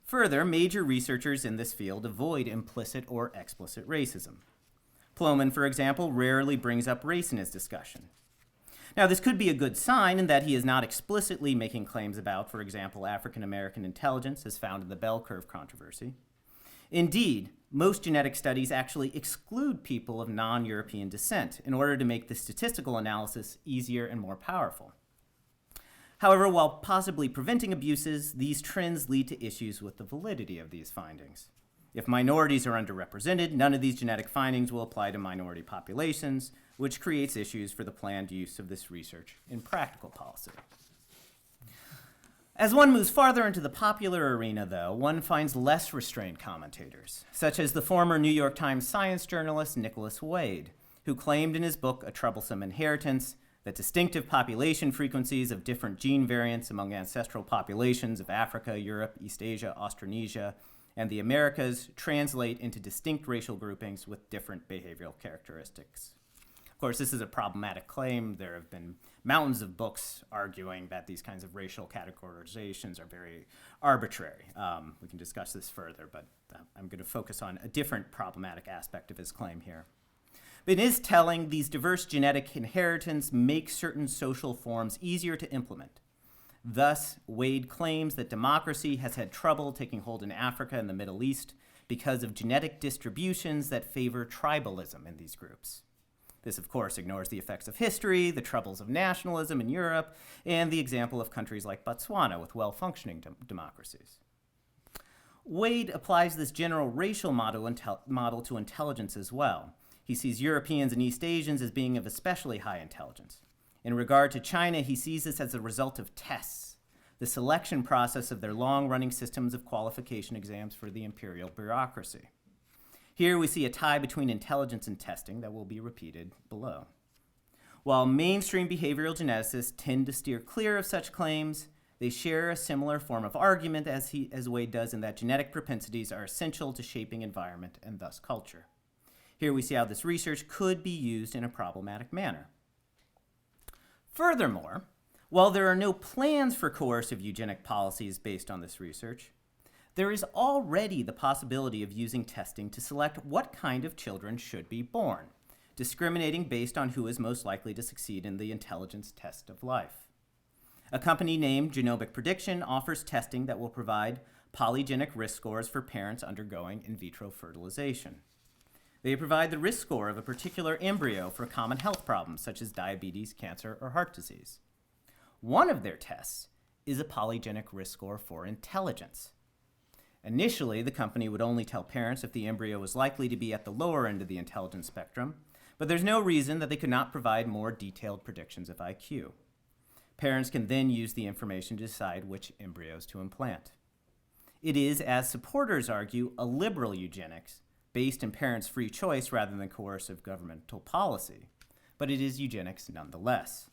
Further, major researchers in this field avoid implicit or explicit racism. Plomin, for example, rarely brings up race in his discussion. Now, this could be a good sign in that he is not explicitly making claims about, for example, African American intelligence, as found in the Bell Curve controversy. Indeed, most genetic studies actually exclude people of non-European descent in order to make the statistical analysis easier and more powerful. However, while possibly preventing abuses, these trends lead to issues with the validity of these findings. If minorities are underrepresented, none of these genetic findings will apply to minority populations, which creates issues for the planned use of this research in practical policy. As one moves farther into the popular arena, though, one finds less restrained commentators, such as the former New York Times science journalist Nicholas Wade, who claimed in his book A Troublesome Inheritance that distinctive population frequencies of different gene variants among ancestral populations of Africa, Europe, East Asia, Australasia, and the Americas translate into distinct racial groupings with different behavioral characteristics. Of course, this is a problematic claim. There have been mountains of books arguing that these kinds of racial categorizations are very arbitrary. We can discuss this further, but I'm going to focus on a different problematic aspect of his claim here. But it is telling these diverse genetic inheritance make certain social forms easier to implement. Thus, Wade claims that democracy has had trouble taking hold in Africa and the Middle East because of genetic distributions that favor tribalism in these groups. This, of course, ignores the effects of history, the troubles of nationalism in Europe, and the example of countries like Botswana with well-functioning democracies. Wade applies this general racial model to intelligence as well. He sees Europeans and East Asians as being of especially high intelligence. In regard to China, he sees this as a result of tests, the selection process of their long-running systems of qualification exams for the imperial bureaucracy. Here we see a tie between intelligence and testing that will be repeated below. While mainstream behavioral geneticists tend to steer clear of such claims, they share a similar form of argument as Wade does in that genetic propensities are essential to shaping environment and thus culture. Here we see how this research could be used in a problematic manner. Furthermore, while there are no plans for coercive eugenic policies based on this research, there is already the possibility of using testing to select what kind of children should be born, discriminating based on who is most likely to succeed in the intelligence test of life. A company named Genomic Prediction offers testing that will provide polygenic risk scores for parents undergoing in vitro fertilization. They provide the risk score of a particular embryo for common health problems such as diabetes, cancer, or heart disease. One of their tests is a polygenic risk score for intelligence. Initially, the company would only tell parents if the embryo was likely to be at the lower end of the intelligence spectrum, but there's no reason that they could not provide more detailed predictions of IQ. Parents can then use the information to decide which embryos to implant. It is, as supporters argue, a liberal eugenics based in parents' free choice rather than coercive governmental policy, but it is eugenics nonetheless.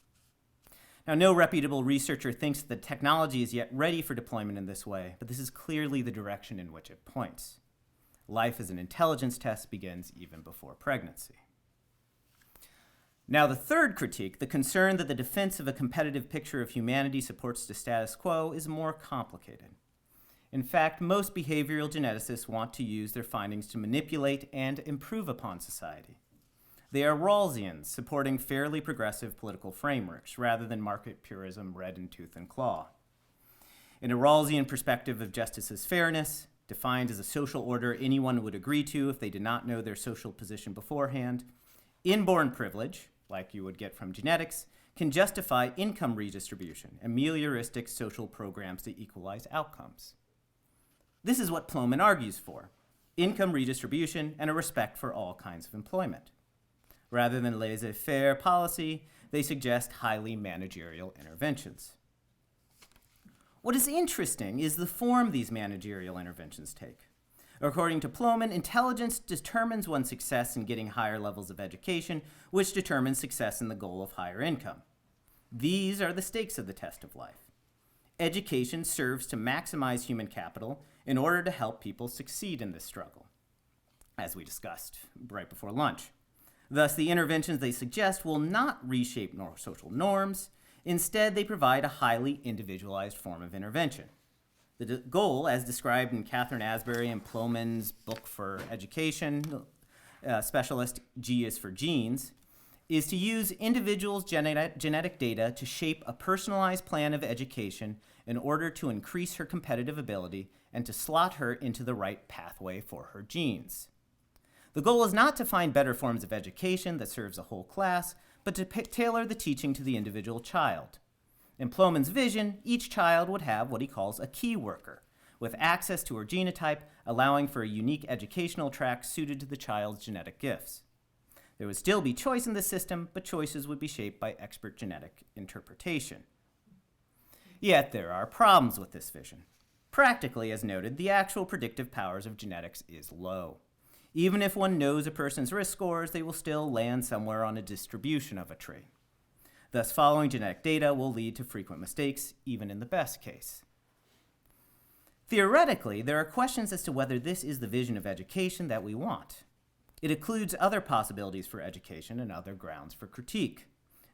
Now, no reputable researcher thinks that the technology is yet ready for deployment in this way, but this is clearly the direction in which it points. Life as an intelligence test begins even before pregnancy. Now, the third critique, the concern that the defense of a competitive picture of humanity supports the status quo, is more complicated. In fact, most behavioral geneticists want to use their findings to manipulate and improve upon society. They are Rawlsians, supporting fairly progressive political frameworks, rather than market purism read in tooth and claw. In a Rawlsian perspective of justice as fairness, defined as a social order anyone would agree to if they did not know their social position beforehand, inborn privilege, like you would get from genetics, can justify income redistribution and melioristic social programs to equalize outcomes. This is what Plomin argues for: income redistribution and a respect for all kinds of employment. Rather than laissez-faire policy, they suggest highly managerial interventions. What is interesting is the form these managerial interventions take. According to Plomin, intelligence determines one's success in getting higher levels of education, which determines success in the goal of higher income. These are the stakes of the test of life. Education serves to maximize human capital in order to help people succeed in this struggle, as we discussed right before lunch. Thus, the interventions they suggest will not reshape social norms. Instead, they provide a highly individualized form of intervention. The goal, as described in Catherine Asbury and Plomin's book for education specialist, G is for Genes, is to use individuals' genetic data to shape a personalized plan of education in order to increase her competitive ability and to slot her into the right pathway for her genes. The goal is not to find better forms of education that serves a whole class, but to tailor the teaching to the individual child. In Plomin's vision, each child would have what he calls a key worker, with access to her genotype, allowing for a unique educational track suited to the child's genetic gifts. There would still be choice in the system, but choices would be shaped by expert genetic interpretation. Yet there are problems with this vision. Practically, as noted, the actual predictive powers of genetics is low. Even if one knows a person's risk scores, they will still land somewhere on a distribution of a tree. Thus, following genetic data will lead to frequent mistakes, even in the best case. Theoretically, there are questions as to whether this is the vision of education that we want. It includes other possibilities for education and other grounds for critique.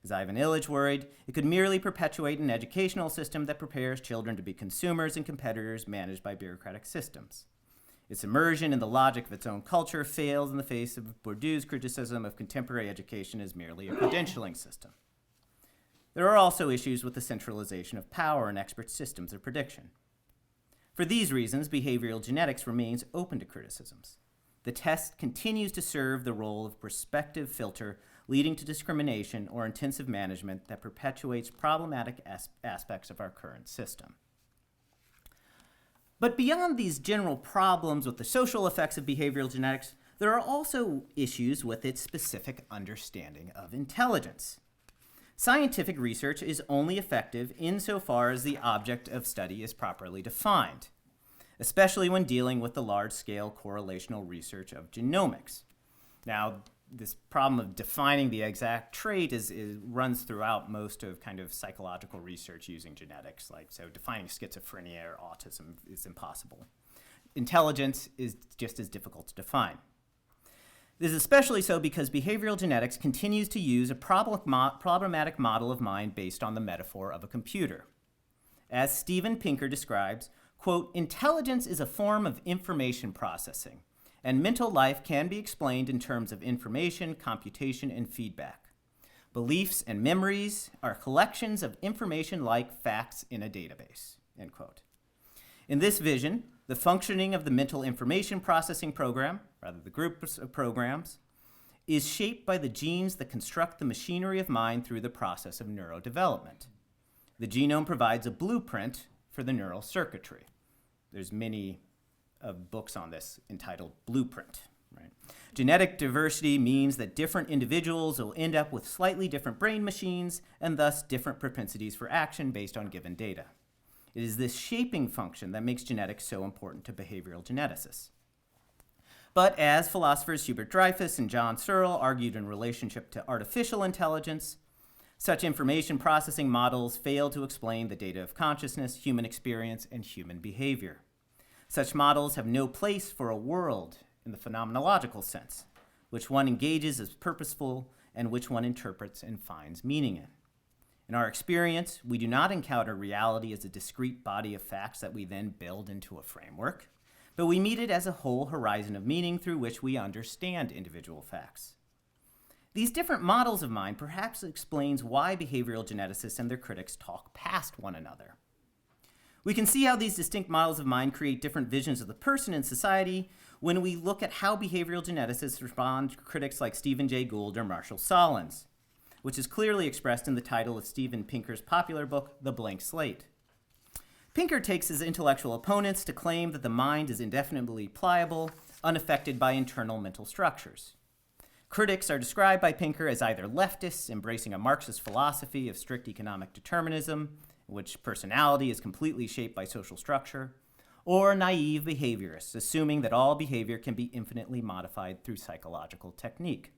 As Ivan Illich worried, it could merely perpetuate an educational system that prepares children to be consumers and competitors managed by bureaucratic systems. Its immersion in the logic of its own culture fails in the face of Bourdieu's criticism of contemporary education as merely a credentialing system. There are also issues with the centralization of power in expert systems of prediction. For these reasons, behavioral genetics remains open to criticisms. The test continues to serve the role of prospective filter leading to discrimination or intensive management that perpetuates problematic aspects of our current system. But beyond these general problems with the social effects of behavioral genetics, there are also issues with its specific understanding of intelligence. Scientific research is only effective insofar as the object of study is properly defined, especially when dealing with the large-scale correlational research of genomics. Now, this problem of defining the exact trait runs throughout most of kind of psychological research using genetics. So defining schizophrenia or autism is impossible. Intelligence is just as difficult to define. This is especially so because behavioral genetics continues to use a problematic model of mind based on the metaphor of a computer. As Steven Pinker describes, quote, intelligence is a form of information processing, and mental life can be explained in terms of information, computation, and feedback. Beliefs and memories are collections of information like facts in a database, end quote. In this vision, the functioning of the mental information processing program, rather the groups of programs, is shaped by the genes that construct the machinery of mind through the process of neurodevelopment. The genome provides a blueprint for the neural circuitry. There's many books on this entitled Blueprint. Right? Genetic diversity means that different individuals will end up with slightly different brain machines and thus different propensities for action based on given data. It is this shaping function that makes genetics so important to behavioral geneticists. But as philosophers Hubert Dreyfus and John Searle argued in relationship to artificial intelligence, such information processing models fail to explain the data of consciousness, human experience, and human behavior. Such models have no place for a world in the phenomenological sense, which one engages as purposeful and which one interprets and finds meaning in. In our experience, we do not encounter reality as a discrete body of facts that we then build into a framework, but we meet it as a whole horizon of meaning through which we understand individual facts. These different models of mind perhaps explains why behavioral geneticists and their critics talk past one another. We can see how these distinct models of mind create different visions of the person in society when we look at how behavioral geneticists respond to critics like Stephen Jay Gould or Marshall Sahlins, which is clearly expressed in the title of Steven Pinker's popular book, The Blank Slate. Pinker takes his intellectual opponents to claim that the mind is indefinitely pliable, unaffected by internal mental structures. Critics are described by Pinker as either leftists, embracing a Marxist philosophy of strict economic determinism, in which personality is completely shaped by social structure, or naive behaviorists, assuming that all behavior can be infinitely modified through psychological technique.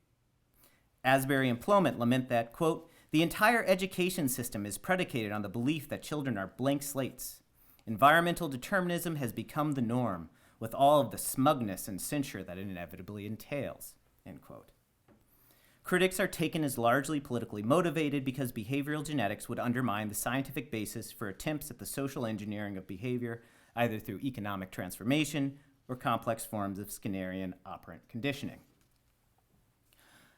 Asbury and Plomet lament that, quote, the entire education system is predicated on the belief that children are blank slates. Environmental determinism has become the norm, with all of the smugness and censure that it inevitably entails, end quote. Critics are taken as largely politically motivated because behavioral genetics would undermine the scientific basis for attempts at the social engineering of behavior, either through economic transformation or complex forms of Skinnerian operant conditioning.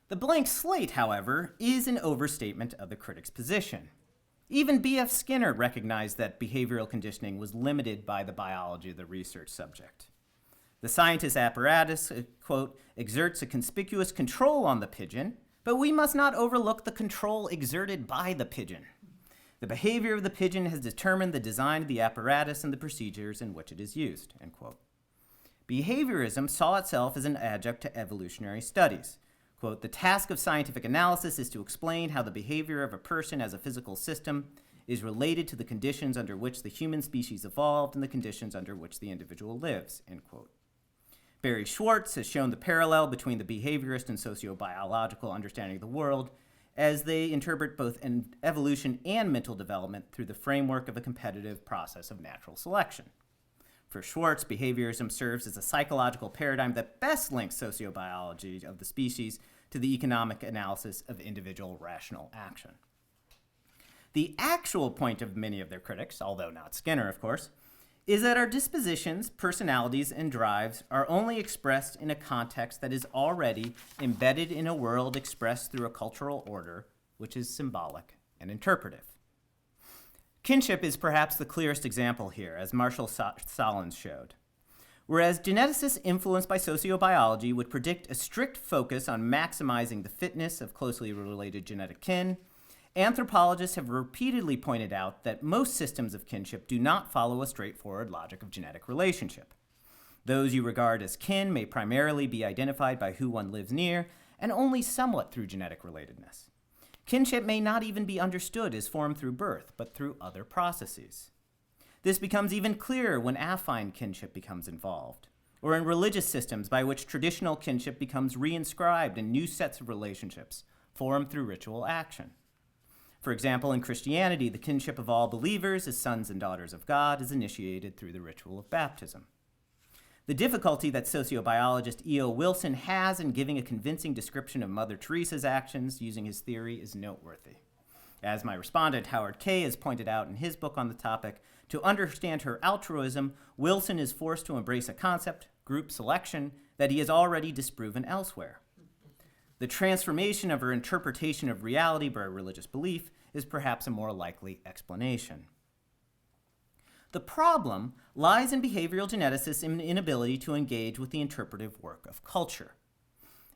The blank slate, however, is an overstatement of the critic's position. Even B.F. Skinner recognized that behavioral conditioning was limited by the biology of the research subject. The scientist apparatus, quote, exerts a conspicuous control on the pigeon, but we must not overlook the control exerted by the pigeon. The behavior of the pigeon has determined the design of the apparatus and the procedures in which it is used, end quote. Behaviorism saw itself as an adjunct to evolutionary studies. Quote, the task of scientific analysis is to explain how the behavior of a person as a physical system is related to the conditions under which the human species evolved and the conditions under which the individual lives, end quote. Barry Schwartz has shown the parallel between the behaviorist and sociobiological understanding of the world as they interpret both evolution and mental development through the framework of a competitive process of natural selection. For Schwartz, behaviorism serves as a psychological paradigm that best links sociobiology of the species to the economic analysis of individual rational action. The actual point of many of their critics, although not Skinner, of course, is that our dispositions, personalities, and drives are only expressed in a context that is already embedded in a world expressed through a cultural order, which is symbolic and interpretive. Kinship is perhaps the clearest example here, as Marshall Sahlins showed. Whereas geneticists influenced by sociobiology would predict a strict focus on maximizing the fitness of closely related genetic kin, anthropologists have repeatedly pointed out that most systems of kinship do not follow a straightforward logic of genetic relationship. Those you regard as kin may primarily be identified by who one lives near, and only somewhat through genetic relatedness. Kinship may not even be understood as formed through birth, but through other processes. This becomes even clearer when affine kinship becomes involved, or in religious systems by which traditional kinship becomes reinscribed in new sets of relationships formed through ritual action. For example, in Christianity, the kinship of all believers as sons and daughters of God is initiated through the ritual of baptism. The difficulty that sociobiologist E.O. Wilson has in giving a convincing description of Mother Teresa's actions using his theory is noteworthy. As my respondent Howard Kay has pointed out in his book on the topic, to understand her altruism, Wilson is forced to embrace a concept, group selection, that he has already disproven elsewhere. The transformation of her interpretation of reality by religious belief is perhaps a more likely explanation. The problem lies in behavioral geneticists' inability to engage with the interpretive work of culture.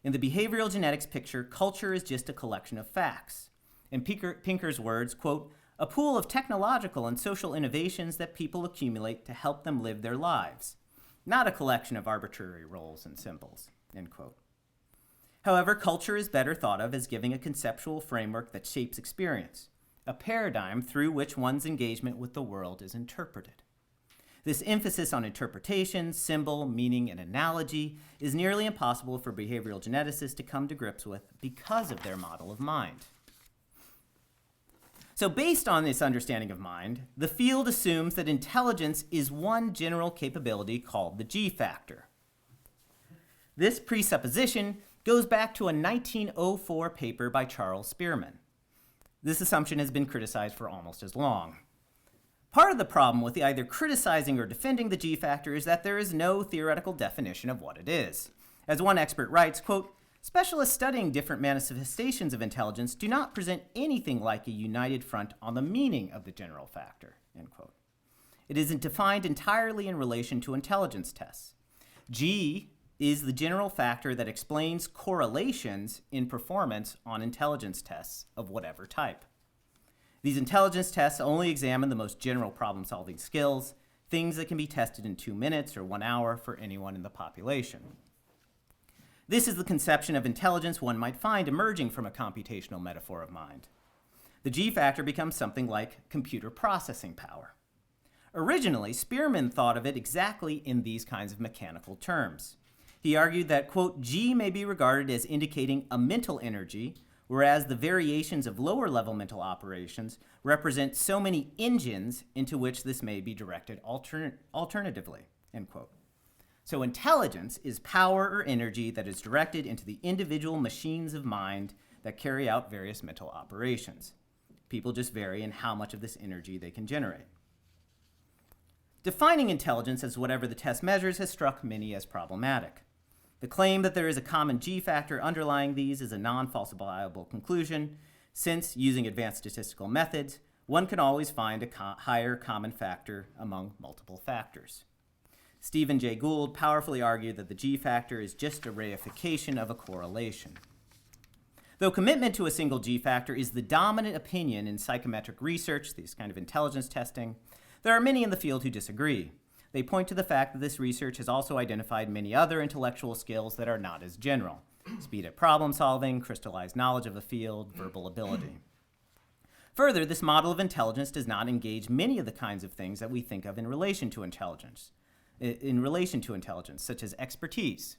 In the behavioral genetics picture, culture is just a collection of facts. In Pinker's words, quote, a pool of technological and social innovations that people accumulate to help them live their lives, not a collection of arbitrary roles and symbols, end quote. However, culture is better thought of as giving a conceptual framework that shapes experience, a paradigm through which one's engagement with the world is interpreted. This emphasis on interpretation, symbol, meaning, and analogy is nearly impossible for behavioral geneticists to come to grips with because of their model of mind. So based on this understanding of mind, the field assumes that intelligence is one general capability called the G factor. This presupposition goes back to a 1904 paper by Charles Spearman. This assumption has been criticized for almost as long. Part of the problem with either criticizing or defending the G factor is that there is no theoretical definition of what it is. As one expert writes, quote, specialists studying different manifestations of intelligence do not present anything like a united front on the meaning of the general factor, end quote. It isn't defined entirely in relation to intelligence tests. G is the general factor that explains correlations in performance on intelligence tests of whatever type. These intelligence tests only examine the most general problem-solving skills, things that can be tested in 2 minutes or 1 hour for anyone in the population. This is the conception of intelligence one might find emerging from a computational metaphor of mind. The G factor becomes something like computer processing power. Originally, Spearman thought of it exactly in these kinds of mechanical terms. He argued that, quote, G may be regarded as indicating a mental energy, whereas the variations of lower-level mental operations represent so many engines into which this may be directed alternatively, end quote. So intelligence is power or energy that is directed into the individual machines of mind that carry out various mental operations. People just vary in how much of this energy they can generate. Defining intelligence as whatever the test measures has struck many as problematic. The claim that there is a common G factor underlying these is a non-falsifiable conclusion, since, using advanced statistical methods, one can always find a higher common factor among multiple factors. Stephen Jay Gould powerfully argued that the G factor is just a reification of a correlation. Though commitment to a single G factor is the dominant opinion in psychometric research, this kind of intelligence testing, there are many in the field who disagree. They point to the fact that this research has also identified many other intellectual skills that are not as general: speed at problem solving, crystallized knowledge of a field, verbal ability. Further, this model of intelligence does not engage many of the kinds of things that we think of in relation to intelligence, such as expertise.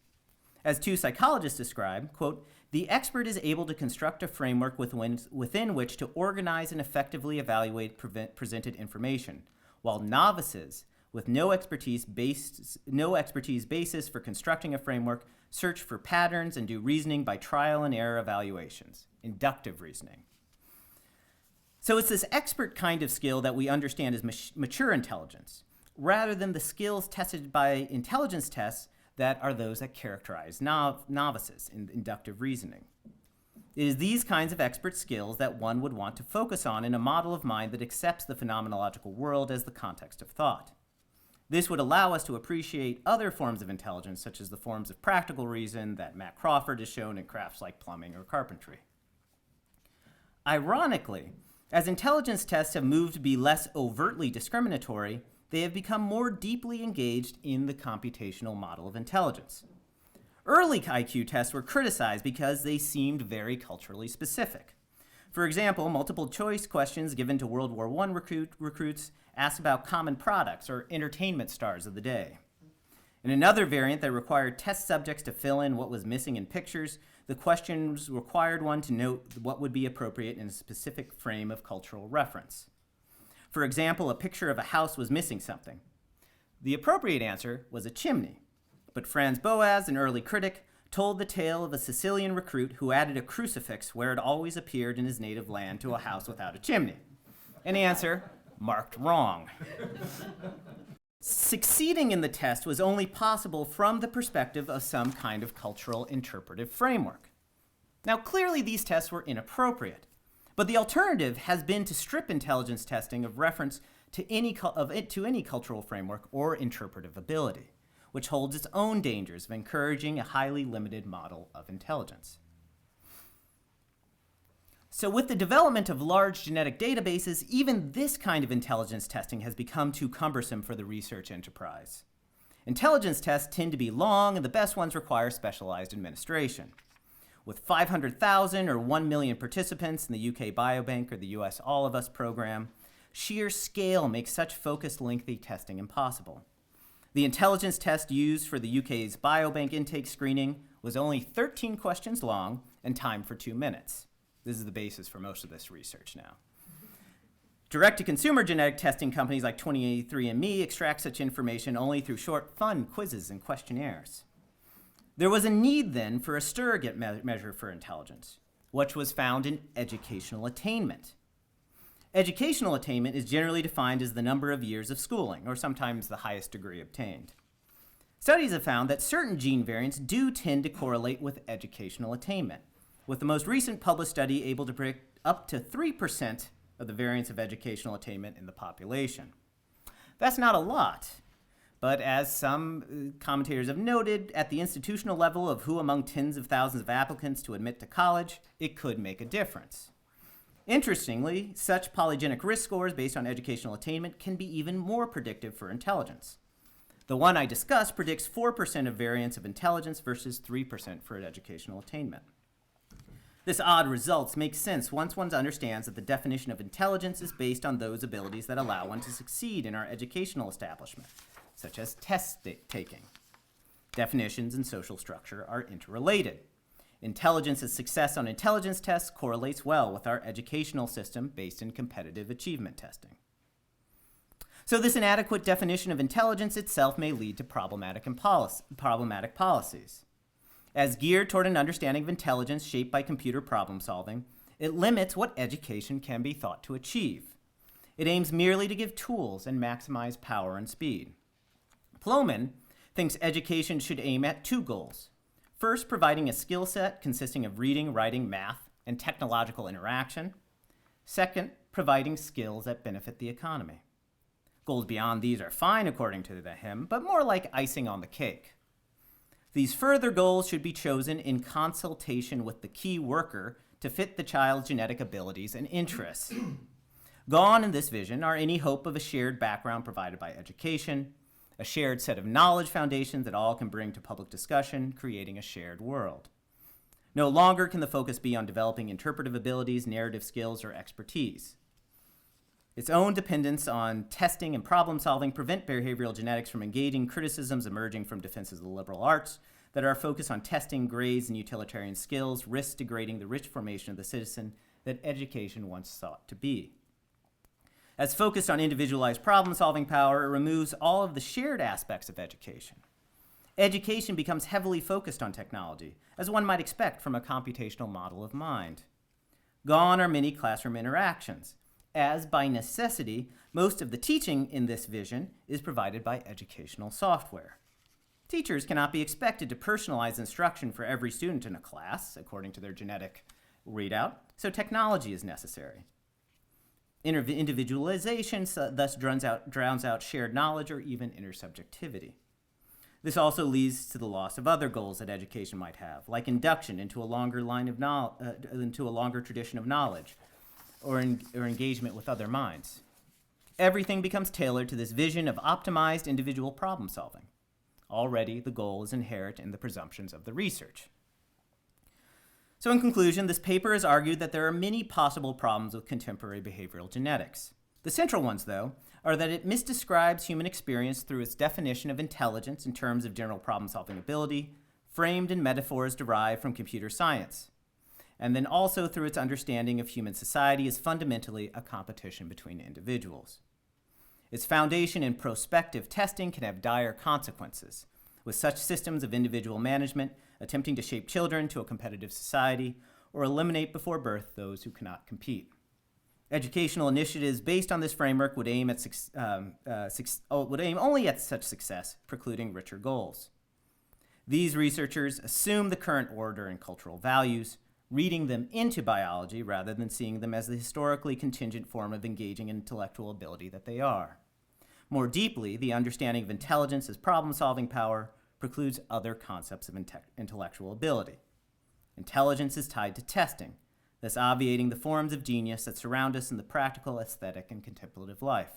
As two psychologists describe, quote, the expert is able to construct a framework within which to organize and effectively evaluate presented information, while novices with no expertise basis for constructing a framework search for patterns and do reasoning by trial and error evaluations, inductive reasoning. So it's this expert kind of skill that we understand as mature intelligence, rather than the skills tested by intelligence tests that are those that characterize novices in inductive reasoning. It is these kinds of expert skills that one would want to focus on in a model of mind that accepts the phenomenological world as the context of thought. This would allow us to appreciate other forms of intelligence, such as the forms of practical reason that Matt Crawford has shown in crafts like plumbing or carpentry. Ironically, as intelligence tests have moved to be less overtly discriminatory, they have become more deeply engaged in the computational model of intelligence. Early IQ tests were criticized because they seemed very culturally specific. For example, multiple choice questions given to World War I recruits asked about common products or entertainment stars of the day. In another variant that required test subjects to fill in what was missing in pictures, the questions required one to note what would be appropriate in a specific frame of cultural reference. For example, a picture of a house was missing something. The appropriate answer was a chimney, but Franz Boas, an early critic, told the tale of a Sicilian recruit who added a crucifix where it always appeared in his native land to a house without a chimney. An answer marked wrong. Succeeding in the test was only possible from the perspective of some kind of cultural interpretive framework. Now, clearly these tests were inappropriate, but the alternative has been to strip intelligence testing of reference to any cultural framework or interpretive ability, which holds its own dangers of encouraging a highly limited model of intelligence. So with the development of large genetic databases, even this kind of intelligence testing has become too cumbersome for the research enterprise. Intelligence tests tend to be long, and the best ones require specialized administration. With 500,000 or 1 million participants in the UK Biobank or the US All of Us program, sheer scale makes such focused, lengthy testing impossible. The intelligence test used for the UK's Biobank intake screening was only 13 questions long and timed for 2 minutes. This is the basis for most of this research now. Direct-to-consumer genetic testing companies like 23andMe extract such information only through short, fun quizzes and questionnaires. There was a need then for a surrogate measure for intelligence, which was found in educational attainment. Educational attainment is generally defined as the number of years of schooling, or sometimes the highest degree obtained. Studies have found that certain gene variants do tend to correlate with educational attainment, with the most recent published study able to predict up to 3% of the variance of educational attainment in the population. That's not a lot, but as some commentators have noted, at the institutional level of who among tens of thousands of applicants to admit to college, it could make a difference. Interestingly, such polygenic risk scores based on educational attainment can be even more predictive for intelligence. The one I discussed predicts 4% of variance of intelligence versus 3% for educational attainment. This odd results make sense once one understands that the definition of intelligence is based on those abilities that allow one to succeed in our educational establishment, such as test taking. Definitions and social structure are interrelated. Intelligence's success on intelligence tests correlates well with our educational system based in competitive achievement testing. So this inadequate definition of intelligence itself may lead to problematic policies. As geared toward an understanding of intelligence shaped by computer problem solving, it limits what education can be thought to achieve. It aims merely to give tools and maximize power and speed. Plomin thinks education should aim at 2 goals. First, providing a skill set consisting of reading, writing, math, and technological interaction. Second, providing skills that benefit the economy. Goals beyond these are fine according to him, but more like icing on the cake. These further goals should be chosen in consultation with the key worker to fit the child's genetic abilities and interests. Gone in this vision are any hope of a shared background provided by education, a shared set of knowledge foundations that all can bring to public discussion, creating a shared world. No longer can the focus be on developing interpretive abilities, narrative skills, or expertise. Its own dependence on testing and problem solving prevent behavioral genetics from engaging criticisms emerging from defenses of the liberal arts that are focused on testing grades and utilitarian skills, risk degrading the rich formation of the citizen that education once sought to be. As focused on individualized problem-solving power, it removes all of the shared aspects of education. Education becomes heavily focused on technology, as one might expect from a computational model of mind. Gone are many classroom interactions, as by necessity, most of the teaching in this vision is provided by educational software. Teachers cannot be expected to personalize instruction for every student in a class, according to their genetic readout, so technology is necessary. Individualization thus drowns out shared knowledge or even intersubjectivity. This also leads to the loss of other goals that education might have, like induction into a longer tradition of knowledge, or engagement with other minds. Everything becomes tailored to this vision of optimized individual problem solving. Already, the goal is inherent in the presumptions of the research. So in conclusion, this paper has argued that there are many possible problems with contemporary behavioral genetics. The central ones, though, are that it misdescribes human experience through its definition of intelligence in terms of general problem-solving ability, framed in metaphors derived from computer science, and then also through its understanding of human society as fundamentally a competition between individuals. Its foundation in prospective testing can have dire consequences, with such systems of individual management attempting to shape children to a competitive society or eliminate before birth those who cannot compete. Educational initiatives based on this framework would aim only at such success, precluding richer goals. These researchers assume the current order and cultural values, reading them into biology rather than seeing them as the historically contingent form of engaging intellectual ability that they are. More deeply, the understanding of intelligence as problem-solving power precludes other concepts of intellectual ability. Intelligence is tied to testing, thus obviating the forms of genius that surround us in the practical, aesthetic, and contemplative life.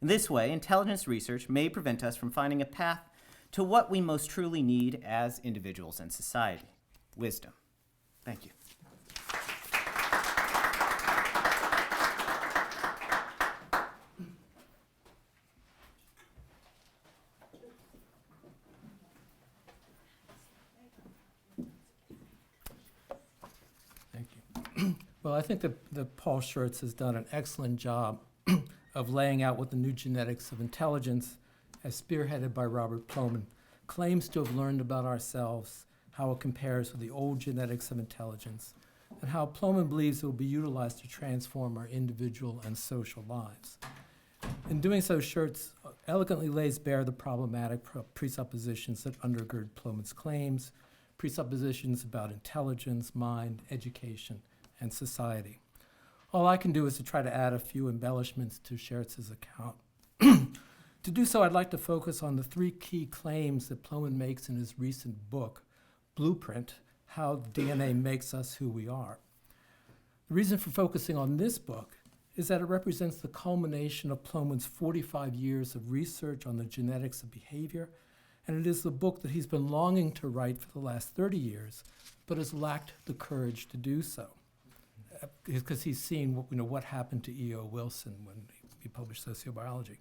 In this way, intelligence research may prevent us from finding a path to what we most truly need as individuals and society: wisdom. Thank you. Well, I think that Paul Schertz has done an excellent job of laying out what the new genetics of intelligence, as spearheaded by Robert Plomin, claims to have learned about ourselves, how it compares with the old genetics of intelligence, and how Plomin believes it will be utilized to transform our individual and social lives. In doing so, Schertz elegantly lays bare the problematic presuppositions that undergird Plomin's claims, presuppositions about intelligence, mind, education, and society. All I can do is to try to add a few embellishments to Schertz's account. To do so, I'd like to focus on the three key claims that Plomin makes in his recent book, Blueprint: How DNA Makes Us Who We Are. The reason for focusing on this book is that it represents the culmination of Plomin's 45 years of research on the genetics of behavior, and it is the book that he's been longing to write for the last 30 years, but has lacked the courage to do so, because he's seen what happened to E.O. Wilson when he published Sociobiology.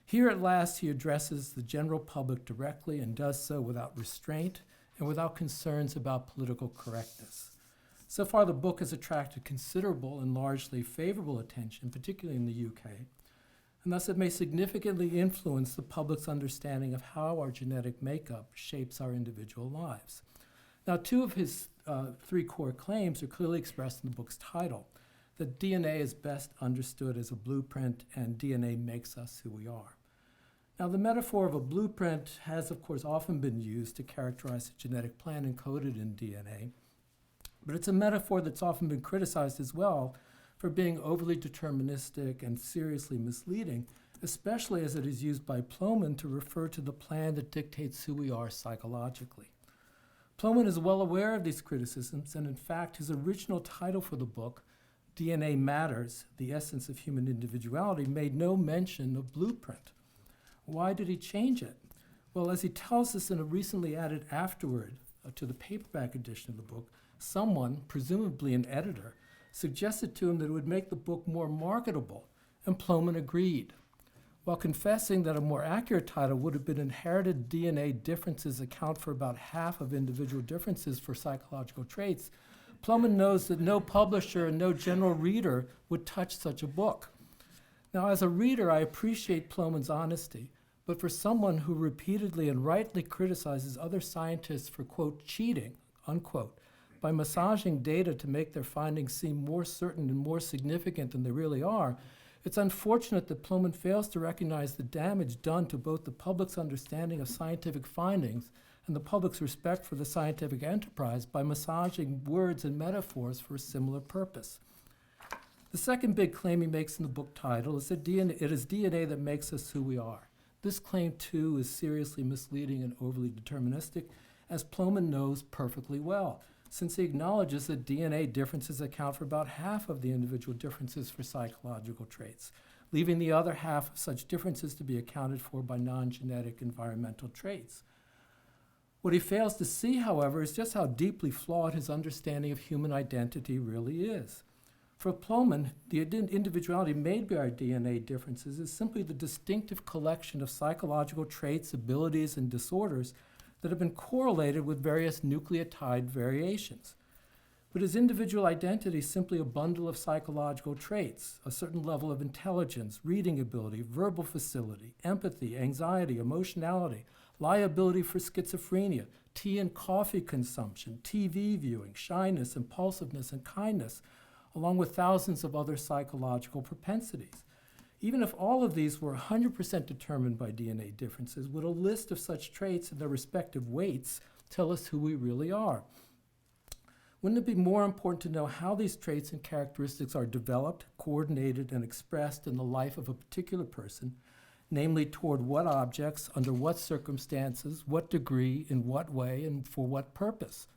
Here at last, he addresses the general public directly and does so without restraint and without concerns about political correctness. So far, the book has attracted considerable and largely favorable attention, particularly in the UK, and thus it may significantly influence the public's understanding of how our genetic makeup shapes our individual lives. Now, two of his three core claims are clearly expressed in the book's title, that DNA is best understood as a blueprint and DNA makes us who we are. Now, the metaphor of a blueprint has, of course, often been used to characterize a genetic plan encoded in DNA, but it's a metaphor that's often been criticized as well for being overly deterministic and seriously misleading, especially as it is used by Plomin to refer to the plan that dictates who we are psychologically. Plomin is well aware of these criticisms, and in fact, his original title for the book, DNA Matters: The Essence of Human Individuality, made no mention of blueprint. Why did he change it? Well, as he tells us in a recently added afterword to the paperback edition of the book, someone, presumably an editor, suggested to him that it would make the book more marketable And Plomin agreed, while confessing that a more accurate title would have been Inherited DNA Differences Account for About Half of Individual Differences for Psychological Traits. Plomin knows that no publisher and no general reader would touch such a book. Now, as a reader, I appreciate Plomin's honesty, but for someone who repeatedly and rightly criticizes other scientists for, quote, cheating, unquote, by massaging data to make their findings seem more certain and more significant than they really are, it's unfortunate that Plomin fails to recognize the damage done to both the public's understanding of scientific findings and the public's respect for the scientific enterprise by massaging words and metaphors for a similar purpose. The second big claim he makes in the book title is that it is DNA that makes us who we are. This claim, too, is seriously misleading and overly deterministic, as Plomin knows perfectly well, since he acknowledges that DNA differences account for about half of the individual differences for psychological traits, leaving the other half of such differences to be accounted for by non-genetic environmental traits. What he fails to see, however, is just how deeply flawed his understanding of human identity really is. For Plomin, the individuality made by our DNA differences is simply the distinctive collection of psychological traits, abilities, and disorders that have been correlated with various nucleotide variations. But his individual identity is simply a bundle of psychological traits, a certain level of intelligence, reading ability, verbal facility, empathy, anxiety, emotionality, liability for schizophrenia, tea and coffee consumption, TV viewing, shyness, impulsiveness, and kindness, along with thousands of other psychological propensities. Even if all of these were 100% determined by DNA differences, would a list of such traits and their respective weights tell us who we really are? Wouldn't it be more important to know how these traits and characteristics are developed, coordinated, and expressed in the life of a particular person, namely toward what objects, under what circumstances, what degree, in what way, and for what purpose?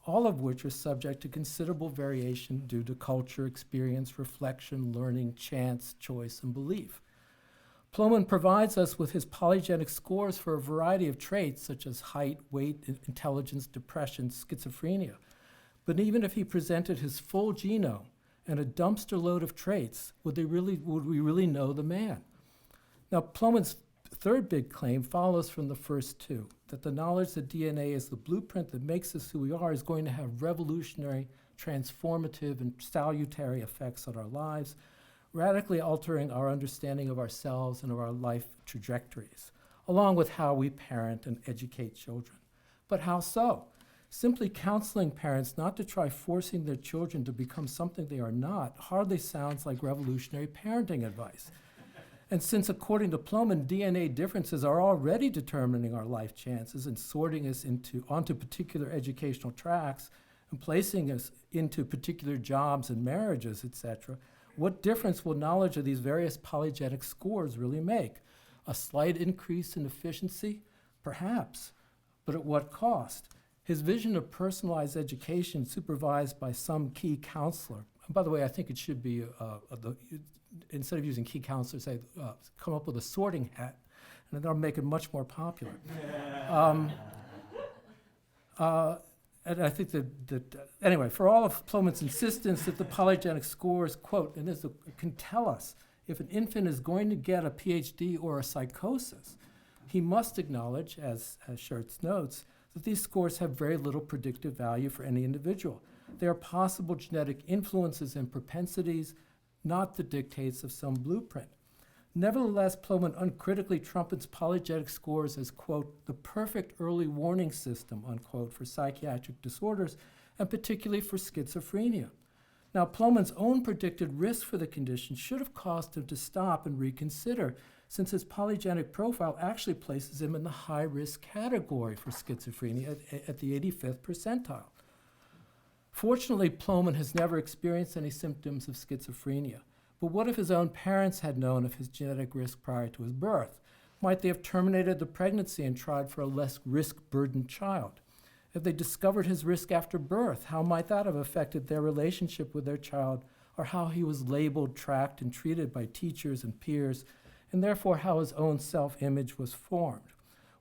All of which are subject to considerable variation due to culture, experience, reflection, learning, chance, choice, and belief. Plomin provides us with his polygenic scores for a variety of traits such as height, weight, intelligence, depression, schizophrenia. But even if he presented his full genome and a dumpster load of traits, would we really know the man? Now, Plomin's third big claim follows from the first two, that the knowledge that DNA is the blueprint that makes us who we are is going to have revolutionary, transformative, and salutary effects on our lives, radically altering our understanding of ourselves and of our life trajectories, along with how we parent and educate children. But how so? Simply counseling parents not to try forcing their children to become something they are not hardly sounds like revolutionary parenting advice. And since, according to Plomin, DNA differences are already determining our life chances and sorting us onto particular educational tracks and placing us into particular jobs and marriages, etc., what difference will knowledge of these various polygenic scores really make? A slight increase in efficiency? Perhaps. But at what cost? His vision of personalized education supervised by some key counselor, and by the way, I think it should be instead of using key counselor, say, come up with a sorting hat, and that'll make it much more popular. And I think anyway, for all of Plomin's insistence that the polygenic scores, quote, and this can tell us if an infant is going to get a PhD or a psychosis, he must acknowledge, as Schertz notes, that these scores have very little predictive value for any individual. They are possible genetic influences and propensities, not the dictates of some blueprint. Nevertheless, Plomin uncritically trumpets polygenic scores as, quote, the perfect early warning system, unquote, for psychiatric disorders, and particularly for schizophrenia. Now, Plomin's own predicted risk for the condition should have caused him to stop and reconsider, since his polygenic profile actually places him in the high-risk category for schizophrenia at the 85th percentile. Fortunately, Plomin has never experienced any symptoms of schizophrenia. But what if his own parents had known of his genetic risk prior to his birth? Might they have terminated the pregnancy and tried for a less risk-burdened child? If they discovered his risk after birth, how might that have affected their relationship with their child, or how he was labeled, tracked, and treated by teachers and peers, and therefore how his own self-image was formed?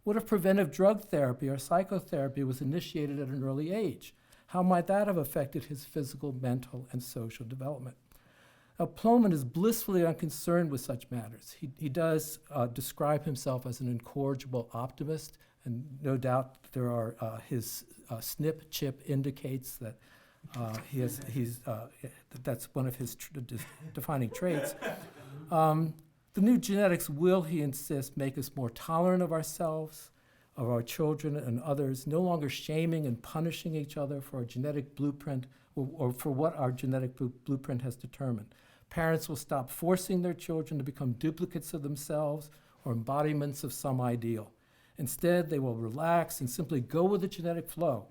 What if preventive drug therapy or psychotherapy was initiated at an early age? How might that have affected his physical, mental, and social development? Plomin is blissfully unconcerned with such matters. He does describe himself as an incorrigible optimist, and no doubt there are his SNP chip indicates that that's one of his defining traits. The new genetics will, he insists, make us more tolerant of ourselves, of our children and others, no longer shaming and punishing each other for our genetic blueprint or for what our genetic blueprint has determined. Parents will stop forcing their children to become duplicates of themselves or embodiments of some ideal. Instead, they will relax and simply go with the genetic flow,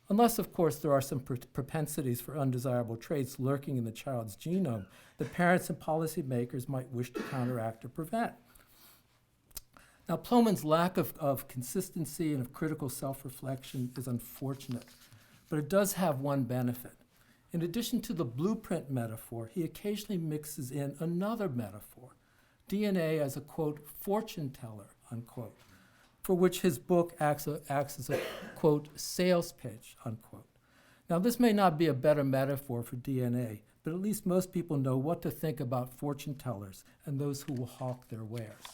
unless, of course, there are some propensities for undesirable traits lurking in the child's genome that parents and policymakers might wish to counteract or prevent. Now, Plomin's lack of consistency and of critical self-reflection is unfortunate, but it does have one benefit. In addition to the blueprint metaphor, he occasionally mixes in another metaphor, DNA as a, quote, fortune teller, unquote, for which his book acts as a, quote, sales pitch, unquote. Now, this may not be a better metaphor for DNA, but at least most people know what to think about fortune tellers and those who will hawk their wares.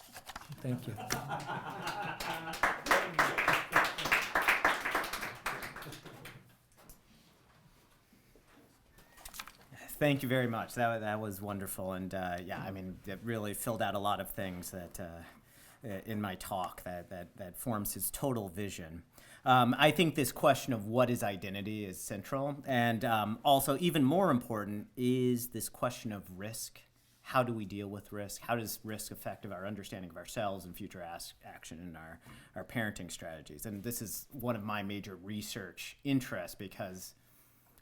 Thank you. Thank you very much. That was wonderful, and yeah, I mean, it really filled out a lot of things that in my talk that forms his total vision. I think this question of what is identity is central, and also even more important is this question of risk. How do we deal with risk? How does risk affect our understanding of ourselves and future action in our parenting strategies? And this is one of my major research interests because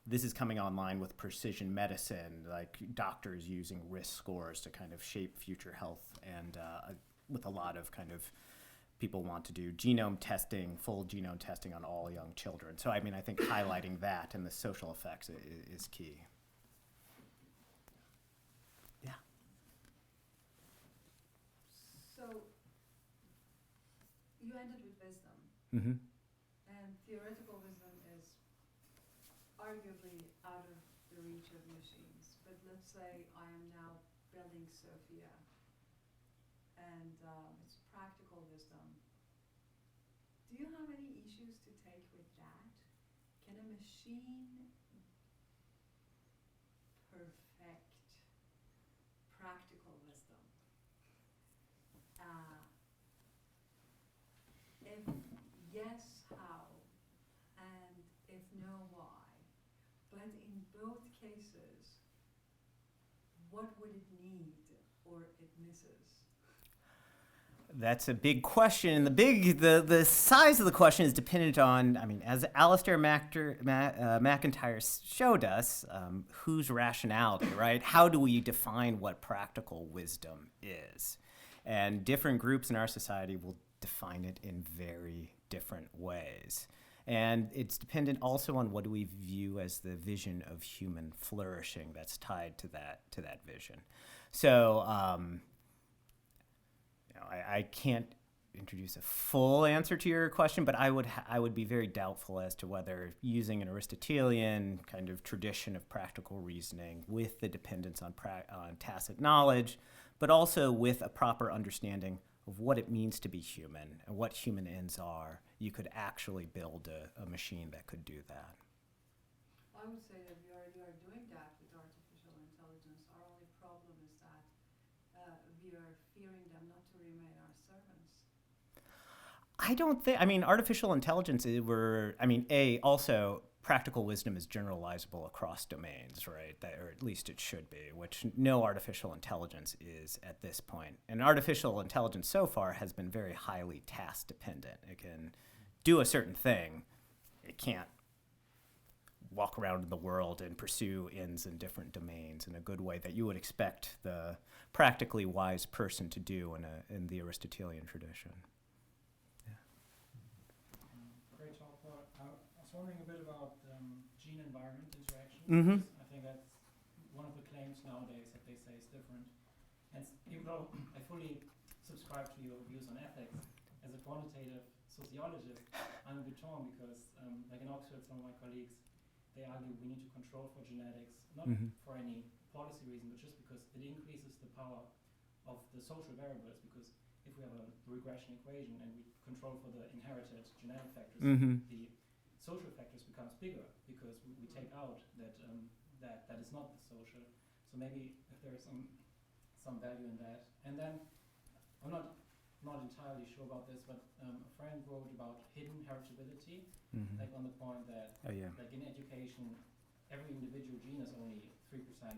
this is coming online with precision medicine, like doctors using risk scores to kind of shape future health, and with a lot of kind of people want to do genome testing, full genome testing on all young children. So I mean, I think highlighting that and the social effects is key. Yeah. So you ended with wisdom. Mm-hmm. And theoretical wisdom is arguably out of the reach of machines. But let's say I am now building Sophia, and it's practical wisdom. Do you have any issues to take with that? Can a machine perfect practical wisdom? If yes, how? And if no, why? But in both cases, what would it need or it misses? That's a big question, and the size of the question is dependent on, I mean, as Alistair McIntyre showed us, whose rationality, right? How do we define what practical wisdom is? And different groups in our society will define it in very different ways. And it's dependent also on what do we view as the vision of human flourishing that's tied to that vision. So, I can't introduce a full answer to your question, but I would be very doubtful as to whether using an Aristotelian kind of tradition of practical reasoning with the dependence on tacit knowledge, but also with a proper understanding of what it means to be human and what human ends are, you could actually build a machine that could do that. I would say that we already are doing that with artificial intelligence. Our only problem is that we are fearing them not to remain our servants. I don't think, I mean, artificial intelligence, also practical wisdom is generalizable across domains, right? Or at least it should be, which no artificial intelligence is at this point. And artificial intelligence so far has been very highly task dependent. It can do a certain thing. It can't walk around the world and pursue ends in different domains in a good way that you would expect the practically wise person to do in the Aristotelian tradition. Great talk. I was wondering a bit about gene-environment interaction. Mm-hmm. I think that's one of the claims nowadays that they say is different. And even though I fully subscribe to your views on ethics, as a quantitative sociologist, I'm a bit torn because, like in Oxford, some of my colleagues they argue we need to control for genetics, not for any policy reason, but just because it increases the power of the social variables. Because if we have a regression equation and we control for the inherited genetic factors, the social factors becomes bigger because we take out that is not the social. So maybe if there is some value in that. And then I'm not entirely sure about this, but a friend wrote about hidden heritability, like on the point that like in education, every individual gene is only 3%, 4%.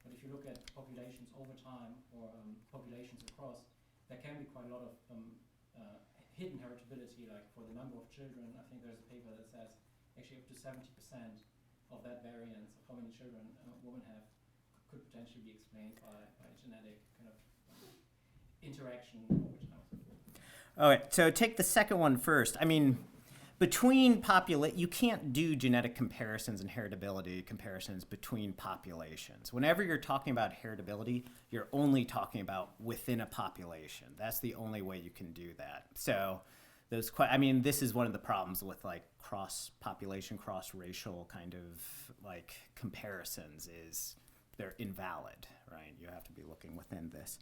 But if you look at populations over time or populations across, there can be quite a lot of hidden heritability, like for the number of children. I think there's a paper that says actually up to 70% of that variance of how many children women have could potentially be explained by genetic kind of interaction over time. All right, so take the second one first. I mean, you can't do genetic comparisons and heritability comparisons between populations. Whenever you're talking about heritability, you're only talking about within a population. That's the only way you can do that. So this is one of the problems with like cross-population, cross-racial kind of like comparisons is they're invalid, right? You have to be looking within this.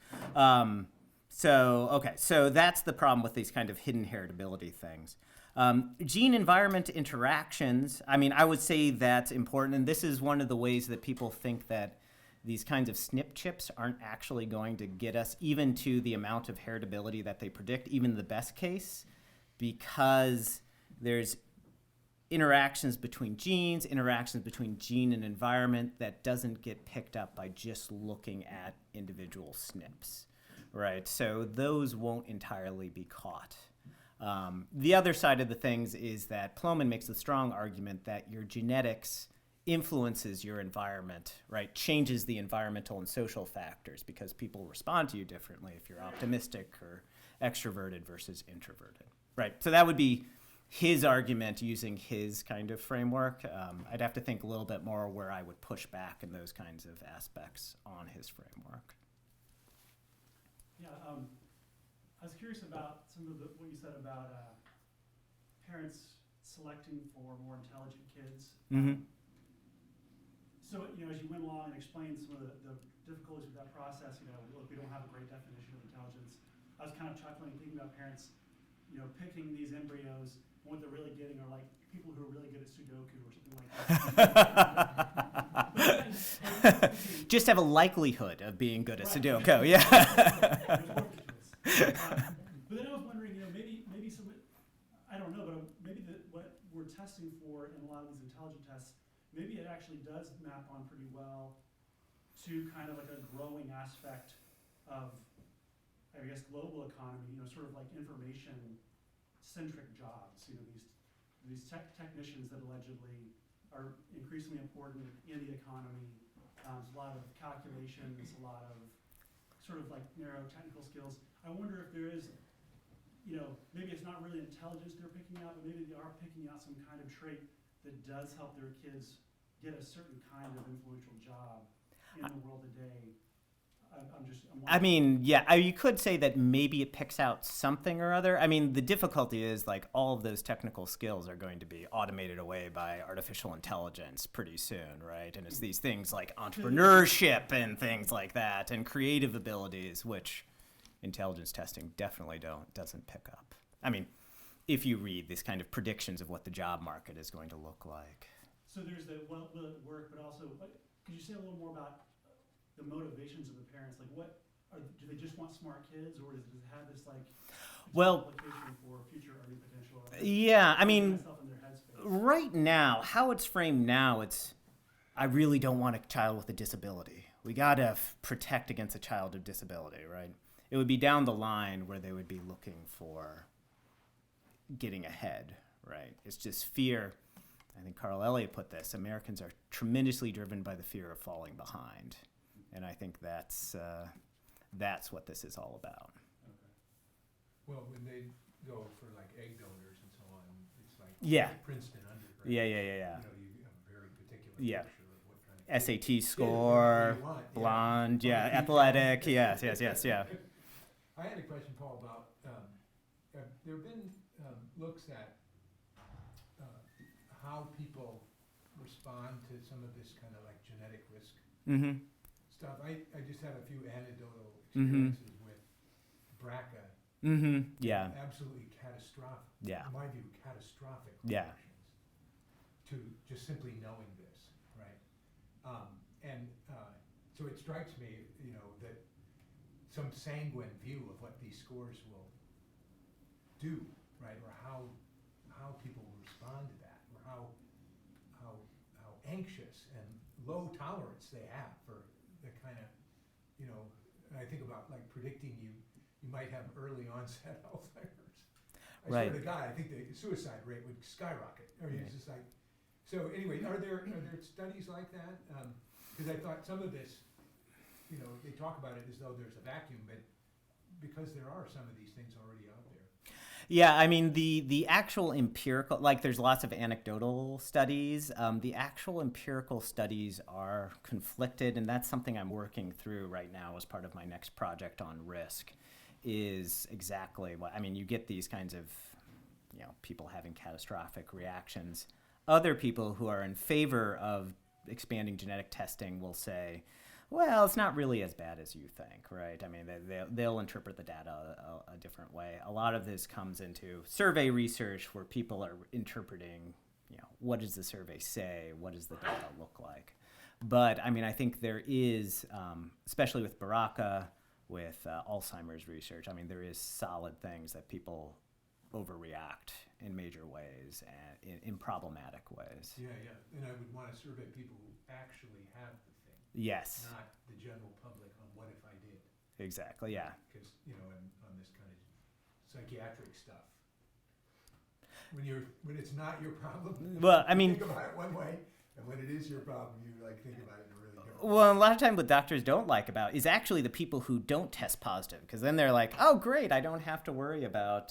So that's the problem with these kind of hidden heritability things. Gene-environment interactions, I mean, I would say that's important, and this is one of the ways that people think that these kinds of SNP chips aren't actually going to get us even to the amount of heritability that they predict, even the best case, because there's interactions between genes, interactions between gene and environment that doesn't get picked up by just looking at individual SNPs, right? So those won't entirely be caught. The other side of the things is that Plomin makes a strong argument that your genetics influences your environment, right? Changes the environmental and social factors because people respond to you differently if you're optimistic or extroverted versus introverted, right? So that would be his argument using his kind of framework. I'd have to think a little bit more where I would push back in those kinds of aspects on his framework. Yeah, I was curious about some of what you said about parents selecting for more intelligent kids. So, as you went along and explained some of the difficulties with that process, look, we don't have a great definition of intelligence. I was kind of chuckling, thinking about parents, picking these embryos, and what they're really getting are like people who are really good at Sudoku or something like that. Just have a likelihood of being good at Sudoku, yeah. But then I was wondering, maybe some, I don't know, but maybe what we're testing for in a lot of these intelligent tests, maybe it actually does map on pretty well to kind of like a growing aspect of, I guess, global economy, sort of like information-centric jobs, these technicians that allegedly are increasingly important in the economy. There's a lot of calculations, a lot of sort of like narrow technical skills. I wonder if there is, maybe it's not really intelligence they're picking out, but maybe they are picking out some kind of trait that does help their kids get a certain kind of influential job in the world today. You could say that maybe it picks out something or other. I mean, the difficulty is like all of those technical skills are going to be automated away by artificial intelligence pretty soon, right? And it's these things like entrepreneurship and things like that and creative abilities, which intelligence testing definitely doesn't pick up. I mean, if you read these kind of predictions of what the job market is going to look like. So there's the will it work, but also, could you say a little more about the motivations of the parents? Like, do they just want smart kids, or does it have this application for future earning potential? Yeah, I mean, right now, how it's framed now, I really don't want a child with a disability. We gotta protect against a child with disability, right? It would be down the line where they would be looking for getting ahead, right? It's just fear. I think Carl Elliott put this, Americans are tremendously driven by the fear of falling behind. And I think that's what this is all about. Okay. Well, when they go for like egg donors and so on, it's like Princeton undergrad. Yeah. You have a very particular picture of what kind of SAT score, blonde, athletic, yes. I had a question, Paul, about there have been looks at how people respond to some of this kind of like genetic risk Mm-hmm. stuff. I just have a few anecdotal Mhm. experiences with BRCA. Mm-hmm. Yeah. Absolutely catastrophic. Yeah. In my view, catastrophic Yeah. reactions to just simply knowing this, right? So it strikes me, that some sanguine view of what these scores will do, right, or how people will respond to that, or how anxious and low tolerance they have for the kind of, I think about like predicting you might have early onset Alzheimer's. I Right. swear to God, I think the suicide rate would skyrocket. I mean, it's just like, so anyway, are there studies like that? Because I thought some of this, they talk about it as though there's a vacuum, but because there are some of these things already out there. Yeah, I mean, the actual empirical, like there's lots of anecdotal studies. The actual empirical studies are conflicted, and that's something I'm working through right now as part of my next project on risk, is exactly what, I mean, you get these kinds of, people having catastrophic reactions. Other people who are in favor of expanding genetic testing will say, well, it's not really as bad as you think, right? I mean, they'll interpret the data a different way. A lot of this comes into survey research where people are interpreting, what does the survey say? What does the data look like? But, I mean, I think there is, especially with BRCA, with Alzheimer's research, I mean, there is solid things that people overreact in major ways and in problematic ways. Yeah, and I would want to survey people who actually have the thing. Yes. Not the general public on what if I did. Exactly, yeah. Because, on this kind of psychiatric stuff. When it's not your problem, Well, I mean, you think about it one way, and when it is your problem, you think about it in a really different way. well, a lot of time what doctors don't like about is actually the people who don't test positive, because then they're like, oh, great, I don't have to worry about,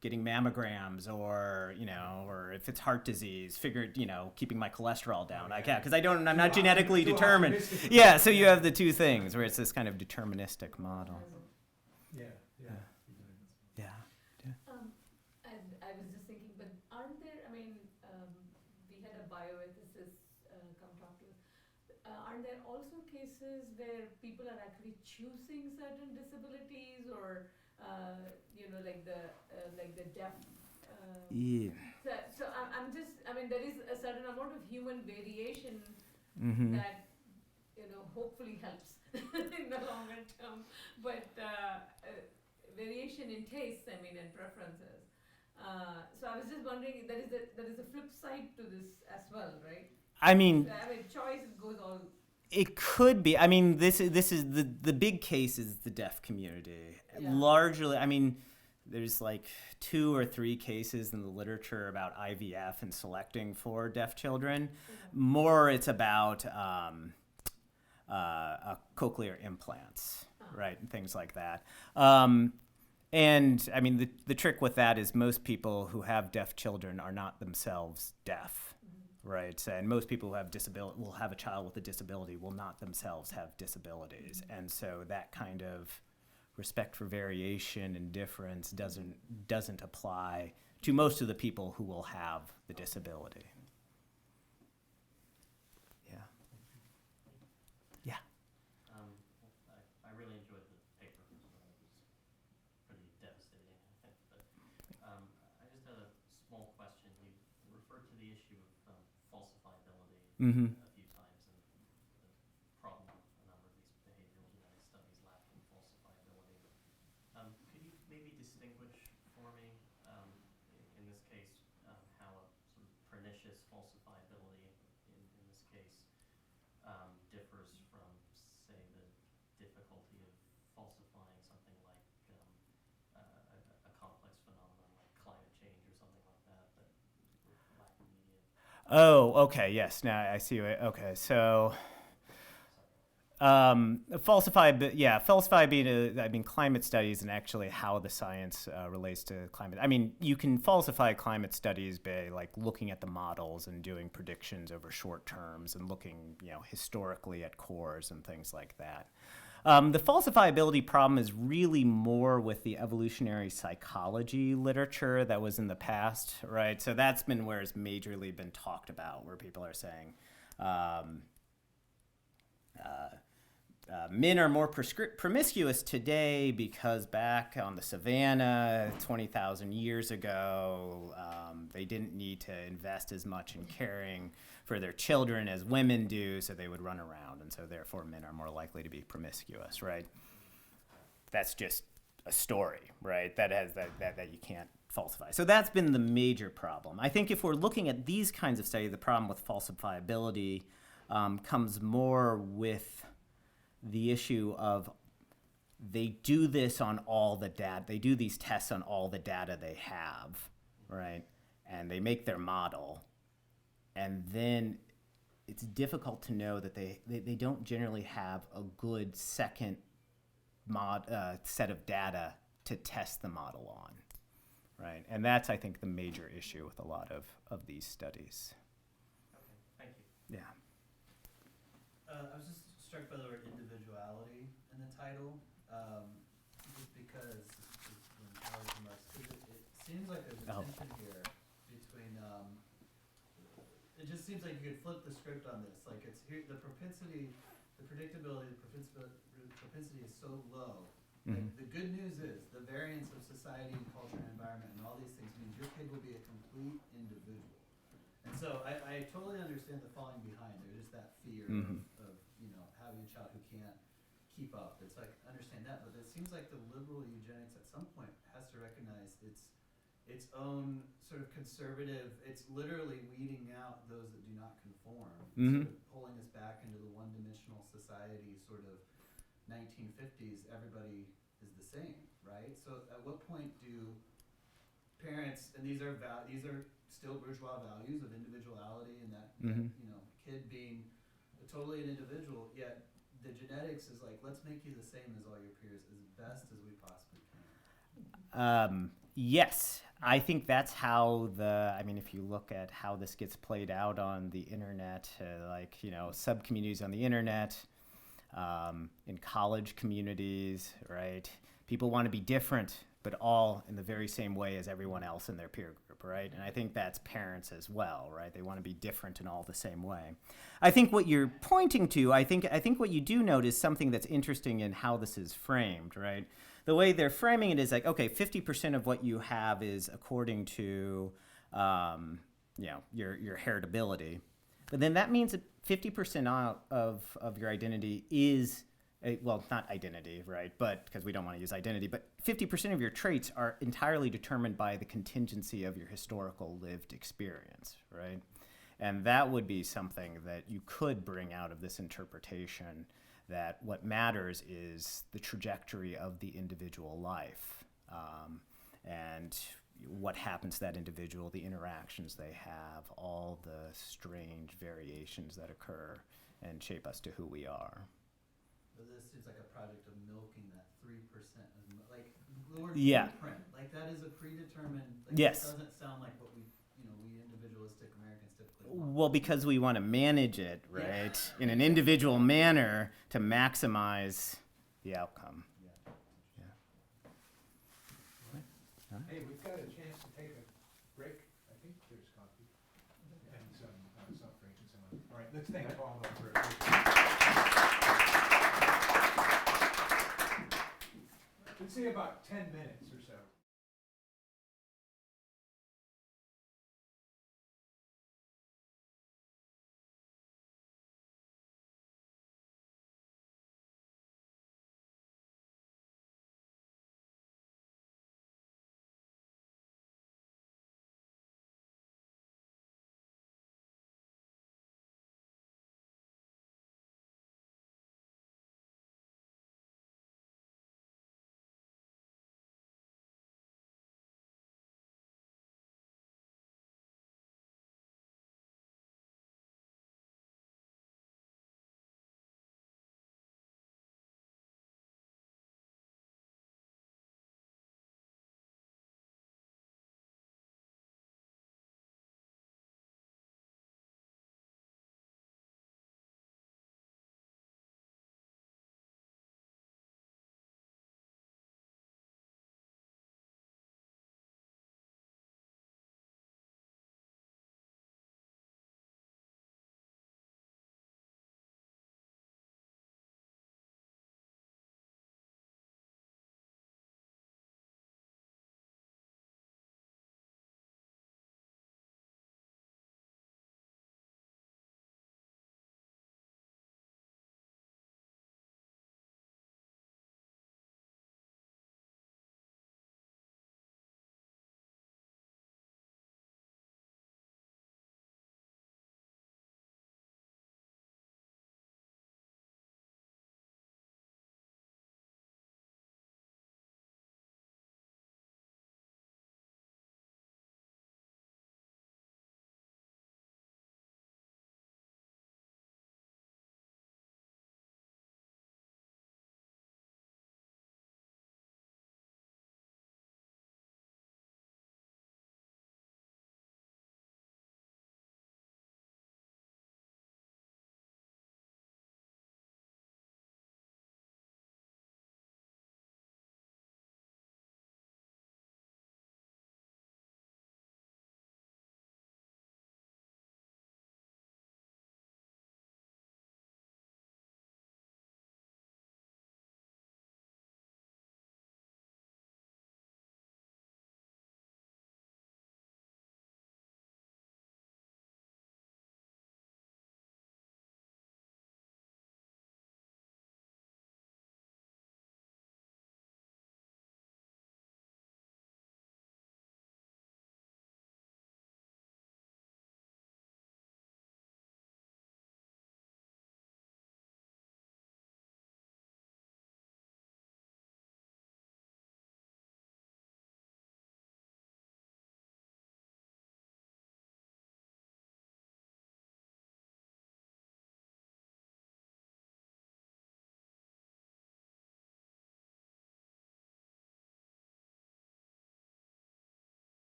getting mammograms or if it's heart disease, keeping my cholesterol down. I can't, because I'm not genetically determined. Yeah, so you have the two things where it's this kind of deterministic model. Yeah. And I was just thinking, but aren't there, we had a bioethicist come talk to us. Aren't there also cases where people are actually choosing certain disabilities or, like the deaf? Yeah. So I'm just, there is a certain amount of human variation Mm-hmm. that, hopefully helps in the longer term. But variation in tastes, and preferences. So I was just wondering, there is a flip side to this as well, right? I mean, choice goes all. It could be. I mean, this is the big case is the deaf community. Yeah. Largely, there's like 2 or 3 cases in the literature about IVF and selecting for deaf children. Mm-hmm. More, it's about cochlear implants, right, and things like that. And the trick with that is most people who have deaf children are not themselves deaf. Right, and most people who have will have a child with a disability will not themselves have disabilities, and so that kind of respect for variation and difference doesn't apply to most of the people who will have the disability. Yeah. Yeah. I really enjoyed the paper. It was pretty devastating, I think. But I just had a small question. You referred to the issue of falsifiability Mm-hmm. a few times, and the problem with a number of these behavioral genetic studies lacking falsifiability. Could you maybe distinguish for me, in this case, how a sort of pernicious falsifiability in this case differs from, say, the difficulty of falsifying something like a complex phenomenon like climate change or something like that with lack of media? Oh, okay. Yes. Now I see. Okay. So, falsify being climate studies and actually how the science relates to climate. You can falsify climate studies by like looking at the models and doing predictions over short terms and looking, historically at cores and things like that. The falsifiability problem is really more with the evolutionary psychology literature that was in the past, right? So that's been where it's majorly been talked about, where people are saying men are more promiscuous today because back on the savannah 20,000 years ago, they didn't need to invest as much in caring for their children as women do, so they would run around, and so therefore men are more likely to be promiscuous, right? That's just a story, right? That you can't falsify. So that's been the major problem. I think if we're looking at these kinds of studies, the problem with falsifiability comes more with the issue of they do this on all the data. They do these tests on all the data they have, right? And they make their model. And then it's difficult to know that they don't generally have a good second set of data to test the model on, right? And that's, I think, the major issue with a lot of these studies. Okay, thank you. Yeah. I was just struck by the word individuality in the title, just because it seems like there's a tension here between. It just seems like you could flip the script on this. Like it's here, the propensity, the predictability, the propensity is so low. Like the good news is the variance of society and culture and environment and all these things means your kid will be a complete individual. And so I totally understand the falling behind. There's just that fear of having a child who can't keep up. It's like, understand that, but it seems like the liberal eugenics at some point has to recognize its own sort of conservative, it's literally weeding out those that do not conform, sort of pulling us back into the one-dimensional society sort of 1950s, everybody is the same, right? So at what point do parents, and these are still bourgeois values of individuality and that kid being totally an individual, yet the genetics is like, let's make you the same as all your peers as best as we possibly can. Yes, I think that's how if you look at how this gets played out on the internet, sub-communities on the internet, in college communities, right? People want to be different, but all in the very same way as everyone else in their peer group, right? And I think that's parents as well, right? They want to be different in all the same way. I think what you're pointing to, I think what you do note is something that's interesting in how this is framed, right? The way they're framing it is like, okay, 50% of what you have is according to, your heritability. But then that means that 50% of your identity is, not identity, right? But because we don't want to use identity, but 50% of your traits are entirely determined by the contingency of your historical lived experience, right? And that would be something that you could bring out of this interpretation, that what matters is the trajectory of the individual life, and what happens to that individual, the interactions they have, all the strange variations that occur and shape us to who we are. So this seems like a project of milking that 3%, like the word blueprint, like that is a predetermined, like yes. It doesn't sound like what we individualistic Americans typically want. Well, because we want to manage it, right, in an individual manner to maximize the outcome. Hey, we've got a chance to take a break. I think there's coffee and some soft drinks and so on. All right, let's thank Paul for it. Let's say about 10 minutes or so.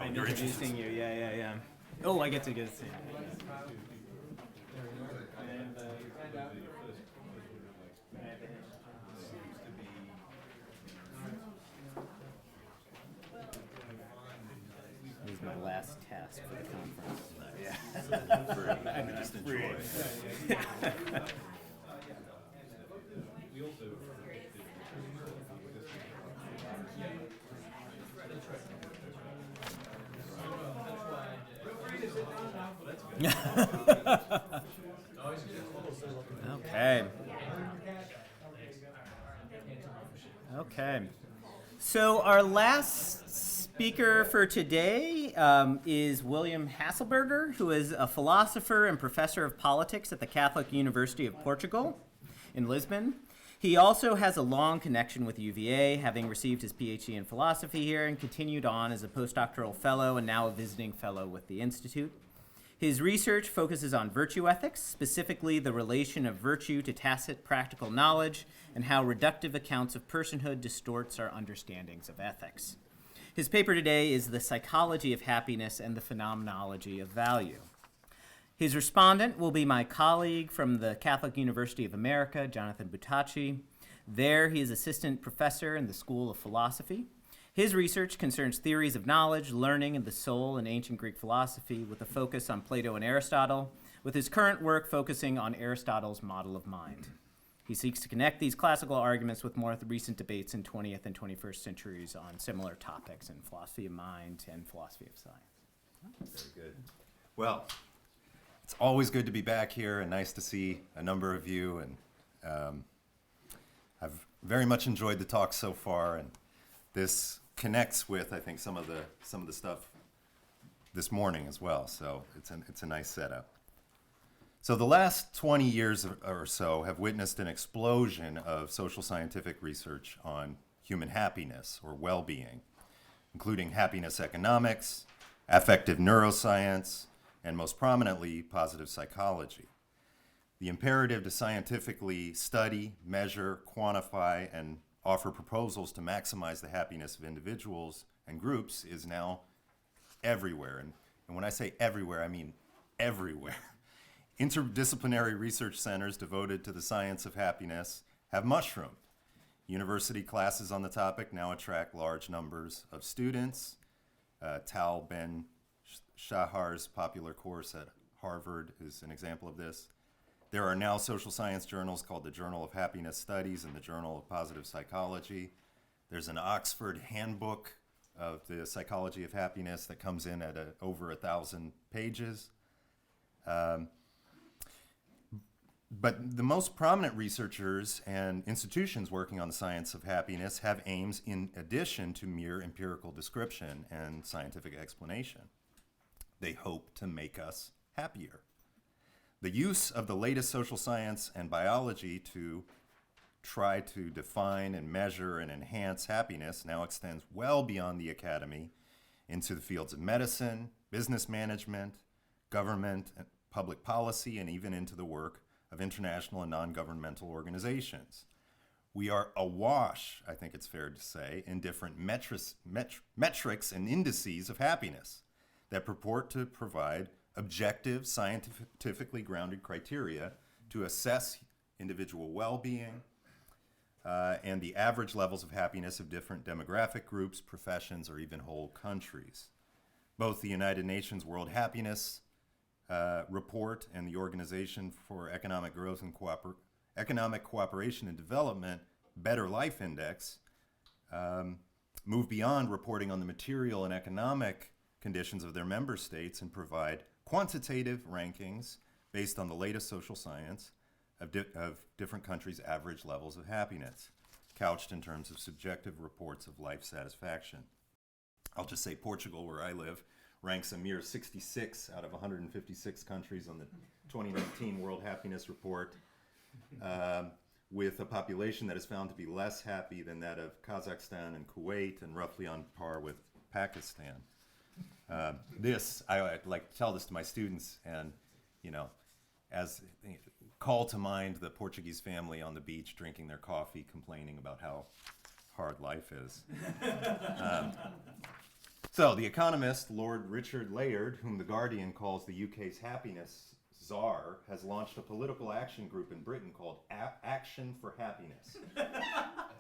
I'm introducing you. Yeah. Oh, I get to see. This is my last task for the conference. And just enjoy. Okay. So our last speaker for today is William Hasselberger, who is a philosopher and professor of politics at the Catholic University of Portugal in Lisbon. He also has a long connection with UVA, having received his PhD in philosophy here and continued on as a postdoctoral fellow and now a visiting fellow with the Institute. His research focuses on virtue ethics, specifically the relation of virtue to tacit practical knowledge and how reductive accounts of personhood distorts our understandings of ethics. His paper today is The Psychology of Happiness and the Phenomenology of Value. His respondent will be my colleague from the Catholic University of America, Jonathan Butacci. There, he is assistant professor in the School of Philosophy. His research concerns theories of knowledge, learning, and the soul in ancient Greek philosophy with a focus on Plato and Aristotle, with his current work focusing on Aristotle's model of mind. He seeks to connect these classical arguments with more recent debates in 20th and 21st centuries on similar topics in philosophy of mind and philosophy of science. Very good. Well, it's always good to be back here and nice to see a number of you. And I've very much enjoyed the talk so far, and this connects with, I think, some of the stuff this morning as well. So it's a nice setup. So the last 20 years or so have witnessed an explosion of social scientific research on human happiness or well-being, including happiness economics, affective neuroscience, and most prominently, positive psychology. The imperative to scientifically study, measure, quantify, and offer proposals to maximize the happiness of individuals and groups is now everywhere. And when I say everywhere, I mean everywhere. Interdisciplinary research centers devoted to the science of happiness have mushroomed. University classes on the topic now attract large numbers of students. Tal Ben-Shahar's popular course at Harvard is an example of this. There are now social science journals called the Journal of Happiness Studies and the Journal of Positive Psychology. There's an Oxford handbook of the psychology of happiness that comes in at over 1,000 pages. But the most prominent researchers and institutions working on the science of happiness have aims in addition to mere empirical description and scientific explanation. They hope to make us happier. The use of the latest social science and biology to try to define and measure and enhance happiness now extends well beyond the academy into the fields of medicine, business management, government, and public policy, and even into the work of international and non-governmental organizations. We are awash, I think it's fair to say, in different metrics and indices of happiness that purport to provide objective, scientifically grounded criteria to assess individual well-being and the average levels of happiness of different demographic groups, professions, or even whole countries. Both the United Nations World Happiness Report and the Organization for Economic Growth and Economic Cooperation and Development Better Life Index move beyond reporting on the material and economic conditions of their member states and provide quantitative rankings based on the latest social science of different countries' average levels of happiness, couched in terms of subjective reports of life satisfaction. I'll just say Portugal, where I live, ranks a mere 66 out of 156 countries on the 2019 World Happiness Report, with a population that is found to be less happy than that of Kazakhstan and Kuwait, and roughly on par with Pakistan. I like to tell this to my students, and as call to mind the Portuguese family on the beach drinking their coffee, complaining about how hard life is. So, the economist Lord Richard Layard, whom The Guardian calls the UK's happiness czar, has launched a political action group in Britain called Action for Happiness,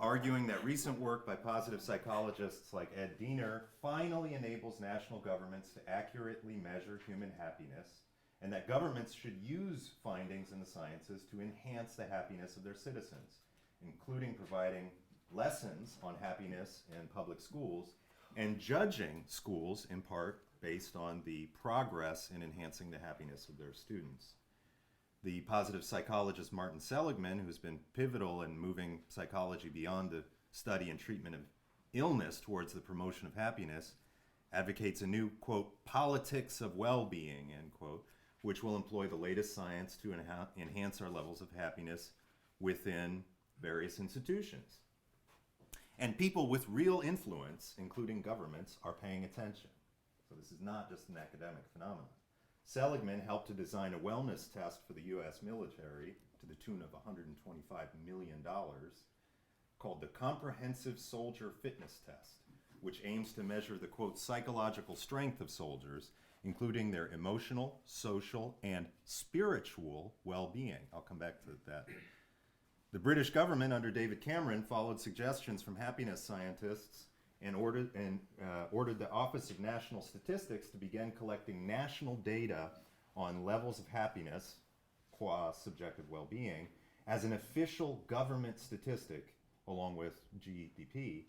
arguing that recent work by positive psychologists like Ed Diener finally enables national governments to accurately measure human happiness, and that governments should use findings in the sciences to enhance the happiness of their citizens, including providing lessons on happiness in public schools and judging schools in part based on the progress in enhancing the happiness of their students. The positive psychologist Martin Seligman, who's been pivotal in moving psychology beyond the study and treatment of illness towards the promotion of happiness, advocates a new, quote, politics of well-being, end quote, which will employ the latest science to enhance our levels of happiness within various institutions. And people with real influence, including governments, are paying attention. So this is not just an academic phenomenon. Seligman helped to design a wellness test for the U.S. military to the tune of $125 million called the Comprehensive Soldier Fitness Test, which aims to measure the, quote, psychological strength of soldiers, including their emotional, social, and spiritual well-being. I'll come back to that. The British government under David Cameron followed suggestions from happiness scientists and ordered the Office of National Statistics to begin collecting national data on levels of happiness, qua subjective well-being, as an official government statistic, along with GDP,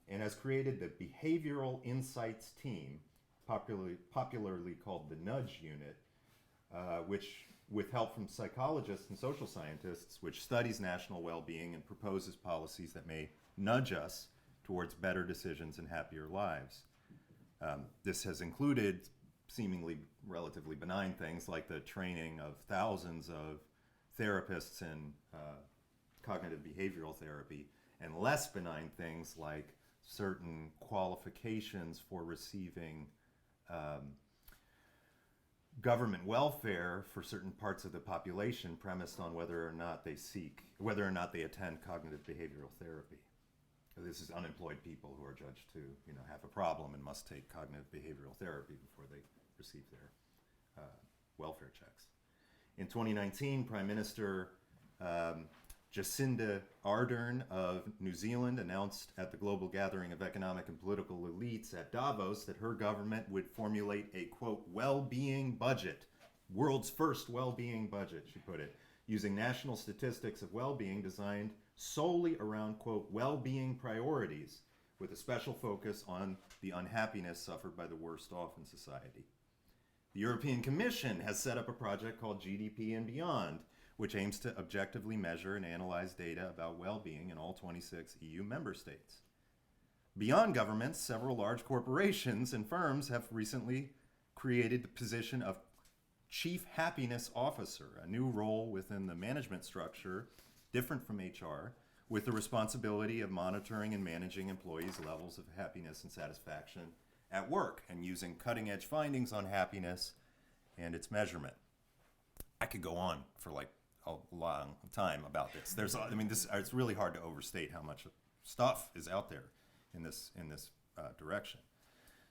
and has created the Behavioral Insights Team, popularly called the Nudge Unit, which, with help from psychologists and social scientists, which studies national well-being and proposes policies that may nudge us towards better decisions and happier lives. This has included seemingly relatively benign things like the training of thousands of therapists in cognitive behavioral therapy, and less benign things like certain qualifications for receiving government welfare for certain parts of the population premised on whether or not they attend cognitive behavioral therapy. This is unemployed people who are judged to, have a problem and must take cognitive behavioral therapy before they receive their welfare checks. In 2019, Prime Minister Jacinda Ardern of New Zealand announced at the Global Gathering of Economic and Political Elites at Davos that her government would formulate a, quote, well-being budget, world's first well-being budget, she put it, using national statistics of well-being designed solely around, quote, well-being priorities, with a special focus on the unhappiness suffered by the worst off in society. The European Commission has set up a project called GDP and Beyond, which aims to objectively measure and analyze data about well-being in all 26 EU member states. Beyond governments, several large corporations and firms have recently created the position of Chief Happiness Officer, a new role within the management structure, different from HR, with the responsibility of monitoring and managing employees' levels of happiness and satisfaction at work and using cutting-edge findings on happiness and its measurement. I could go on for like a long time about this. It's really hard to overstate how much stuff is out there in this direction.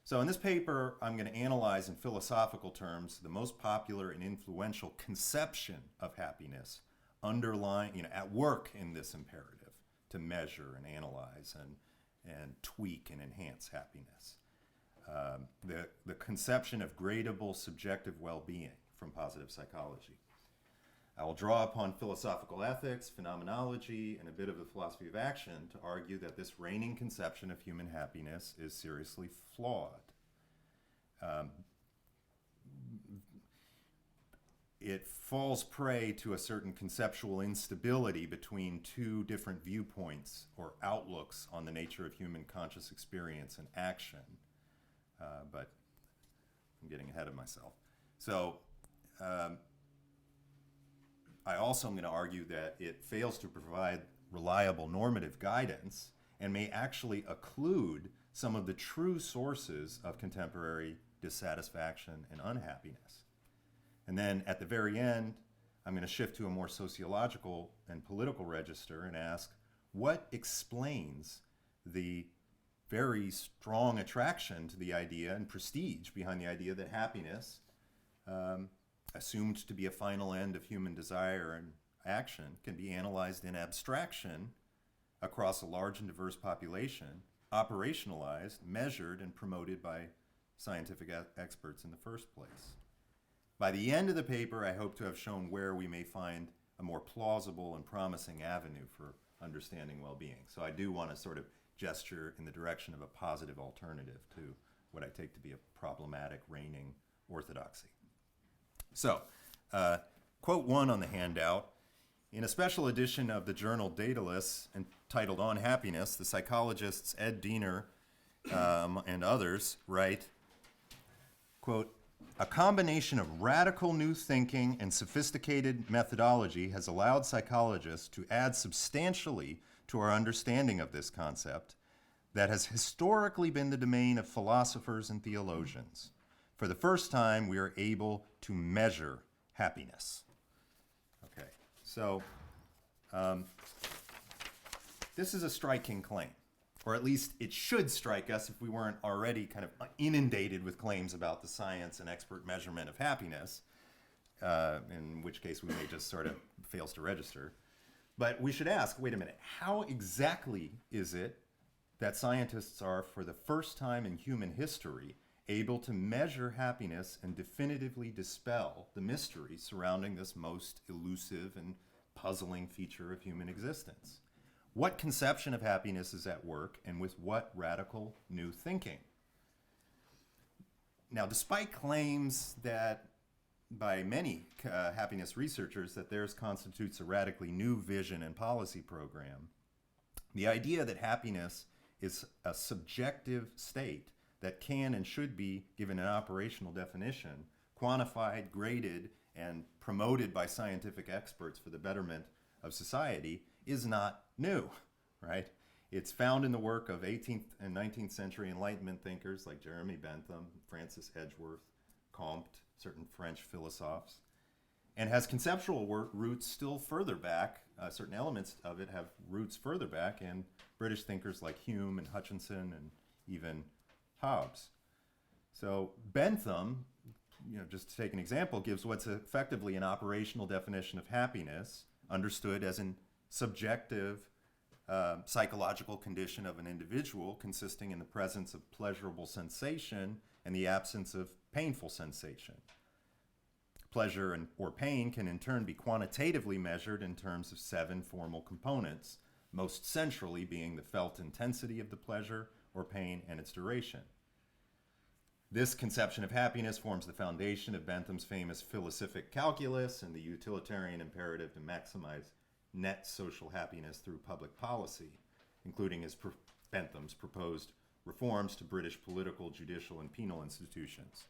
So in this paper, I'm going to analyze in philosophical terms the most popular and influential conception of happiness underlying, at work in this imperative to measure and analyze and tweak and enhance happiness. The conception of gradable subjective well-being from positive psychology. I will draw upon philosophical ethics, phenomenology, and a bit of the philosophy of action to argue that this reigning conception of human happiness is seriously flawed. It falls prey to a certain conceptual instability between two different viewpoints or outlooks on the nature of human conscious experience and action. But I'm getting ahead of myself. So I also am going to argue that it fails to provide reliable normative guidance and may actually occlude some of the true sources of contemporary dissatisfaction and unhappiness. And then at the very end, I'm going to shift to a more sociological and political register and ask, what explains the very strong attraction to the idea and prestige behind the idea that happiness, assumed to be a final end of human desire and action, can be analyzed in abstraction across a large and diverse population, operationalized, measured, and promoted by scientific experts in the first place. By the end of the paper, I hope to have shown where we may find a more plausible and promising avenue for understanding well-being. So I do want to sort of gesture in the direction of a positive alternative to what I take to be a problematic reigning orthodoxy. So, quote 1 on the handout. In a special edition of the journal Daedalus, entitled On Happiness, the psychologists Ed Diener and others write, quote, "A combination of radical new thinking and sophisticated methodology has allowed psychologists to add substantially to our understanding of this concept that has historically been the domain of philosophers and theologians. For the first time, we are able to measure happiness." Okay, so this is a striking claim, or at least it should strike us if we weren't already kind of inundated with claims about the science and expert measurement of happiness, in which case we may just sort of fails to register. But we should ask, wait a minute, how exactly is it that scientists are, for the first time in human history, able to measure happiness and definitively dispel the mystery surrounding this most elusive and puzzling feature of human existence? What conception of happiness is at work, and with what radical new thinking? Now, despite claims that by many happiness researchers that theirs constitutes a radically new vision and policy program, the idea that happiness is a subjective state that can and should be given an operational definition, quantified, graded, and promoted by scientific experts for the betterment of society, is not new, right? It's found in the work of 18th and 19th century Enlightenment thinkers like Jeremy Bentham, Francis Edgeworth, Comte, certain French philosophes, and has conceptual roots still further back. Certain elements of it have roots further back in British thinkers like Hume and Hutchinson and even Hobbes. So Bentham, just to take an example, gives what's effectively an operational definition of happiness, understood as an subjective psychological condition of an individual consisting in the presence of pleasurable sensation and the absence of painful sensation. Pleasure or pain can in turn be quantitatively measured in terms of 7 formal components, most centrally being the felt intensity of the pleasure or pain and its duration. This conception of happiness forms the foundation of Bentham's famous philosophic calculus and the utilitarian imperative to maximize net social happiness through public policy, including Bentham's proposed reforms to British political, judicial, and penal institutions.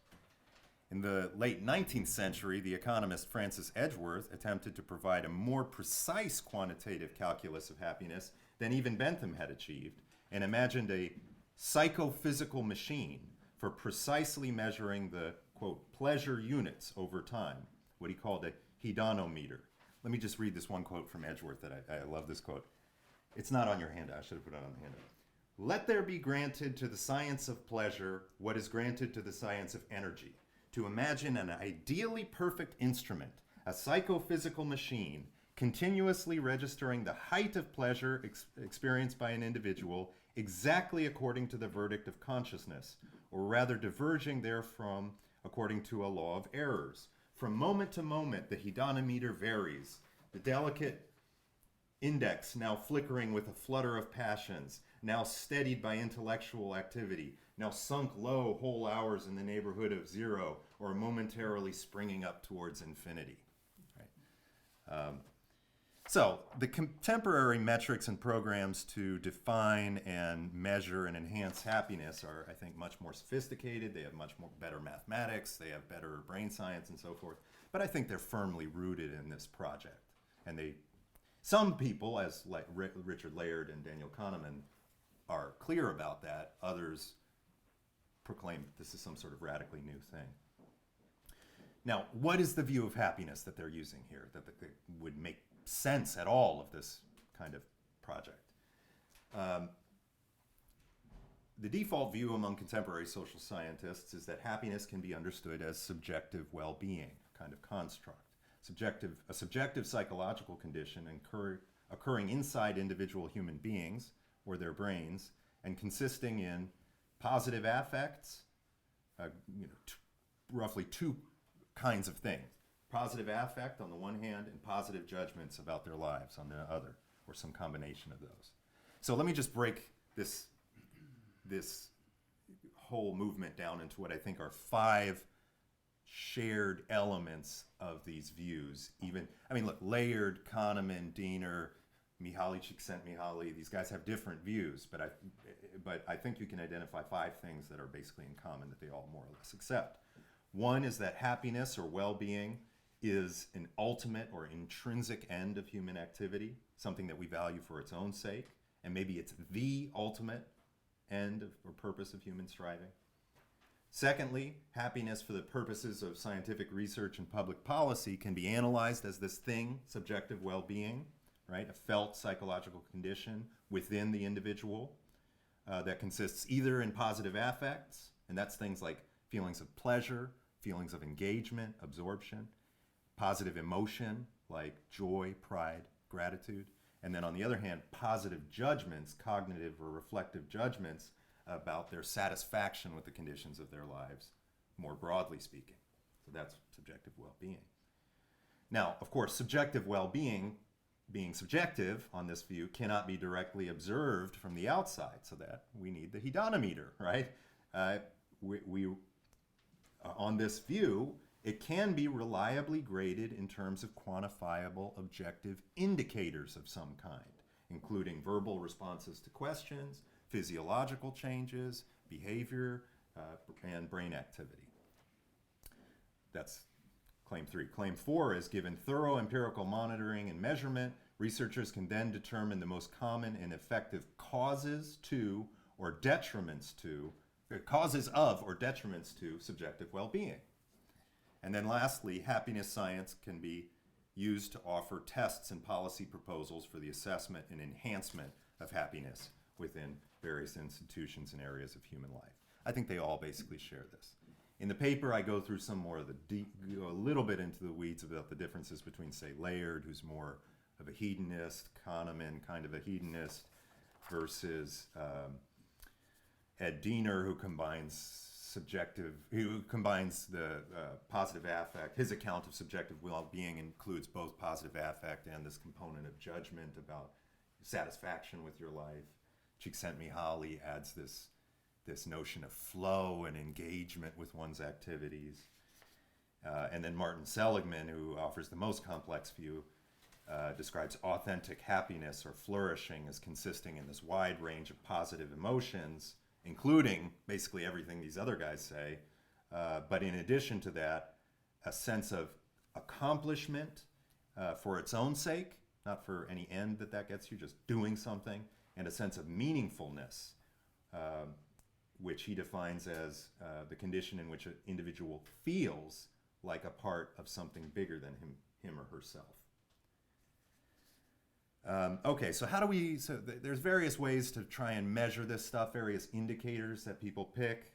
In the late 19th century, the economist Francis Edgeworth attempted to provide a more precise quantitative calculus of happiness than even Bentham had achieved, and imagined a psychophysical machine for precisely measuring the, quote, pleasure units over time, what he called a hedonometer. Let me just read this one quote from Edgeworth that I love this quote. It's not on your handout. I should have put it on the handout. "Let there be granted to the science of pleasure what is granted to the science of energy. To imagine an ideally perfect instrument, a psychophysical machine, continuously registering the height of pleasure experienced by an individual exactly according to the verdict of consciousness, or rather diverging therefrom according to a law of errors. From moment to moment, the hedonometer varies, the delicate index now flickering with a flutter of passions, now steadied by intellectual activity, now sunk low whole hours in the neighborhood of 0, or momentarily springing up towards infinity." Right? So the contemporary metrics and programs to define and measure and enhance happiness are, I think, much more sophisticated. They have much more better mathematics. They have better brain science and so forth. But I think they're firmly rooted in this project. And some people, as like Richard Layard and Daniel Kahneman, are clear about that. Others proclaim that this is some sort of radically new thing. Now, what is the view of happiness that they're using here that would make sense at all of this kind of project? the default view among contemporary social scientists is that happiness can be understood as subjective well-being, kind of construct. A subjective psychological condition occurring inside individual human beings or their brains and consisting in positive affects, roughly two kinds of things. Positive affect on the one hand and positive judgments about their lives on the other, or some combination of those. So let me just break this whole movement down into what I think are 5 shared elements of these views. Look, Layard, Kahneman, Diener, Mihaly, Csikszentmihalyi, these guys have different views, but I think you can identify 5 things that are basically in common that they all more or less accept. One is that happiness or well-being is an ultimate or intrinsic end of human activity, something that we value for its own sake, and maybe it's the ultimate end or purpose of human striving. Secondly, happiness for the purposes of scientific research and public policy can be analyzed as this thing, subjective well-being, right? A felt psychological condition within the individual that consists either in positive affects, and that's things like feelings of pleasure, feelings of engagement, absorption, positive emotion like joy, pride, gratitude, and then on the other hand, positive judgments, cognitive or reflective judgments about their satisfaction with the conditions of their lives, more broadly speaking. So that's subjective well-being. Now, of course, subjective well-being, being subjective on this view, cannot be directly observed from the outside, so that we need the hedonometer, right? On this view, it can be reliably graded in terms of quantifiable objective indicators of some kind, including verbal responses to questions, physiological changes, behavior, and brain activity. That's claim 3. Claim 4 is given thorough empirical monitoring and measurement, researchers can then determine the most common and effective causes of or detriments to subjective well-being. And then lastly, happiness science can be used to offer tests and policy proposals for the assessment and enhancement of happiness within various institutions and areas of human life. I think they all basically share this. In the paper, I go through some more of go a little bit into the weeds about the differences between, say, Layard, who's more of a hedonist, Kahneman, kind of a hedonist, versus Ed Diener, who combines the positive affect. His account of subjective well-being includes both positive affect and this component of judgment about satisfaction with your life. Csikszentmihalyi adds this notion of flow and engagement with one's activities. And then Martin Seligman, who offers the most complex view, describes authentic happiness or flourishing as consisting in this wide range of positive emotions, including basically everything these other guys say, but in addition to that, a sense of accomplishment for its own sake, not for any end that gets you, just doing something, and a sense of meaningfulness, which he defines as the condition in which an individual feels like a part of something bigger than him or herself. So there's various ways to try and measure this stuff, various indicators that people pick.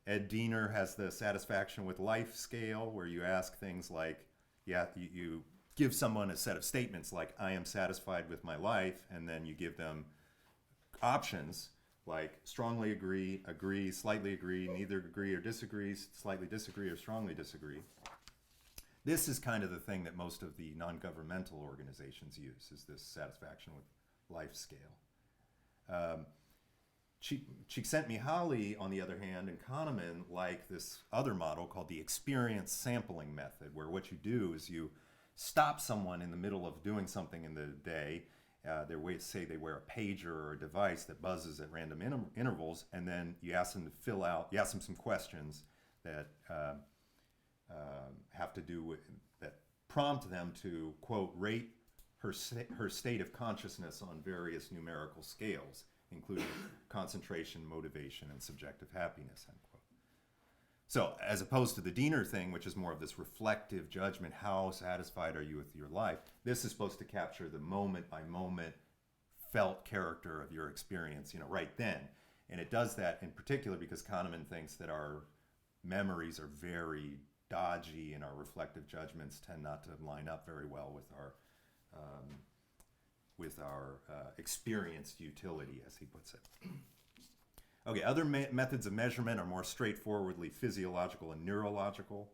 Ed Diener has the satisfaction with life scale, where you ask things like, you give someone a set of statements like, I am satisfied with my life, and then you give them options like strongly agree, slightly agree, neither agree or disagree, slightly disagree, or strongly disagree. This is kind of the thing that most of the non-governmental organizations use, is this satisfaction with life scale. Csikszentmihalyi, on the other hand, and Kahneman like this other model called the experience sampling method, where what you do is you stop someone in the middle of doing something in the day. Say they wear a pager or a device that buzzes at random intervals, and then you ask them some questions that have to do with, that prompt them to, quote, rate her state of consciousness on various numerical scales, including concentration, motivation, and subjective happiness, end quote. So, as opposed to the Diener thing, which is more of this reflective judgment, how satisfied are you with your life, this is supposed to capture the moment-by-moment felt character of your experience, right then. And it does that in particular because Kahneman thinks that our memories are very dodgy and our reflective judgments tend not to line up very well with our experienced utility, as he puts it. Okay, other methods of measurement are more straightforwardly physiological and neurological.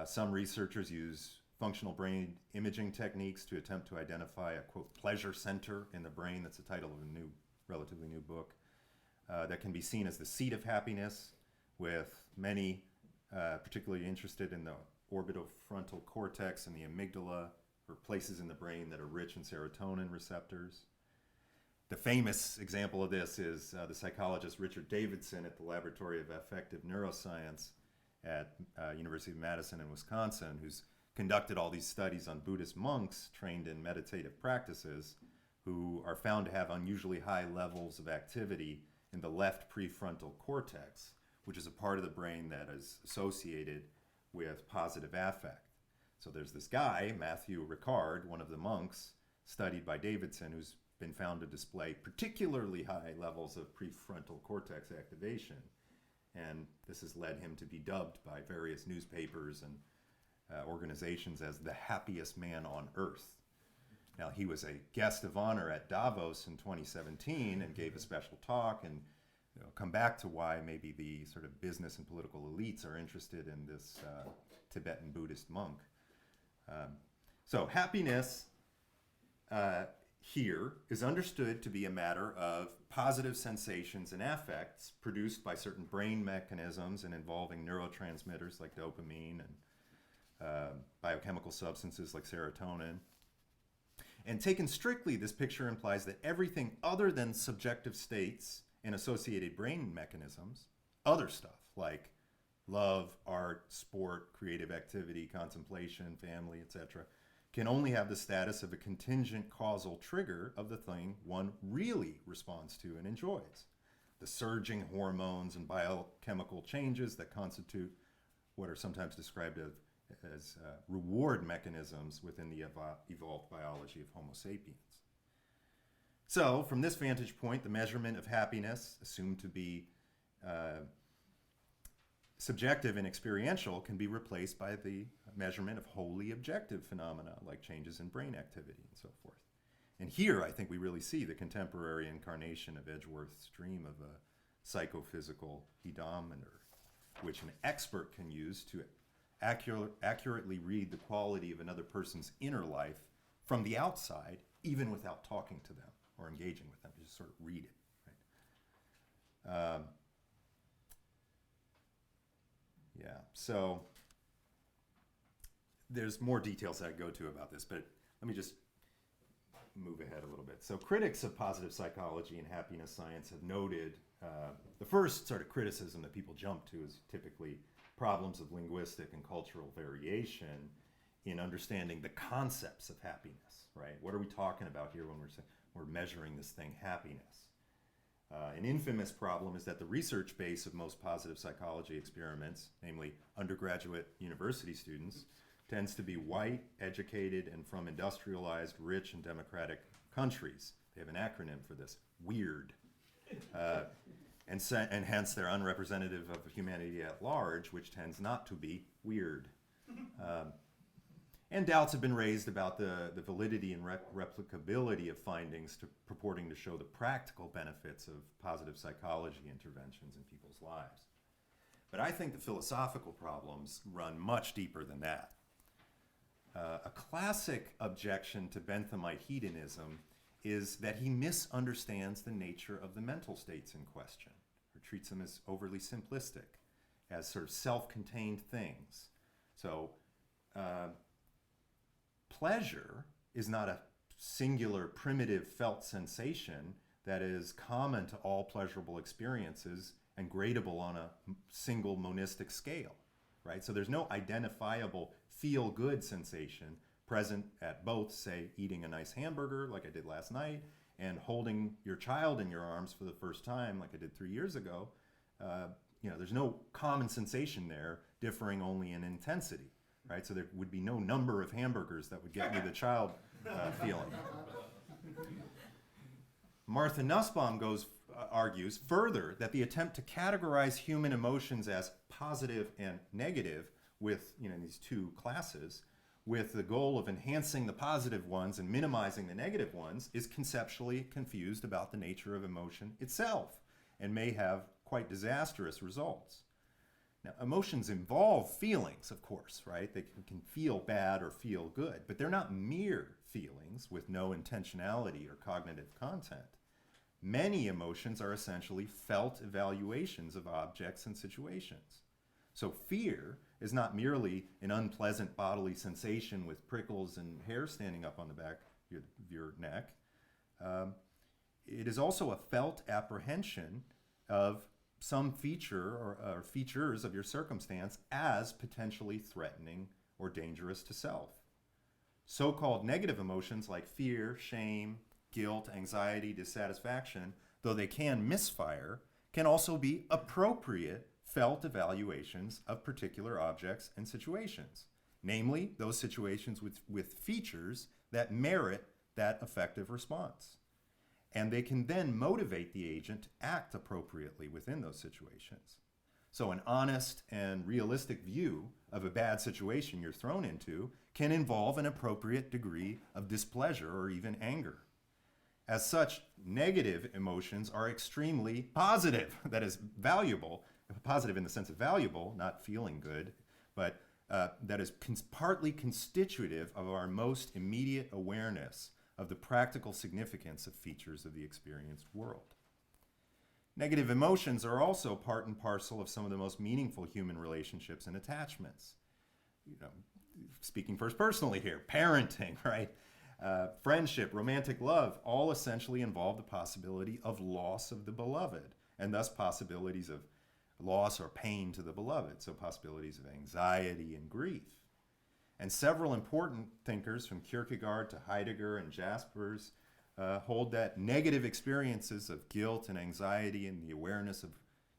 Some researchers use functional brain imaging techniques to attempt to identify a, quote, pleasure center in the brain. That's the title of a relatively new book. That can be seen as the seat of happiness, with many particularly interested in the orbitofrontal cortex and the amygdala, or places in the brain that are rich in serotonin receptors. The famous example of this is the psychologist Richard Davidson at the Laboratory of Affective Neuroscience at University of Madison in Wisconsin, who's conducted all these studies on Buddhist monks trained in meditative practices who are found to have unusually high levels of activity in the left prefrontal cortex, which is a part of the brain that is associated with positive affect. So there's this guy, Matthew Ricard, one of the monks studied by Davidson, who's been found to display particularly high levels of prefrontal cortex activation. And this has led him to be dubbed by various newspapers and organizations as the happiest man on earth. Now, he was a guest of honor at Davos in 2017 and gave a special talk, and come back to why maybe the sort of business and political elites are interested in this Tibetan Buddhist monk. So happiness here is understood to be a matter of positive sensations and affects produced by certain brain mechanisms and involving neurotransmitters like dopamine and biochemical substances like serotonin. And taken strictly, this picture implies that everything other than subjective states and associated brain mechanisms, other stuff like love, art, sport, creative activity, contemplation, family, etc., can only have the status of a contingent causal trigger of the thing one really responds to and enjoys. The surging hormones and biochemical changes that constitute what are sometimes described as reward mechanisms within the evolved biology of Homo sapiens. So, from this vantage point, the measurement of happiness, assumed to be subjective and experiential, can be replaced by the measurement of wholly objective phenomena like changes in brain activity and so forth. And here I think we really see the contemporary incarnation of Edgeworth's dream of a psychophysical hedometer, which an expert can use to accurately read the quality of another person's inner life from the outside, even without talking to them or engaging with them. You just sort of read it. Right? Yeah, so there's more details I go to about this, but let me just move ahead a little bit. So critics of positive psychology and happiness science have noted the first sort of criticism that people jump to is typically problems of linguistic and cultural variation in understanding the concepts of happiness, right? What are we talking about here when we're measuring this thing, happiness? An infamous problem is that the research base of most positive psychology experiments, namely undergraduate university students, tends to be white, educated, and from industrialized, rich, and democratic countries. They have an acronym for this, WEIRD. And hence they're unrepresentative of humanity at large, which tends not to be weird. And doubts have been raised about the validity and replicability of findings purporting to show the practical benefits of positive psychology interventions in people's lives. But I think the philosophical problems run much deeper than that. A classic objection to Benthamite hedonism is that he misunderstands the nature of the mental states in question, or treats them as overly simplistic, as sort of self-contained things. So, pleasure is not a singular, primitive felt sensation that is common to all pleasurable experiences and gradable on a single monistic scale, right? So there's no identifiable feel-good sensation present at both, say, eating a nice hamburger like I did last night and holding your child in your arms for the first time like I did 3 years ago. There's no common sensation there, differing only in intensity, right? So there would be no number of hamburgers that would get me the child feeling. Martha Nussbaum argues further that the attempt to categorize human emotions as positive and negative with these two classes, with the goal of enhancing the positive ones and minimizing the negative ones, is conceptually confused about the nature of emotion itself and may have quite disastrous results. Now, emotions involve feelings, of course, right? They can feel bad or feel good, but they're not mere feelings with no intentionality or cognitive content. Many emotions are essentially felt evaluations of objects and situations. So fear is not merely an unpleasant bodily sensation with prickles and hair standing up on the back of your neck. It is also a felt apprehension of some feature or features of your circumstance as potentially threatening or dangerous to self. So-called negative emotions like fear, shame, guilt, anxiety, dissatisfaction, though they can misfire, can also be appropriate felt evaluations of particular objects and situations, namely those situations with features that merit that effective response. And they can then motivate the agent to act appropriately within those situations. So an honest and realistic view of a bad situation you're thrown into can involve an appropriate degree of displeasure or even anger. As such, negative emotions are extremely positive, that is valuable, positive in the sense of valuable, not feeling good, but that is partly constitutive of our most immediate awareness of the practical significance of features of the experienced world. Negative emotions are also part and parcel of some of the most meaningful human relationships and attachments. Speaking first personally here, parenting, right? Friendship, romantic love, all essentially involve the possibility of loss of the beloved, and thus possibilities of loss or pain to the beloved, so possibilities of anxiety and grief. And several important thinkers, from Kierkegaard to Heidegger and Jaspers, hold that negative experiences of guilt and anxiety and the awareness of,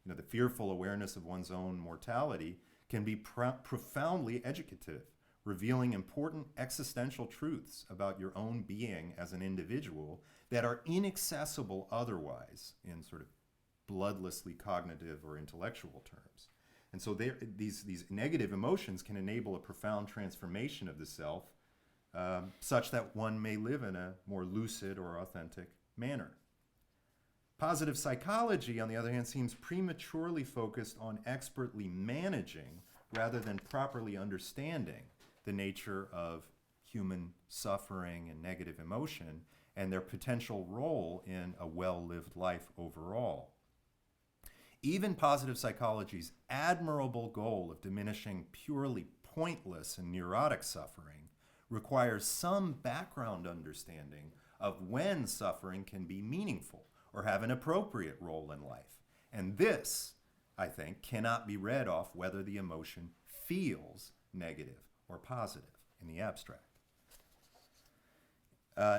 the fearful awareness of one's own mortality can be profoundly educative, revealing important existential truths about your own being as an individual that are inaccessible otherwise in sort of bloodlessly cognitive or intellectual terms. And so these negative emotions can enable a profound transformation of the self, such that one may live in a more lucid or authentic manner. Positive psychology, on the other hand, seems prematurely focused on expertly managing rather than properly understanding the nature of human suffering and negative emotion and their potential role in a well-lived life overall. Even positive psychology's admirable goal of diminishing purely pointless and neurotic suffering requires some background understanding of when suffering can be meaningful or have an appropriate role in life. And this, I think, cannot be read off whether the emotion feels negative or positive in the abstract.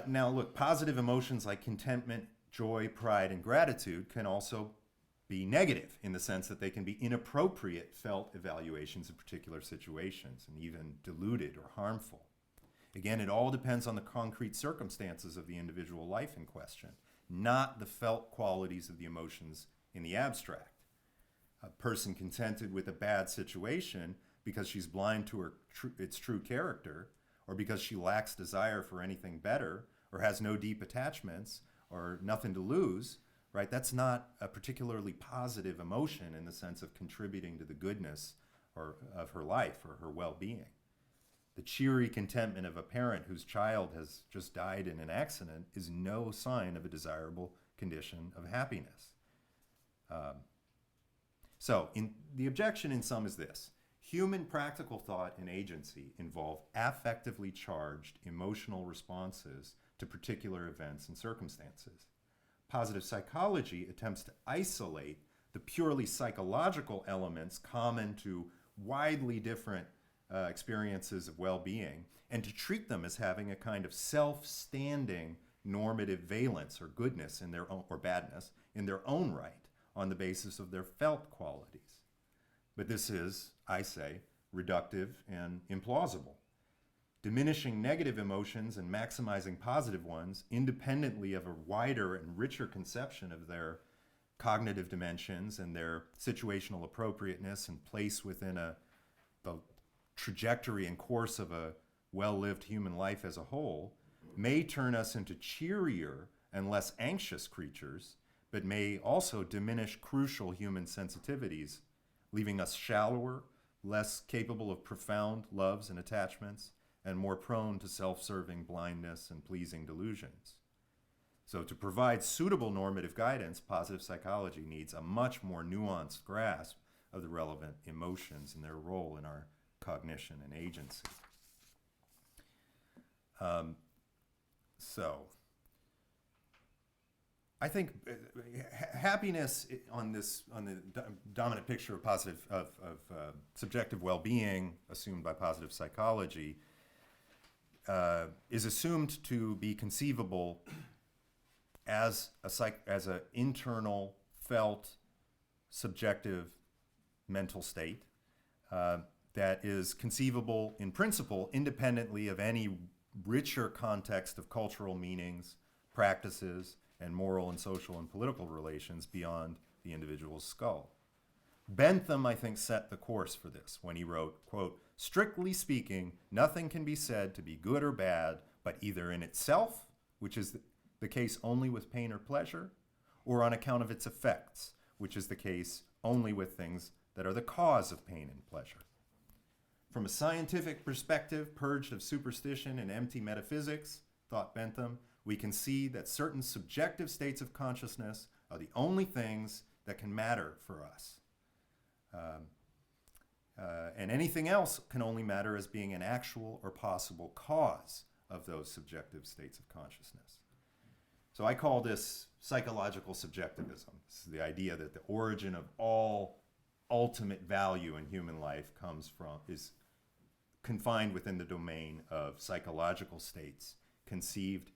Now look, positive emotions like contentment, joy, pride, and gratitude can also be negative in the sense that they can be inappropriate felt evaluations of particular situations and even diluted or harmful. Again, it all depends on the concrete circumstances of the individual life in question, not the felt qualities of the emotions in the abstract. A person contented with a bad situation because she's blind to its true character, or because she lacks desire for anything better, or has no deep attachments, or nothing to lose, right? That's not a particularly positive emotion in the sense of contributing to the goodness of her life or her well-being. The cheery contentment of a parent whose child has just died in an accident is no sign of a desirable condition of happiness. So the objection in sum is this: human practical thought and agency involve affectively charged emotional responses to particular events and circumstances. Positive psychology attempts to isolate the purely psychological elements common to widely different experiences of well-being and to treat them as having a kind of self-standing normative valence or goodness in their own, or badness in their own right on the basis of their felt qualities. But this is, I say, reductive and implausible. diminishing negative emotions and maximizing positive ones independently of a wider and richer conception of their cognitive dimensions and their situational appropriateness and place within the trajectory and course of a well-lived human life as a whole, may turn us into cheerier and less anxious creatures, but may also diminish crucial human sensitivities, leaving us shallower, less capable of profound loves and attachments, and more prone to self-serving blindness and pleasing delusions. So to provide suitable normative guidance, positive psychology needs a much more nuanced grasp of the relevant emotions and their role in our cognition and agency. So I think happiness on the dominant picture of positive subjective well-being assumed by positive psychology is assumed to be conceivable as a internal, felt, subjective mental state that is conceivable in principle independently of any richer context of cultural meanings, practices, and moral and social and political relations beyond the individual's skull. Bentham, I think, set the course for this when he wrote, quote, "Strictly speaking, nothing can be said to be good or bad, but either in itself, which is the case only with pain or pleasure, or on account of its effects, which is the case only with things that are the cause of pain and pleasure." From a scientific perspective, purged of superstition and empty metaphysics, thought Bentham, we can see that certain subjective states of consciousness are the only things that can matter for us. And anything else can only matter as being an actual or possible cause of those subjective states of consciousness. So I call this psychological subjectivism. This is the idea that the origin of all ultimate value in human life is confined within the domain of psychological states conceived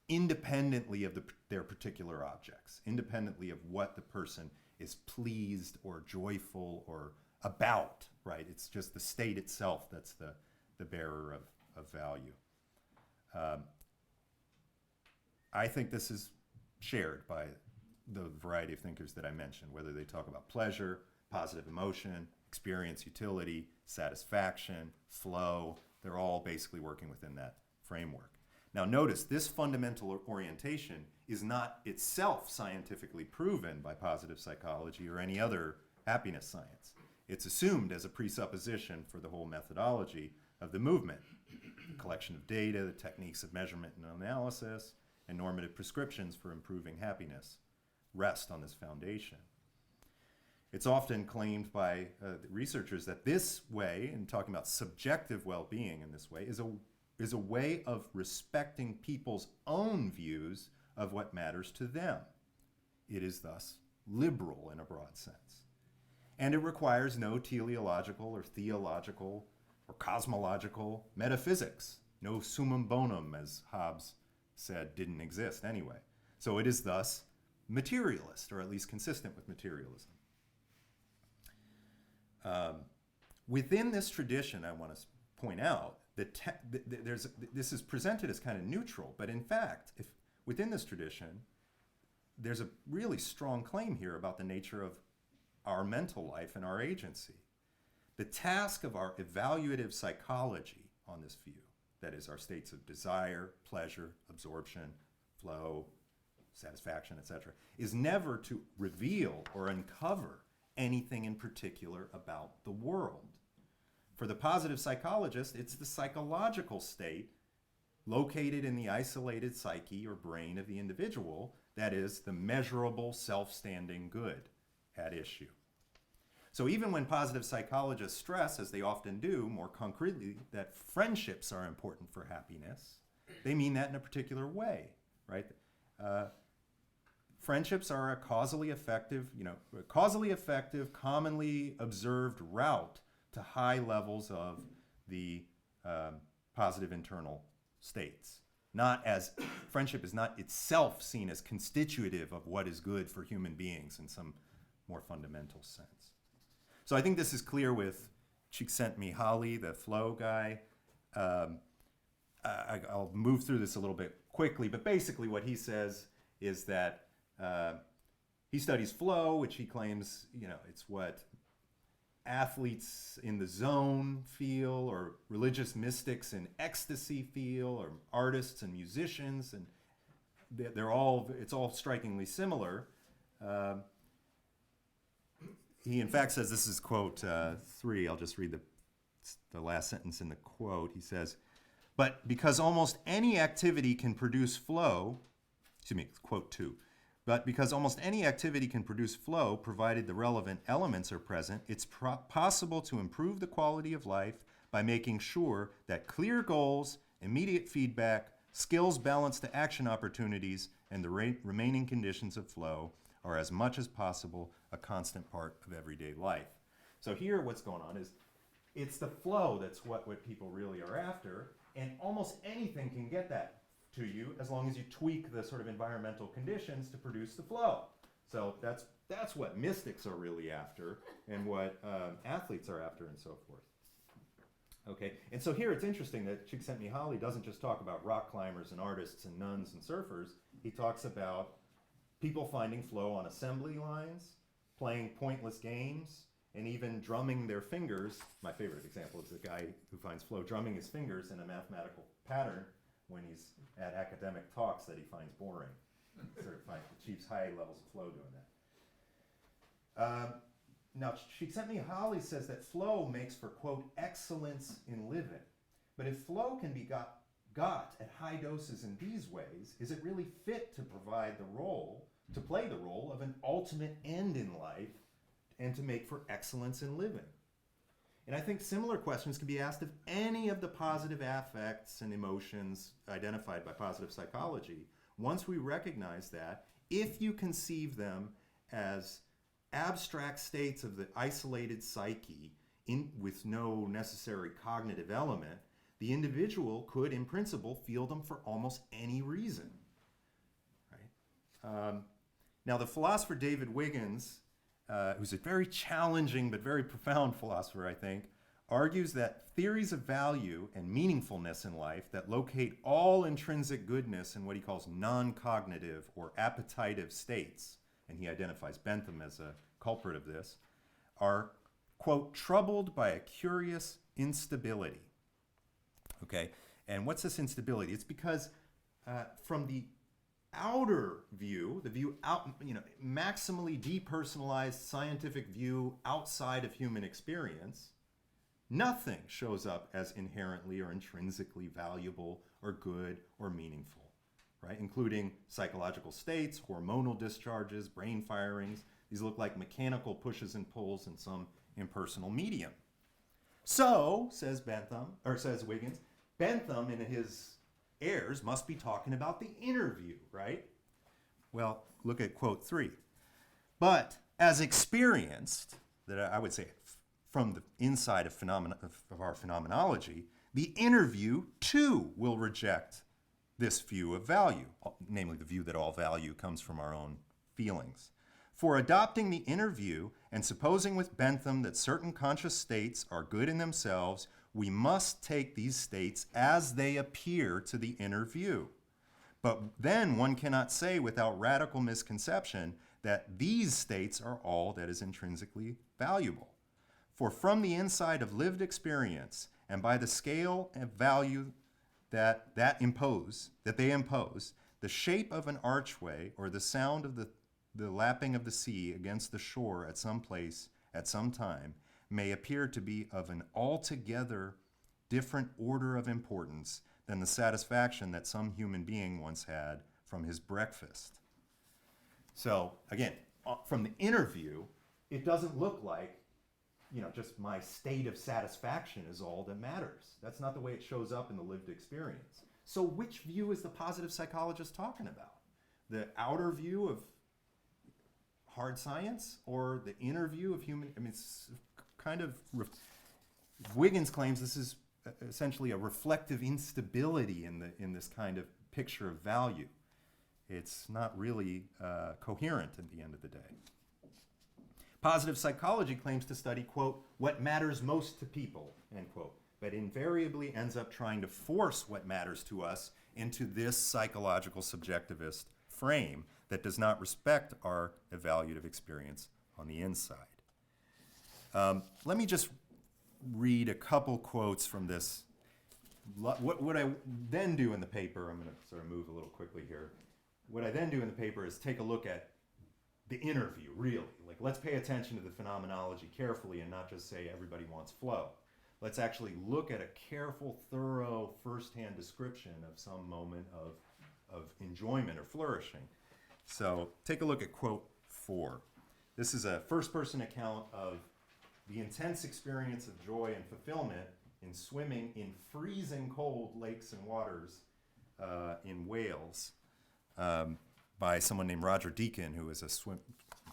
independently of their particular objects, independently of what the person is pleased or joyful or about, right? It's just the state itself that's the bearer of value. I think this is shared by the variety of thinkers that I mentioned, whether they talk about pleasure, positive emotion, experience utility, satisfaction, flow. They're all basically working within that framework. Now notice, this fundamental orientation is not itself scientifically proven by positive psychology or any other happiness science. It's assumed as a presupposition for the whole methodology of the movement. The collection of data, the techniques of measurement and analysis, and normative prescriptions for improving happiness rest on this foundation. It's often claimed by researchers that this way, and talking about subjective well-being in this way, is a way of respecting people's own views of what matters to them. It is thus liberal in a broad sense. And it requires no teleological or theological or cosmological metaphysics, no summum bonum, as Hobbes said didn't exist anyway. So it is thus materialist, or at least consistent with materialism. Within this tradition, I want to point out that this is presented as kind of neutral, but in fact, if within this tradition, there's a really strong claim here about the nature of our mental life and our agency. The task of our evaluative psychology on this view, that is our states of desire, pleasure, absorption, flow, satisfaction, etc., is never to reveal or uncover anything in particular about the world. For the positive psychologist, it's the psychological state located in the isolated psyche or brain of the individual that is the measurable self-standing good at issue. So even when positive psychologists stress, as they often do more concretely, that friendships are important for happiness, they mean that in a particular way, right? Friendships are a causally effective, commonly observed route to high levels of the positive internal states. Friendship is not itself seen as constitutive of what is good for human beings in some more fundamental sense. So I think this is clear with Csikszentmihalyi, the flow guy. I'll move through this a little bit quickly, but basically what he says is that he studies flow, which he claims, it's what athletes in the zone feel, or religious mystics in ecstasy feel, or artists and musicians, and it's all strikingly similar. He in fact says, this is quote 3, I'll just read the last sentence in the quote. He says, but because almost any activity can produce flow, quote 2, but because almost any activity can produce flow, provided the relevant elements are present, it's possible to improve the quality of life by making sure that clear goals, immediate feedback, skills balanced to action opportunities, and the remaining conditions of flow are as much as possible a constant part of everyday life. So here what's going on is it's the flow that's what people really are after, and almost anything can get that to you as long as you tweak the sort of environmental conditions to produce the flow. So that's what mystics are really after, and what athletes are after, and so forth. Okay, and so here it's interesting that Csikszentmihalyi doesn't just talk about rock climbers and artists and nuns and surfers. He talks about people finding flow on assembly lines, playing pointless games, and even drumming their fingers. My favorite example is the guy who finds flow drumming his fingers in a mathematical pattern when he's at academic talks that he finds boring. Sort of achieves high levels of flow doing that. Now, Csikszentmihalyi says that flow makes for, quote, excellence in living. But if flow can be got at high doses in these ways, is it really fit to play the role of an ultimate end in life and to make for excellence in living? And I think similar questions can be asked of any of the positive affects and emotions identified by positive psychology, once we recognize that if you conceive them as abstract states of the isolated psyche with no necessary cognitive element, the individual could, in principle, feel them for almost any reason. Right? Now, the philosopher David Wiggins, who's a very challenging but very profound philosopher, I think, argues that theories of value and meaningfulness in life that locate all intrinsic goodness in what he calls non-cognitive or appetitive states, and he identifies Bentham as a culprit of this, are, quote, troubled by a curious instability. Okay, and what's this instability? It's because from the outer view, the view out, maximally depersonalized scientific view outside of human experience, nothing shows up as inherently or intrinsically valuable or good or meaningful, right? Including psychological states, hormonal discharges, brain firings. These look like mechanical pushes and pulls in some impersonal medium. So, says Wiggins, Bentham in his heirs must be talking about the inner view, right? Well, look at quote 3. But as experienced, that I would say from the inside of our phenomenology, the inner view too will reject this view of value, namely the view that all value comes from our own feelings. For adopting the inner view and supposing with Bentham that certain conscious states are good in themselves, we must take these states as they appear to the inner view. But then one cannot say without radical misconception that these states are all that is intrinsically valuable. For from the inside of lived experience and by the scale of value that they impose, the shape of an archway or the sound of the lapping of the sea against the shore at some place, at some time, may appear to be of an altogether different order of importance than the satisfaction that some human being once had from his breakfast. So, again, from the inner view, it doesn't look like, just my state of satisfaction is all that matters. That's not the way it shows up in the lived experience. So which view is the positive psychologist talking about? The outer view of hard science or the inner view of human? It's kind of, Wiggins claims this is essentially a reflective instability in this kind of picture of value. It's not really coherent at the end of the day. Positive psychology claims to study, quote, what matters most to people, end quote. but invariably ends up trying to force what matters to us into this psychological subjectivist frame that does not respect our evaluative experience on the inside. Let me just read a couple quotes from this. What I then do in the paper, I'm going to sort of move a little quickly here. What I then do in the paper is take a look at the interview, really. Like, let's pay attention to the phenomenology carefully and not just say everybody wants flow. Let's actually look at a careful, thorough, first-hand description of some moment of enjoyment or flourishing. So take a look at quote 4. This is a first-person account of the intense experience of joy and fulfillment in swimming in freezing cold lakes and waters in Wales by someone named Roger Deakin, who is a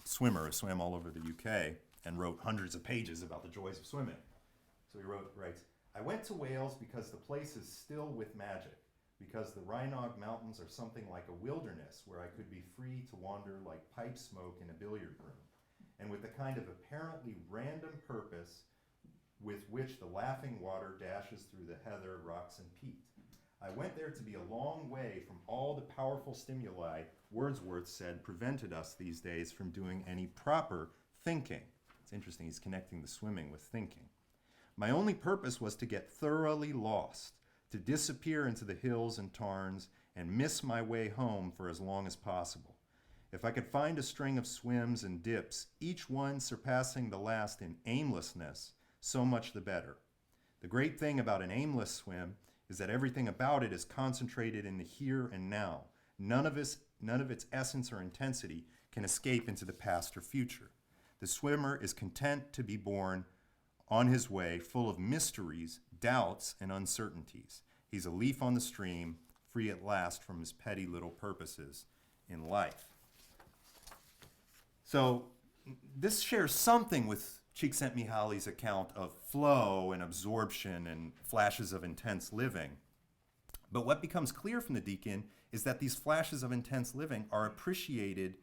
swimmer who swam all over the UK and wrote hundreds of pages about the joys of swimming. So he writes, "I went to Wales because the place is still with magic, because the Rheinog Mountains are something like a wilderness where I could be free to wander like pipe smoke in a billiard room, and with the kind of apparently random purpose with which the laughing water dashes through the heather, rocks, and peat. I went there to be a long way from all the powerful stimuli Wordsworth said prevented us these days from doing any proper thinking." It's interesting, he's connecting the swimming with thinking. "My only purpose was to get thoroughly lost, to disappear into the hills and tarns and miss my way home for as long as possible. If I could find a string of swims and dips, each one surpassing the last in aimlessness, so much the better. The great thing about an aimless swim is that everything about it is concentrated in the here and now. None of its essence or intensity can escape into the past or future. The swimmer is content to be born on his way, full of mysteries, doubts, and uncertainties. He's a leaf on the stream, free at last from his petty little purposes in life." So this shares something with Csikszentmihalyi's account of flow and absorption and flashes of intense living. But what becomes clear from the Deakin is that these flashes of intense living are appreciated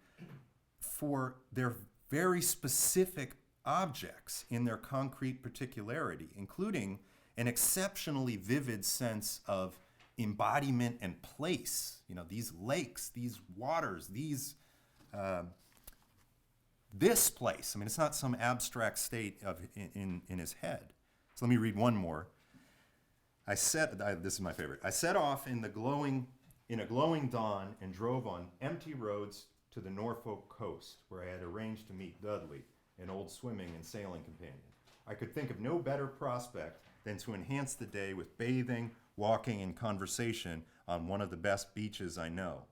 for their very specific objects in their concrete particularity, including an exceptionally vivid sense of embodiment and place. You know, these lakes, these waters, this place. I mean, it's not some abstract state in his head. So let me read one more. This is my favorite. "I set off in a glowing dawn and drove on empty roads to the Norfolk coast, where I had arranged to meet Dudley, an old swimming and sailing companion. I could think of no better prospect than to enhance the day with bathing, walking, and conversation on one of the best beaches I know.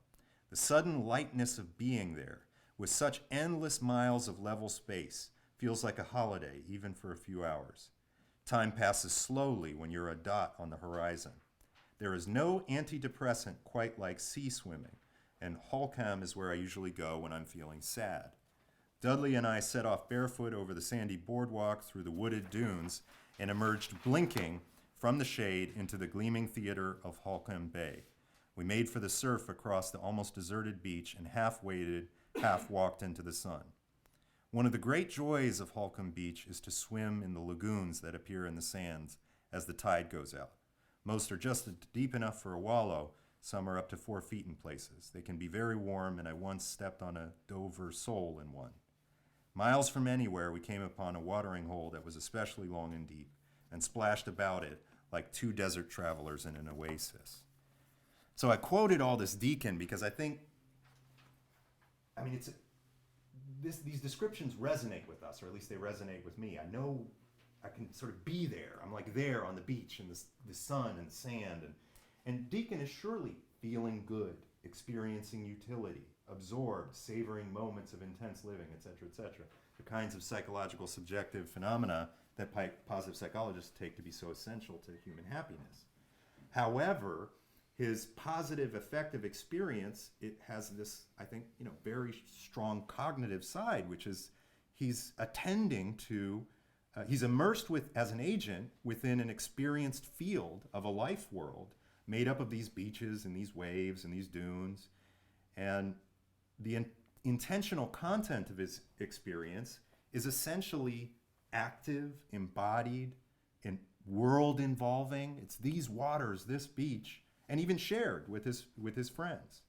The sudden lightness of being there, with such endless miles of level space, feels like a holiday, even for a few hours. Time passes slowly when you're a dot on the horizon. There is no antidepressant quite like sea swimming, and Holkham is where I usually go when I'm feeling sad. Dudley and I set off barefoot over the sandy boardwalk through the wooded dunes and emerged blinking from the shade into the gleaming theater of Holkham Bay. We made for the surf across the almost deserted beach and half waded, half walked into the sun. One of the great joys of Holkham Beach is to swim in the lagoons that appear in the sands as the tide goes out. Most are just deep enough for a wallow. Some are up to 4 feet in places. They can be very warm, and I once stepped on a Dover sole in one. Miles from anywhere, we came upon a watering hole that was especially long and deep, and splashed about it like 2 desert travelers in an oasis." So I quoted all this Deakin because I think, these descriptions resonate with us, or at least they resonate with me. I know I can sort of be there. I'm like there on the beach in the sun and sand. And Deakin is surely feeling good, experiencing utility, absorbed, savoring moments of intense living, etc., etc. The kinds of psychological subjective phenomena that positive psychologists take to be so essential to human happiness. However, his positive affective experience, it has this, I think, very strong cognitive side, which is he's attending to, he's immersed as an agent within an experienced field of a life world made up of these beaches and these waves and these dunes. And the intentional content of his experience is essentially active, embodied, and world involving. It's these waters, this beach, and even shared with his friends.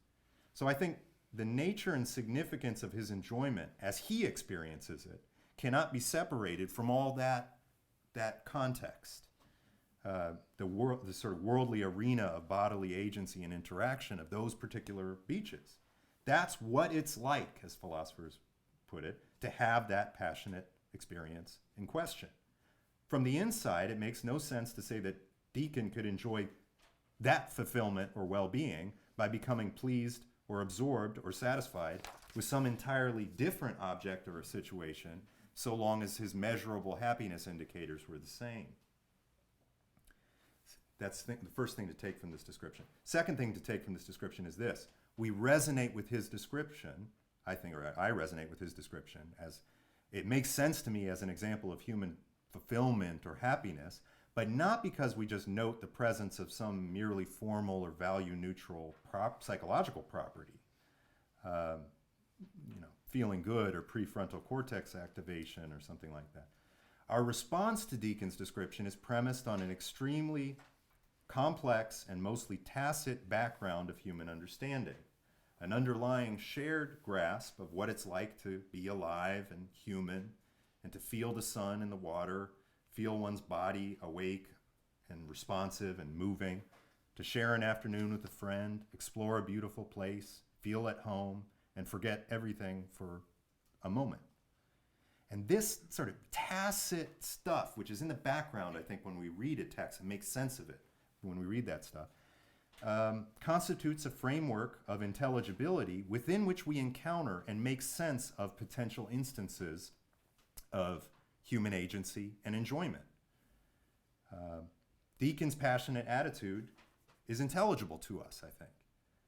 So I think the nature and significance of his enjoyment as he experiences it cannot be separated from all that context. The sort of worldly arena of bodily agency and interaction of those particular beaches. That's what it's like, as philosophers put it, to have that passionate experience in question. From the inside, it makes no sense to say that Deacon could enjoy that fulfillment or well-being by becoming pleased or absorbed or satisfied with some entirely different object or a situation, so long as his measurable happiness indicators were the same. That's the first thing to take from this description. Second thing to take from this description is this. We resonate with his description, I think, or I resonate with his description, as it makes sense to me as an example of human fulfillment or happiness, but not because we just note the presence of some merely formal or value-neutral psychological property, feeling good or prefrontal cortex activation or something like that. Our response to Deacon's description is premised on an extremely complex and mostly tacit background of human understanding, an underlying shared grasp of what it's like to be alive and human, and to feel the sun and the water, feel one's body awake and responsive and moving, to share an afternoon with a friend, explore a beautiful place, feel at home, and forget everything for a moment. And this sort of tacit stuff, which is in the background, I think, when we read a text and make sense of it, when we read that stuff, constitutes a framework of intelligibility within which we encounter and make sense of potential instances of human agency and enjoyment. Deacon's passionate attitude is intelligible to us, I think.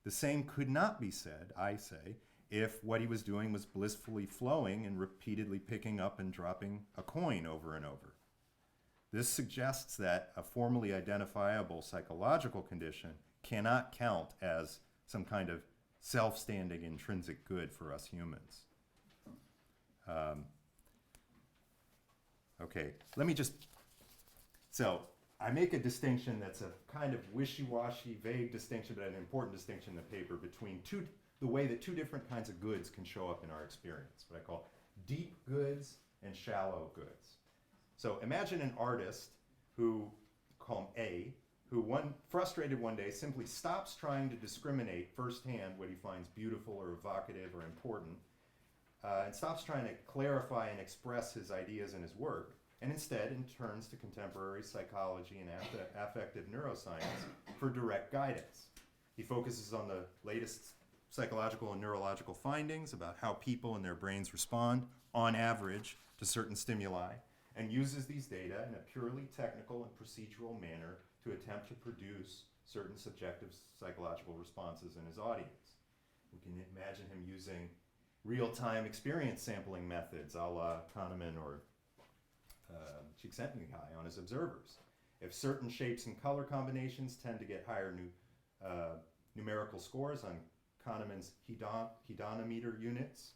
The same could not be said, I say, if what he was doing was blissfully flowing and repeatedly picking up and dropping a coin over and over. This suggests that a formally identifiable psychological condition cannot count as some kind of self-standing intrinsic good for us humans. Okay, let me so I make a distinction that's a kind of wishy-washy, vague distinction, but an important distinction in the paper between the way that two different kinds of goods can show up in our experience, what I call deep goods and shallow goods. So imagine an artist who, call him A, who frustrated one day simply stops trying to discriminate firsthand what he finds beautiful or evocative or important, and stops trying to clarify and express his ideas in his work, and instead turns to contemporary psychology and affective neuroscience for direct guidance. He focuses on the latest psychological and neurological findings about how people and their brains respond, on average, to certain stimuli, and uses these data in a purely technical and procedural manner to attempt to produce certain subjective psychological responses in his audience. We can imagine him using real-time experience sampling methods a la Kahneman or Csikszentmihalyi on his observers. If certain shapes and color combinations tend to get higher numerical scores on Kahneman's hedonometer units,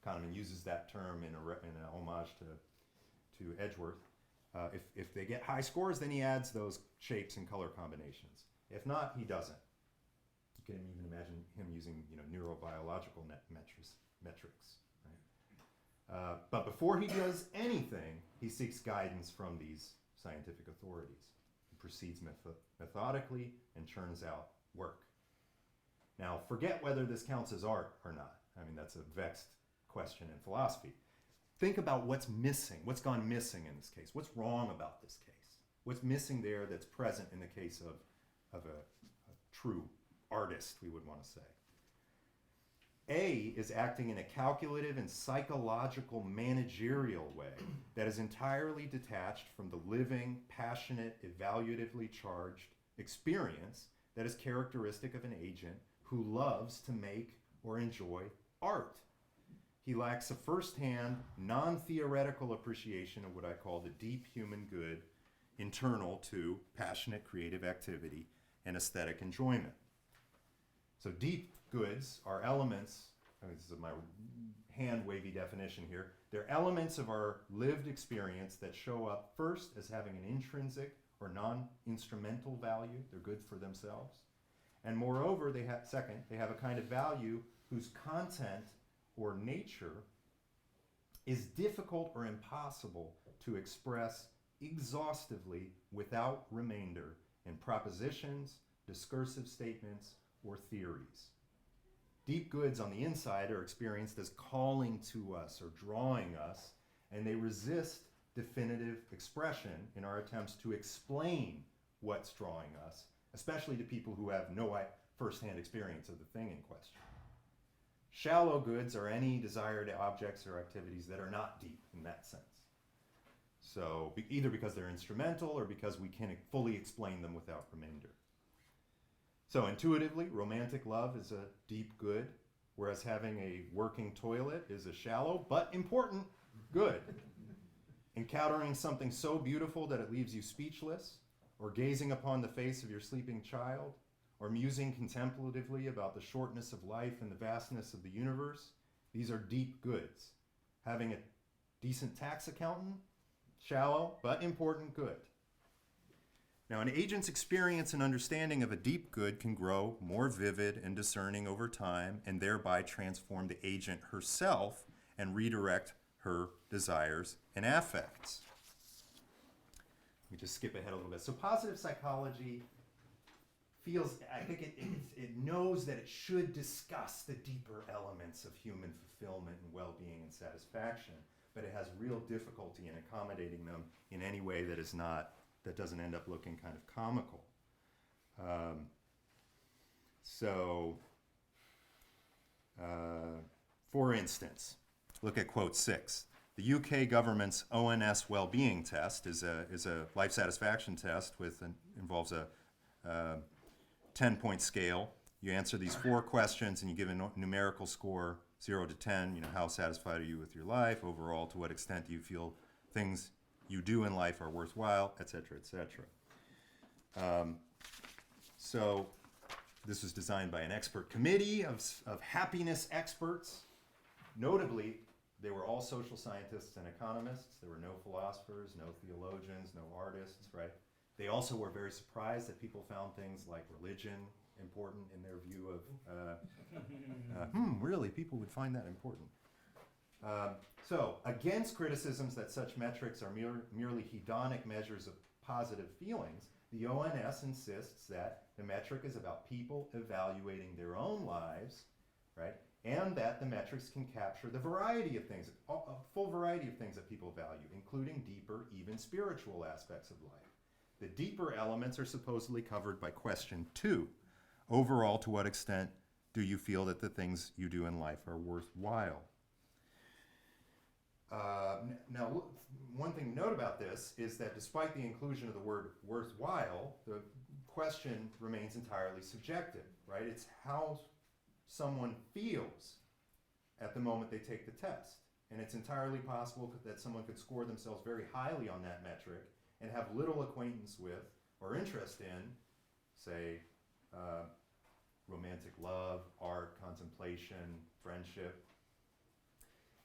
Kahneman uses that term in an homage to Edgeworth. If they get high scores, then he adds those shapes and color combinations. If not, he doesn't. You can even imagine him using neurobiological metrics. Right? But before he does anything, he seeks guidance from these scientific authorities. He proceeds methodically and churns out work. Now, forget whether this counts as art or not. I mean, that's a vexed question in philosophy. Think about what's missing, what's gone missing in this case. What's wrong about this case? What's missing there that's present in the case of a true artist, we would want to say. A is acting in a calculative and psychological managerial way that is entirely detached from the living, passionate, evaluatively charged experience that is characteristic of an agent who loves to make or enjoy art. He lacks a first-hand, non-theoretical appreciation of what I call the deep human good internal to passionate creative activity and aesthetic enjoyment. So deep goods are elements this is my hand wavy definition here, they're elements of our lived experience that show up first as having an intrinsic or non-instrumental value. They're good for themselves. And moreover, they have a kind of value whose content or nature is difficult or impossible to express exhaustively without remainder in propositions, discursive statements, or theories. Deep goods on the inside are experienced as calling to us or drawing us, and they resist definitive expression in our attempts to explain what's drawing us, especially to people who have no first-hand experience of the thing in question. Shallow goods are any desired objects or activities that are not deep in that sense. So either because they're instrumental or because we can fully explain them without remainder. So intuitively, romantic love is a deep good, whereas having a working toilet is a shallow but important good. Encountering something so beautiful that it leaves you speechless, or gazing upon the face of your sleeping child, or musing contemplatively about the shortness of life and the vastness of the universe, these are deep goods. Having a decent tax accountant, shallow but important good. Now, an agent's experience and understanding of a deep good can grow more vivid and discerning over time and thereby transform the agent herself and redirect her desires and affects. Let me just skip ahead a little bit. So positive psychology feels, I think it knows that it should discuss the deeper elements of human fulfillment and well-being and satisfaction, but it has real difficulty in accommodating them in any way that doesn't end up looking kind of comical. For instance, look at quote 6. The UK government's ONS well-being test is a life satisfaction test involves a 10-point scale. You answer these 4 questions and you give a numerical score, 0 to 10. How satisfied are you with your life? Overall, to what extent do you feel things you do in life are worthwhile, et cetera, et cetera. So this was designed by an expert committee of happiness experts. Notably, they were all social scientists and economists. There were no philosophers, no theologians, no artists, right? They also were very surprised that people found things like religion important in their view of, really, people would find that important. So, against criticisms that such metrics are merely hedonic measures of positive feelings, the ONS insists that the metric is about people evaluating their own lives, right? And that the metrics can capture the variety of things, a full variety of things that people value, including deeper, even spiritual aspects of life. The deeper elements are supposedly covered by question 2. Overall, to what extent do you feel that the things you do in life are worthwhile? Now, one thing to note about this is that despite the inclusion of the word worthwhile, the question remains entirely subjective, right? It's how someone feels at the moment they take the test. And it's entirely possible that someone could score themselves very highly on that metric and have little acquaintance with or interest in, say, romantic love, art, contemplation, friendship.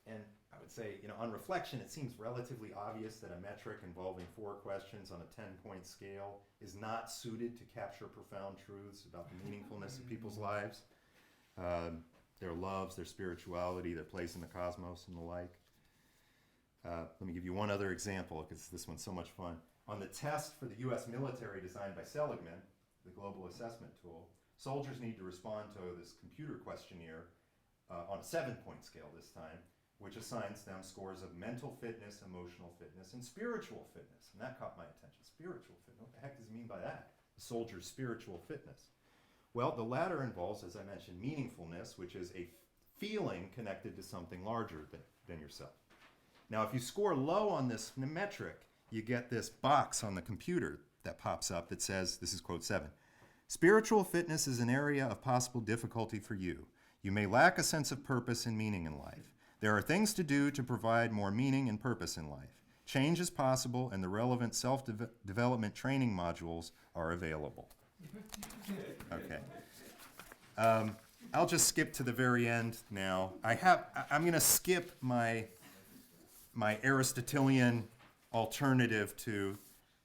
And I would say, on reflection, it seems relatively obvious that a metric involving 4 questions on a 10-point scale is not suited to capture profound truths about the meaningfulness of people's lives, their loves, their spirituality, their place in the cosmos, and the like. Let me give you one other example, because this one's so much fun. On the test for the U.S. military designed by Seligman, the global assessment tool, soldiers need to respond to this computer questionnaire on a 7-point scale this time, which assigns them scores of mental fitness, emotional fitness, and spiritual fitness. And that caught my attention. Spiritual fitness. What the heck does he mean by that? The soldier's spiritual fitness. Well, the latter involves, as I mentioned, meaningfulness, which is a feeling connected to something larger than yourself. Now, if you score low on this metric, you get this box on the computer that pops up that says, this is quote 7, spiritual fitness is an area of possible difficulty for you. You may lack a sense of purpose and meaning in life. There are things to do to provide more meaning and purpose in life. Change is possible, and the relevant self-development training modules are available. Okay. I'll just skip to the very end now. I'm going to skip my Aristotelian alternative to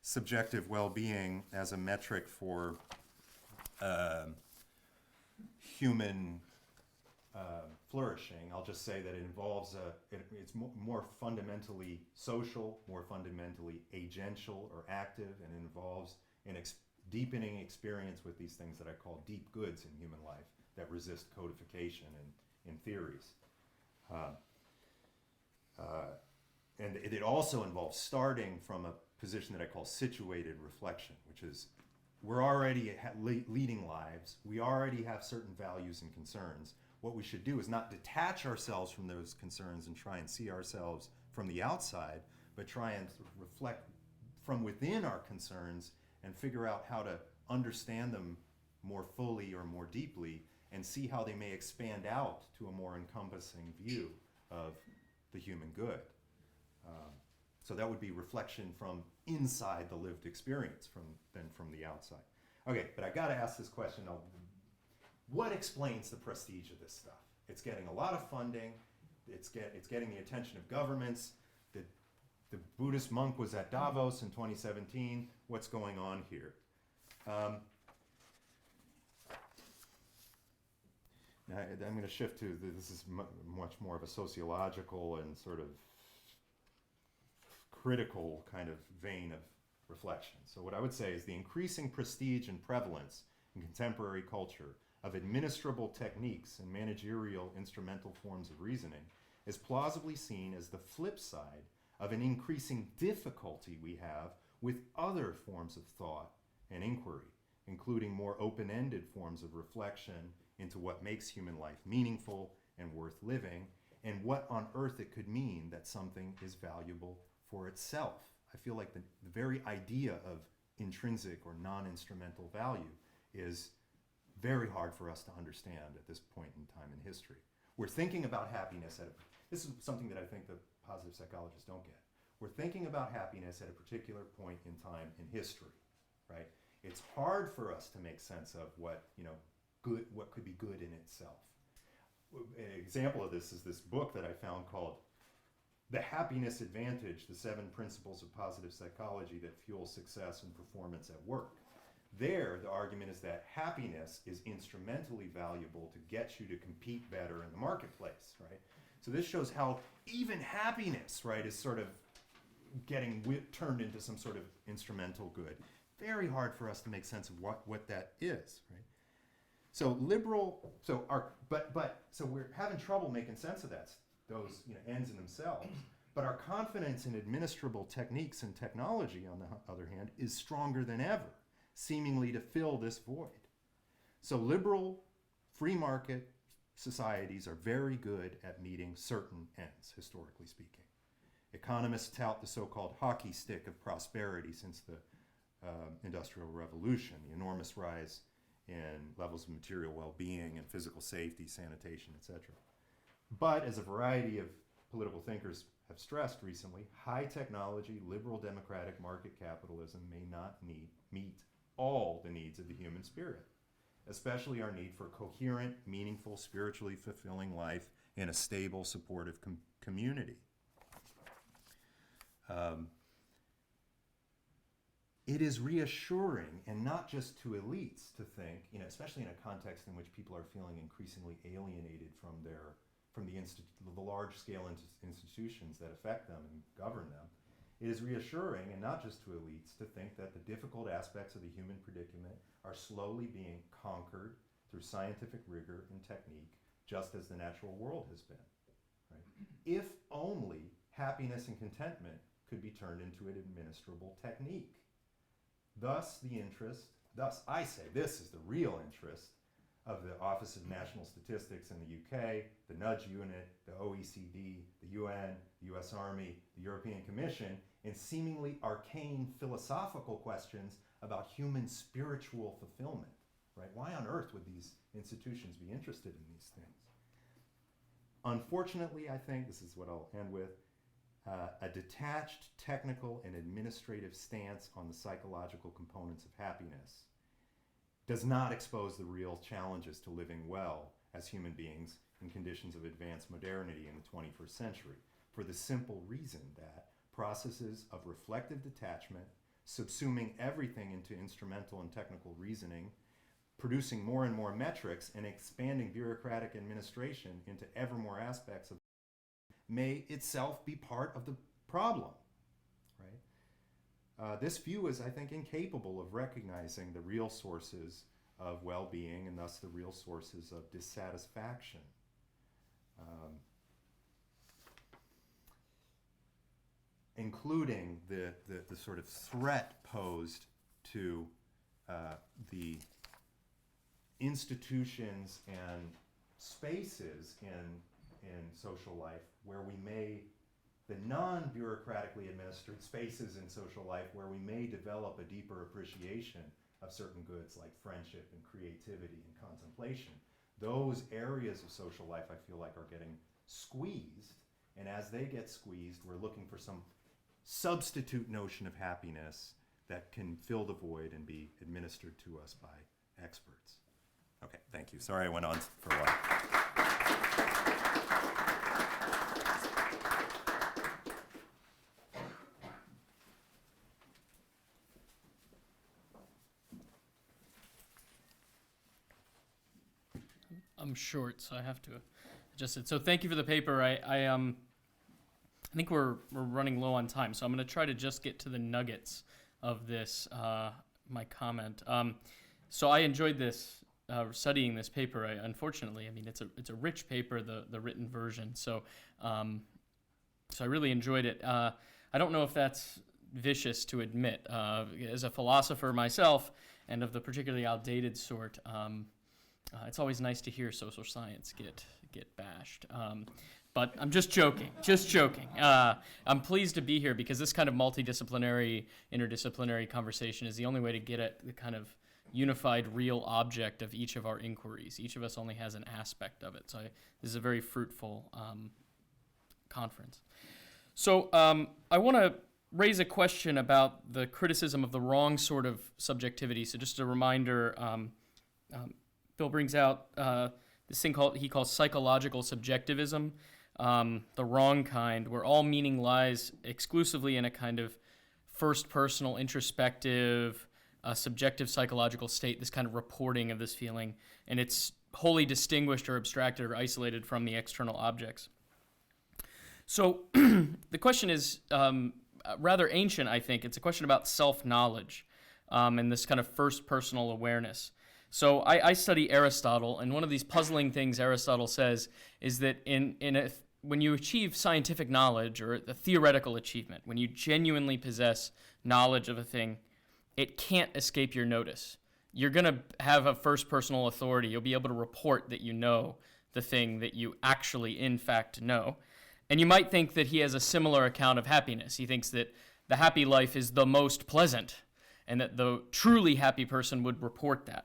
subjective well-being as a metric for human flourishing. I'll just say that it involves it's more fundamentally social, more fundamentally agential or active, and involves an deepening experience with these things that I call deep goods in human life that resist codification in theories. And it also involves starting from a position that I call situated reflection, which is we're already leading lives. We already have certain values and concerns. What we should do is not detach ourselves from those concerns and try and see ourselves from the outside, but try and reflect from within our concerns and figure out how to understand them more fully or more deeply and see how they may expand out to a more encompassing view of the human good. So that would be reflection from inside the lived experience than from the outside. Okay, but I gotta ask this question. What explains the prestige of this stuff? It's getting a lot of funding. It's getting the attention of governments. The Buddhist monk was at Davos in 2017. What's going on here? Now, I'm going to shift to, this is much more of a sociological and sort of critical kind of vein of reflection. So what I would say is the increasing prestige and prevalence in contemporary culture of administrable techniques and managerial instrumental forms of reasoning is plausibly seen as the flip side of an increasing difficulty we have with other forms of thought and inquiry, including more open-ended forms of reflection into what makes human life meaningful and worth living, and what on earth it could mean that something is valuable for itself. I feel like the very idea of intrinsic or non-instrumental value is very hard for us to understand at this point in time in history. We're thinking about happiness this is something that I think the positive psychologists don't get. We're thinking about happiness at a particular point in time in history, right? It's hard for us to make sense of what could be good in itself. An example of this is this book that I found called The Happiness Advantage, the 7 Principles of Positive Psychology that Fuel Success and Performance at Work. There, the argument is that happiness is instrumentally valuable to get you to compete better in the marketplace, right? So this shows how even happiness, right, is sort of getting turned into some sort of instrumental good. Very hard for us to make sense of what that is, right? So so we're having trouble making sense of those ends in themselves. But our confidence in administrable techniques and technology, on the other hand, is stronger than ever, seemingly to fill this void. So liberal, free market societies are very good at meeting certain ends, historically speaking. Economists tout the so-called hockey stick of prosperity since the Industrial Revolution, the enormous rise in levels of material well-being and physical safety, sanitation, etc. But as a variety of political thinkers have stressed recently, high technology, liberal democratic market capitalism may not meet all the needs of the human spirit, especially our need for coherent, meaningful, spiritually fulfilling life in a stable, supportive community. It is reassuring, and not just to elites, to think, especially in a context in which people are feeling increasingly alienated from the large-scale institutions that affect them and govern them. It is reassuring, and not just to elites, to think that the difficult aspects of the human predicament are slowly being conquered through scientific rigor and technique, just as the natural world has been. Right? If only happiness and contentment could be turned into an administrable technique. Thus, I say, this is the real interest of the Office of National Statistics in the UK, the Nudge Unit, the OECD, the UN, the US Army, the European Commission, in seemingly arcane philosophical questions about human spiritual fulfillment, right? Why on earth would these institutions be interested in these things? Unfortunately, I think, this is what I'll end with, a detached technical and administrative stance on the psychological components of happiness does not expose the real challenges to living well as human beings in conditions of advanced modernity in the 21st century, for the simple reason that processes of reflective detachment, subsuming everything into instrumental and technical reasoning, producing more and more metrics, and expanding bureaucratic administration into ever more aspects of may itself be part of the problem, right? This view is, I think, incapable of recognizing the real sources of well-being and thus the real sources of dissatisfaction. Including the sort of threat posed to the institutions and spaces in social life where we may, the non-bureaucratically administered spaces in social life where we may develop a deeper appreciation of certain goods like friendship and creativity and contemplation. Those areas of social life I feel like are getting squeezed, and as they get squeezed, we're looking for some substitute notion of happiness that can fill the void and be administered to us by experts. Okay, thank you. Sorry I went on for a while. I'm short, so I have to adjust it. So thank you for the paper. I think we're running low on time, so I'm going to try to just get to the nuggets of this, my comment. So I enjoyed this, studying this paper. Unfortunately, I mean, it's a rich paper, the written version. So I really enjoyed it. I don't know if that's vicious to admit. As a philosopher myself, and of the particularly outdated sort, it's always nice to hear social science get bashed. But I'm just joking, I'm pleased to be here because this kind of multidisciplinary, interdisciplinary conversation is the only way to get at the kind of unified real object of each of our inquiries. Each of us only has an aspect of it. So this is a very fruitful conference. So I want to raise a question about the criticism of the wrong sort of subjectivity. So just a reminder, Bill brings out this thing he calls psychological subjectivism, the wrong kind, where all meaning lies exclusively in a kind of first personal, introspective, subjective psychological state, this kind of reporting of this feeling, and it's wholly distinguished or abstracted or isolated from the external objects. So the question is rather ancient, I think. It's a question about self-knowledge and this kind of first personal awareness. So I study Aristotle, and one of these puzzling things Aristotle says is that when you achieve scientific knowledge, or a theoretical achievement, when you genuinely possess knowledge of a thing, it can't escape your notice. You're going to have a first personal authority. You'll be able to report that you know the thing that you actually, in fact, know. And you might think that he has a similar account of happiness. He thinks that the happy life is the most pleasant, and that the truly happy person would report that.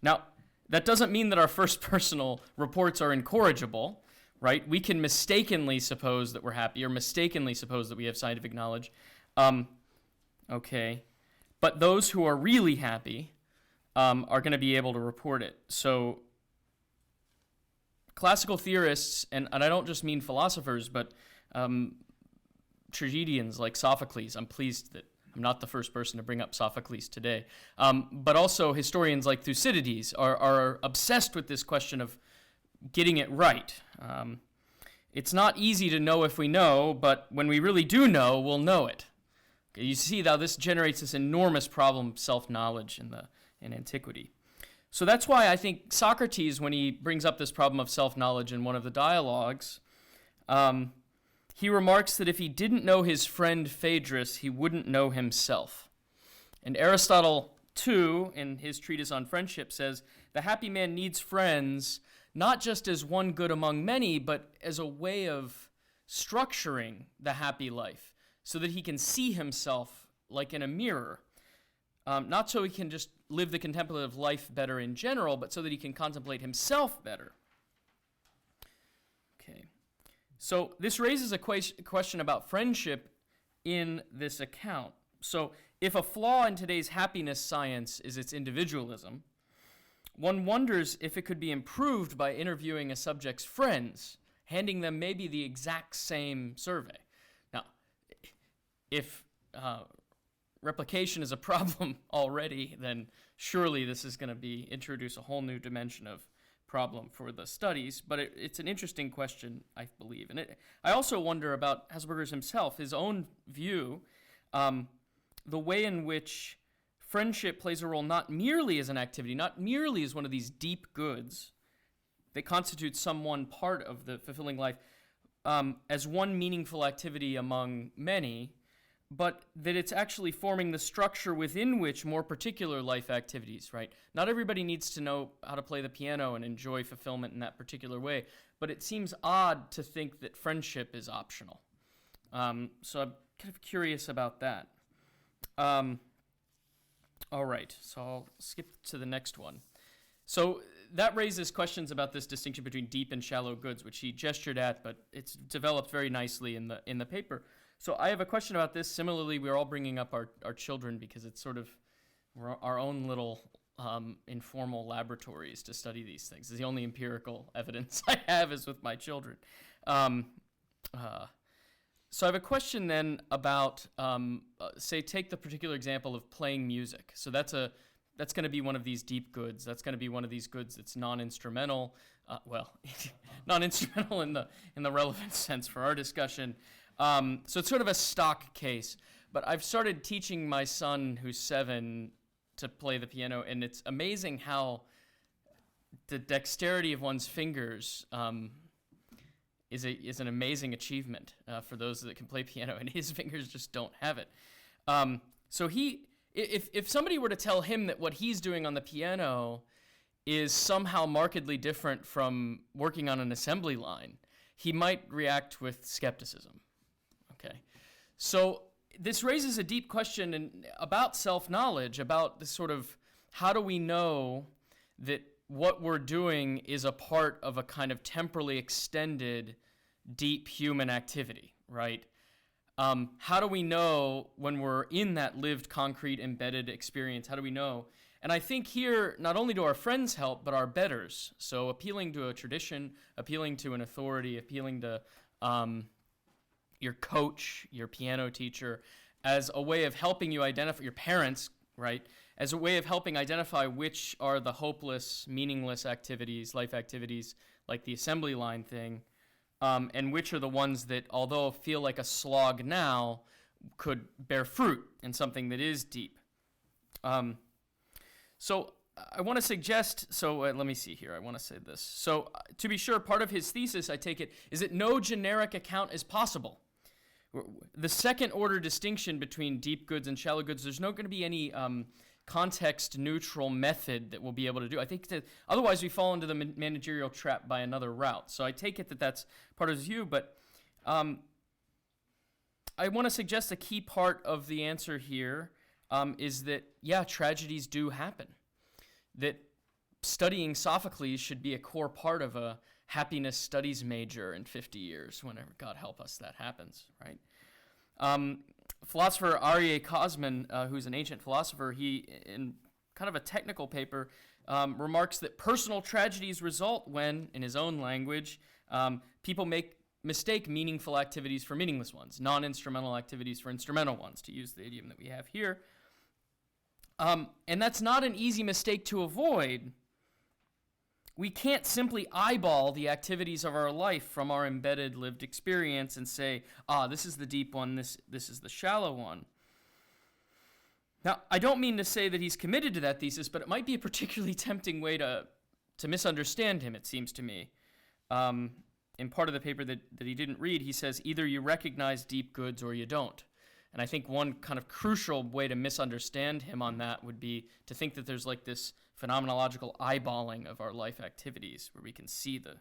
Now, that doesn't mean that our first personal reports are incorrigible, right? We can mistakenly suppose that we're happy, or mistakenly suppose that we have scientific knowledge. Okay. But those who are really happy are going to be able to report it. So classical theorists, and I don't just mean philosophers, but tragedians like Sophocles, I'm pleased that I'm not the first person to bring up Sophocles today, but also historians like Thucydides are obsessed with this question of getting it right. It's not easy to know if we know, but when we really do know, we'll know it. Okay, you see how this generates this enormous problem of self-knowledge in antiquity. So that's why I think Socrates, when he brings up this problem of self-knowledge in one of the dialogues, he remarks that if he didn't know his friend Phaedrus, he wouldn't know himself. And Aristotle, too, in his treatise on friendship, says, the happy man needs friends, not just as one good among many, but as a way of structuring the happy life, so that he can see himself like in a mirror. Not so he can just live the contemplative life better in general, but so that he can contemplate himself better. Okay. So this raises a question about friendship in this account. So if a flaw in today's happiness science is its individualism, one wonders if it could be improved by interviewing a subject's friends, handing them maybe the exact same survey. Now, if replication is a problem already, then surely this is going to introduce a whole new dimension of problem for the studies, but it's an interesting question, I believe. And I also wonder about Asperger's himself, his own view, the way in which friendship plays a role not merely as an activity, not merely as one of these deep goods that constitutes some one part of the fulfilling life, as one meaningful activity among many, but that it's actually forming the structure within which more particular life activities, right? Not everybody needs to know how to play the piano and enjoy fulfillment in that particular way, but it seems odd to think that friendship is optional. So I'm kind of curious about that. All right, so I'll skip to the next one. So that raises questions about this distinction between deep and shallow goods, which he gestured at, but it's developed very nicely in the paper. So I have a question about this. Similarly, we're all bringing up our children because it's sort of our own little informal laboratories to study these things. The only empirical evidence I have is with my children. So I have a question then about, say, take the particular example of playing music. So that's going to be one of these deep goods. That's going to be one of these goods that's non-instrumental. Non-instrumental in the relevant sense for our discussion. So it's sort of a stock case. But I've started teaching my son, who's 7, to play the piano, and it's amazing how the dexterity of one's fingers is an amazing achievement for those that can play piano, and his fingers just don't have it. So if somebody were to tell him that what he's doing on the piano is somehow markedly different from working on an assembly line, he might react with skepticism. Okay, so this raises a deep question about self-knowledge, about this sort of how do we know that what we're doing is a part of a kind of temporally extended, deep human activity, right? How do we know when we're in that lived, concrete, embedded experience? How do we know? And I think here, not only do our friends help, but our betters. So appealing to a tradition, appealing to an authority, appealing to your coach, your piano teacher, as a way of helping you identify, your parents, right? As a way of helping identify which are the hopeless, meaningless activities, life activities, like the assembly line thing, and which are the ones that, although feel like a slog now, could bear fruit in something that is deep. So I want to suggest, let me see here, I want to say this. So to be sure, part of his thesis, I take it, is that no generic account is possible. The second order distinction between deep goods and shallow goods, there's not going to be any context neutral method that we'll be able to do. I think that otherwise we fall into the managerial trap by another route. So I take it that that's part of his view, but I want to suggest a key part of the answer here is that, yeah, tragedies do happen. That studying Sophocles should be a core part of a happiness studies major in 50 years, whenever, God help us, that happens, right? Philosopher Aryeh Kosmin, who's an ancient philosopher, he, in kind of a technical paper, remarks that personal tragedies result when, in his own language, people mistake meaningful activities for meaningless ones, non-instrumental activities for instrumental ones, to use the idiom that we have here. And that's not an easy mistake to avoid. We can't simply eyeball the activities of our life from our embedded lived experience and say, this is the deep one, this is the shallow one. Now, I don't mean to say that he's committed to that thesis, but it might be a particularly tempting way to misunderstand him, it seems to me. In part of the paper that he didn't read, he says, either you recognize deep goods or you don't. And I think one kind of crucial way to misunderstand him on that would be to think that there's like this phenomenological eyeballing of our life activities where we can see the...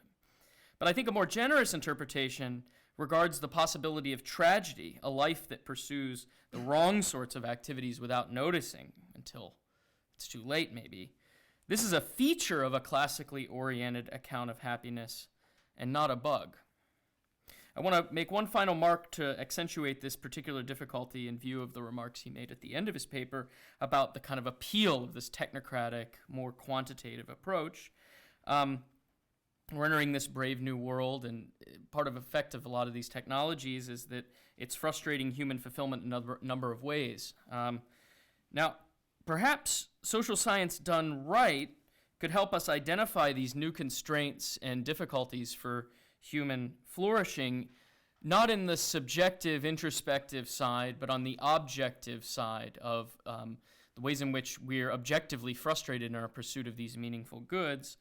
But I think a more generous interpretation regards the possibility of tragedy, a life that pursues the wrong sorts of activities without noticing until it's too late, maybe. This is a feature of a classically oriented account of happiness and not a bug. I want to make one final mark to accentuate this particular difficulty in view of the remarks he made at the end of his paper about the kind of appeal of this technocratic, more quantitative approach. We're entering this brave new world, and part of effect of a lot of these technologies is that it's frustrating human fulfillment in a number of ways. Now, perhaps social science done right could help us identify these new constraints and difficulties for human flourishing, not in the subjective, introspective side, but on the objective side of the ways in which we're objectively frustrated in our pursuit of these meaningful goods.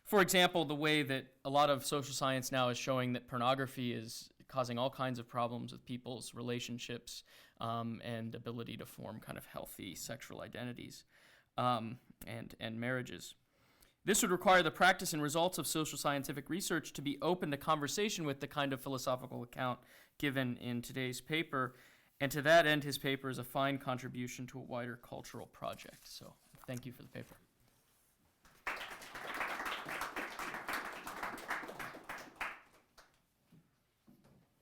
For example, the way that a lot of social science now is showing that pornography is causing all kinds of problems with people's relationships and ability to form kind of healthy sexual identities and marriages. This would require the practice and results of social scientific research to be open to conversation with the kind of philosophical account given in today's paper. And to that end, his paper is a fine contribution to a wider cultural project. So thank you for the paper.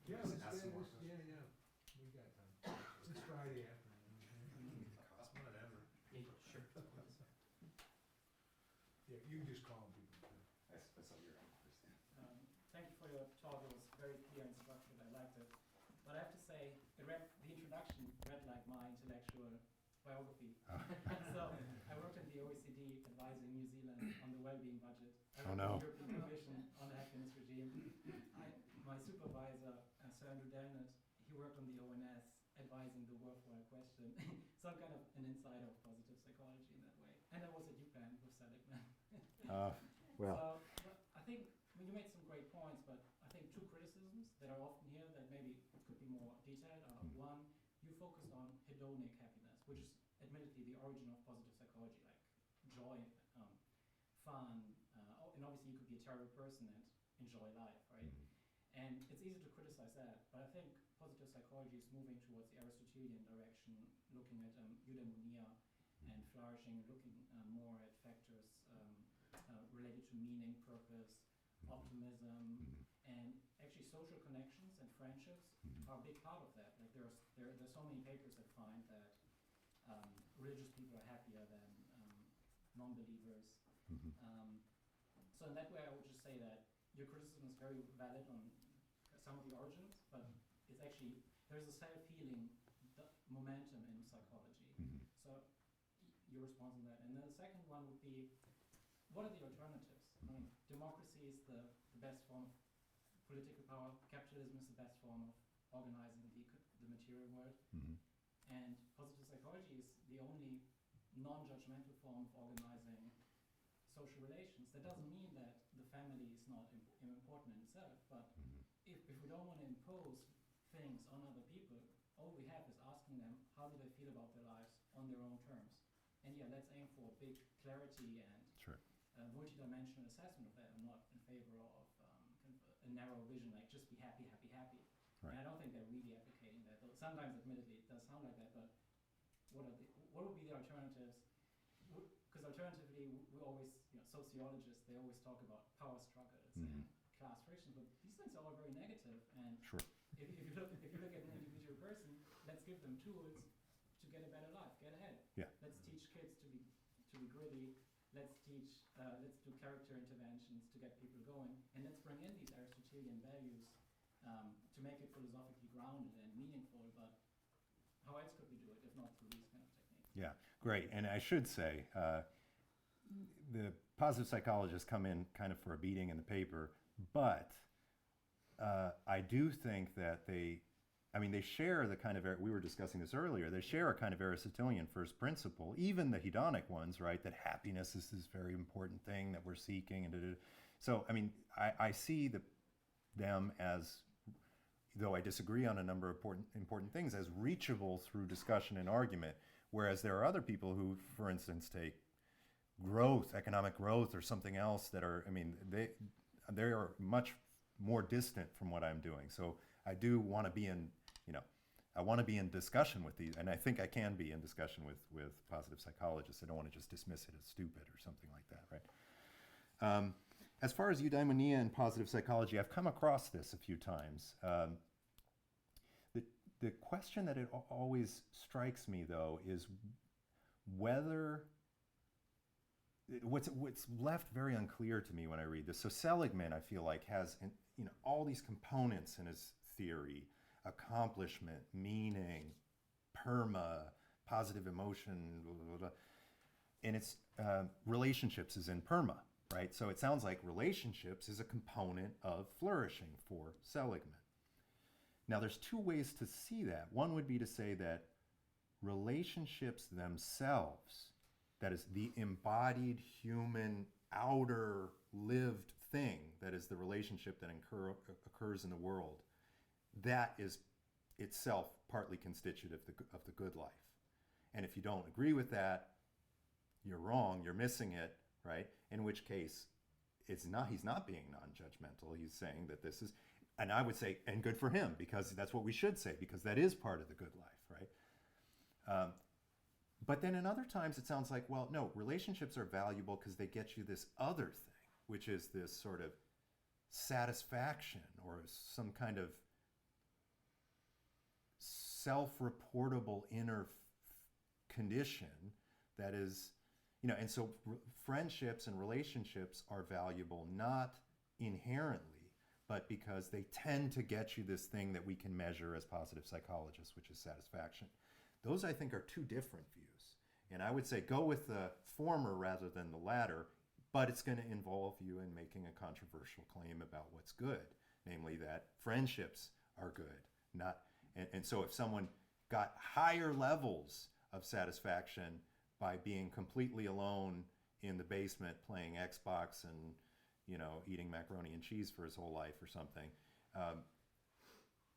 Yeah, we got time. It's Friday afternoon. Whatever. Sure. Yeah, you can just call people. Thank you for your talk. It was very clear and structured. I liked it. But I have to say, the introduction read like my intellectual biography. So I worked in the OECD advising New Zealand on the well-being budget. I worked in the European Commission on the happiness regime. My supervisor, Sir Andrew Delnett, he worked on the ONS advising the worthwhile question. So I'm kind of an insider of positive psychology in that way. And I was at UPenn with Seligman. Well. So I think you made some great points, but I think two criticisms that are often here that maybe could be more detailed are one, you focused on hedonic happiness, which is admittedly the origin of positive psychology, like joy, fun, and obviously you could be a terrible person and enjoy life, right? And it's easy to criticize that, but I think positive psychology is moving towards the Aristotelian direction, looking at eudaimonia and flourishing, looking more at factors related to meaning, purpose, optimism, and actually social connections and friendships are a big part of that. Like there's so many papers that find that religious people are happier than non-believers. So in that way, I would just say that your criticism is very valid on some of the origins, but it's actually, there's a self-healing momentum in psychology. So your response on that. And then the second one would be, what are the alternatives? I mean, democracy is the best form of political power. Capitalism is the best form of organizing the material world. And positive psychology is the only non-judgmental form of organizing social relations. That doesn't mean that the family is not important in itself, but if we don't want to impose things on other people, all we have is asking them, how do they feel about their lives on their own terms? And yeah, let's aim for big clarity and multi-dimensional assessment of that. I'm not in favor of kind of a narrow vision, like just be happy, happy, happy. Right. And I don't think they're really advocating that. Though sometimes, admittedly, it does sound like that, but what would be the alternatives? Because alternatively, we always, sociologists, they always talk about power struggles and class frictions, but these things are all very negative. And if you look at an individual person, let's give them tools to get a better life, get ahead. Yeah. Let's teach kids to be gritty. Let's do character interventions to get people going, and let's bring in these Aristotelian values to make it philosophically grounded and meaningful. But how else could we do it if not through these kind of techniques? Yeah, great. And I should say, the positive psychologists come in kind of for a beating in the paper, but I do think that they share the kind of, we were discussing this earlier, they share a kind of Aristotelian first principle, even the hedonic ones, right? That happiness is this very important thing that we're seeking. And so, I see them as, though I disagree on a number of important things, as reachable through discussion and argument. Whereas there are other people who, for instance, take growth, economic growth or something else that are, they are much more distant from what I'm doing. So I do want to be in, I want to be in discussion with these, and I think I can be in discussion with positive psychologists. I don't want to just dismiss it as stupid or something like that, right? as far as eudaimonia and positive psychology, I've come across this a few times. The question that it always strikes me, though, is whether what's left very unclear to me when I read this. So Seligman, I feel like, has all these components in his theory: accomplishment, meaning, perma, positive emotion, blah, blah, blah. And it's relationships is in perma, right? So it sounds like relationships is a component of flourishing for Seligman. Now, there's two ways to see that. One would be to say that relationships themselves, that is the embodied human outer lived thing, that is the relationship that occurs in the world, that is itself partly constitutive of the good life. And if you don't agree with that, you're wrong, you're missing it, right? In which case, he's not being non-judgmental. He's saying that this is, and I would say, and good for him, because that's what we should say, because that is part of the good life, right? But then in other times it sounds like, well, no, relationships are valuable because they get you this other thing, which is this sort of satisfaction or some kind of self-reportable inner condition that is, and so friendships and relationships are valuable not inherently, but because they tend to get you this thing that we can measure as positive psychologists, which is satisfaction. Those, I think, are two different views. And I would say go with the former rather than the latter, but it's going to involve you in making a controversial claim about what's good, namely that friendships are good. And so if someone got higher levels of satisfaction by being completely alone in the basement playing Xbox and eating macaroni and cheese for his whole life or something,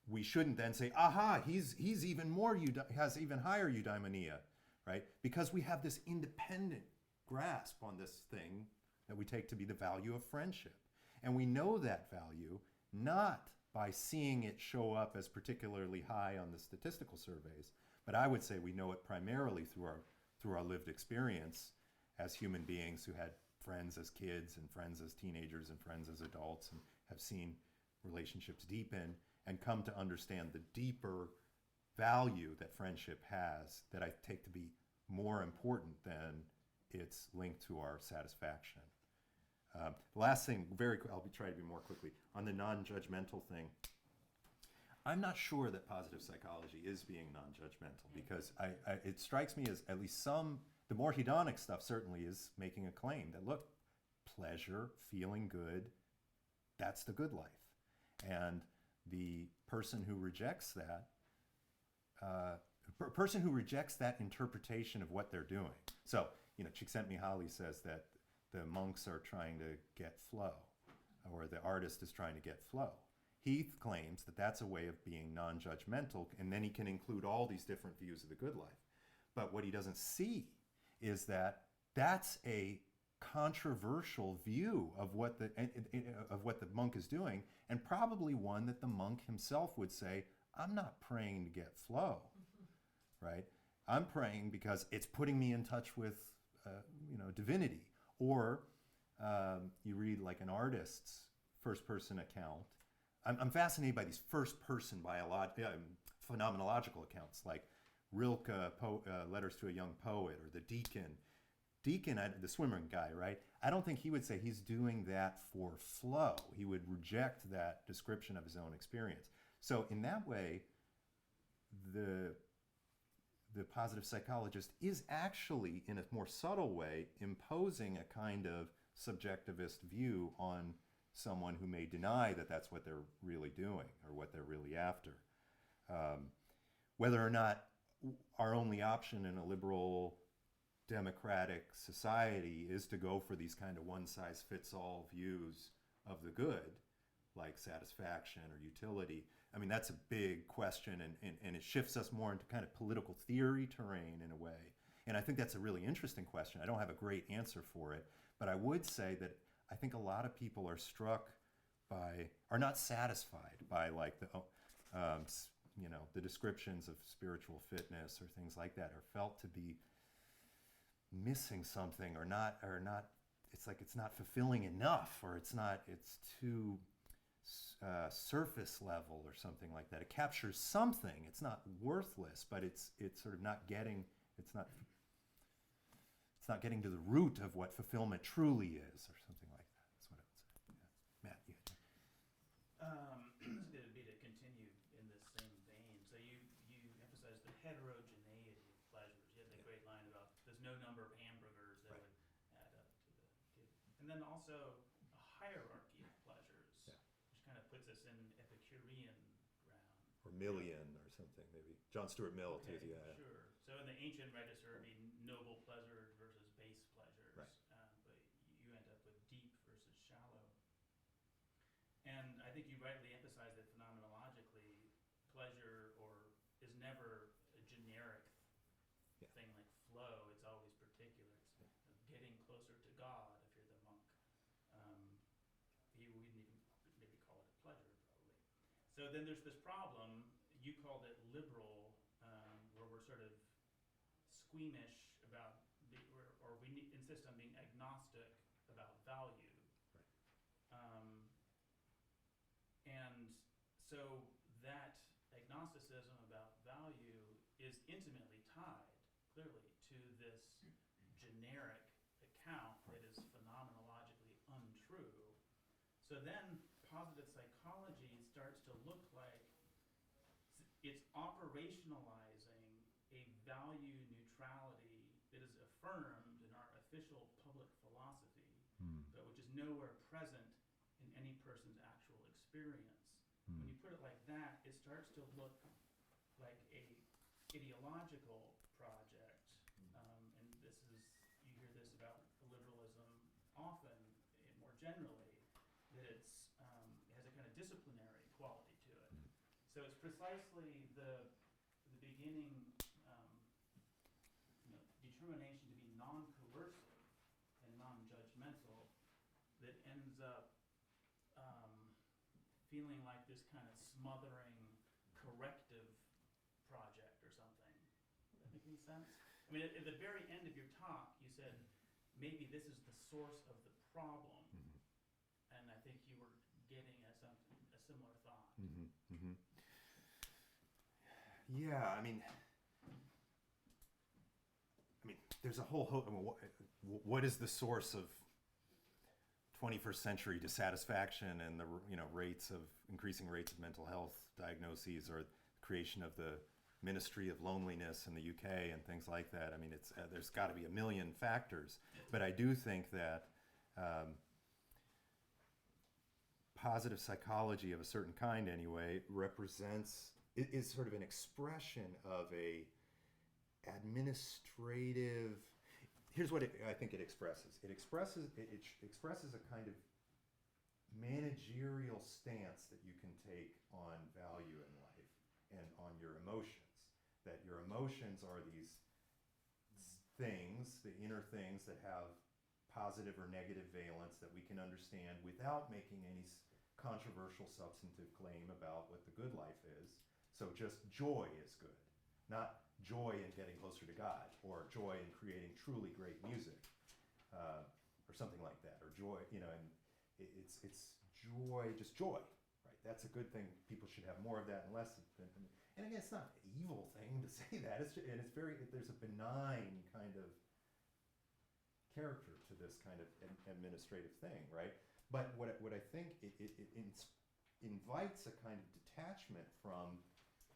we shouldn't then say, aha, he's even more, has even higher eudaimonia, right? Because we have this independent grasp on this thing that we take to be the value of friendship. And we know that value not by seeing it show up as particularly high on the statistical surveys, but I would say we know it primarily through our lived experience as human beings who had friends as kids and friends as teenagers and friends as adults and have seen relationships deepen and come to understand the deeper value that friendship has that I take to be more important than its link to our satisfaction. The last thing, I'll try to be more quickly, on the non-judgmental thing. I'm not sure that positive psychology is being non-judgmental because it strikes me as at least the more hedonic stuff certainly is making a claim that, look, pleasure, feeling good, that's the good life. And the person who rejects that, interpretation of what they're doing. So, Csikszentmihalyi says that the monks are trying to get flow, or the artist is trying to get flow. He claims that that's a way of being non-judgmental, and then he can include all these different views of the good life. But what he doesn't see is that that's a controversial view of what the monk is doing, and probably one that the monk himself would say, I'm not praying to get flow, right? I'm praying because it's putting me in touch with divinity. Or you read like an artist's first-person account. I'm fascinated by these first-person phenomenological accounts, like Rilke, Letters to a Young Poet, or the Deacon, the swimmer guy, right? I don't think he would say he's doing that for flow. He would reject that description of his own experience. So in that way, the positive psychologist is actually, in a more subtle way, imposing a kind of subjectivist view on someone who may deny that that's what they're really doing or what they're really after. Whether or not our only option in a liberal democratic society is to go for these kind of one-size-fits-all views of the good, like satisfaction or utility, I mean, that's a big question, and it shifts us more into kind of political theory terrain in a way. And I think that's a really interesting question. I don't have a great answer for it, but I would say that I think a lot of people are not satisfied by like the descriptions of spiritual fitness or things like that, are felt to be missing something or not it's like it's not fulfilling enough, or it's too surface level or something like that. It captures something. It's not worthless, but it's sort of not getting, it's not getting to the root of what fulfillment truly is, or something like that. That's what I would say. Yeah. Matt, you This is going to be to continue in this same vein. So you emphasize the heterogeneity of pleasures. You had that great line about there's no number of hamburgers that would add up to the given. And then also a hierarchy of pleasures, which kind of puts us in Epicurean ground. or Millian or something, maybe. John Stuart Mill, too. Okay, Yeah. sure. So in the ancient register, it'd be noble pleasures versus base pleasures. Right. But you end up with deep versus shallow. And I think you rightly emphasize that phenomenologically, pleasure is never a generic thing like flow. It's always particular. It's getting closer to God if you're the monk. We wouldn't even maybe call it a pleasure, probably. So then there's this problem. You called it liberal, where we're sort of squeamish about, or we insist on being agnostic about value. Right. And so that agnosticism about value is intimately tied, clearly, to this generic account that is phenomenologically untrue. So then positive psychology starts to look like it's operationalizing a value neutrality that is affirmed in our official public philosophy, but which is nowhere present in any person's actual experience. When you put it like that, it starts to look like a ideological project, and this is, you hear this about liberalism often, more generally, that it has a kind of disciplinary quality to it. So it's precisely the beginning determination to be non-coercive and non-judgmental that ends up feeling like this kind of smothering corrective project or something. Does that make any sense? I mean, at the very end of your talk, you said maybe this is the source of the problem, and I think you were getting at a similar thought. Yeah, I mean, there's a whole what is the source of 21st century dissatisfaction and the increasing rates of mental health diagnoses, or creation of the Ministry of Loneliness in the UK and things like that. I mean, it's there's got to be a million factors, but I do think that positive psychology of a certain kind, anyway, is sort of an expression of a administrative. Here's what I think it expresses. It expresses a kind of managerial stance that you can take on value in life and on your emotions. That your emotions are these things, the inner things that have positive or negative valence that we can understand without making any controversial substantive claim about what the good life is. So just joy is good, not joy in getting closer to God, or joy in creating truly great music, or something like that, or joy, and it's joy, just joy, right? That's a good thing. People should have more of that and less. And again, it's not an evil thing to say that. There's a benign kind of character to this kind of administrative thing, right? But what I think it invites a kind of detachment from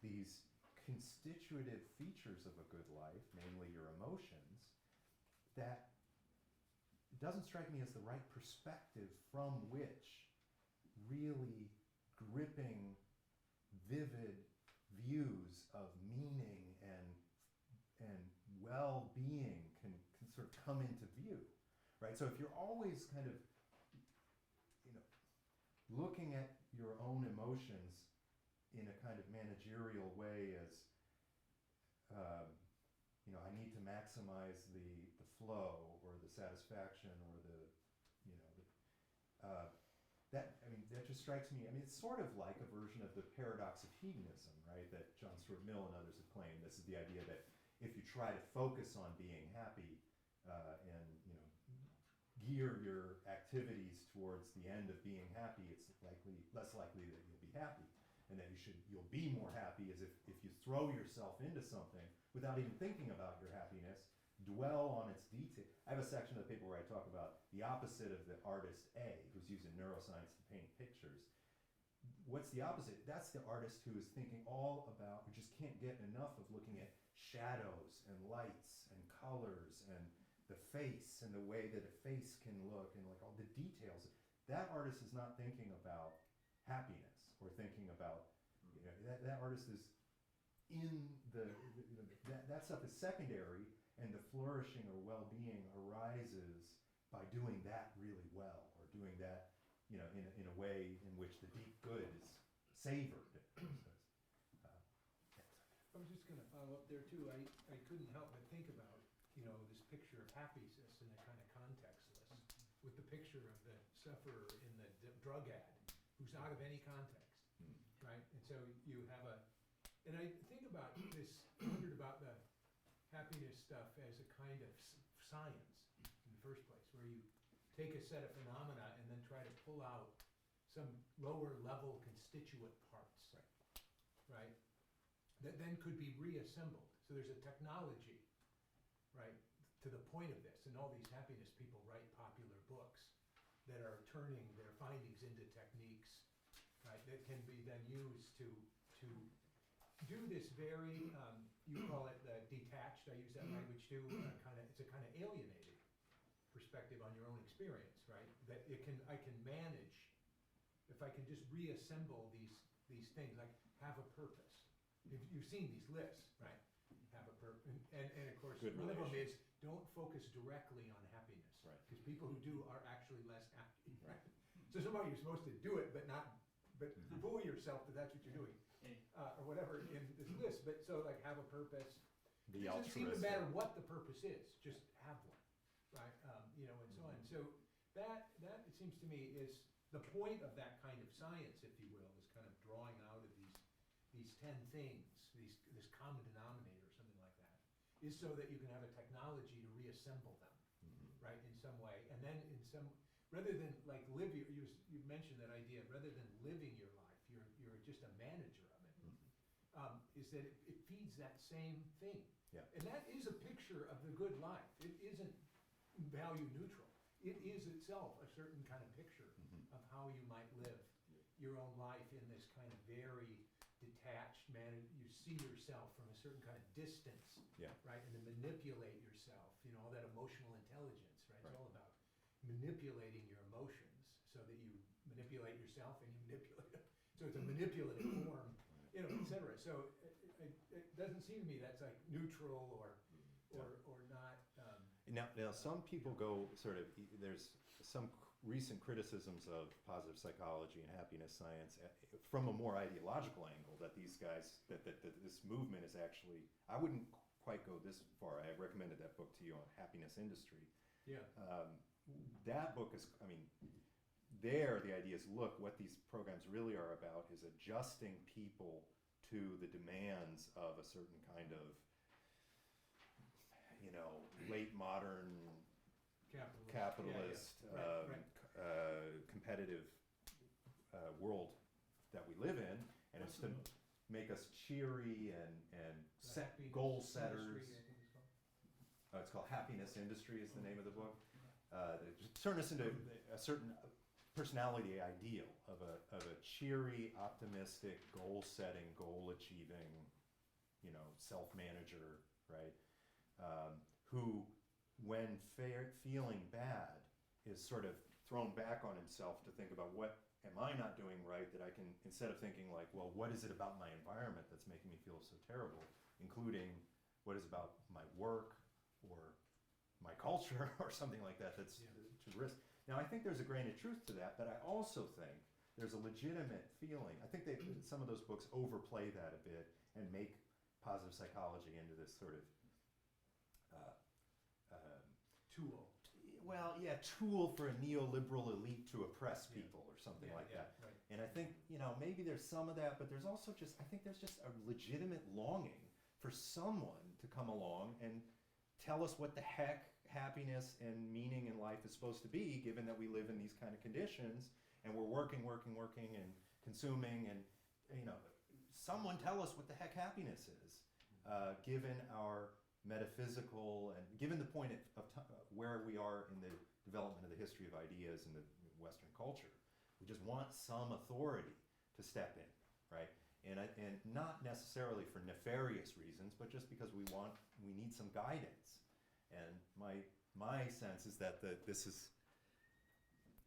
these constitutive features of a good life, namely your emotions, that doesn't strike me as the right perspective from which really gripping, vivid views of meaning and well-being can sort of come into view, right? So if you're always kind of, looking at your own emotions in a kind of managerial way as, I need to maximize the flow or the satisfaction or that just strikes me. I mean, it's sort of like a version of the paradox of hedonism, right? That John Stuart Mill and others have claimed. This is the idea that if you try to focus on being happy and gear your activities towards the end of being happy, it's less likely that you'll be happy. And that you'll be more happy as if you throw yourself into something without even thinking about your happiness, dwell on its detail. I have a section of the paper where I talk about the opposite of the artist A, who's using neuroscience to paint pictures. What's the opposite? That's the artist who is thinking all about, who just can't get enough of looking at shadows and lights and colors and the face and the way that a face can look and like all the details. That artist is not thinking about happiness or thinking about, you know, that artist is in that stuff is secondary, and the flourishing or well-being arises by doing that really well, or doing that, you know, in a way in which the deep good is savored. I was just gonna follow up there too. I couldn't help but think about, you know, this picture of happiness in a kind of contextless, with the picture of the sufferer in the drug ad, who's out of any context, right? And so you have and I think about this, wondered about the happiness stuff as a kind of science in the first place, where you take a set of phenomena and then try to pull out some lower level constituent parts, right? That then could be reassembled. So there's a technology, right, to the point of this, and all these happiness people write popular books that are turning their findings into techniques, right, that can be then used to do this very, you call it detached, I use that language too, it's a kind of alienated perspective on your own experience, right? That I can manage, if I can just reassemble these things, like have a purpose. You've seen these lists, right? Have a purpose, and of course, Good one of them is, relations. don't focus directly on happiness. Right. Because people who do are actually less happy, right? So somehow you're supposed to do it, but fool yourself that that's what you're doing. Or whatever in this list, but so like have a purpose. The It doesn't seem to altruistic. matter what the purpose is, just have one, right? You know, and so on. So that it seems to me is the point of that kind of science, if you will, is kind of drawing out of these 10 things, this common denominator or something like that, is so that you can have a technology to reassemble them, right, in some way, and then rather than like you mentioned that idea, rather than living your life, you're just a manager of it. Is that it feeds that same thing. Yeah. And that is a picture of the good life. It isn't value neutral. It is itself a certain kind of picture of how you might live your own life in this kind of very detached manner. You see yourself from a certain kind of distance, right? And then manipulate yourself, you know, all that emotional intelligence, right? It's all about manipulating your emotions so that you manipulate yourself and you manipulate them. So it's a manipulative form, you know, et cetera. So it doesn't seem to me that's like neutral or not. Now some people go sort of, there's some recent criticisms of positive psychology and happiness science from a more ideological angle, that these guys, that this movement is actually, I wouldn't quite go this far. I recommended that book to you on happiness industry. Yeah. That book is, I mean, there the idea is, look, what these programs really are about is adjusting people to the demands of a certain kind of, you know, late modern capitalist competitive world that we live in, and it's to make us cheery and set goal setters. It's called Happiness Industry is the name of the book. Turn us into a certain personality ideal of a cheery, optimistic, goal-setting, goal-achieving, you know, self-manager, right? Who, when feeling bad, is sort of thrown back on himself to think about, what am I not doing right, that I can, instead of thinking like, well, what is it about my environment that's making me feel so terrible, including what is about my work or my culture or something like that that's to risk. Now, I think there's a grain of truth to that, but I also think there's a legitimate feeling. I think some of those books overplay that a bit and make positive psychology into this sort of tool. Well, yeah, tool for a neoliberal elite to oppress people or something like that. Right. And I think, you know, maybe there's some of that, but there's also I think there's just a legitimate longing for someone to come along and tell us what the heck happiness and meaning in life is supposed to be, given that we live in these kind of conditions and we're working and consuming, and someone tell us what the heck happiness is, given our metaphysical and given the point of where we are in the development of the history of ideas in the Western culture. We just want some authority to step in, right? And not necessarily for nefarious reasons, but just because we need some guidance. And my sense is that this is,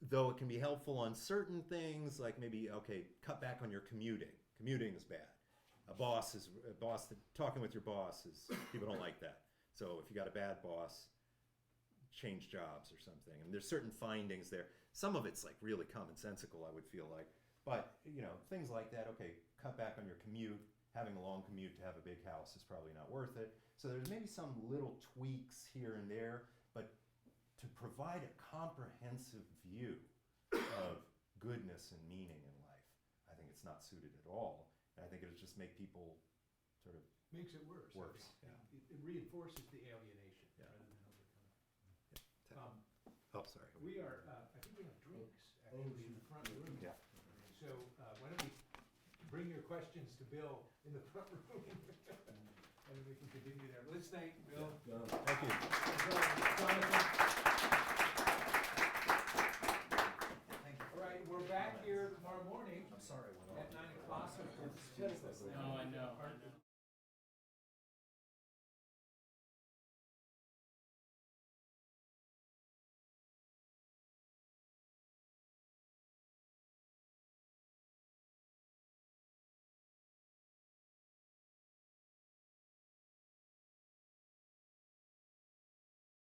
though it can be helpful on certain things, like maybe, okay, cut back on your commuting. Commuting is bad. Talking with your boss is, people don't like that. So if you got a bad boss, change jobs or something. And there's certain findings there. Some of it's like really commonsensical, I would feel like. But, things like that, okay, cut back on your commute. Having a long commute to have a big house is probably not worth it. So there's maybe some little tweaks here and there, but to provide a comprehensive view of goodness and meaning in life, I think it's not suited at all. And I think it'll just make people sort of Makes it worse. worse. Yeah. It reinforces the alienation Yeah. rather than overcome it. Oh, sorry. We are, I think we have drinks actually in the front room. Yeah. So why don't we bring your questions to Bill in the front room? And then we can continue there. Let's thank Bill. Thank you. All right, we're back here tomorrow morning. I'm sorry. At 9 o'clock. No, I know.